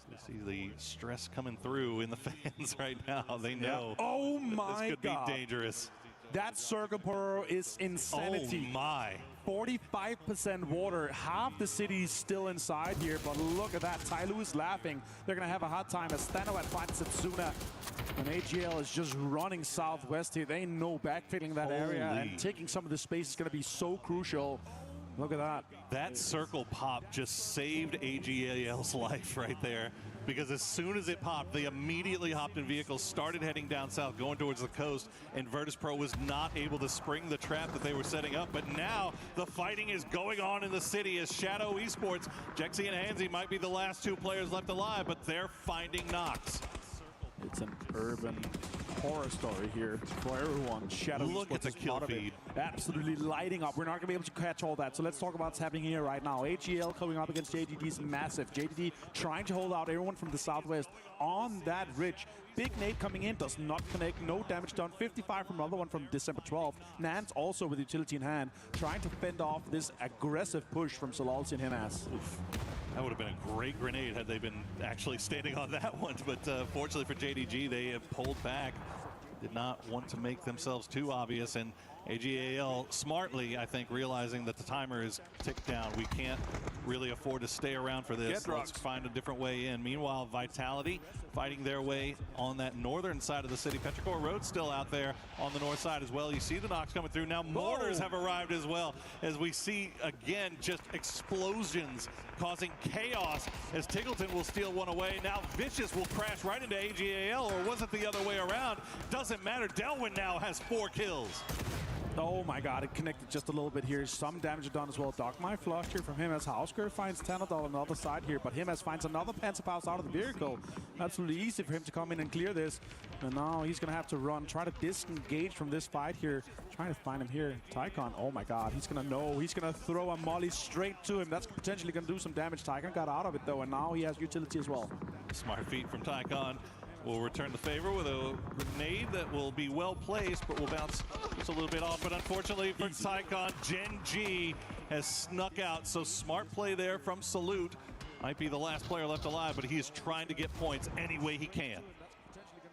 You see the stress coming through in the fans right now. They know. Yeah. Oh my this could God. be dangerous. That circle, Poro, is insanity. Oh my. 45% water. Half the city's still inside here, but look at that. Tyloo is laughing. They're going to have a hard time as Thanowat finds Setsuna. And AGL is just running southwest here. They ain't no backfilling that area, and taking some of the space is going to be so crucial. Look at that. That circle pop just saved AGL's life right there. Because as soon as it popped, they immediately hopped in vehicles, started heading down south, going towards the coast, and Virtus Pro was not able to spring the trap that they were setting up. But now the fighting is going on in the city as Shadow Esports, Jexy and Hansi might be the last two players left alive, but they're finding Nox. It's an urban horror story here for everyone. Shadow Look Esports at the is kill part of it. feed. Absolutely lighting up. We're not going to be able to catch all that, so let's talk about what's happening here right now. AGL coming up against JDD is massive. JDD trying to hold out everyone from the southwest on that ridge. Big nade coming in, does not connect, no damage done. 55 from another one from December 12th. Nance also with utility in hand, trying to fend off this aggressive push from Solalsi and Himas. That would have been a great grenade had they been actually standing on that one, but fortunately for JDG, they have pulled back. Did not want to make themselves too obvious, and AGAL smartly, I think, realizing that the timer is ticked down. We can't really afford to stay around for this. Let's find a different way in. Meanwhile, Vitality fighting their way on that northern side of the city. Petrichor Road's still out there on the north side as well. You see the Nox coming through. Now mortars have arrived as well, as we see, again, just explosions causing chaos as Tiggleton will steal one away. Now Vicious will crash right into AGAL, or was it the other way around? Doesn't matter. Delwyn now has 4 kills. Oh my god, it connected just a little bit here. Some damage done as well. Dogmai flush here from him as Hausker finds Tanadol on the other side here, but Himas finds another Panzerfaust out of the vehicle. Absolutely easy for him to come in and clear this. And now he's gonna have to run, try to disengage from this fight here. Trying to find him here. Tycon, oh my god, he's gonna know. He's gonna throw a molly straight to him. That's potentially gonna do some damage. Tycon got out of it though, and now he has utility as well. Smart feet from Tycon. Will return the favor with a grenade that will be well placed, but will bounce just a little bit off. But unfortunately for Tycon, Gen G has snuck out. So smart play there from Salute. Might be the last player left alive, but he is trying to get points any way he can.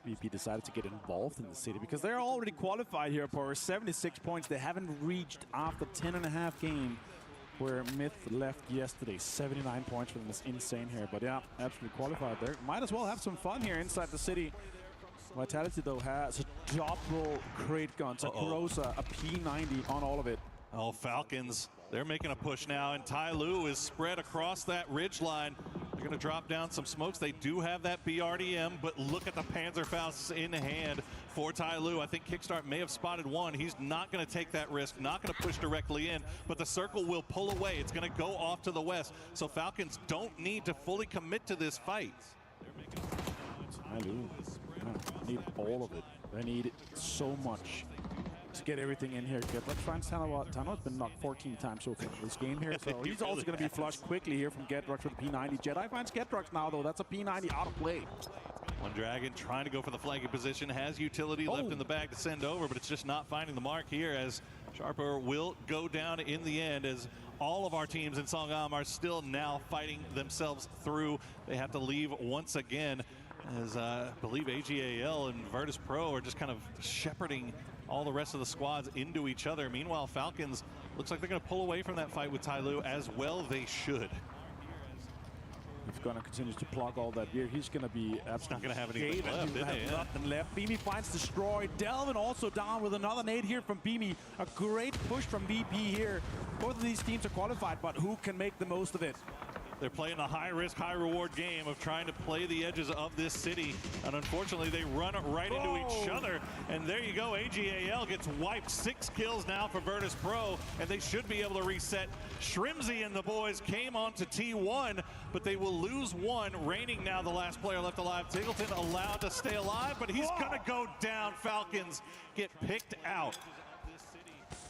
VP decided to get involved in the city because they're already qualified here for 76 points. They haven't reached after 10.5 game where Myth left yesterday. 79 points for them is insane here. But yeah, absolutely qualified there. Might as well have some fun here inside the city. Vitality, though, has a double crate guns, a Kurosa, a P90 on all of it. Oh, Falcons, they're making a push now, and Tyloo is spread across that ridge line. They're going to drop down some smokes. They do have that BRDM, but look at the Panzerfausts in hand for Tyloo. I think Kickstart may have spotted one. He's not going to take that risk, not going to push directly in, but the circle will pull away. It's going to go off to the west, so Falcons don't need to fully commit to this fight. Tyloo, need all of it. They need so much to get everything in here. Let's find Tanawat. Tanawat's been knocked 14 times so far in this game here, so he's also going to be flushed quickly here from Getrux with the P90. Jedi finds Getrux now, though. That's a P90 out of play. One Dragon trying to go for the flagging position, has utility left in the bag to send over, but it's just not finding the mark here, as Sharper will go down in the end, as all of our teams in Songam are still now fighting themselves through. They have to leave once again, as I believe AGAL and Virtus Pro are just kind of shepherding all the rest of the squads into each other. Meanwhile, Falcons looks like they're going to pull away from that fight with Tyloo, as well they should. He's going to continue to plug all that gear. He's going to be absolutely not going to have anything left, did he? Nothing left. Beamy finds Destroy. Delvin also down with another nade here from Beamy. A great push from VP here. Both of these teams are qualified, but who can make the most of it? They're playing the high-risk, high-reward game of trying to play the edges of this city, and unfortunately they run right into each other. And there you go, AGAL gets wiped. 6 kills now for Virtus Pro, and they should be able to reset. Shrimsy and the boys came on to T1, but they will lose one. Reigning now the last player left alive. Tiggleton allowed to stay alive, but he's gonna go down. Falcons get picked out.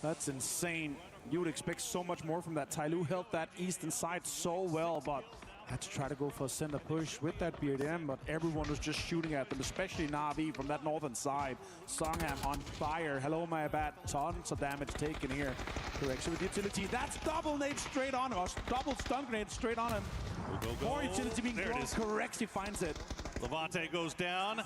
That's insane. You would expect so much more from that. Tyloo held that eastern side so well, but had to try to go for a center push with that BRDM, but everyone was just shooting at them, especially Na'Vi from that northern side. Songham on fire. Hello, my bad. Tons of damage taken here. Correction with utility. That's double nade straight on him, or double stun grenade straight on him. More utility being thrown. Correction finds it. Levante goes down.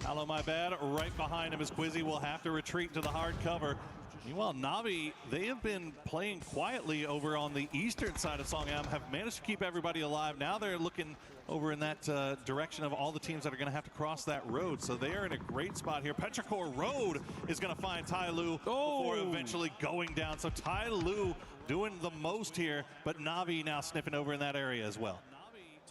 Hello, my bad. Right behind him is Quizzy. Will have to retreat to the hard cover. Meanwhile, Navi, they have been playing quietly over on the eastern side of Songam, have managed to keep everybody alive. Now they're looking over in that direction of all the teams that are going to have to cross that road. So they are in a great spot here. Petrichor Road is going to find Tai Lu before eventually going down. So Tai Lu doing the most here, but Navi now sniffing over in that area as well.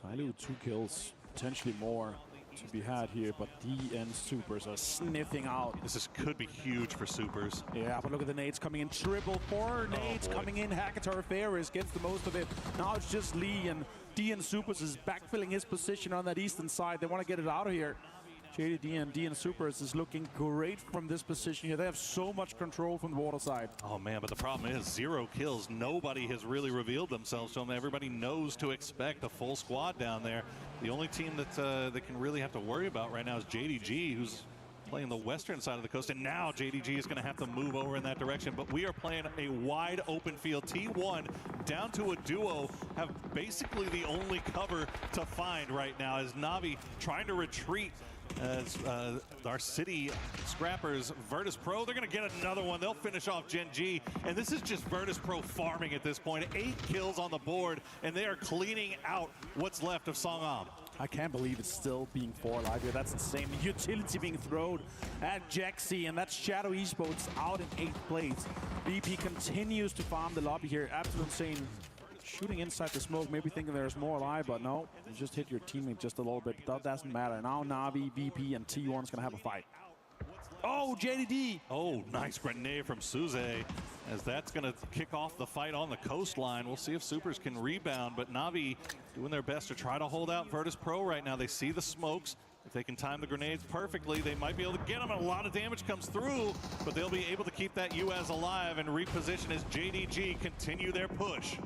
Tai Lu 2 kills, potentially more to be had here, but DN Supers are sniffing out. This could be huge for Supers. Yeah, but look at the nades coming in. Triple 4 nades coming in. Hakatar Ferris gets the most of it. Now it's just Lee, and DN Supers is backfilling his position on that eastern side. They want to get it out of here. JDD and DN Supers is looking great from this position here. They have so much control from the water side. Oh man, but the problem is 0 kills. Nobody has really revealed themselves to them. Everybody knows to expect a full squad down there. The only team that can really have to worry about right now is JDG, who's playing the western side of the coast, and now JDG is going to have to move over in that direction. But we are playing a wide open field. T1 down to a duo, have basically the only cover to find right now as Navi trying to retreat. As our city scrappers, Virtus Pro, they're going to get another one. They'll finish off Gen G, and this is just Virtus Pro farming at this point. 8 kills on the board, and they are cleaning out what's left of Songam. I can't believe it's still being 4 alive here. That's insane. The utility being thrown at Jaxi, and that's Shadow Esports out in 8th place. VP continues to farm the lobby here. Absolutely insane. Shooting inside the smoke, maybe thinking there's more alive, but no, you just hit your teammate just a little bit. That doesn't matter. Now Navi, VP, and T1 is gonna have a fight. Oh, JDD! Oh, nice grenade from Suze, as that's gonna kick off the fight on the coastline. We'll see if Supers can rebound, but Navi doing their best to try to hold out Virtus Pro right now. They see the smokes. If they can time the grenades perfectly, they might be able to get them. A lot of damage comes through, but they'll be able to keep that US alive and reposition as JDG continue their push.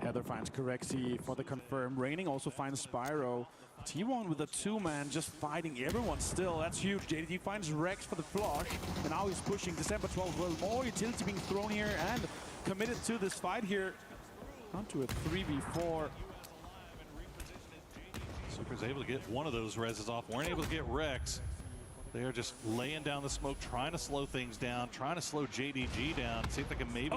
Heather finds Corexi for the confirm. Raining also finds Spyro. T1 with a 2-man just fighting everyone still. That's huge. JDG finds Rex for the flush. And now he's pushing December 12th. Well, more utility being thrown here and committed to this fight here. Onto a 3v4. Super's able to get one of those reses off. Weren't able to get Rex. They are just laying down the smoke, trying to slow things down, trying to slow JDG down. See if they can maybe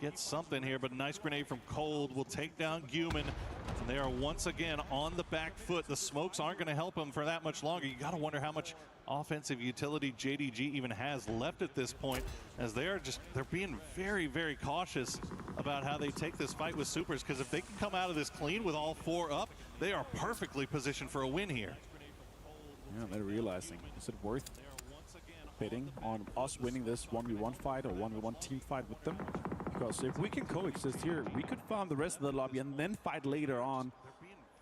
get something here. But a nice grenade from Cold will take down Guman. And they are once again on the back foot. The smokes aren't going to help them for that much longer. You got to wonder how much offensive utility JDG even has left at this point, as they're being very, very cautious about how they take this fight with Supers, because if they can come out of this clean with all 4 up, they are perfectly positioned for a win here. Yeah, they're realizing, is it worth betting on us winning this 1v1 fight or 1v1 team fight with them? Because if we can coexist here, we could farm the rest of the lobby and then fight later on.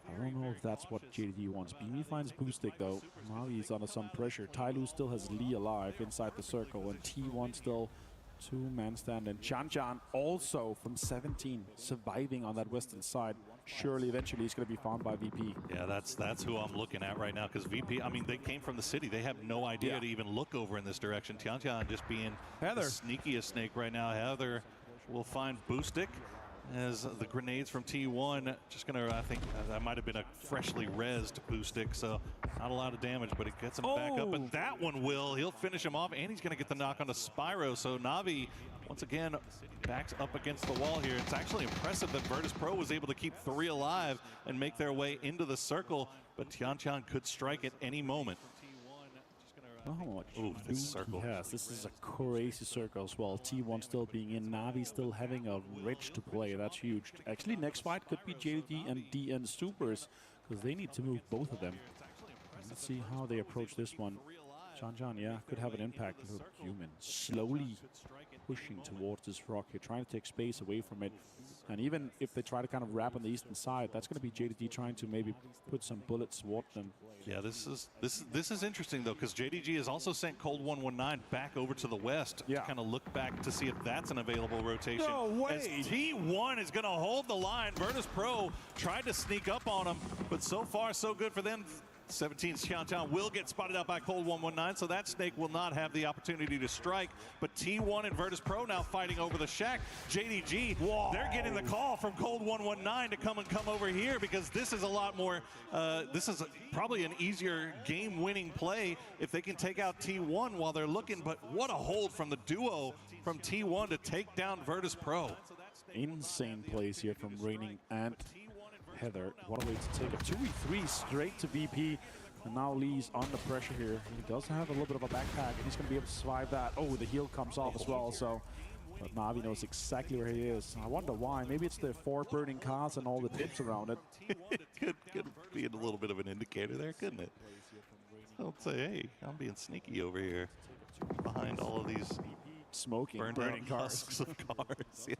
I don't know if that's what JDD wants. BMI finds Boostic though. Now he's under some pressure. Tai Lu still has Lee alive inside the circle, and T1 still 2-man stand. And Chan also from 17 surviving on that western side. Surely eventually he's going to be found by VP. Yeah, that's who I'm looking at right now, because VP, I mean, they came from the city. They have no idea to even look over in this direction. Tian just being the sneakiest snake right now. Heather will find Boostic as the grenades from T1 just going to, I think that might have been a freshly rezzed Boostic, so not a lot of damage, but it gets him back up. But that one will. He'll finish him off, and he's going to get the knock on the Spyro. So Navi, once again, backs up against the wall here. It's actually impressive that Virtus Pro was able to keep 3 alive and make their way into the circle, but Tian could strike at any moment. How much this circle. Yes, this is a crazy circle as well. T1 still being in, Navi still having a Rich to play. That's huge. Actually, next fight could be JD and DN Supers, because they need to move both of them. Let's see how they approach this one. Chan, yeah, could have an impact. Look, Human slowly pushing towards this rock here, trying to take space away from it. And even if they try to kind of wrap on the eastern side, that's going to be JDD trying to maybe put some bullets towards them. Yeah, this is interesting though, because JDG has also sent Cold 119 back over to the west to kind of look back to see if that's an available rotation. No way! As T1 is going to hold the line. Virtus Pro tried to sneak up on him, but so far so good for them. 17 Xiaotian will get spotted out by Cold 119, so that snake will not have the opportunity to strike. But T1 and Virtus Pro now fighting over the shack. JDG, they're getting the call from Cold 119 to come over here, because this is a lot more, this is probably an easier game-winning play if they can take out T1 while they're looking. But what a hold from the duo from T1 to take down Virtus Pro. Insane plays here from Raining and Heather. What a way to take a 2v3 straight to VP. And now Lee's under pressure here. He does have a little bit of a backpack, and he's going to be able to survive that. Oh, the heal comes off as well, so... But Navi knows exactly where he is. I wonder why. Maybe it's the 4 burning cars and all the dips around it. could be a little bit of an indicator there, couldn't it? I'll say, hey, I'm being sneaky over here behind all of these smoking, burning husks of cars. Yeah.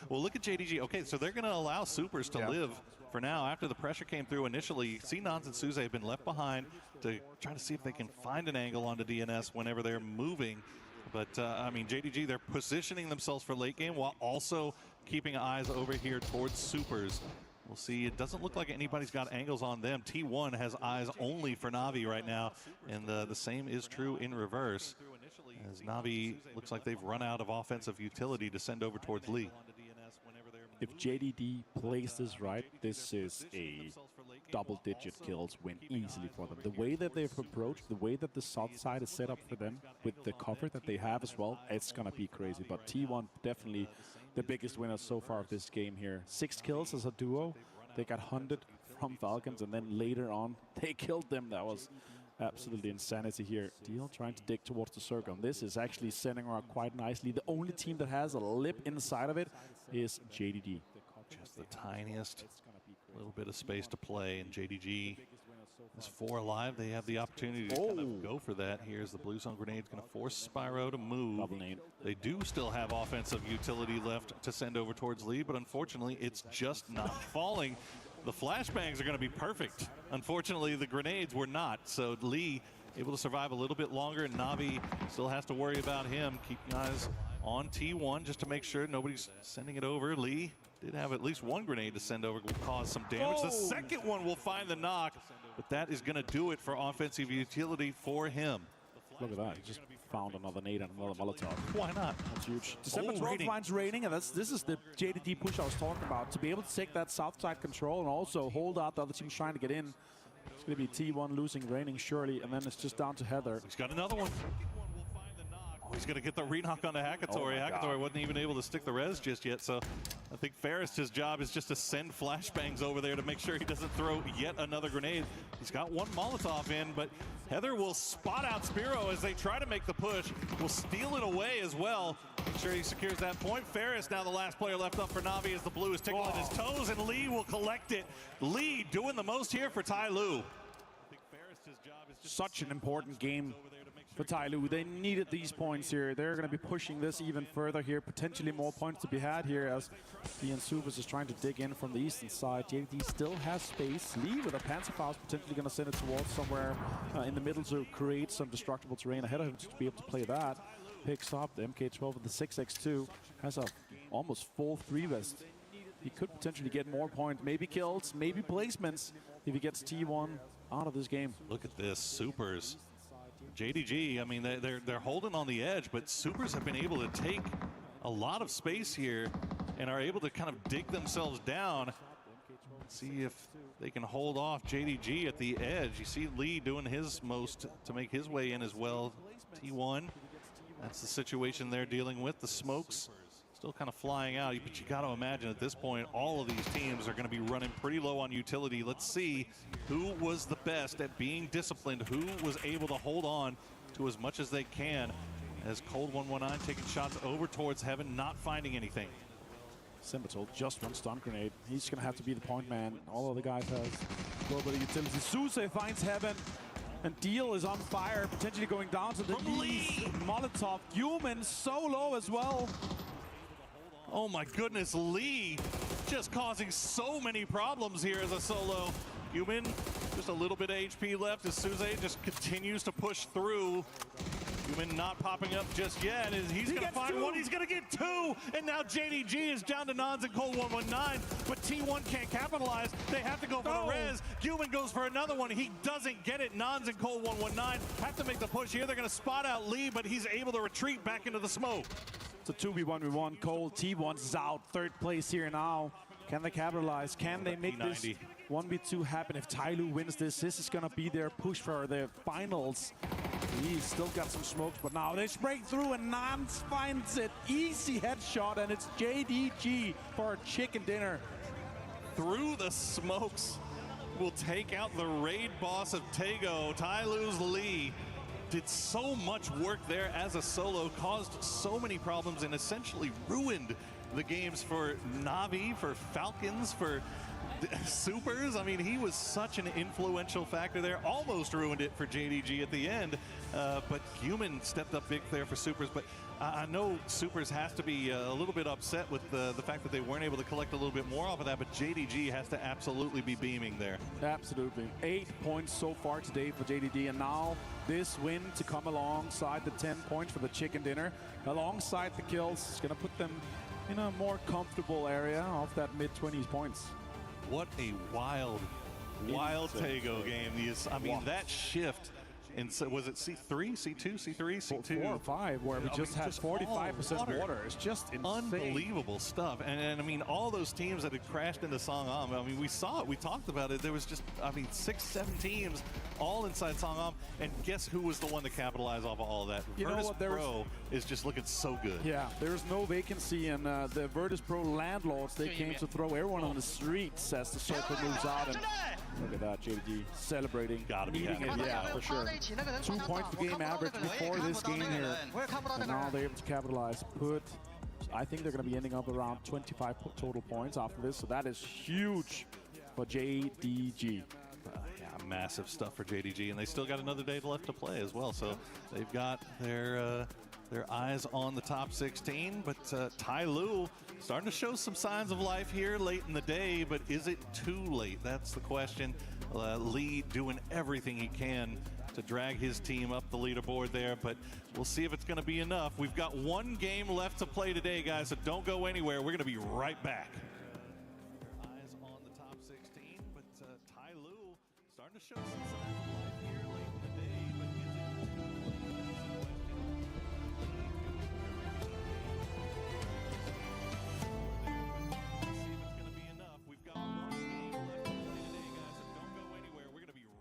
Well, look at JDG. Okay, so they're going to allow Supers to live for now. After the pressure came through initially, Cnons and Suze have been left behind to try to see if they can find an angle onto DNS whenever they're moving. But, I mean, JDG, they're positioning themselves for late game while also keeping eyes over here towards Supers. We'll see. It doesn't look like anybody's got angles on them. T1 has eyes only for Navi right now, and the same is true in reverse, as Navi looks like they've run out of offensive utility to send over towards Lee. If JDD plays this right, this is a double-digit kills win easily for them. The way that they've approached, the way that the south side is set up for them, with the cover that they have as well, it's going to be crazy. But T1 definitely the biggest winner so far of this game here. 6 kills as a duo. They got hunted from Falcons, and then later on, they killed them. That was absolutely insanity here. Deal trying to dig towards the circle. And this is actually sending around quite nicely. The only team that has a lip inside of it is JDD. Just the tiniest little bit of space to play, and JDG is 4 alive. They have the opportunity to kind of go for that. Here's the blue zone grenade, going to force Spyro to move. They do still have offensive utility left to send over towards Lee, but unfortunately it's just not falling. The flashbangs are going to be perfect. Unfortunately, the grenades were not, so Lee able to survive a little bit longer, and Navi still has to worry about him. Keeping eyes on T1 just to make sure nobody's sending it over. Lee did have at least 1 grenade to send over, will cause some damage. The second one will find the knock, but that is going to do it for offensive utility for him. Look at that, he just found another nade and another Molotov. Why not? That's huge. December 12th finds Raining, and this is the JDD push I was talking about. To be able to take that south side control and also hold out the other team trying to get in. It's going to be T1 losing Raining surely, and then it's just down to Heather. He's got another one. He's going to get the re-knock on the Hakatori. Hakatori wasn't even able to stick the res just yet, so I think Ferris' job is just to send flashbangs over there to make sure he doesn't throw yet another grenade. He's got 1 Molotov in, but Heather will spot out Spiro as they try to make the push. Will steal it away as well. Make sure he secures that point. Ferris now the last player left up for Navi as the blue is tickling his toes, and Lee will collect it. Lee doing the most here for Tai Lu. Such an important game for Tai Lu. They needed these points here. They're going to be pushing this even further here. Potentially more points to be had here as DN Supers is trying to dig in from the eastern side. JD still has space. Lee with a Panzerfaust potentially going to send it towards somewhere in the middle to create some destructible terrain ahead of him to be able to play that. Picks up the MK12 with the 6x2. Has a almost full 3-vest. He could potentially get more points, maybe kills, maybe placements if he gets T1 out of this game. Look at this, Supers. JDG, I mean, they're holding on the edge, but Supers have been able to take a lot of space here and are able to kind of dig themselves down. See if they can hold off JDG at the edge. You see Lee doing his most to make his way in as well. T1, that's the situation they're dealing with. The smokes still kind of flying out, but you got to imagine at this point all of these teams are going to be running pretty low on utility. Let's see who was the best at being disciplined, who was able to hold on to as much as they can, as Cold 119 taking shots over towards Heaven, not finding anything. Simbatul just 1 stun grenade. He's going to have to be the point man. All of the guys has a little bit of utility. Suze finds Heaven, and Deal is on fire, potentially going down to the knees. Molotov, Human so low as well. Oh my goodness, Lee just causing so many problems here as a solo. Human, just a little bit of HP left as Suze just continues to push through. Human not popping up just yet. He's going to find one. He's going to get two. And now JDG is down to Nons and Cold 119. But T1 can't capitalize. They have to go for the res. Human goes for another one. He doesn't get it. Nons and Cold 119 have to make the push here. They're going to spot out Lee, but he's able to retreat back into the smoke. It's a 2v1v1. Cold T1's out. Third place here now. Can they capitalize? Can they make this 1v2 happen? If Tyloo wins this is going to be their push for the finals. He's still got some smokes, but now they break through and Nance finds it. Easy headshot, and it's JDG for a chicken dinner. Through the smokes will take out the raid boss of Taego. Tyloo's Lee did so much work there as a solo, caused so many problems, and essentially ruined the games for Navi, for Falcons, for Supers. I mean, he was such an influential factor there. Almost ruined it for JDG at the end, but Human stepped up big there for Supers. But I know Supers has to be a little bit upset with the fact that they weren't able to collect a little bit more off of that, but JDG has to absolutely be beaming there. Absolutely. 8 points so far today for JDG, and now this win to come alongside the 10 points for the chicken dinner, alongside the kills, is going to put them in a more comfortable area of that mid-20s points. What a wild Taego game. I mean, that shift. And so was it C3, C2, C3, C2? 4 or 5, where we just had 45% water. It's just insane. Unbelievable stuff. And I mean, all those teams that had crashed into Songam, I mean, we saw it, we talked about it. There was just, I mean, 6-7 teams all inside Songam. And guess who was the one to capitalize off of all of that? You know what, Pro is just looking so good. Yeah, there's no vacancy, and the Virtus Pro landlords, they came to throw everyone on the streets as the circle moves out. And look at that, JD celebrating. Gotta be happy. Yeah, for sure. 2 points per game average before this game here. And now they're able to capitalize. I think they're going to be ending up around 25 total points after this. So that is huge for JDG. Yeah, massive stuff for JDG. And they still got another day left to play as well. So they've got their eyes on the top 16. But Tyloo starting to show some signs of life here late in the day. But is it too late? That's the question. Lee doing everything he can to drag his team up the leaderboard there, but we'll see if it's going to be enough. We've got one game left to play today, guys, so don't go anywhere. We're going to be right back. Eyes on the top 16, but Tyloo starting to show some signs of life here late in the day, but is see if it's going to be enough. We've got one game left to play today, guys, so don't go anywhere. We're going to be right back.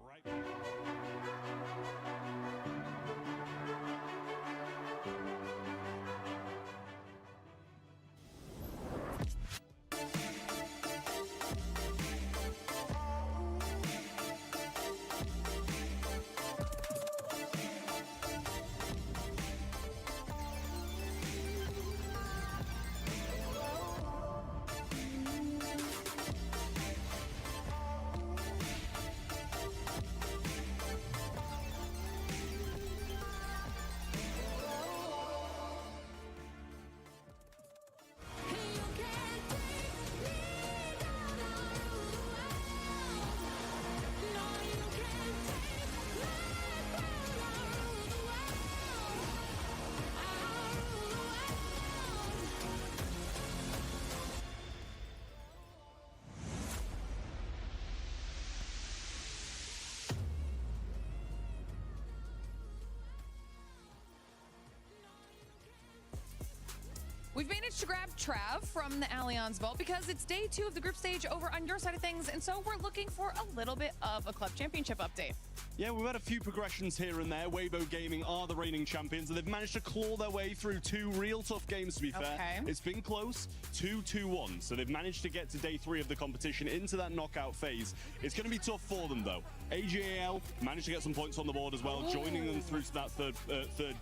We've managed to grab Trav from the Allianz Vault because it's day 2 of the group stage over on your side of things, and so we're looking for a little bit of a club championship update. Yeah, we've had a few progressions here and there. Weibo Gaming are the reigning champions, and they've managed to claw their way through 2 real tough games, to be fair. It's been close, 2-2-1, so they've managed to get to day 3 of the competition, into that knockout phase. It's going to be tough for them, though. AJAL managed to get some points on the board as well, joining them through to that third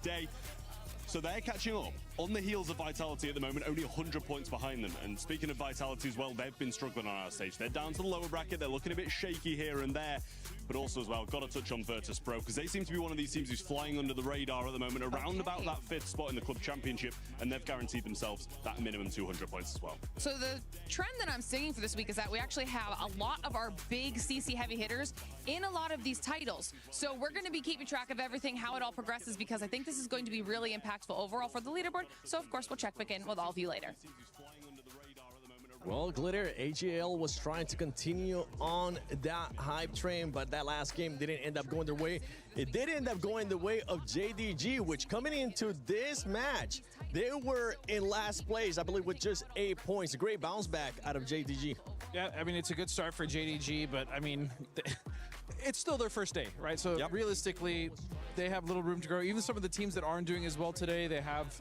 day. So they're catching up on the heels of Vitality at the moment, only 100 points behind them. And speaking of Vitality as well, they've been struggling on our stage. They're down to the lower bracket. They're looking a bit shaky here and there. But also as well, got to touch on Virtus Pro, because they seem to be one of these teams who's flying under the radar at the moment, around about that 5th spot in the Club Championship, and they've guaranteed themselves that minimum 200 points as well. So the trend that I'm seeing for this week is that we actually have a lot of our big CC heavy hitters in a lot of these titles. So we're going to be keeping track of everything, how it all progresses, because I think this is going to be really impactful overall for the leaderboard. So of course, we'll check back in with all of you later. Well, Glitter, AGL was trying to continue on that hype train, but that last game didn't end up going their way. It did end up going the way of JDG, which coming into this match, they were in last place, I believe, with just 8 points. A great bounce back out of JDG. Yeah, I mean, it's a good start for JDG, but I mean, it's still their first day, right? So realistically, they have little room to grow. Even some of the teams that aren't doing as well today, they have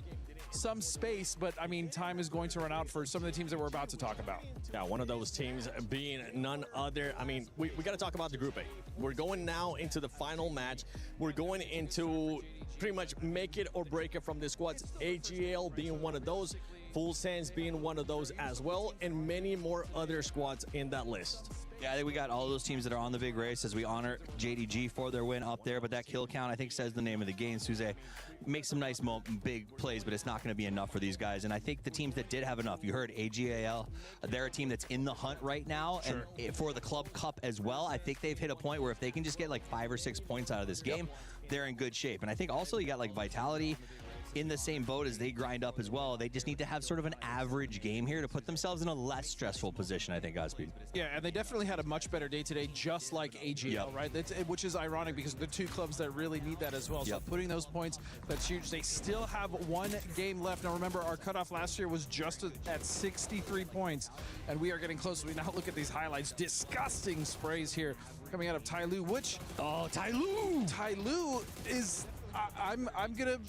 some space, but I mean, time is going to run out for some of the teams that we're about to talk about. Yeah, one of those teams being none other. I mean, we got to talk about the Group A. We're going now into the final match. We're going into pretty much make it or break it from the squads. AGL being one of those, Full Sands being one of those as well, and many more other squads in that list. Yeah, I think we got all those teams that are on the big race as we honor JDG for their win up there. But that kill count, I think, says the name of the game. Suze makes some nice big plays, but it's not going to be enough for these guys. And I think the teams that did have enough, you heard AGAL, they're a team that's in the hunt right now. Sure. And for the Club Cup as well, I think they've hit a point where if they can just get like 5 or 6 points out of this game, they're in good shape. And I think also you got like Vitality in the same boat as they grind up as well. They just need to have sort of an average game here to put themselves in a less stressful position, I think, Godspeed. Yeah, and they definitely had a much better day today, just like AGL, right? Which is ironic because they're two clubs that really need that as well. So putting those points, that's huge. They still have 1 game left. Now remember, our cutoff last year was just at 63 points, and we are getting close. We now look at these highlights. Disgusting sprays here coming out of Tyloo, which... Oh, Tyloo! Tyloo is... I'm gonna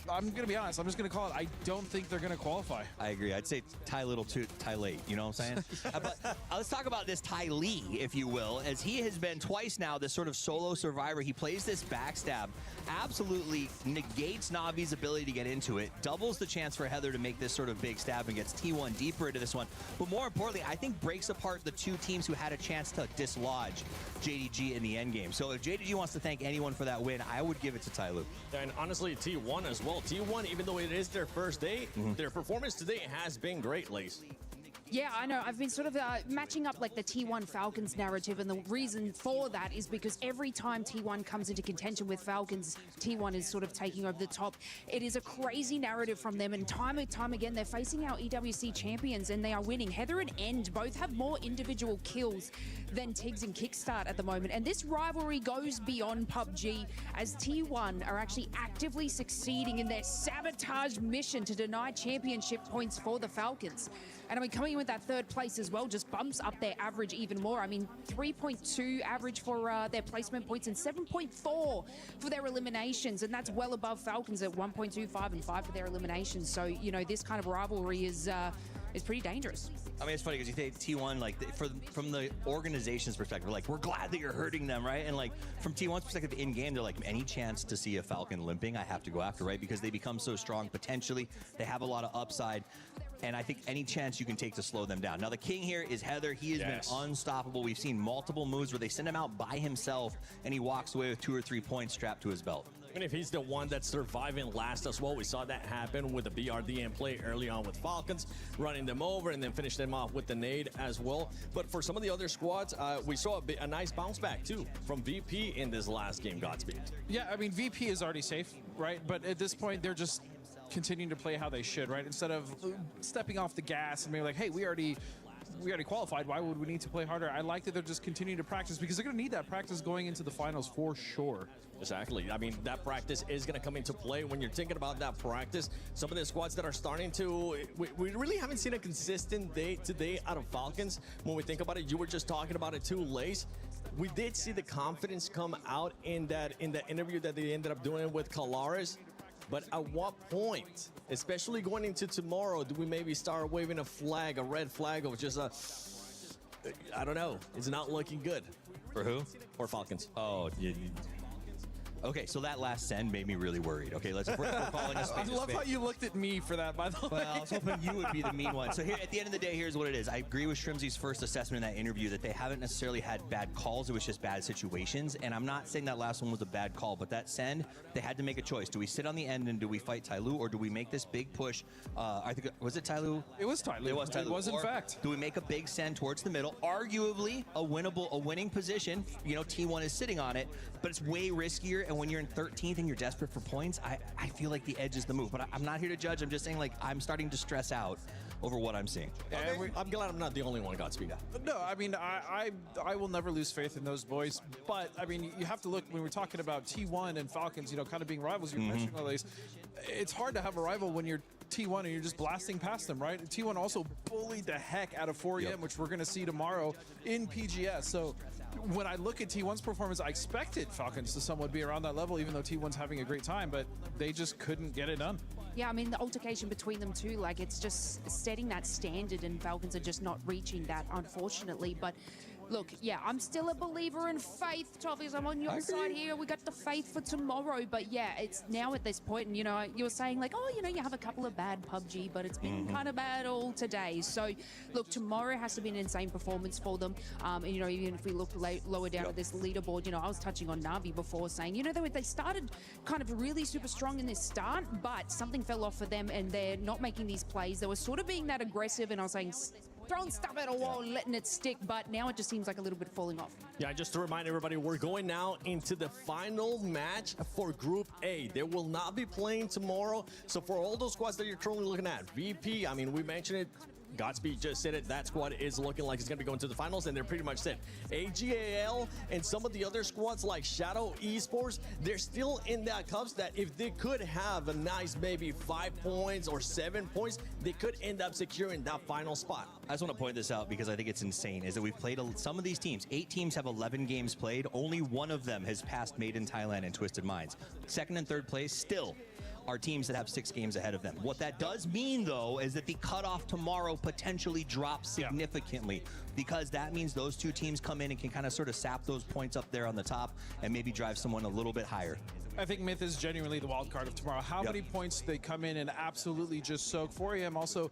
be honest. I'm just gonna call it. I don't think they're gonna qualify. I agree. I'd say Ty Little to Ty Late. You know what I'm saying? But let's talk about this Ty Lee, if you will, as he has been twice now this sort of solo survivor. He plays this backstab, absolutely negates Navi's ability to get into it, doubles the chance for Heather to make this sort of big stab and gets T1 deeper into this one. But more importantly, I think breaks apart the two teams who had a chance to dislodge JDG in the end game. So if JDG wants to thank anyone for that win, I would give it to Ty Lue. And honestly, T1 as well. T1, even though it is their first day, their performance today has been great, Lace. Yeah, I know. I've been sort of matching up like the T1 Falcons narrative, and the reason for that is because every time T1 comes into contention with Falcons, T1 is sort of taking over the top. It is a crazy narrative from them, and time and time again, they're facing our EWC champions, and they are winning. Heather and End both have more individual kills than Tiggs and Kickstart at the moment, and this rivalry goes beyond PUBG, as T1 are actually actively succeeding in their sabotage mission to deny championship points for the Falcons. And I mean, coming in with that 3rd place as well just bumps up their average even more. I mean, 3.2 average for their placement points and 7.4 for their eliminations. And that's well above Falcons at 1.25 and 5 for their eliminations. So, you know, this kind of rivalry is pretty dangerous. I mean, it's funny because you think T1, like, from the organization's perspective, like, we're glad that you're hurting them, right? And, like, from T1's perspective in-game, they're like, any chance to see a Falcon limping, I have to go after, right? Because they become so strong potentially. They have a lot of upside. And I think any chance you can take to slow them down. Now, the king here is Heather. He has been unstoppable. We've seen multiple moves where they send him out by himself, and he walks away with 2 or 3 points strapped to his belt. Even if he's the one that's surviving last as well, we saw that happen with the BRDM play early on with Falcons, running them over and then finish them off with the nade as well. But for some of the other squads, we saw a nice bounce back too from VP in this last game, Godspeed. Yeah, I mean, VP is already safe, right? But at this point, they're just continuing to play how they should, right? Instead of stepping off the gas and being like, hey, we already qualified, why would we need to play harder? I like that they're just continuing to practice because they're going to need that practice going into the finals for sure. Exactly. I mean, that practice is going to come into play when you're thinking about that practice. Some of the squads that are starting to, we really haven't seen a consistent day today out of Falcons. When we think about it, you were just talking about it too, Lace. We did see the confidence come out in the interview that they ended up doing with Kalaris. But at what point, especially going into tomorrow, do we maybe start waving a flag, a red flag of just I don't know. It's not looking good. For who? For Falcons. Oh, Okay, so that last send made me really worried. Okay, we're calling a spade. I love how you looked at me for that, by the way. Well, I was hoping you would be the mean one. So here, at the end of the day, here's what it is. I agree with Shrimzy's first assessment in that interview that they haven't necessarily had bad calls. It was just bad situations. And I'm not saying that last one was a bad call, but that send, they had to make a choice. Do we sit on the end and do we fight Ty Lue, or do we make this big push? I think, was it Ty Lue? It was Ty Lue. It was Ty Lue. It was, in fact. Do we make a big send towards the middle? Arguably a winning position. You know, T1 is sitting on it, but it's way riskier. And when you're in 13th and you're desperate for points, I feel like the edge is the move. But I'm not here to judge. I'm just saying, like, I'm starting to stress out over what I'm seeing. I'm glad I'm not the only one, Godspeed. No, I mean, I will never lose faith in those boys. But, I mean, you have to look, when we're talking about T1 and Falcons, you know, kind of being rivals, you're mentioning all these. It's hard to have a rival when you're T1 and you're just blasting past them, right? T1 also bullied the heck out of 4EM, which we're going to see tomorrow in PGS. So when I look at T1's performance, I expected Falcons to somewhat be around that level, even though T1's having a great time, but they just couldn't get it done. Yeah, I mean, the altercation between them too, like, it's just setting that standard, and Falcons are just not reaching that, unfortunately. But look, yeah, I'm still a believer in faith, Toffees. I'm on your side here. We got the faith for tomorrow. But yeah, it's now at this point, and you know, you were saying like, oh, you know, you have a couple of bad PUBG, but it's been kind of bad all today. So look, tomorrow has to be an insane performance for them. And you know, even if we look lower down at this leaderboard, you know, I was touching on Na'Vi before, saying, you know, they started kind of really super strong in this start, but something fell off for them, and they're not making these plays. They were sort of being that aggressive, and I was saying, throwing stuff at a wall, letting it stick, but now it just seems like a little bit falling off. Yeah, just to remind everybody, we're going now into the final match for Group A. They will not be playing tomorrow. So for all those squads that you're currently looking at, VP, I mean, we mentioned it, Godspeed just said it, that squad is looking like it's going to be going to the finals, and they're pretty much set. AGAL and some of the other squads like Shadow Esports, they're still in that cups that if they could have a nice maybe 5 points or 7 points, they could end up securing that final spot. I just want to point this out because I think it's insane, is that we've played some of these teams. 8 teams have 11 games played. Only one of them has passed Made in Thailand and Twisted Minds. Second and third place still are teams that have 6 games ahead of them. What that does mean, though, is that the cutoff tomorrow potentially drops significantly, because that means those 2 teams come in and can kind of sort of sap those points up there on the top and maybe drive someone a little bit higher. I think Myth is genuinely the wild card of tomorrow. How many points they come in and absolutely just soak? 4AM also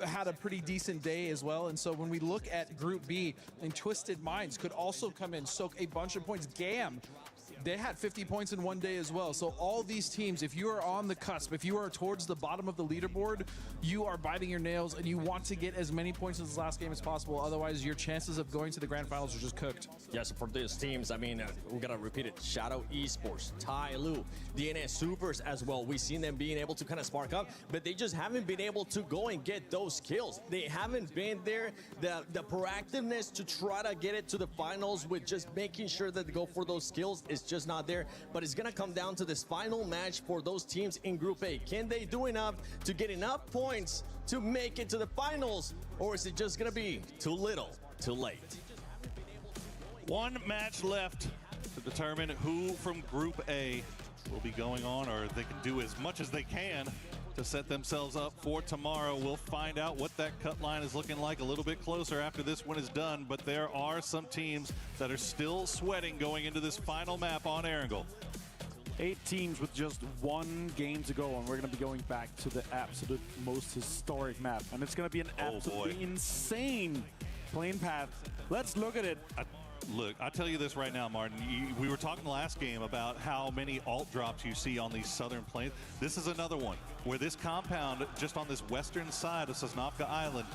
had a pretty decent day as well. And so when we look at Group B, and Twisted Minds could also come in, soak a bunch of points. GAM, they had 50 points in one day as well. So all these teams, if you are on the cusp, if you are towards the bottom of the leaderboard, you are biting your nails and you want to get as many points in this last game as possible. Otherwise, your chances of going to the grand finals are just cooked. Yes, for these teams, I mean, we got to repeat it. Shadow Esports, Ty Lue, DNS Supers as well. We've seen them being able to kind of spark up, but they just haven't been able to go and get those kills. They haven't been there. The proactiveness to try to get it to the finals with just making sure that they go for those kills is just not there. But it's going to come down to this final match for those teams in Group A. Can they do enough to get enough points to make it to the finals, or is it just going to be too little, too late? One match left to determine who from Group A will be going on, or they can do as much as they can to set themselves up for tomorrow. We'll find out what that cut line is looking like a little bit closer after this one is done, but there are some teams that are still sweating going into this final map on Erangel. 8 teams with just 1 game to go, and we're going to be going back to the absolute most historic map, and it's going to be an absolutely insane plane path. Let's look at it. Look, I'll tell you this right now, Martin. We were talking last game about how many alt drops you see on these southern plains. This is another one where this compound, just on this western side of Sosnovka Island,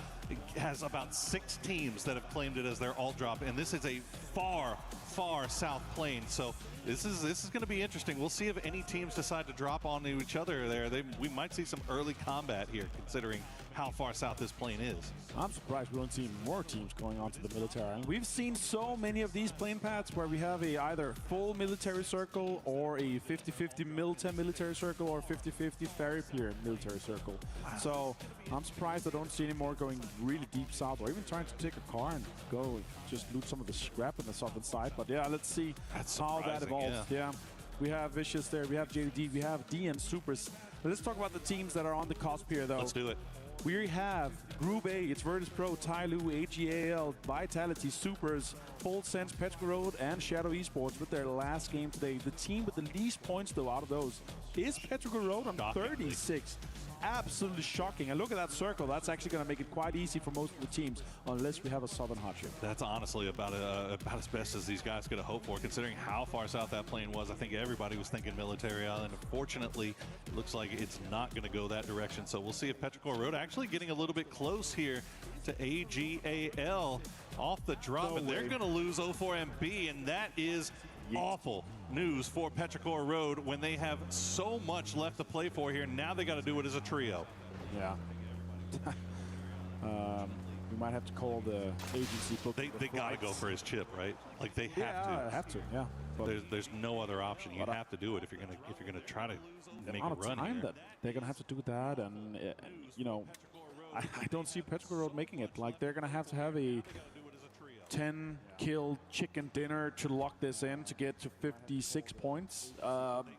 has about 6 teams that have claimed it as their alt drop, and this is a far, far south plain. So this is going to be interesting. We'll see if any teams decide to drop onto each other there. We might see some early combat here, considering how far south this plane is. I'm surprised we don't see more teams going onto the military island. We've seen so many of these plane paths where we have a either full military circle or a 50-50 military circle or 50-50 ferry pier military circle. Wow. So I'm surprised I don't see any more going really deep south, or even trying to take a car and go and just loot some of the scrap on the southern side. But yeah, let's see how that evolves. Yeah. We have Vicious there, we have JD, we have DN Supers. Let's talk about the teams that are on the cusp here, though. Let's do it. We have Group A, it's Virtus Pro, Tyloo, AGAL, Vitality, Supers, Full Sense, Petrichor Road, and Shadow Esports with their last game today. The team with the least points, though, out of those is Petrichor Road on 36. Absolutely shocking. And look at that circle. That's actually going to make it quite easy for most of the teams, unless we have a Southern hardship. That's honestly about as best as these guys could have hoped for, considering how far south that plane was. I think everybody was thinking Military Island. Unfortunately, it looks like it's not going to go that direction. So we'll see if Petrichor Road actually getting a little bit close here to AGAL off the drop, and they're going to lose 04MB, and that is awful news for Petrichor Road when they have so much left to play for here. Now they got to do it as a trio. Yeah. We might have to call the agency book. They got to go for his chip, right? Like they have to. Yeah. But there's no other option. You have to do it if you're gonna try to make a run here. That they're gonna have to do that, and you know, I don't see Petrichor Road making it. Like they're gonna have a 10-kill chicken dinner to lock this in to get to 56 points.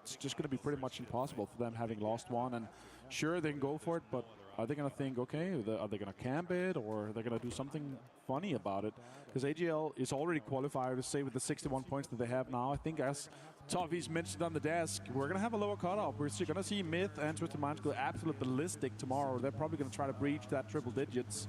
It's just going to be pretty much impossible for them, having lost one. And sure, they can go for it, but are they going to think, okay, are they going to camp it, or are they going to do something funny about it? Because AGL is already qualified, to say, with the 61 points that they have now. I think, as Toffee's mentioned on the desk, we're going to have a lower cutoff. We're going to see Myth and Twisted Minds go absolute ballistic tomorrow. They're probably going to try to breach that triple digits.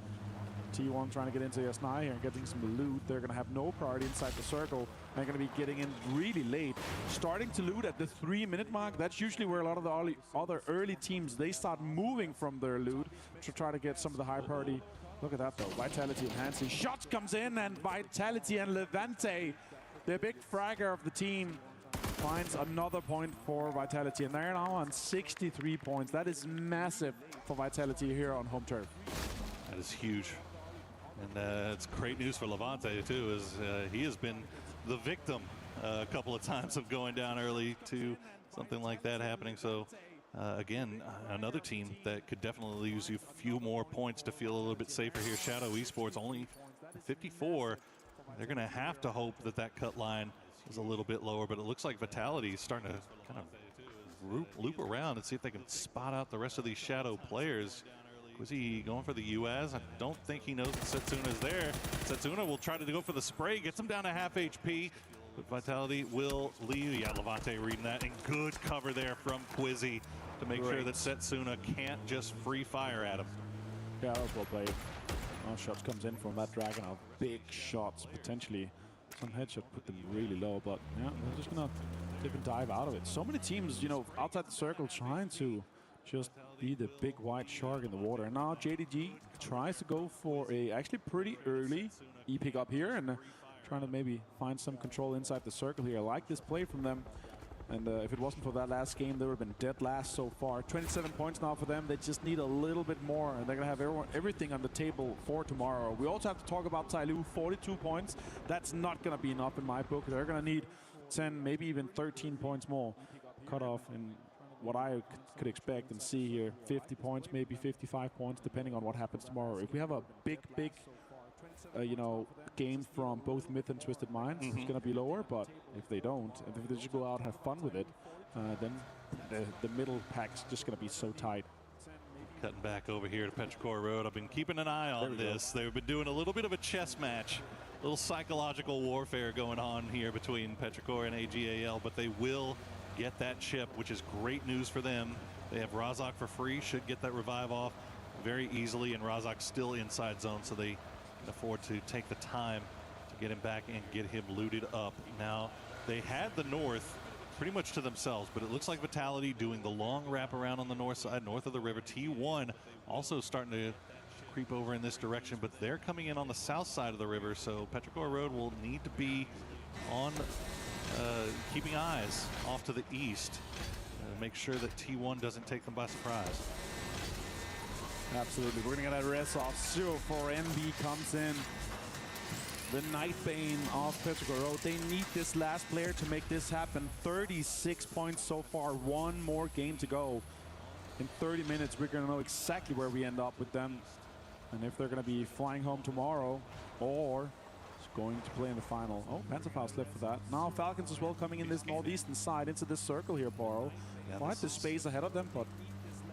T1 trying to get into SNI here and getting some loot. They're going to have no priority inside the circle. They're going to be getting in really late. Starting to loot at the 3-minute mark. That's usually where a lot of the other early teams, they start moving from their loot to try to get some of the high priority. Look at that, though. Vitality enhancing. Shots comes in, and Vitality and Levante, the big fragger of the team, finds another point for Vitality. And they're now on 63 points. That is massive for Vitality here on home turf. That is huge. And it's great news for Levante, too, as he has been the victim a couple of times of going down early to something like that happening. So, again, another team that could definitely use a few more points to feel a little bit safer here. Shadow Esports only 54. They're going to have to hope that that cut line is a little bit lower, but it looks like Vitality is starting to kind of loop around and see if they can spot out the rest of these Shadow players. Was he going for the US? I don't think he knows that Setsuna's there. Setsuna will try to go for the spray, gets him down to half HP, but Vitality will leave. Yeah, Levante reading that, and good cover there from Quizzy to make sure that Setsuna can't just free fire at him. Yeah, that was well played. Shots comes in from that Dragon. Big shots, potentially. Some headshot put them really low, but yeah, they're just gonna dip and dive out of it. So many teams, you know, outside the circle trying to just be the big white shark in the water. And now JDG tries to go for a actually pretty early E-pick up here, and trying to maybe find some control inside the circle here. I like this play from them. And if it wasn't for that last game, they would have been dead last so far. 27 points now for them. They just need a little bit more, and they're going to have everything on the table for tomorrow. We also have to talk about Tyloo, 42 points. That's not going to be enough in my book. They're going to need 10, maybe even 13 points more. Cut off in what I could expect and see here. 50 points, maybe 55 points, depending on what happens tomorrow. If we have a big, you know, game from both Myth and Twisted Minds, it's going to be lower. But if they don't, if they just go out and have fun with it, then the middle pack's just going to be so tight. Cutting back over here to Petrichor Road. I've been keeping an eye on this. They've been doing a little bit of a chess match, a little psychological warfare going on here between Petrichor and AGAL, but they will get that chip, which is great news for them. They have Razak for free, should get that revive off very easily, and Razak's still inside zone, so they can afford to take the time to get him back and get him looted up. Now, they had the north pretty much to themselves, but it looks like Vitality doing the long wrap around on the north side, north of the river. T1 also starting to creep over in this direction, but they're coming in on the south side of the river, so Petrichor Road will need to be on keeping eyes off to the east. Make sure that T1 doesn't take them by surprise. Absolutely. We're going to get a res off. 0-4 MB comes in. The Nightbane of Petrichor Road. They need this last player to make this happen. 36 points so far. One more game to go. In 30 minutes, we're going to know exactly where we end up with them. And if they're going to be flying home tomorrow or going to play in the final. Oh, Panzerfaust left for that. Now Falcons as well coming in this northeastern side into this circle here, Boro. Quite the space ahead of them, but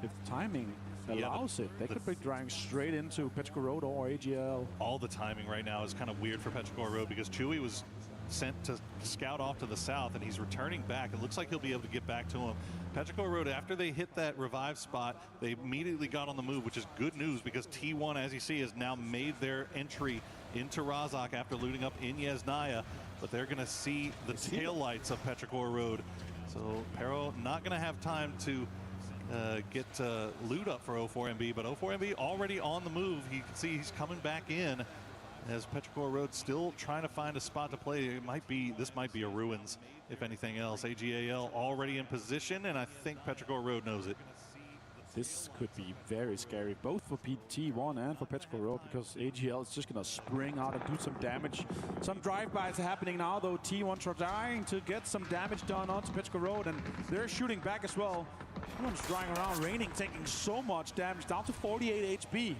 if the timing allows it. They could be driving straight into Petrichor Road or AGL. All the timing right now is kind of weird for Petrichor Road because Chewy was sent to scout off to the south and he's returning back. It looks like he'll be able to get back to him. Petrichor Road, after they hit that revive spot, they immediately got on the move, which is good news because T1, as you see, has now made their entry into Razak after looting up in Yesnaya, but they're going to see the taillights of Petrichor Road. So Pero not going to have time to get loot up for 04MB, but 04MB already on the move. You can see he's coming back in as Petrichor Road still trying to find a spot to play. This might be a ruins, if anything else. AGAL already in position, and I think Petrichor Road knows it. This could be very scary, both for T1 and for Petrichor Road, because AGL is just going to spring out and do some damage. Some drive-bys are happening now, though. T1 trying to get some damage done onto Petrichor Road, and they're shooting back as well. T1's driving around, Raining taking so much damage, down to 48 HP.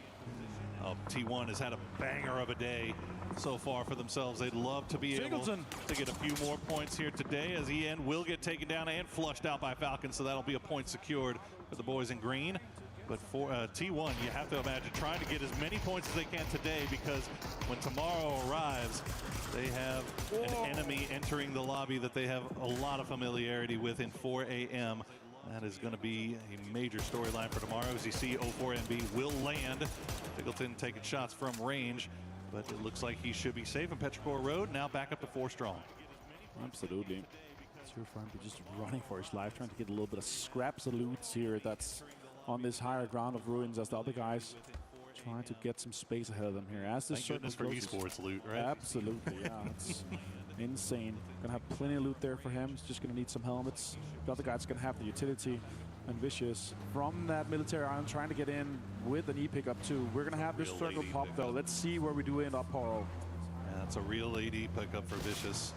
Oh, T1 has had a banger of a day so far for themselves. They'd love to be able to get a few more points here today, as EN will get taken down and flushed out by Falcon, so that'll be a point secured for the boys in green. But for T1, you have to imagine trying to get as many points as they can today, because when tomorrow arrives, they have an enemy entering the lobby that they have a lot of familiarity with in 4 a.m. That is going to be a major storyline for tomorrow. As you see, 04MB will land. Tiggleton taking shots from range, but it looks like he should be safe in Petrichor Road. Now back up to 4 strong. Absolutely. Surfront just running for his life, trying to get a little bit of scraps of loot here that's on this higher ground of ruins, as the other guys trying to get some space ahead of them here. As this Thank goodness for esports loot, right? Absolutely, yeah. It's insane. Gonna have plenty of loot there for him. He's just gonna need some helmets. The other guy's gonna have the utility. And Vicious from that military island trying to get in with an E pickup too. We're gonna have this circle pop though. Let's see where we do end up, Poro. Yeah, it's a real AD pickup for Vicious.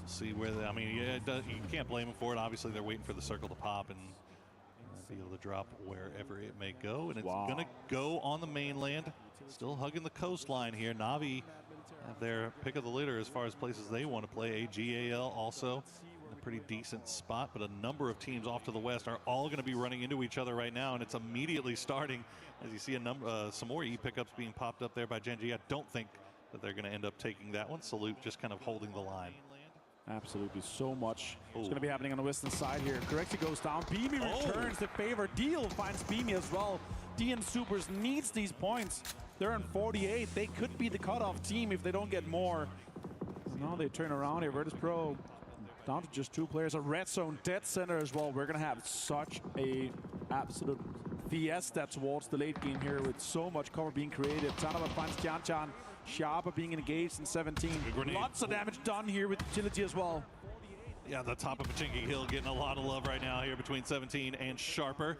See where I mean, yeah, you can't blame him for it. Obviously, they're waiting for the circle to pop and be able to drop wherever it may go. And it's gonna go on the mainland. Still hugging the coastline here. Na'Vi have their pick of the litter as far as places they want to play. AGAL also in a pretty decent spot, but a number of teams off to the west are all going to be running into each other right now, and it's immediately starting as you see some more E pickups being popped up there by Genji. I don't think that they're going to end up taking that one. Salute just kind of holding the line. Absolutely, so much is going to be happening on the western side here. Correcti goes down. Beamy returns the favor. Deal finds Beamy as well. DN Supers needs these points. They're in 48. They could be the cutoff team if they don't get more. Now they turn around here. Virtus Pro down to just 2 players. A red zone dead center as well. We're going to have such a absolute fiesta towards the late game here with so much cover being created. Tanava finds Tianchan. Sharper being engaged in 17. Lots of damage done here with utility as well. Yeah, the top of Pachinki Hill getting a lot of love right now here between 17 and Sharper.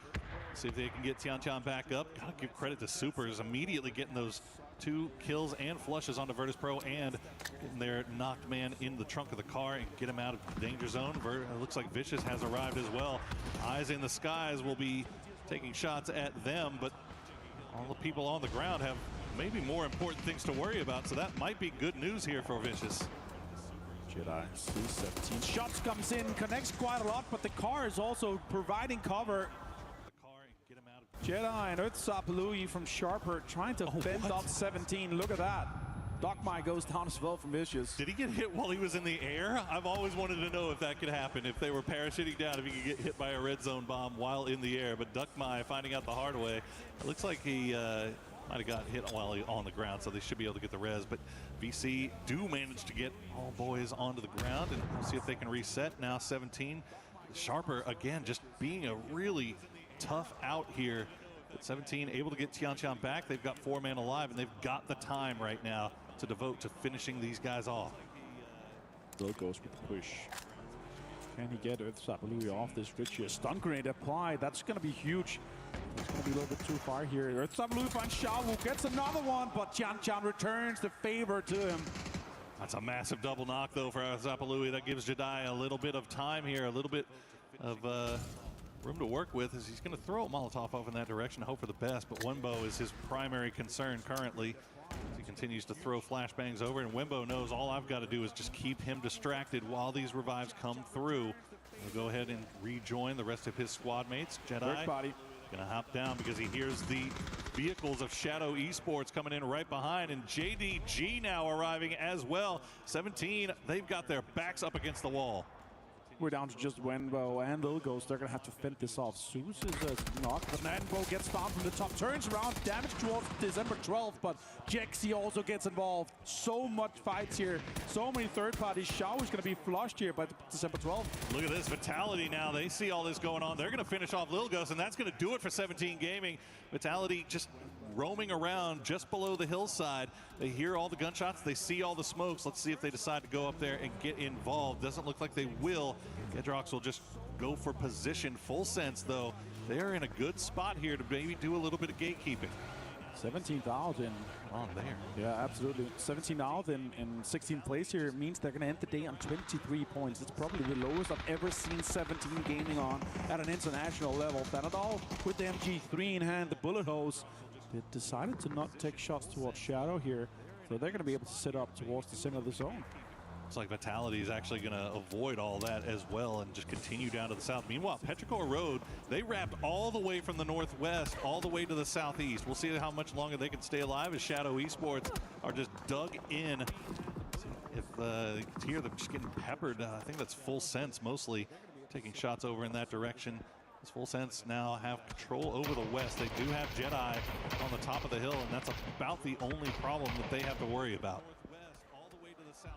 See if they can get Tianchan back up. Gotta give credit to Supers immediately getting those 2 kills and flushes onto Virtus Pro and getting their knocked man in the trunk of the car and get him out of the danger zone. It looks like Vicious has arrived as well. Eyes in the skies will be taking shots at them, but all the people on the ground have maybe more important things to worry about, so that might be good news here for Vicious. Jedi sees 17 shots, comes in, connects quite a lot, but the car is also providing cover. Jedi and Earthsapalui from Sharper trying to fend off 17. Look at that. Dogmai goes down as well from Vicious. Did he get hit while he was in the air? I've always wanted to know if that could happen, if they were parachuting down, if he could get hit by a red zone bomb while in the air. But Dogmai finding out the hard way. It looks like he might have got hit while he on the ground, so they should be able to get the res. But VC do manage to get all boys onto the ground, and we'll see if they can reset. Now 17. Sharper, again, just being a really tough out here. But 17 able to get Tianchan back. They've got 4 men alive, and they've got the time right now to devote to finishing these guys off. Bill goes with the push. Can he get Earthsapalui off this Vicious? Stun grenade applied. That's going to be huge. It's going to be a little bit too far here. Earthsapalui finds Shawu, gets another one, but Tianchan returns the favor to him. That's a massive double knock, though, for Earthsapalui. That gives Jedi a little bit of time here, a little bit of room to work with, as he's going to throw a Molotov off in that direction, hope for the best, but Wembo is his primary concern currently as he continues to throw flashbangs over, and Wembo knows all I've got to do is just keep him distracted while these revives come through. We'll go ahead and rejoin the rest of his squad mates. Jedi body. Gonna hop down because he hears the vehicles of Shadow Esports coming in right behind, and JDG now arriving as well. 17, they've got their backs up against the wall. We're down to just Wenbo and Lilgos. They're going to have to fend this off. Zeus is knocked, but Wenbo gets found from the top, turns around, damage towards December 12th, but Jexy also gets involved. So much fights here, so many third parties. Shao is going to be flushed here by December 12th. Look at this, Vitality now, they see all this going on. They're going to finish off Lilgos, and that's going to do it for 17 Gaming. Vitality just roaming around just below the hillside. They hear all the gunshots, they see all the smokes. Let's see if they decide to go up there and get involved. Doesn't look like they will. Gedrox will just go for position. Full Sense, though, they are in a good spot here to maybe do a little bit of gatekeeping. 17,000 on there. Yeah, absolutely. 17,000 in 16th place here means they're going to end the day on 23 points. It's probably the lowest I've ever seen 17 Gaming on at an international level. Benadal with the MG3 in hand, the bullet hose. They decided to not take shots towards Shadow here, so they're going to be able to sit up towards the center of the zone. Looks like Vitality is actually going to avoid all that as well and just continue down to the south. Meanwhile, Petrichor Road, they wrapped all the way from the northwest all the way to the southeast. We'll see how much longer they can stay alive as Shadow Esports are just dug in. If you can hear them just getting peppered, I think that's Full Sense mostly taking shots over in that direction. As Full Sense now have control over the west. They do have Jedi on the top of the hill, and that's about the only problem that they have to worry about.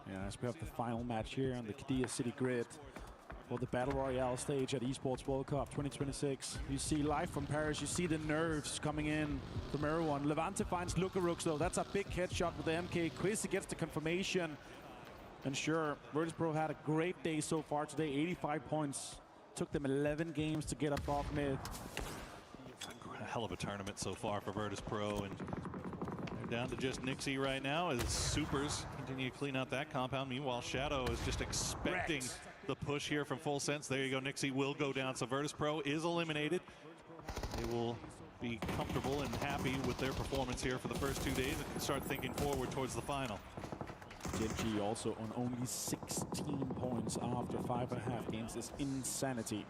Yeah, as we have the final match here on the Qiddiya City grid for the Battle Royale stage at Esports World Cup 2026. You see live from Paris, you see the nerves coming in from everyone. Levante finds Lukarux, though. That's a big headshot with the MK. Quizzy gets the confirmation. And sure, Virtus.pro had a great day so far today, 85 points. Took them 11 games to get up off mid. A hell of a tournament so far for Virtus.pro, and they're down to just Nixie right now as Supers continue to clean out that compound. Meanwhile, Shadow is just expecting the push here from Full Sense. There you go, Nixie will go down, so Virtus.pro is eliminated. They will be comfortable and happy with their performance here for the first 2 days and can start thinking forward towards the final. Genji also on only 16 points after 5.5 games is insanity.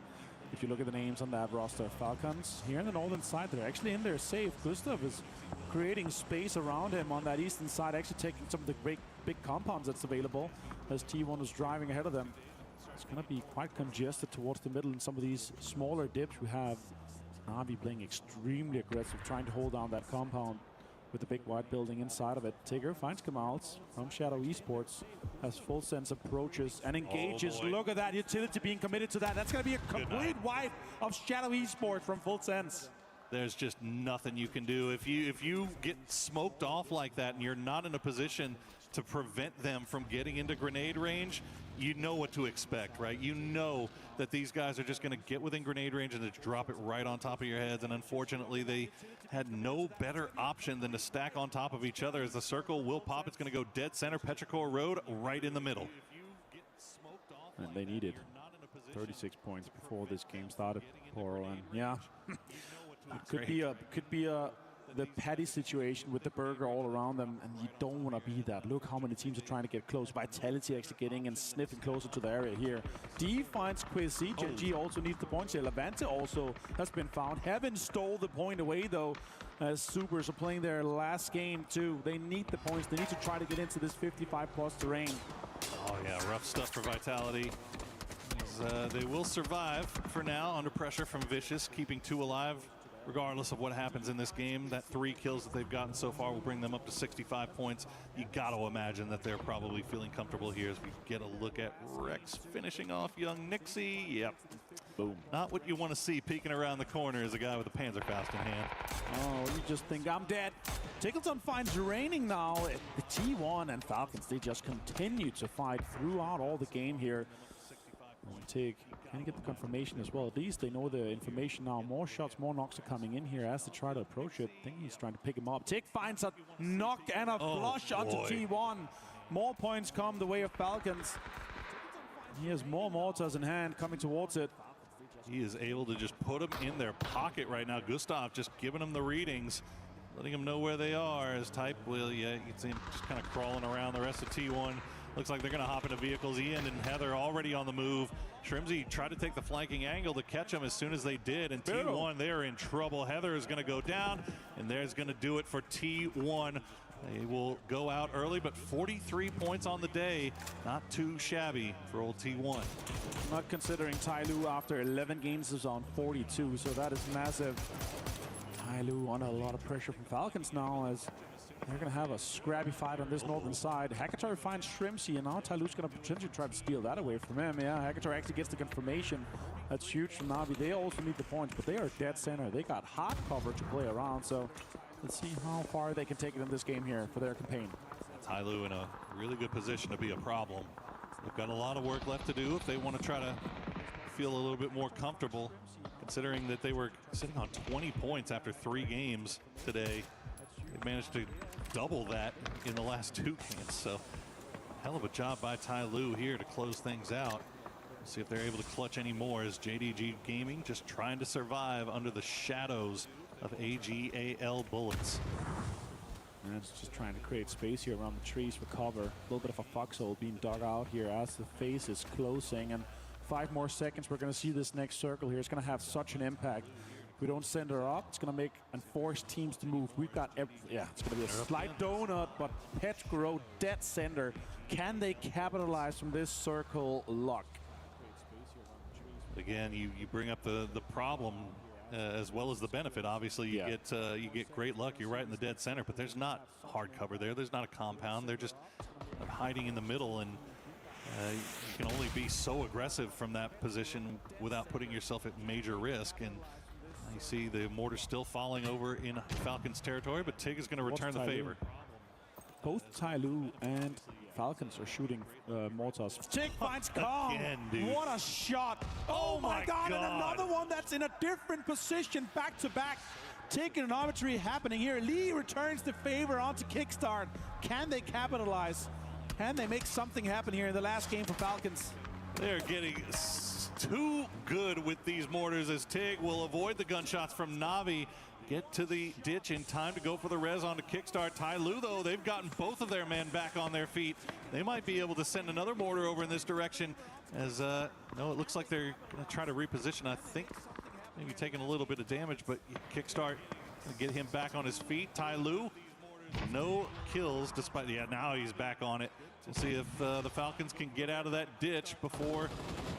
If you look at the names on that roster, Falcons here on the northern side, they're actually in there safe. Gustav is creating space around him on that eastern side, actually taking some of the great big compounds that's available as T1 is driving ahead of them. It's going to be quite congested towards the middle in some of these smaller dips. We have Navi playing extremely aggressive, trying to hold down that compound with the big white building inside of it. Tigger finds Kamals from Shadow Esports as Full Sense approaches and engages. Oh, look at that utility being committed to that. That's going to be a complete wipe of Shadow Esports from Full Sense. There's just nothing you can do. If you get smoked off like that and you're not in a position to prevent them from getting into grenade range, you know what to expect, right? You know that these guys are just going to get within grenade range and just drop it right on top of your heads. And unfortunately, they had no better option than to stack on top of each other as the circle will pop. It's going to go dead center, Petrichor Road right in the middle. And they needed 36 points before this game started. Poro, and yeah, could be the Patty situation with the burger all around them, and you don't want to be that. Look how many teams are trying to get close. Vitality actually getting and sniffing closer to the area here. D finds Quizzy. Genji also needs the points here. Levante also has been found. Heaven stole the point away, though, as Supers are playing their last game, too. They need the points. They need to try to get into this 55-plus terrain. Oh, yeah, rough stuff for Vitality. They will survive for now under pressure from Vicious, keeping 2 alive. Regardless of what happens in this game, that 3 kills that they've gotten so far will bring them up to 65 points. You got to imagine that they're probably feeling comfortable here as we get a look at Rex finishing off young Nixie. Yep. Boom. Not what you want to see peeking around the corner is a guy with a Panzerfaust in hand. Oh, you just think I'm dead. Tickleton finds Raining now. The T1 and Falcons, they just continue to fight throughout all the game here. Tig can get the confirmation as well. At least they know the information now. More shots, more knocks are coming in here as they try to approach it. I think he's trying to pick him up. Tig finds a knock and a flush onto T1. More points come the way of Falcons. He has more mortars in hand coming towards it. He is able to just put them in their pocket right now. Gustav just giving them the readings, letting them know where they are. As Type will, yeah, you can see him just kind of crawling around. The rest of T1 Looks like they're going to hop into vehicles. Ian and Heather already on the move. Shrimsy tried to take the flanking angle to catch them as soon as they did. And T1, they are in trouble. Heather is going to go down, and there's going to do it for T1. They will go out early, but 43 points on the day. Not too shabby for old T1. Not considering Tai Lu after 11 games is on 42, so that is massive. Tai Lu under a lot of pressure from Falcons now, as they're going to have a scrappy fight on this northern side. Hakatar finds Shrimsy, and now Tai Lu's going to potentially try to steal that away from him. Yeah, Hakatar actually gets the confirmation. That's huge from Na'Vi. They also need the points, but they are dead center. They got hot cover to play around, so let's see how far they can take it in this game here for their campaign. Tai Lu in a really good position to be a problem. They've got a lot of work left to do if they want to try to feel a little bit more comfortable, considering that they were sitting on 20 points after 3 games today. They managed to double that in the last 2 games, so hell of a job by Tai Lu here to close things out. See if they're able to clutch any more, as JDG Gaming just trying to survive under the shadows of AGAL bullets. And it's just trying to create space here around the trees for cover. A little bit of a foxhole being dug out here as the phase is closing. And 5 more seconds, we're going to see this next circle here. It's going to have such an impact. If we don't send her up, it's going to make and force teams to move. We've got yeah, it's going to be a slight donut, but Petro dead center. Can they capitalize from this circle luck? Again, you bring up the problem as well as the benefit. Obviously, you get great luck. You're right in the dead center, but there's not hard cover there. There's not a compound. They're just hiding in the middle, and you can only be so aggressive from that position without putting yourself at major risk. And you see the mortar still falling over in Falcons territory, but Tig is going to return the favor. Both Tai Lu and Falcons are shooting mortars. Tig finds Kong. Again, dude. What a shot. Oh my God. And another one that's in a different position back to back. Trigonometry happening here. Lee returns the favor onto Kickstart. Can they capitalize? Can they make something happen here in the last game for Falcons? They're getting too good with these mortars, as Tig will avoid the gunshots from Na'Vi. Get to the ditch in time to go for the res onto Kickstart. Tai Lu, though, they've gotten both of their men back on their feet. They might be able to send another mortar over in this direction, as no, it looks like they're going to try to reposition. I think maybe taking a little bit of damage, but Kickstart get him back on his feet. Tai Lu, no kills, despite, yeah, now he's back on it. We'll see if the Falcons can get out of that ditch before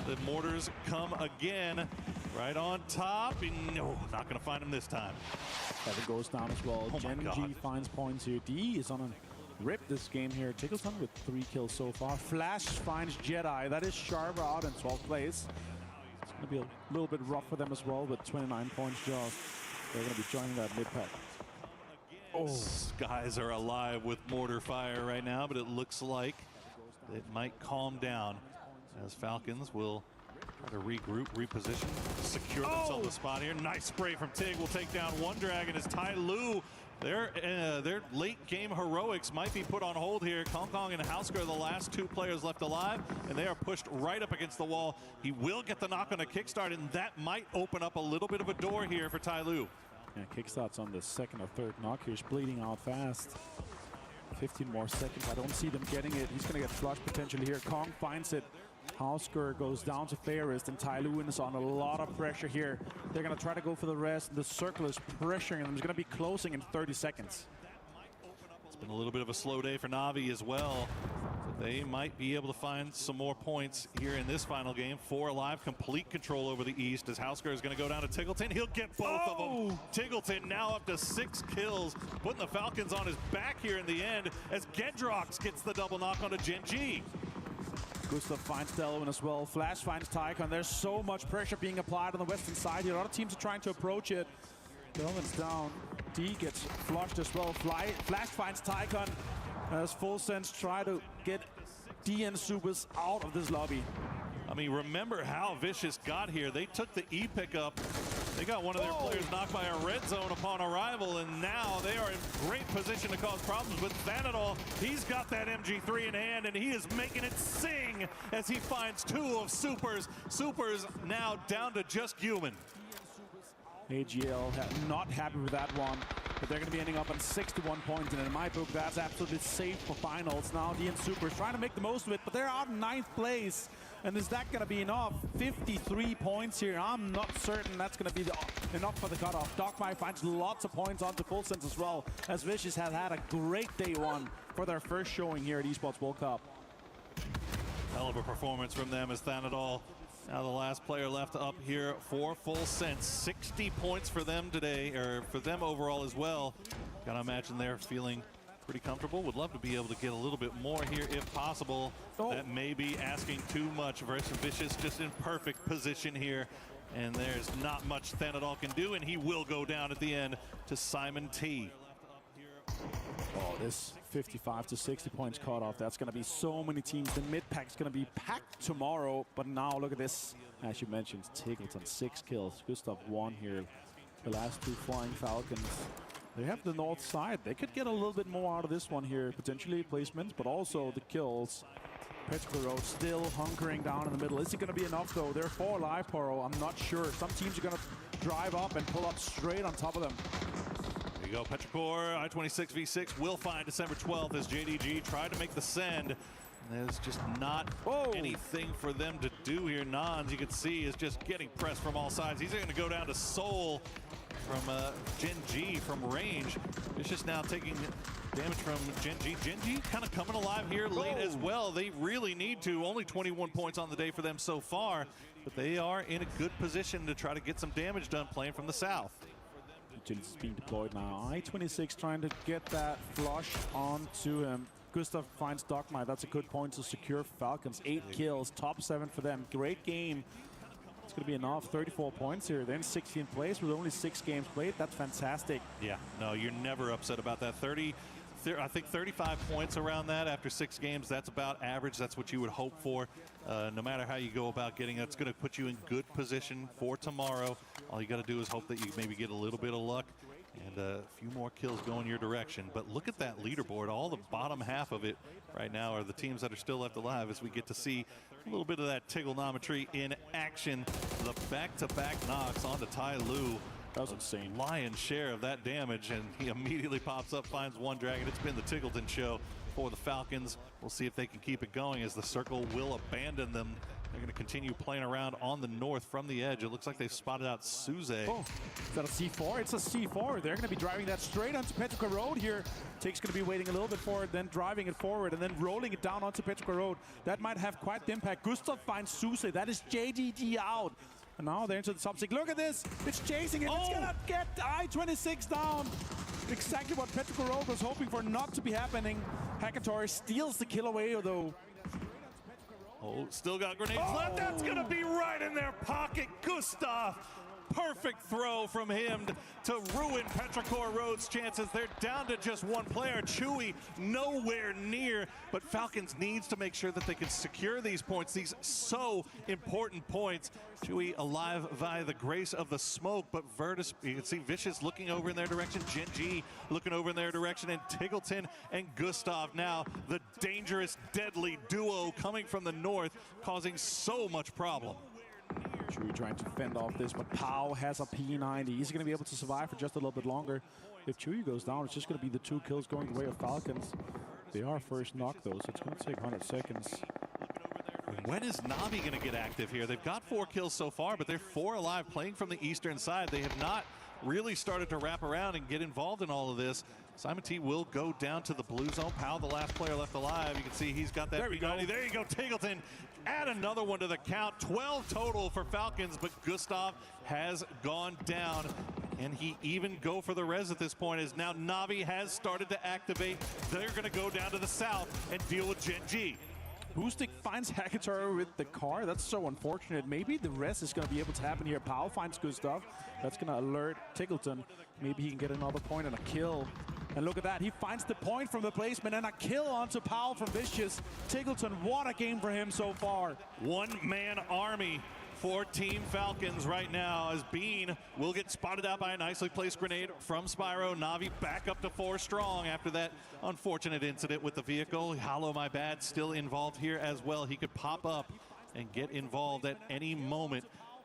the mortars come again. Right on top, and no, not going to find him this time. That goes down as well. Genji finds points here. D is on a rip this game here. Tickleton with 3 kills so far. Flash finds Jedi. That is Sharper out in 12th place. It's going to be a little bit rough for them as well, with 29 points just. They're going to be joining that mid-pack. These guys are alive with mortar fire right now, but it looks like it might calm down as Falcons will try to regroup, reposition, secure themselves on the spot here. Nice spray from Tig. Will take down one dragon as Tai Lu. Their late game heroics might be put on hold here. Kong Kong and Hausker are the last 2 players left alive, and they are pushed right up against the wall. He will get the knock on a Kickstart, and that might open up a little bit of a door here for Tai Lu. Yeah, Kickstart's on the 2nd or 3rd knock. He's bleeding out fast. 15 more seconds. I don't see them getting it. He's going to get flushed potentially here. Kong finds it. Hausker goes down to Fairest, and Tai Lu is on a lot of pressure here. They're going to try to go for the rest. The circle is pressuring them. It's going to be closing in 30 seconds. It's been a little bit of a slow day for Na'Vi as well. So they might be able to find some more points here in this final game. 4 alive, complete control over the East, as Hausker is going to go down to Tiggleton. He'll get both of them. Tiggleton now up to 6 kills, putting the Falcons on his back here in the end, as Gendrox gets the double knock onto Genji. Gustav finds Delwyn as well. Flash finds Tycon. There's so much pressure being applied on the western side here. A lot of teams are trying to approach it. Delwyn's down. D gets flushed as well. Flash finds Tycon as Full Sense try to get D and Subas out of this lobby. I mean, remember how Vicious got here. They took the E pickup. They got one of their players knocked by a red zone upon arrival, and now they are in great position to cause problems with Vanadol. He's got that MG3 in hand, and he is making it sing as he finds 2 of Supers. Supers now down to just human. AGL not happy with that one. but they're going to be ending up on 61 points, and in my book, that's absolutely safe for finals. Now, DN Super is trying to make the most of it, but they're out in 9th place. And is that going to be enough? 53 points here. I'm not certain that's going to be enough for the cutoff. Dogmai finds lots of points onto Full Sense as well, as Vicious have had a great day one for their first showing here at Esports World Cup. Hell of a performance from them as Thanadol, now the last player left up here for Full Sense. 60 points for them today, or for them overall as well. Gotta imagine they're feeling pretty comfortable. Would love to be able to get a little bit more here if possible. That may be asking too much versus Vicious, just in perfect position here. And there's not much Thanadol can do, and he will go down at the end to Simon T. Oh, this 55 to 60 points cutoff, that's going to be so many teams. The mid-pack's going to be packed tomorrow. But now look at this. As you mentioned, Tiggleton, 6 kills. Gustav 1 here. The last 2 Flying Falcons. They have the north side. They could get a little bit more out of this one here. Potentially placements, but also the kills. Petrograd still hunkering down in the middle. Is it going to be enough, though? They're 4 alive, Poro. I'm not sure. Some teams are going to drive up and pull up straight on top of them. There you go. Petrichor, I-26 V6 will find December 12th as JDG tried to make the send. And there's just not anything for them to do here. Nons, you can see, is just getting pressed from all sides. He's going to go down to Soul from Gen G from range. It's just now taking damage from Gen G. Gen G kind of coming alive here late as well. They really need to. Only 21 points on the day for them so far, but they are in a good position to try to get some damage done playing from the south. Agility is being deployed now. I-26 trying to get that flush onto him. Gustav finds Dogmai. That's a good point to secure Falcons. 8 kills, top 7 for them. Great game. It's going to be enough. 34 points here. Then 16th place with only 6 games played. That's fantastic. Yeah, no, you're never upset about that. I think 35 points around that after 6 games. That's about average. That's what you would hope for. No matter how you go about getting it, it's going to put you in good position for tomorrow. All you got to do is hope that you maybe get a little bit of luck and a few more kills going your direction. But look at that leaderboard. All the bottom half of it right now are the teams that are still left alive, as we get to see a little bit of that Tiggleonometry in action. The back-to-back knocks onto Tai Lu. That was insane. Lion's share of that damage, and he immediately pops up, finds one dragon. It's been the Tiggleton show for the Falcons. We'll see if they can keep it going, as the circle will abandon them. They're going to continue playing around on the north from the edge. It looks like they've spotted out Suze. Oh, is that a C4? It's a C4. They're going to be driving that straight onto Petrica Road here. Tigg's going to be waiting a little bit for it, then driving it forward, and then rolling it down onto Petrica Road. That might have quite the impact. Gustav finds Suze. That is JDG out. And now they're into the top 6. Look at this. It's chasing it. It's going to get I-26 down. Exactly what Petrica Road was hoping for not to be happening. Hackator steals the kill away, though. Oh, still got grenades left. That's going to be right in their pocket. Gustav, perfect throw from him to ruin Petrichor Road's chances. They're down to just 1 player. Chewy nowhere near, but Falcons needs to make sure that they can secure these points, these so important points. Chewy alive via the grace of the smoke, but Virtus, you can see Vicious looking over in their direction, Gen G looking over in their direction, and Tiggleton and Gustav now, the dangerous, deadly duo coming from the north, causing so much problem. Chewy trying to fend off this, but Pau has a P90. He's going to be able to survive for just a little bit longer. If Chewy goes down, it's just going to be the 2 kills going the way of Falcons. They are first knock, though, so it's going to take 100 seconds. When is Navi going to get active here? They've got 4 kills so far, but they're 4 alive playing from the eastern side. They have not really started to wrap around and get involved in all of this. Simon T will go down to the blue zone. Powell, the last player left alive. You can see he's got that. There you go, Tiggleton. Add another one to the count. 12 total for Falcons, but Gustav has gone down. Can he even go for the res at this point, as now Navi has started to activate? They're going to go down to the south and deal with Gen G. Boostic finds Hackator with the car. That's so unfortunate. Maybe the rest is going to be able to happen here. Powell finds Gustav. That's going to alert Tiggleton. Maybe he can get another point and a kill. And look at that. He finds the point from the placement and a kill onto Powell from Vicious. Tiggleton, what a game for him so far. One-man army for Team Falcons right now, as Bean will get spotted out by a nicely placed grenade from Spyro. Navi back up to 4 strong after that unfortunate incident with the vehicle. Hollow, my bad, still involved here as well. He could pop up and get involved at any moment.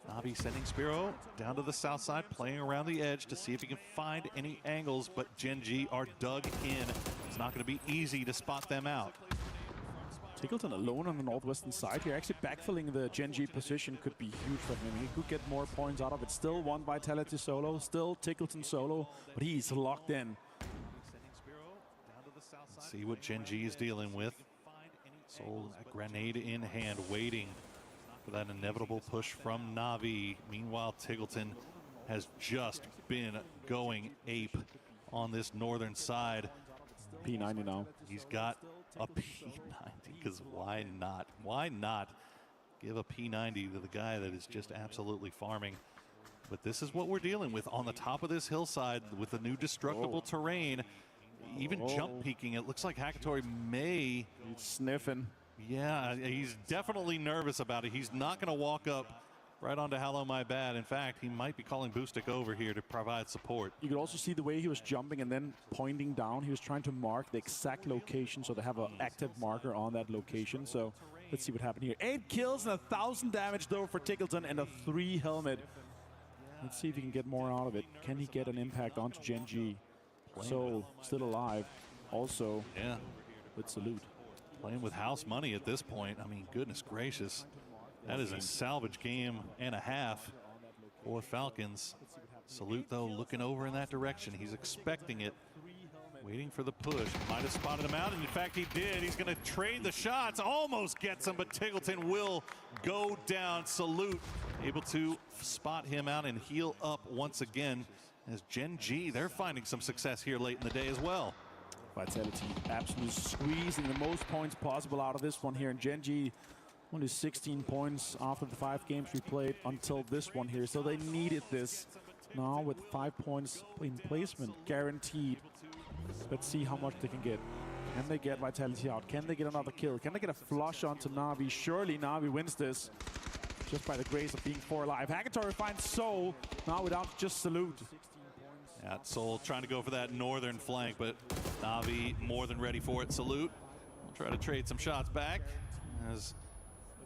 Navi sending Spiro down to the south side, playing around the edge to see if he can find any angles, but Gen G are dug in. It's not going to be easy to spot them out. Tickleton alone on the northwestern side here. Actually backfilling the Gen G position could be huge for him. He could get more points out of it. Still one Vitality solo, still Tickleton solo, but he's locked in. Let's see what Gen G is dealing with. Soul, a grenade in hand, waiting for that inevitable push from Navi. Meanwhile, Tickleton has just been going ape on this northern side. P90 now. He's got a P90, because why not? Why not give a P90 to the guy that is just absolutely farming? But this is what we're dealing with on the top of this hillside with the new destructible terrain. Even jump peeking, it looks like Hackatory may... He's sniffing. Yeah, he's definitely nervous about it. He's not going to walk up right onto Hello My Bad. In fact, he might be calling Boostic over here to provide support. You could also see the way he was jumping and then pointing down. He was trying to mark the exact location, so they have an active marker on that location. So let's see what happened here. 8 kills and 1,000 damage though for Tickleton and a 3 helmet. Let's see if he can get more out of it. Can he get an impact onto Gen G? So still alive. Also, yeah, let's salute. Playing with house money at this point. I mean, goodness gracious. That is a salvage game and a half for Falcons. Salute, though, looking over in that direction. He's expecting it, waiting for the push. Might have spotted him out, and in fact, he did. He's going to trade the shots. Almost gets him, but Tickleton will go down. Salute, able to spot him out and heal up once again. As Gen G, they're finding some success here late in the day as well. Vitality absolutely squeezing the most points possible out of this one here. And Gen G only 16 points after the 5 games we played until this one here. So they needed this. Now with 5 points in placement guaranteed. Let's see how much they can get. Can they get Vitality out? Can they get another kill? Can they get a flush onto Navi? Surely Navi wins this just by the grace of being 4 alive. Hackatory finds Soul now without just Salute. Yeah, Soul trying to go for that northern flank, but Navi more than ready for it. Salute will try to trade some shots back, as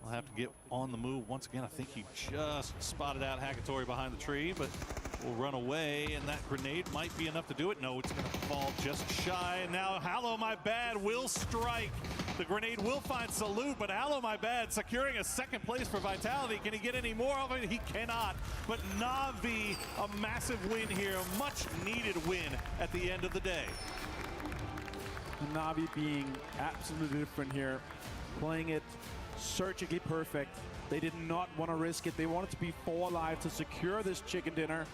we'll have to get on the move once again. I think he just spotted out Hackatory behind the tree, but will run away, and that grenade might be enough to do it. No, it's going to fall just shy, and now Hello My Bad will strike. The grenade will find Salute, but Hello My Bad securing a 2nd place for Vitality. Can he get any more of it? He cannot. But Navi, a massive win here, a much needed win at the end of the day. Navi being absolutely different here, playing it surgically perfect. They did not want to risk it. They wanted to be 4 alive to secure this chicken dinner,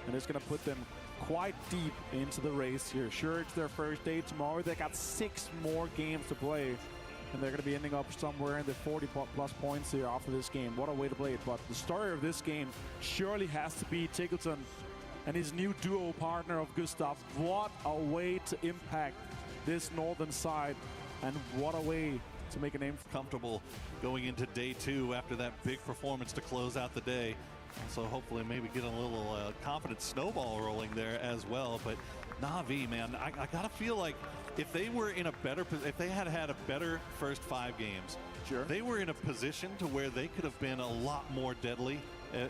and it's going to put them quite deep into the race here. Sure, it's their first day tomorrow. They got 6 more games to play, and they're going to be ending up somewhere in the 40+ points here after this game. What a way to play it. But the story of this game surely has to be Tickleton and his new duo partner of Gustav. What a way to impact this northern side, and what a way to make a name. Comfortable going into day 2 after that big performance to close out the day. So hopefully maybe get a little confident snowball rolling there as well. But Navi, man, I gotta feel like if they were in a better, if they had had a better first 5 games, they were in a position to where they could have been a lot more deadly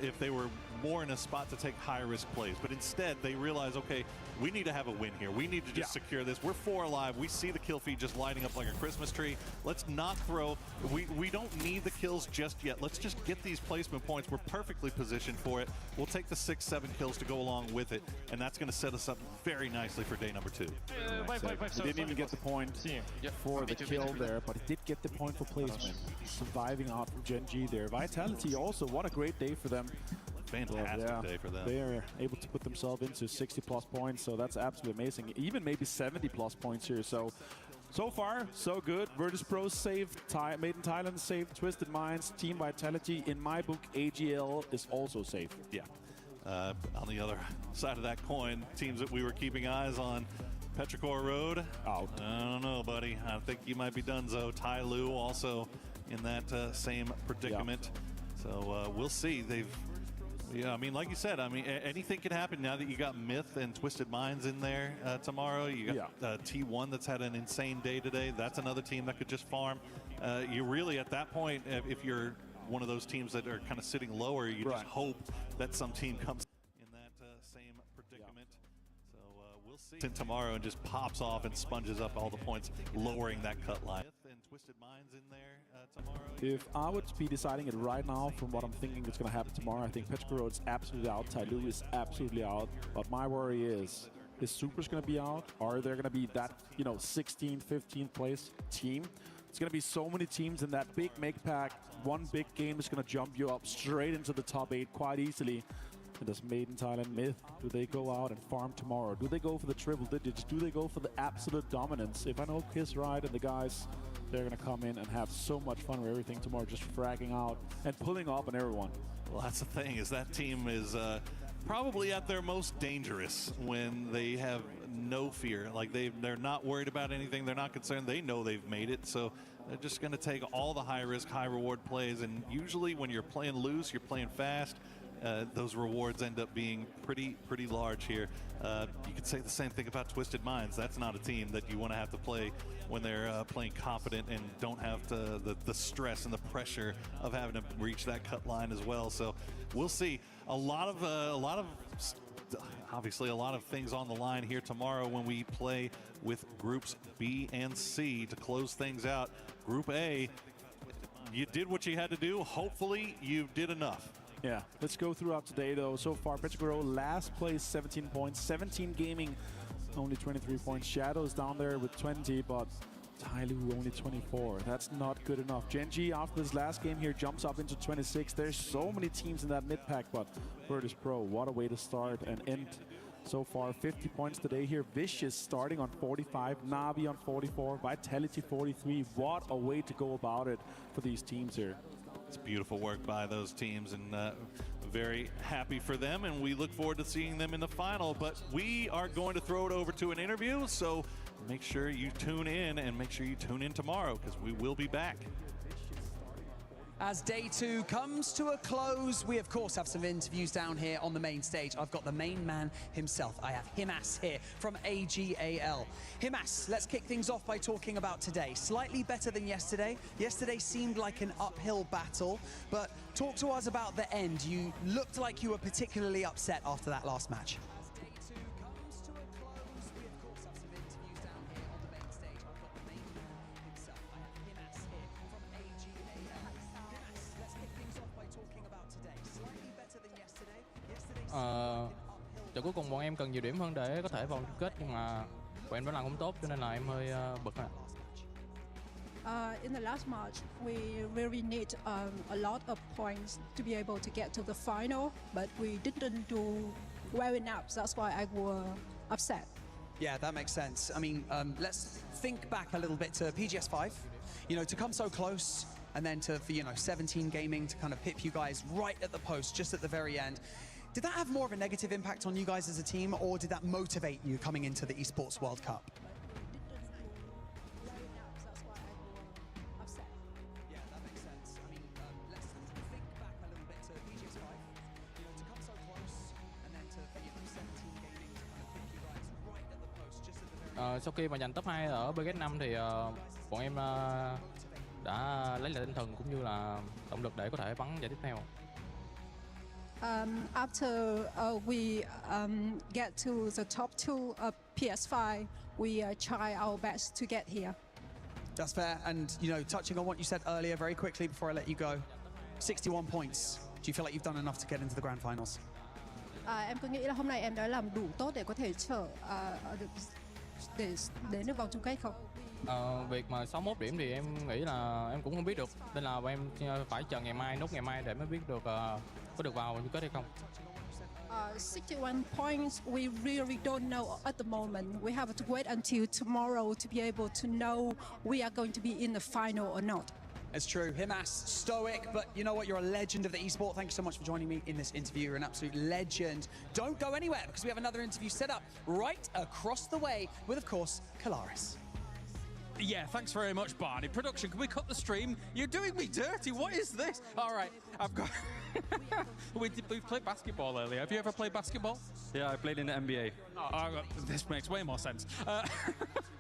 if they were more in a spot to take high-risk plays. But instead, they realize, okay, we need to have a win here. We need to just secure this. We're 4 alive. We see the kill feed just lighting up like a Christmas tree. Let's not throw. We don't need the kills just yet. Let's just get these placement points. We're perfectly positioned for it. We'll take the 6-7 kills to go along with it, and that's going to set us up very nicely for day number 2. He didn't even get the point for the kill there, but he did get the point for placement. Surviving out from Gen G there. Vitality also, what a great day for them. Fantastic day for them. They are able to put themselves into 60+ points, so that's absolutely amazing. Even maybe 70+ points here. So far, so good. Virtus Pro saved, Made in Thailand saved, Twisted Minds, Team Vitality. In my book, AGL is also safe. Yeah. On the other side of that coin, teams that we were keeping eyes on, Petrichor Road. Out. I don't know, buddy. I think you might be donezo. Tai Lu also in that same predicament. So we'll see. Yeah, I mean, like you said, I mean, anything can happen now that you got Myth and Twisted Minds in there tomorrow. You got T1 that's had an insane day today. That's another team that could just farm. You really, at that point, if you're one of those teams that are kind of sitting lower. You just hope that some team comes in that same predicament. So we'll see tomorrow and just pops off and sponges up all the points, lowering that cut line. And Twisted Minds in there tomorrow. If I would be deciding it right now from what I'm thinking is going to happen tomorrow, I think Petrograd is absolutely out, Tai Lu is absolutely out. But my worry is Super's going to be out? Are there going to be that, 16th, 15th place team? It's going to be so many teams in that big make pack. One big game is going to jump you up straight into the top 8 quite easily. And does Made in Thailand Myth, do they go out and farm tomorrow? Do they go for the triple digits? Do they go for the absolute dominance? If I know Kiss Right and the guys, they're going to come in and have so much fun with everything tomorrow, just fragging out and pulling up on everyone. Well, that's the thing, is that team is probably at their most dangerous when they have no fear. Like they're not worried about anything. They're not concerned. They know they've made it. So they're just going to take all the high risk, high reward plays. And usually when you're playing loose, you're playing fast, those rewards end up being pretty large here. You could say the same thing about Twisted Minds. That's not a team that you want to have to play when they're playing confident and don't have the stress and the pressure of having to reach that cut line as well. So we'll see. Obviously a lot of things on the line here tomorrow when we play with groups B and C to close things out. Group A, you did what you had to do. Hopefully you did enough. Yeah, let's go throughout today though. So far, Petrograd last place, 17 points. 17 Gaming, only 23 points. Shadows down there with 20, but Tai Lu only 24. That's not good enough. Genji, after this last game here, jumps up into 26. There's so many teams in that mid-pack, but Virtus Pro, what a way to start and end. So far, 50 points today here. Vicious starting on 45, Navi on 44, Vitality 43. What a way to go about it for these teams here. It's beautiful work by those teams, and very happy for them, and we look forward to seeing them in the final. But we are going to throw it over to an interview, so make sure you tune in, and make sure you tune in tomorrow, because we will be back. As day 2 comes to a close, we of course have some interviews down here on the main stage. I've got the main man himself. I have Himas here from AGAL. Himas, let's kick things off by talking about today. Slightly better than yesterday. Yesterday seemed like an uphill battle, but talk to us about the end. You looked like you were particularly upset after that last match. Trận cuối cùng bọn em cần nhiều điểm hơn để có thể vào chung kết, nhưng mà bọn em đã làm không tốt cho nên là em hơi bực. In the last match, we really need a lot of points to be able to get to the final, but we didn't do well enough. That's why I was upset. Yeah, that makes sense. I mean, let's think back a little bit to PGS5. To come so close, and then for 17 Gaming to kind of pip you guys right at the post, just at the very end. Did that have more of a negative impact on you guys as a team, or did that motivate you coming into the Esports World Cup? Yeah, that makes sense. I mean, let's think back a little bit to PGS5. To come so close, and then to 17 Gaming to kind of pip you guys right at the post, just at the very end. Sau khi mà giành top 2 ở BGS5 thì bọn em đã lấy lại tinh thần cũng như là động lực để có thể bắn giải tiếp theo. After we get to the top 2 of PS5, we try our best to get here. That's fair, and touching on what you said earlier very quickly before I let you go, 61 points. Do you feel like you've done enough to get into the grand finals? Em cứ nghĩ là hôm nay em đã làm đủ tốt để có thể để đến được vòng chung kết không? Việc mà 61 điểm thì em nghĩ là em cũng không biết được, nên là bọn em phải chờ ngày mai, nốt ngày mai để mới biết được có được vào chung kết hay không. 61 points, we really don't know at the moment. We have to wait until tomorrow to be able to know we are going to be in the final or not. It's true. Himas, stoic, but you know what? You're a legend of the esport. Thank you so much for joining me in this interview. You're an absolute legend. Don't go anywhere, because we have another interview set up right across the way with, of course, Kalaris. Yeah, thanks very much, Barney. Production, can we cut the stream? You're doing me dirty. What is this? All right, I've got... we played basketball earlier. Have you ever played basketball? Yeah, I played in the NBA. This makes way more sense.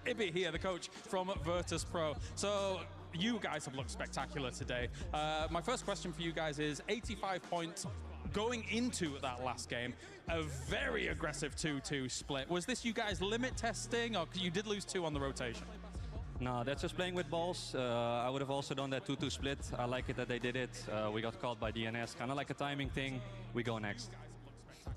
Ibby here, the coach from Virtus Pro. So, you guys have looked spectacular today. My first question for you guys is 85 points going into that last game, a very aggressive 2-2 split. Was this you guys limit testing, or you did lose 2 on the rotation? No, that's just playing with balls. I would have also done that 2-2 split. I like it that they did it. We got caught by DNS, kind of like a timing thing. We go next.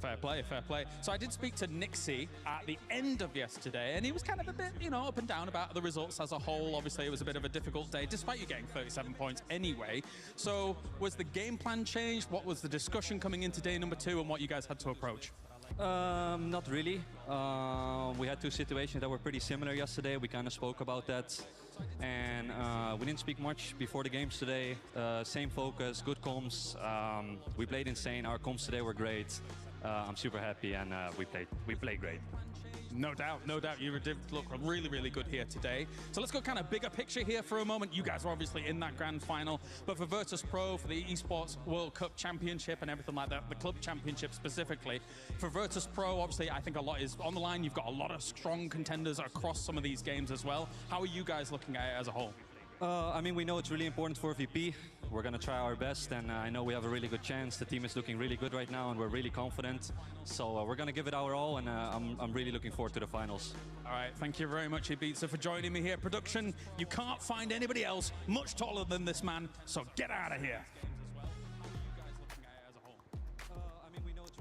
Fair play, fair play. So I did speak to Nixie at the end of yesterday, and he was kind of a bit, you know, up and down about the results as a whole. Obviously, it was a bit of a difficult day, despite you getting 37 points anyway. So was the game plan changed? What was the discussion coming into day number 2, and what you guys had to approach? Not really. We had 2 situations that were pretty similar yesterday. We kind of spoke about that. And we didn't speak much before the games today. Same focus, good comms. We played insane. Our comms today were great. I'm super happy, and we played great. No doubt, no doubt. You did look really, really good here today. So let's go kind of bigger picture here for a moment. You guys are obviously in that grand final, but for Virtus Pro, for the Esports World Cup Championship and everything like that, the club championship specifically, for Virtus Pro, obviously, I think a lot is on the line. You've got a lot of strong contenders across some of these games as well. How are you guys looking at it as a whole? I mean, we know it's really important for VP. We're going to try our best, and I know we have a really good chance. The team is looking really good right now, and we're really confident. So we're going to give it our all, and I'm really looking forward to the finals. All right, thank you very much, Ibiza, for joining me here. Production, you can't find anybody else much taller than this man, so get out of here.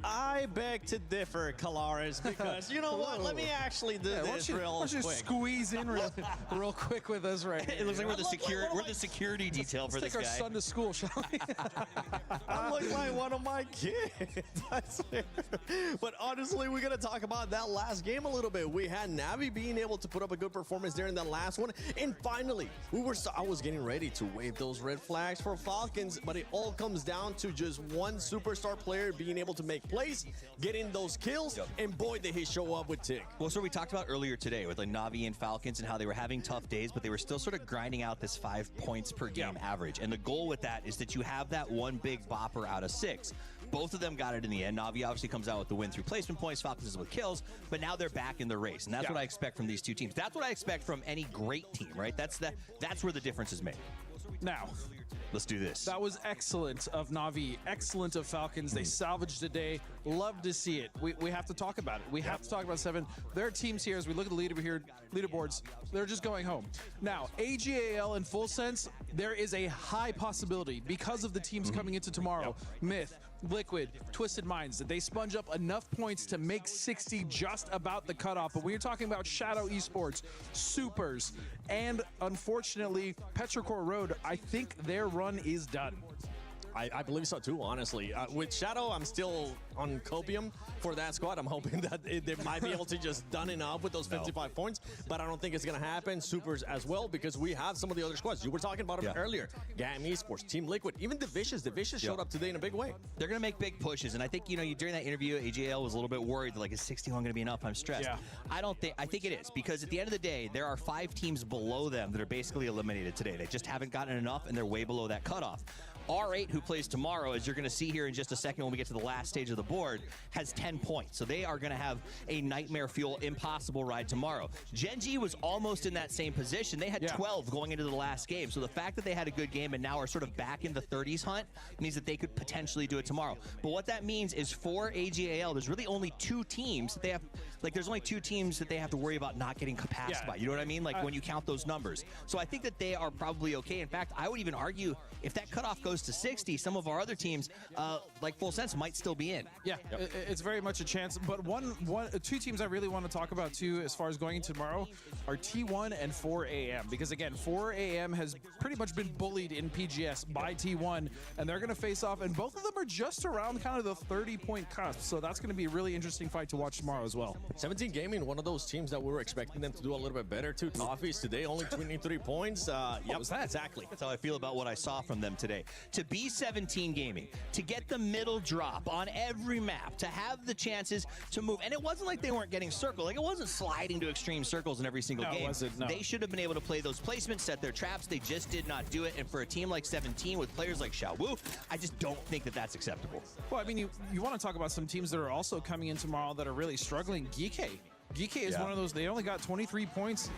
I beg to differ, Kalaris, because you know what? Let me actually do this real quick. Squeeze in real quick with us right It looks like we're the security detail for this guy. Let's take our son to school, shall we? I look like one of my kids. I swear. But honestly, we're going to talk about that last game a little bit. We had Navi being able to put up a good performance there in that last one. And finally, I was getting ready to wave those red flags for Falcons, but it all comes down to just one superstar player being able to make plays, getting those kills, and boy, did he show up with Tick. Well, so we talked about earlier today with like Navi and Falcons and how they were having tough days, but they were still sort of grinding out this 5 points per game average. And the goal with that is that you have that one big bopper out of 6. Both of them got it in the end. Navi obviously comes out with the win through placement points, Falcons is with kills, but now they're back in the race. And that's what I expect from these two teams. That's what I expect from any great team, right? That's where the difference is made. Now, let's do this. That was excellent of Navi, excellent of Falcons. They salvaged the day. Love to see it. We have to talk about it. We have to talk about 7. There are teams here, as we look at the leaderboards, they're just going home. Now, AGAL in full sense, there is a high possibility because of the teams coming into tomorrow. Myth, Liquid, Twisted Minds, that they sponge up enough points to make 60 just about the cutoff. But when you're talking about Shadow Esports, Supers, and unfortunately Petrichor Road, I think their run is done. I believe so too, honestly. With Shadow, I'm still on copium for that squad. I'm hoping that they might be able to just done enough with those 55 points, but I don't think it's going to happen. Supers as well, because we have some of the other squads. You were talking about them earlier. GAM Esports, Team Liquid, even the Vicious. The Vicious showed up today in a big way. They're going to make big pushes, and I think, during that interview, AGL was a little bit worried, like, is 61 going to be enough? I'm stressed. I think it is, because at the end of the day, there are 5 teams below them that are basically eliminated today. They just haven't gotten enough, and they're way below that cutoff. R8, who plays tomorrow, as you're going to see here in just a second when we get to the last stage of the board, has 10 points. So they are going to have a nightmare fuel, impossible ride tomorrow. Gen G was almost in that same position. They had 12 going into the last game. So the fact that they had a good game and now are sort of back in the 30s hunt means that they could potentially do it tomorrow. But what that means is for AGAL, there's really only 2 teams that they have, there's only 2 teams that they have to worry about not getting capacity by. You know what I mean? When you count those numbers. So I think that they are probably okay. In fact, I would even argue if that cutoff goes to 60, some of our other teams, like Full Sense, might still be in. It's very much a chance. But 2 teams I really want to talk about too, as far as going into tomorrow, are T1 and 4AM. Because again, 4AM has pretty much been bullied in PGS by T1, and they're going to face off. And both of them are just around kind of the 30-point cusp. So that's going to be a really interesting fight to watch tomorrow as well. 17 Gaming, one of those teams that we were expecting them to do a little bit better. 2 Toffees today, only 23 points. Yep, exactly. That's how I feel about what I saw from them today. To be 17 Gaming, to get the middle drop on every map, to have the chances to move, and it wasn't like they weren't getting circled. Like, it wasn't sliding to extreme circles in every single game. It wasn't, no. They should have been able to play those placements, set their traps. They just did not do it. And for a team like 17 with players like Xiao Wu, I just don't think that that's acceptable. Well, I mean, you want to talk about some teams that are also coming in tomorrow that are really struggling. Geekay GK is one of those, they only got 23 points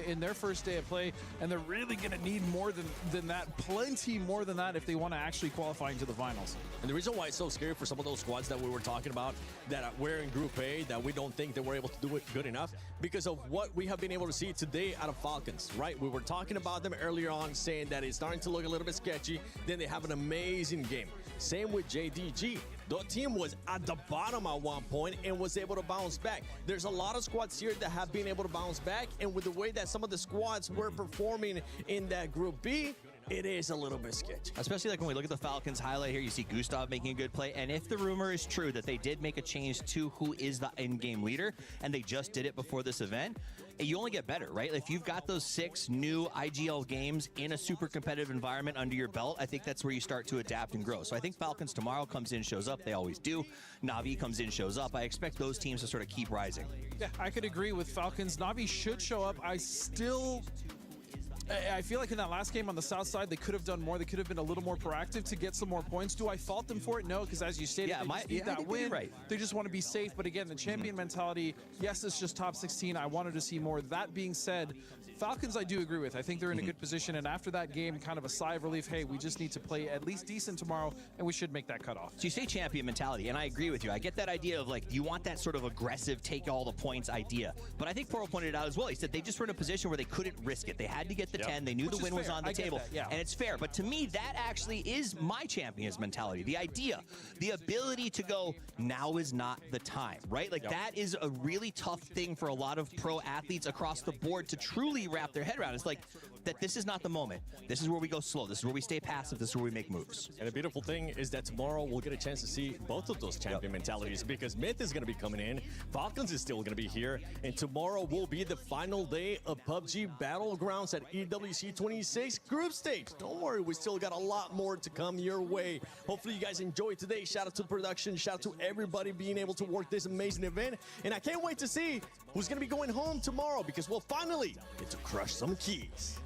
in their first day of play, and they're really going to need more than that, plenty more than that, if they want to actually qualify into the finals. And the reason why it's so scary for some of those squads that we were talking about that we're in Group A, that we don't think that we're able to do it good enough, because of what we have been able to see today out of Falcons, right? We were talking about them earlier on, saying that it's starting to look a little bit sketchy. Then they have an amazing game. Same with JDG. The team was at the bottom at one point and was able to bounce back. There's a lot of squads here that have been able to bounce back, and with the way that some of the squads were performing in that Group B, it is a little bit sketchy. Especially like when we look at the Falcons highlight here, you see Gustav making a good play. And if the rumor is true that they did make a change to who is the in-game leader, and they just did it before this event, you only get better, right? If you've got those 6 new IGL games in a super competitive environment under your belt, I think that's where you start to adapt and grow. So I think Falcons tomorrow comes in, shows up. They always do. Na'Vi comes in, shows up. I expect those teams to sort of keep rising. Yeah, I could agree with Falcons. Na'Vi should show up. I feel like in that last game on the south side, they could have done more. They could have been a little more proactive to get some more points. Do I fault them for it? No, because as you stated, they just need that win. Right. They just want to be safe. But again, the champion mentality, yes, it's just top 16. I wanted to see more. That being said, Falcons, I do agree with. I think they're in a good position. And after that game, kind of a sigh of relief. Hey, we just need to play at least decent tomorrow, and we should make that cutoff. So you say champion mentality, and I agree with you. I get that idea of you want that sort of aggressive, take all the points idea. But I think Porte pointed it out as well. He said they just were in a position where they couldn't risk it. They had to get the 10. They knew the win was on the table. And it's fair. But to me, that actually is my champion's mentality. The idea, the ability to go, now is not the time, right? That is a really tough thing for a lot of pro athletes across the board to truly wrap their head around. It's that this is not the moment. This is where we go slow. This is where we stay passive. This is where we make moves. And the beautiful thing is that tomorrow we'll get a chance to see both of those champion mentalities, because Myth is going to be coming in, Falcons is still going to be here, and tomorrow will be the final day of PUBG Battlegrounds at EWC 26 group stage. Don't worry, we still got a lot more to come your way. Hopefully you guys enjoyed today. Shout out to production. Shout out to everybody being able to work this amazing event. And I can't wait to see who's going to be going home tomorrow, because we'll finally get to crush some keys.